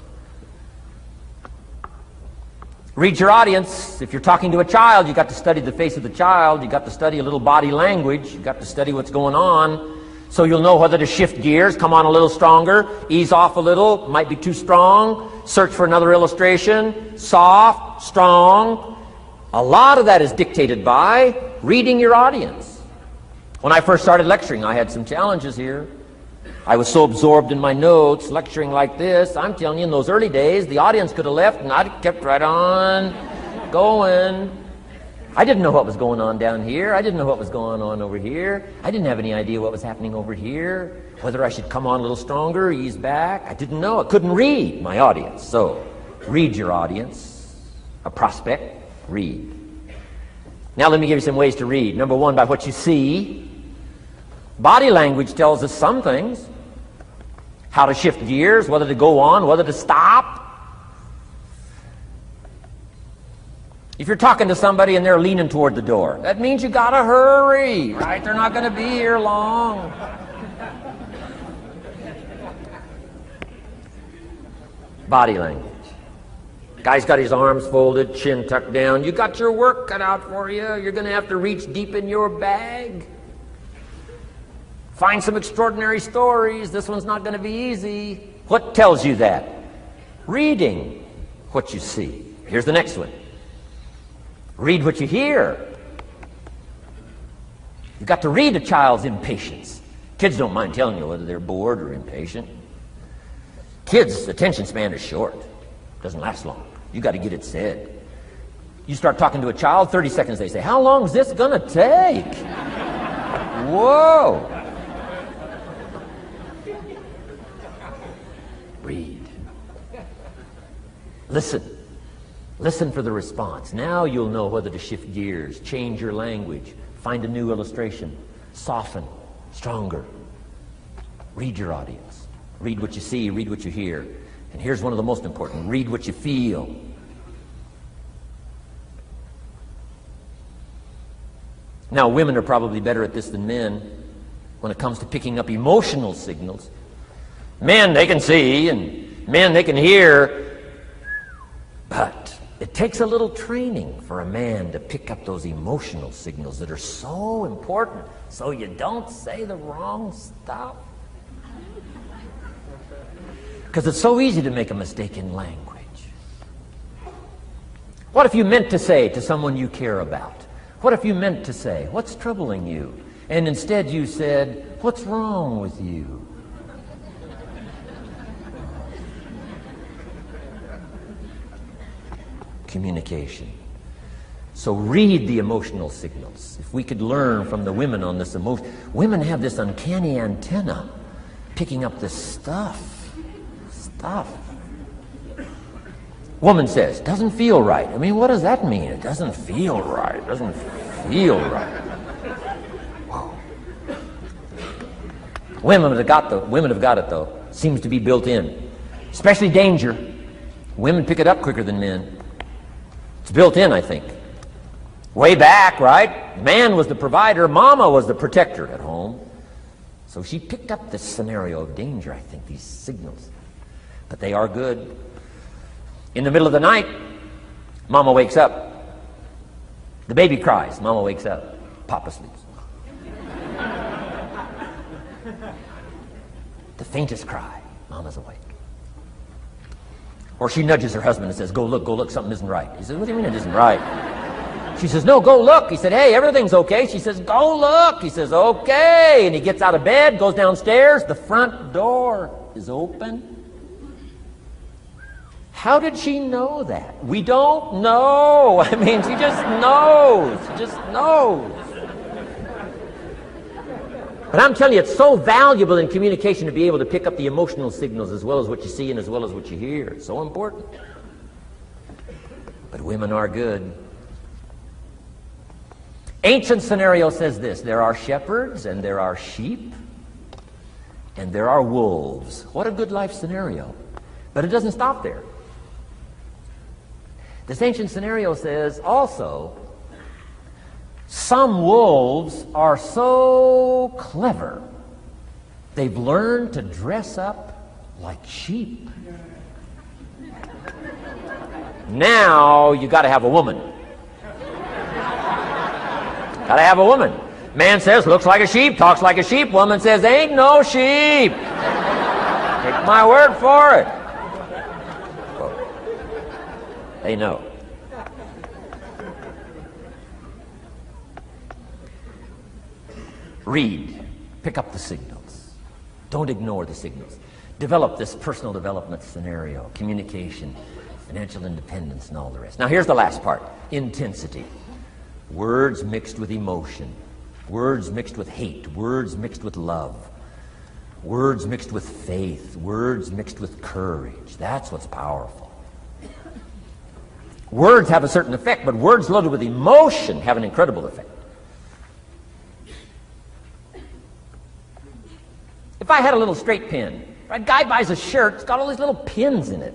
Read your audience. If you're talking to a child, you've got to study the face of the child. You've got to study a little body language. You've got to study what's going on. So you'll know whether to shift gears, come on a little stronger, ease off a little, might be too strong, search for another illustration, soft, strong. A lot of that is dictated by reading your audience. When I first started lecturing, I had some challenges here. I was so absorbed in my notes, lecturing like this. I'm telling you, in those early days, the audience could have left and I'd kept right on going. I didn't know what was going on down here. I didn't know what was going on over here. I didn't have any idea what was happening over here, whether I should come on a little stronger, ease back. I didn't know. I couldn't read my audience. So, read your audience. A prospect, read. Now let me give you some ways to read. Number 1, by what you see. Body language tells us some things. How to shift gears, whether to go on, whether to stop. If you're talking to somebody and they're leaning toward the door, that means you gotta hurry, right? They're not gonna be here long. Body language. Guy's got his arms folded, chin tucked down. You got your work cut out for you. You're gonna have to reach deep in your bag. Find some extraordinary stories. This one's not going to be easy. What tells you that? Reading what you see. Here's the next one. Read what you hear. You've got to read a child's impatience. Kids don't mind telling you whether they're bored or impatient. Kids' attention span is short. Doesn't last long. You've got to get it said. You start talking to a child, 30 seconds they say, "How long is this going to take?" Whoa. Read. Listen. Listen for the response. Now you'll know whether to shift gears, change your language, find a new illustration, soften, stronger. Read your audience. Read what you see, read what you hear. And here's one of the most important. Read what you feel. Now, women are probably better at this than men when it comes to picking up emotional signals. Men, they can see, and men, they can hear, but it takes a little training for a man to pick up those emotional signals that are so important so you don't say the wrong stuff. Because it's so easy to make a mistake in language. What if you meant to say to someone you care about? What if you meant to say, "What's troubling you?" And instead you said, "What's wrong with you?" communication. So read the emotional signals. If we could learn from the women on this emotion. Women have this uncanny antenna picking up this stuff. Woman says, doesn't feel right. I mean, what does that mean? It doesn't feel right. It doesn't feel right. Whoa. Women have got it though. Seems to be built in. Especially danger. Women pick it up quicker than men. It's built in, I think. Way back, right? Man was the provider, mama was the protector at home. So she picked up this scenario of danger, I think, these signals. But they are good. In the middle of the night, mama wakes up. The baby cries, mama wakes up. Papa sleeps. The faintest cry, mama's awake. Or she nudges her husband and says, go look, something isn't right. He says, what do you mean it isn't right? She says, no, go look. He said, hey, everything's okay. She says, go look. He says, okay. And he gets out of bed, goes downstairs. The front door is open. How did she know that? We don't know. I mean, she just knows. She just knows. But I'm telling you, it's so valuable in communication to be able to pick up the emotional signals as well as what you see and as well as what you hear. It's so important. But women are good. Ancient scenario says this: there are shepherds and there are sheep and there are wolves. What a good life scenario. But it doesn't stop there. This ancient scenario says also, some wolves are so clever, they've learned to dress up like sheep. Now you got to have a woman. Got to have a woman. Man says, looks like a sheep, talks like a sheep. Woman says, ain't no sheep. Take my word for it. They know. Read. Pick up the signals. Don't ignore the signals. Develop this personal development scenario, communication, financial independence, and all the rest. Now here's the last part. Intensity. Words mixed with emotion. Words mixed with hate. Words mixed with love. Words mixed with faith. Words mixed with courage. That's what's powerful. Words have a certain effect, but words loaded with emotion have an incredible effect. If I had a little straight pin, a guy buys a shirt, it's got all these little pins in it.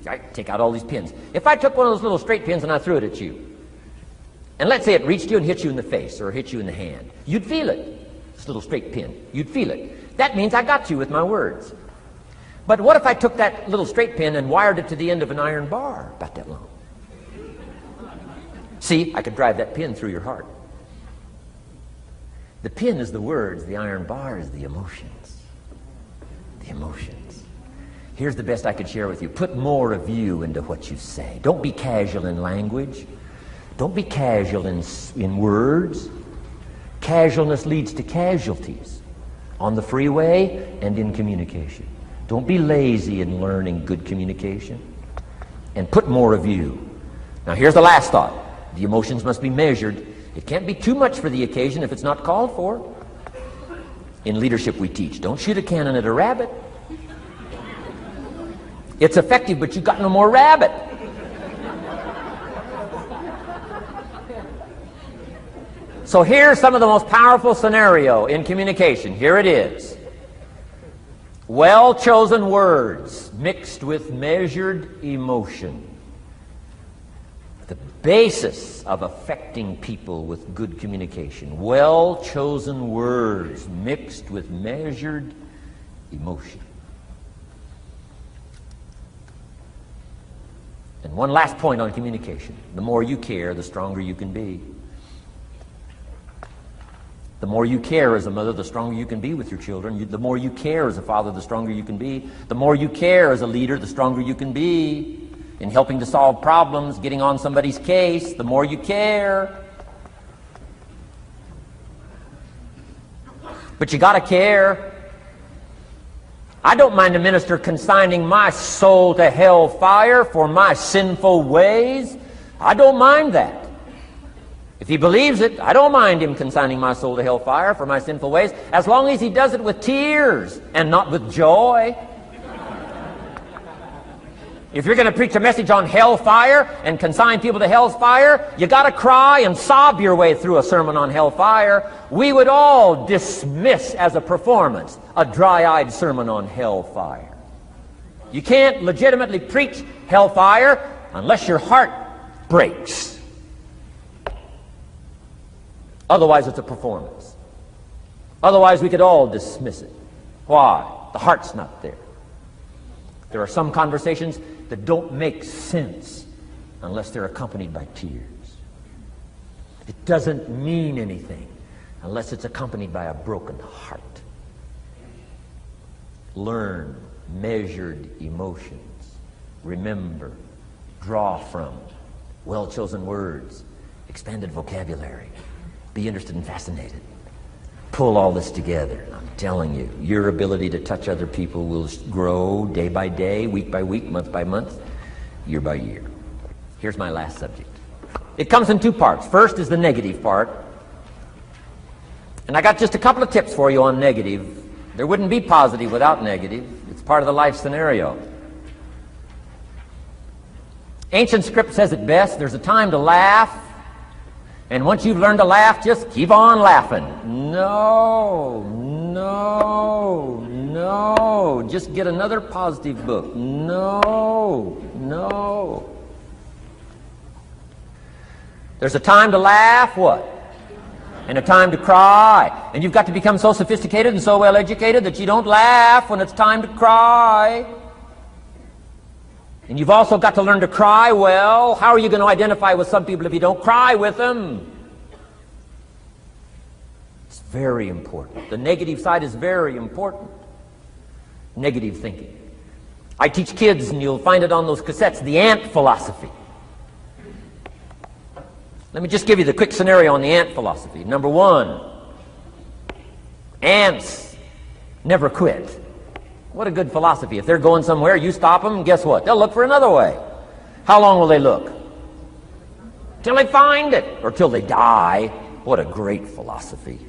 I take out all these pins. If I took one of those little straight pins and I threw it at you, and let's say it reached you and hit you in the face or hit you in the hand, you'd feel it. This little straight pin, you'd feel it. That means I got you with my words. But what if I took that little straight pin and wired it to the end of an iron bar, about that long? See, I could drive that pin through your heart. The pin is the words, the iron bar is the emotions. The emotions. Here's the best I could share with you. Put more of you into what you say. Don't be casual in language. Don't be casual in words. Casualness leads to casualties on the freeway and in communication. Don't be lazy in learning good communication. And put more of you. Now here's the last thought. The emotions must be measured. It can't be too much for the occasion if it's not called for. In leadership we teach, don't shoot a cannon at a rabbit. It's effective, but you got no more rabbit. So here's some of the most powerful scenario in communication. Here it is. Well-chosen words mixed with measured emotion. The basis of affecting people with good communication. Well-chosen words mixed with measured emotion. And one last point on communication. The more you care, the stronger you can be. The more you care as a mother, the stronger you can be with your children. The more you care as a father, the stronger you can be. The more you care as a leader, the stronger you can be. In helping to solve problems, getting on somebody's case, the more you care. But you got to care. I don't mind a minister consigning my soul to hellfire for my sinful ways, I don't mind that. If he believes it, I don't mind him consigning my soul to hellfire for my sinful ways, as long as he does it with tears and not with joy. If you're going to preach a message on hellfire and consign people to hell's fire, you got to cry and sob your way through a sermon on hellfire. We would all dismiss as a performance a dry-eyed sermon on hellfire. You can't legitimately preach hellfire unless your heart breaks. Otherwise, it's a performance. Otherwise, we could all dismiss it. Why? The heart's not there. There are some conversations that don't make sense unless they're accompanied by tears. It doesn't mean anything unless it's accompanied by a broken heart. Learn measured emotions. Remember, draw from well-chosen words, expanded vocabulary. Be interested and fascinated. Pull all this together. I'm telling you, your ability to touch other people will grow day by day, week by week, month by month, year by year. Here's my last subject. It comes in two parts. First is the negative part. And I got just a couple of tips for you on negative. There wouldn't be positive without negative. It's part of the life scenario. Ancient script says it best. There's a time to laugh. And once you've learned to laugh, just keep on laughing. No. Just get another positive book. No. There's a time to laugh, what? And a time to cry. And you've got to become so sophisticated and so well educated that you don't laugh when it's time to cry. And you've also got to learn to cry well. How are you going to identify with some people if you don't cry with them? It's very important. The negative side is very important. Negative thinking. I teach kids, and you'll find it on those cassettes, the ant philosophy. Let me just give you the quick scenario on the ant philosophy. Number one, ants never quit. What a good philosophy. If they're going somewhere, you stop them, guess what? They'll look for another way. How long will they look? Till they find it, or till they die. What a great philosophy.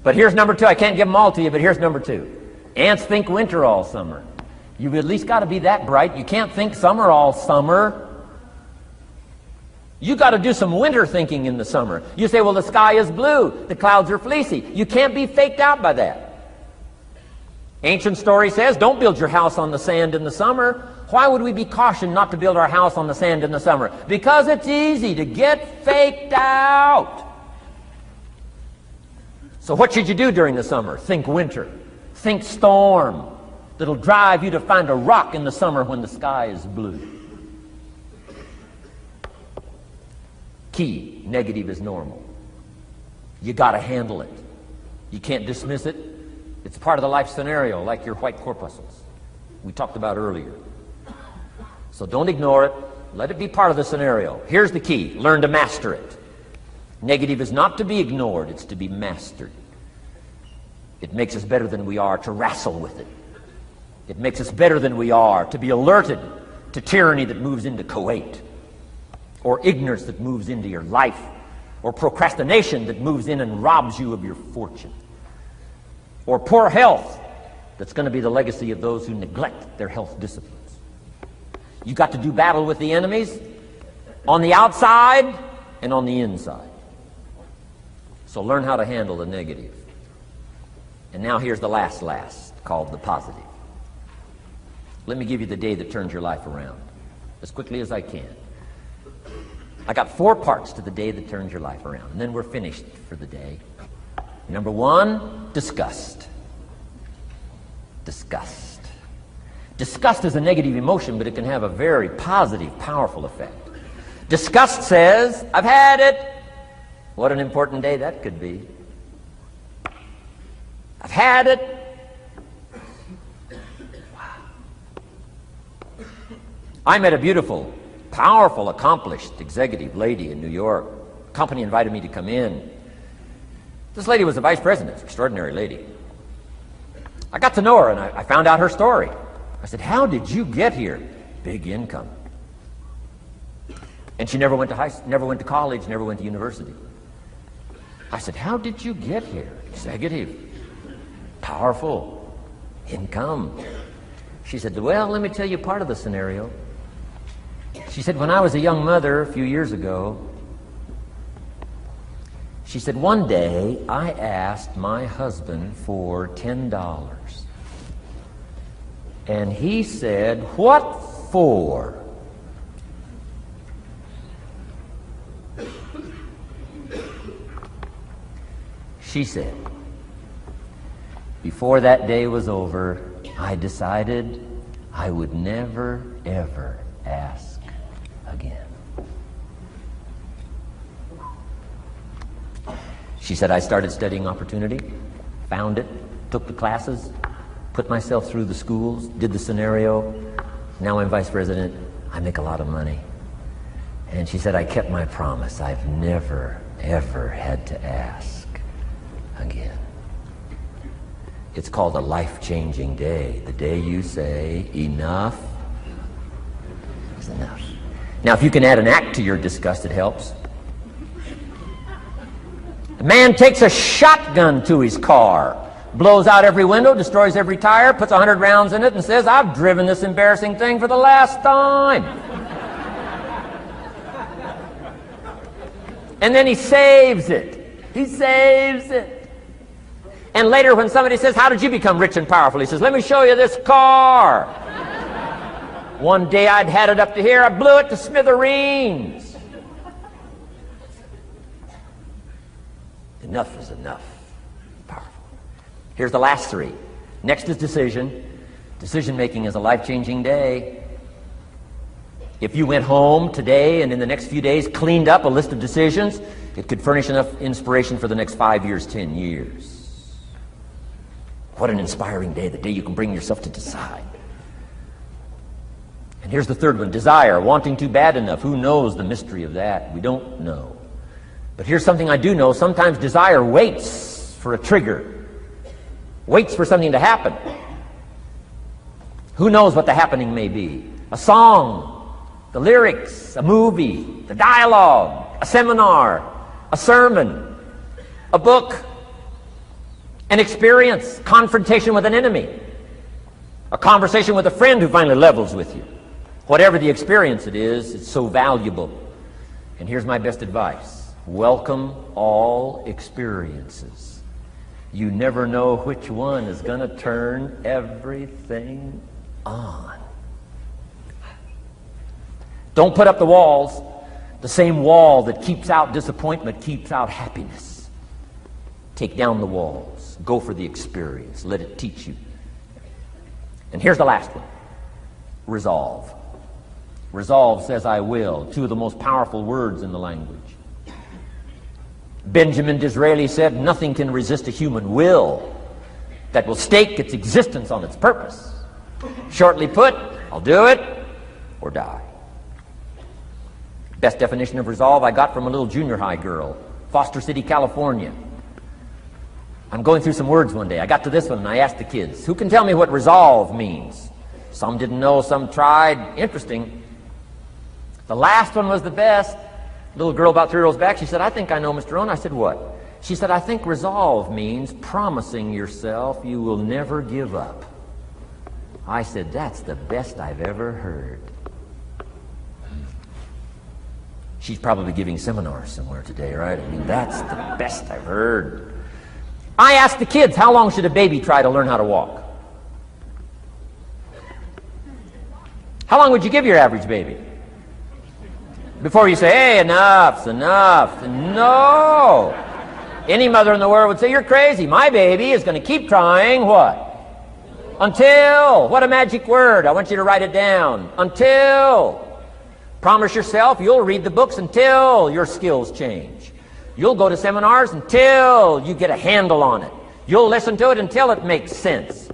But here's number two. I can't give them all to you, but here's number two. Ants think winter all summer. You've at least got to be that bright. You can't think summer all summer. You got to do some winter thinking in the summer. You say, well, the sky is blue, the clouds are fleecy. You can't be faked out by that. Ancient story says, don't build your house on the sand in the summer. Why would we be cautioned not to build our house on the sand in the summer? Because it's easy to get faked out. So what should you do during the summer? Think winter. Think storm. That'll drive you to find a rock in the summer when the sky is blue. Key, negative is normal. You got to handle it. You can't dismiss it. It's part of the life scenario, like your white corpuscles we talked about earlier. So don't ignore it. Let it be part of the scenario. Here's the key. Learn to master it. Negative is not to be ignored. It's to be mastered. It makes us better than we are to wrestle with it. It makes us better than we are to be alerted to tyranny that moves into Kuwait, or ignorance that moves into your life, or procrastination that moves in and robs you of your fortune, or poor health that's going to be the legacy of those who neglect their health disciplines. You got to do battle with the enemies on the outside and on the inside. So learn how to handle the negative. And now here's the last, called the positive. Let me give you the day that turns your life around, as quickly as I can. I got 4 parts to the day that turns your life around, and then we're finished for the day. Number 1, disgust. Disgust. Disgust is a negative emotion, but it can have a very positive, powerful effect. Disgust says, I've had it. What an important day that could be. I've had it. Wow. I met a beautiful, powerful, accomplished executive lady in New York. The company invited me to come in. This lady was the vice president, an extraordinary lady. I got to know her, and I found out her story. I said, how did you get here? Big income. And she never went to college, never went to university. I said, how did you get here? Executive, powerful, income. She said, well, let me tell you part of the scenario. She said, when I was a young mother a few years ago, she said, one day I asked my husband for $10. And he said, what for? She said, before that day was over, I decided I would never, ever ask again. She said, I started studying opportunity, found it, took the classes, put myself through the schools, did the scenario. Now I'm vice president. I make a lot of money. And she said, I kept my promise. I've never, ever had to ask again. It's called a life-changing day. The day you say, enough is enough. Now, if you can add an act to your disgust, it helps. The man takes a shotgun to his car, blows out every window, destroys every tire, puts 100 rounds in it, and says, I've driven this embarrassing thing for the last time. And then he saves it. He saves it. And later when somebody says, how did you become rich and powerful? He says, let me show you this car. One day I'd had it up to here, I blew it to smithereens. Enough is enough. Powerful. Here's the last three. Next is decision. Decision making is a life-changing day. If you went home today and in the next few days cleaned up a list of decisions, it could furnish enough inspiration for the next 5 years, 10 years. What an inspiring day, the day you can bring yourself to decide. And here's the third one, desire, wanting too bad enough. Who knows the mystery of that? We don't know. But here's something I do know. Sometimes desire waits for a trigger, waits for something to happen. Who knows what the happening may be? A song, the lyrics, a movie, the dialogue, a seminar, a sermon, a book, an experience, confrontation with an enemy, a conversation with a friend who finally levels with you. Whatever the experience it is, it's so valuable. And here's my best advice. Welcome all experiences. You never know which one is going to turn everything on. Don't put up the walls. The same wall that keeps out disappointment keeps out happiness. Take down the walls. Go for the experience. Let it teach you. And here's the last one. Resolve. Resolve says I will. Two of the most powerful words in the language. Benjamin Disraeli said, nothing can resist a human will that will stake its existence on its purpose. Shortly put, I'll do it or die. Best definition of resolve I got from a little junior high girl, Foster City, California. I'm going through some words one day. I got to this one and I asked the kids, who can tell me what resolve means? Some didn't know, some tried. Interesting. The last one was the best. Little girl about 3 rows back, she said, I think I know, Mr. Rohn. I said, what? She said, I think resolve means promising yourself you will never give up. I said, that's the best I've ever heard. She's probably giving seminars somewhere today, right? I mean, that's the best I've heard. I asked the kids, how long should a baby try to learn how to walk? How long would you give your average baby? Before you say, hey, enough's enough. No. Any mother in the world would say, you're crazy. My baby is going to keep trying what? Until. What a magic word. I want you to write it down. Until. Promise yourself you'll read the books until your skills change. You'll go to seminars until you get a handle on it. You'll listen to it until it makes sense.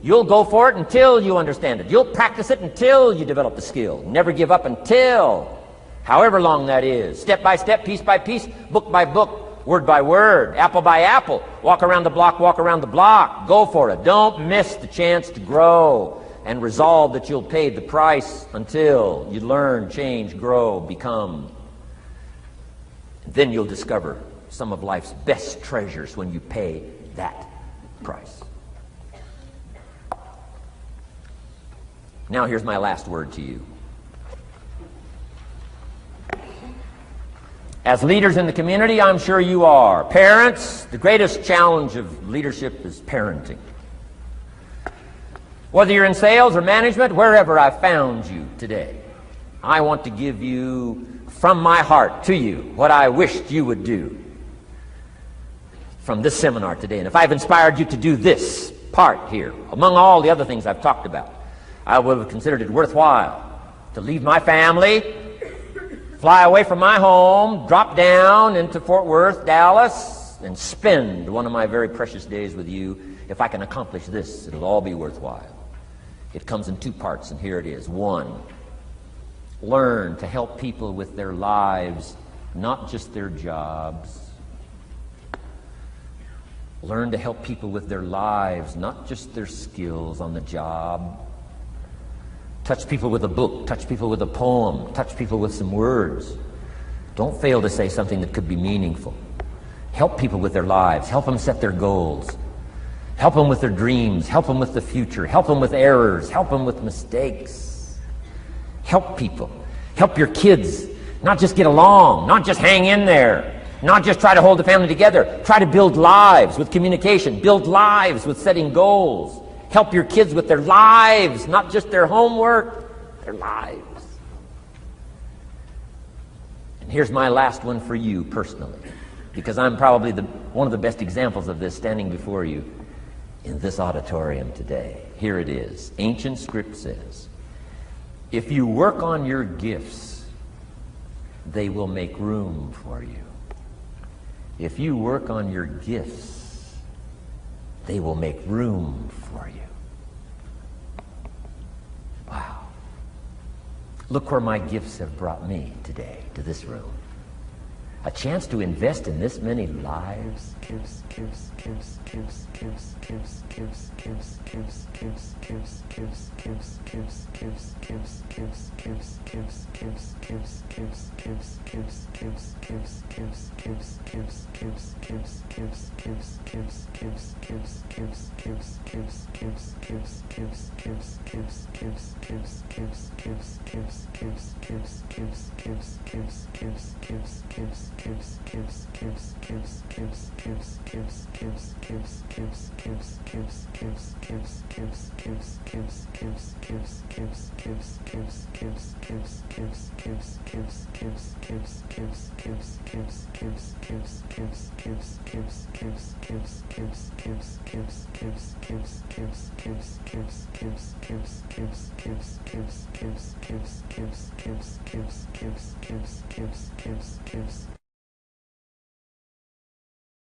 You'll go for it until you understand it. You'll practice it until you develop the skill. Never give up until. However long that is, step by step, piece by piece, book by book, word by word, apple by apple, walk around the block, go for it. Don't miss the chance to grow. and resolve that you'll pay the price until you learn, change, grow, become. Then you'll discover some of life's best treasures when you pay that price. Now here's my last word to you. As leaders in the community, I'm sure you are. Parents, the greatest challenge of leadership is parenting. Whether you're in sales or management, wherever I found you today, I want to give you, from my heart to you, what I wished you would do from this seminar today. And if I've inspired you to do this part here, among all the other things I've talked about, I would have considered it worthwhile to leave my family, fly away from my home, drop down into Fort Worth, Dallas, and spend one of my very precious days with you. If I can accomplish this, it'll all be worthwhile. It comes in two parts, and here it is. One, learn to help people with their lives, not just their jobs. Learn to help people with their lives, not just their skills on the job. Touch people with a book, touch people with a poem, touch people with some words. Don't fail to say something that could be meaningful. Help people with their lives, help them set their goals. Help them with their dreams, help them with the future, help them with errors, help them with mistakes. Help people. Help your kids not just get along, not just hang in there, not just try to hold the family together. Try to build lives with communication, build lives with setting goals. Help your kids with their lives, not just their homework, their lives. And here's my last one for you personally, because I'm probably one of the best examples of this standing before you in this auditorium today. Here it is. Ancient script says, if you work on your gifts, they will make room for you. If you work on your gifts, they will make room for you. Wow. Look where my gifts have brought me today, to this room. A chance to invest in this many lives.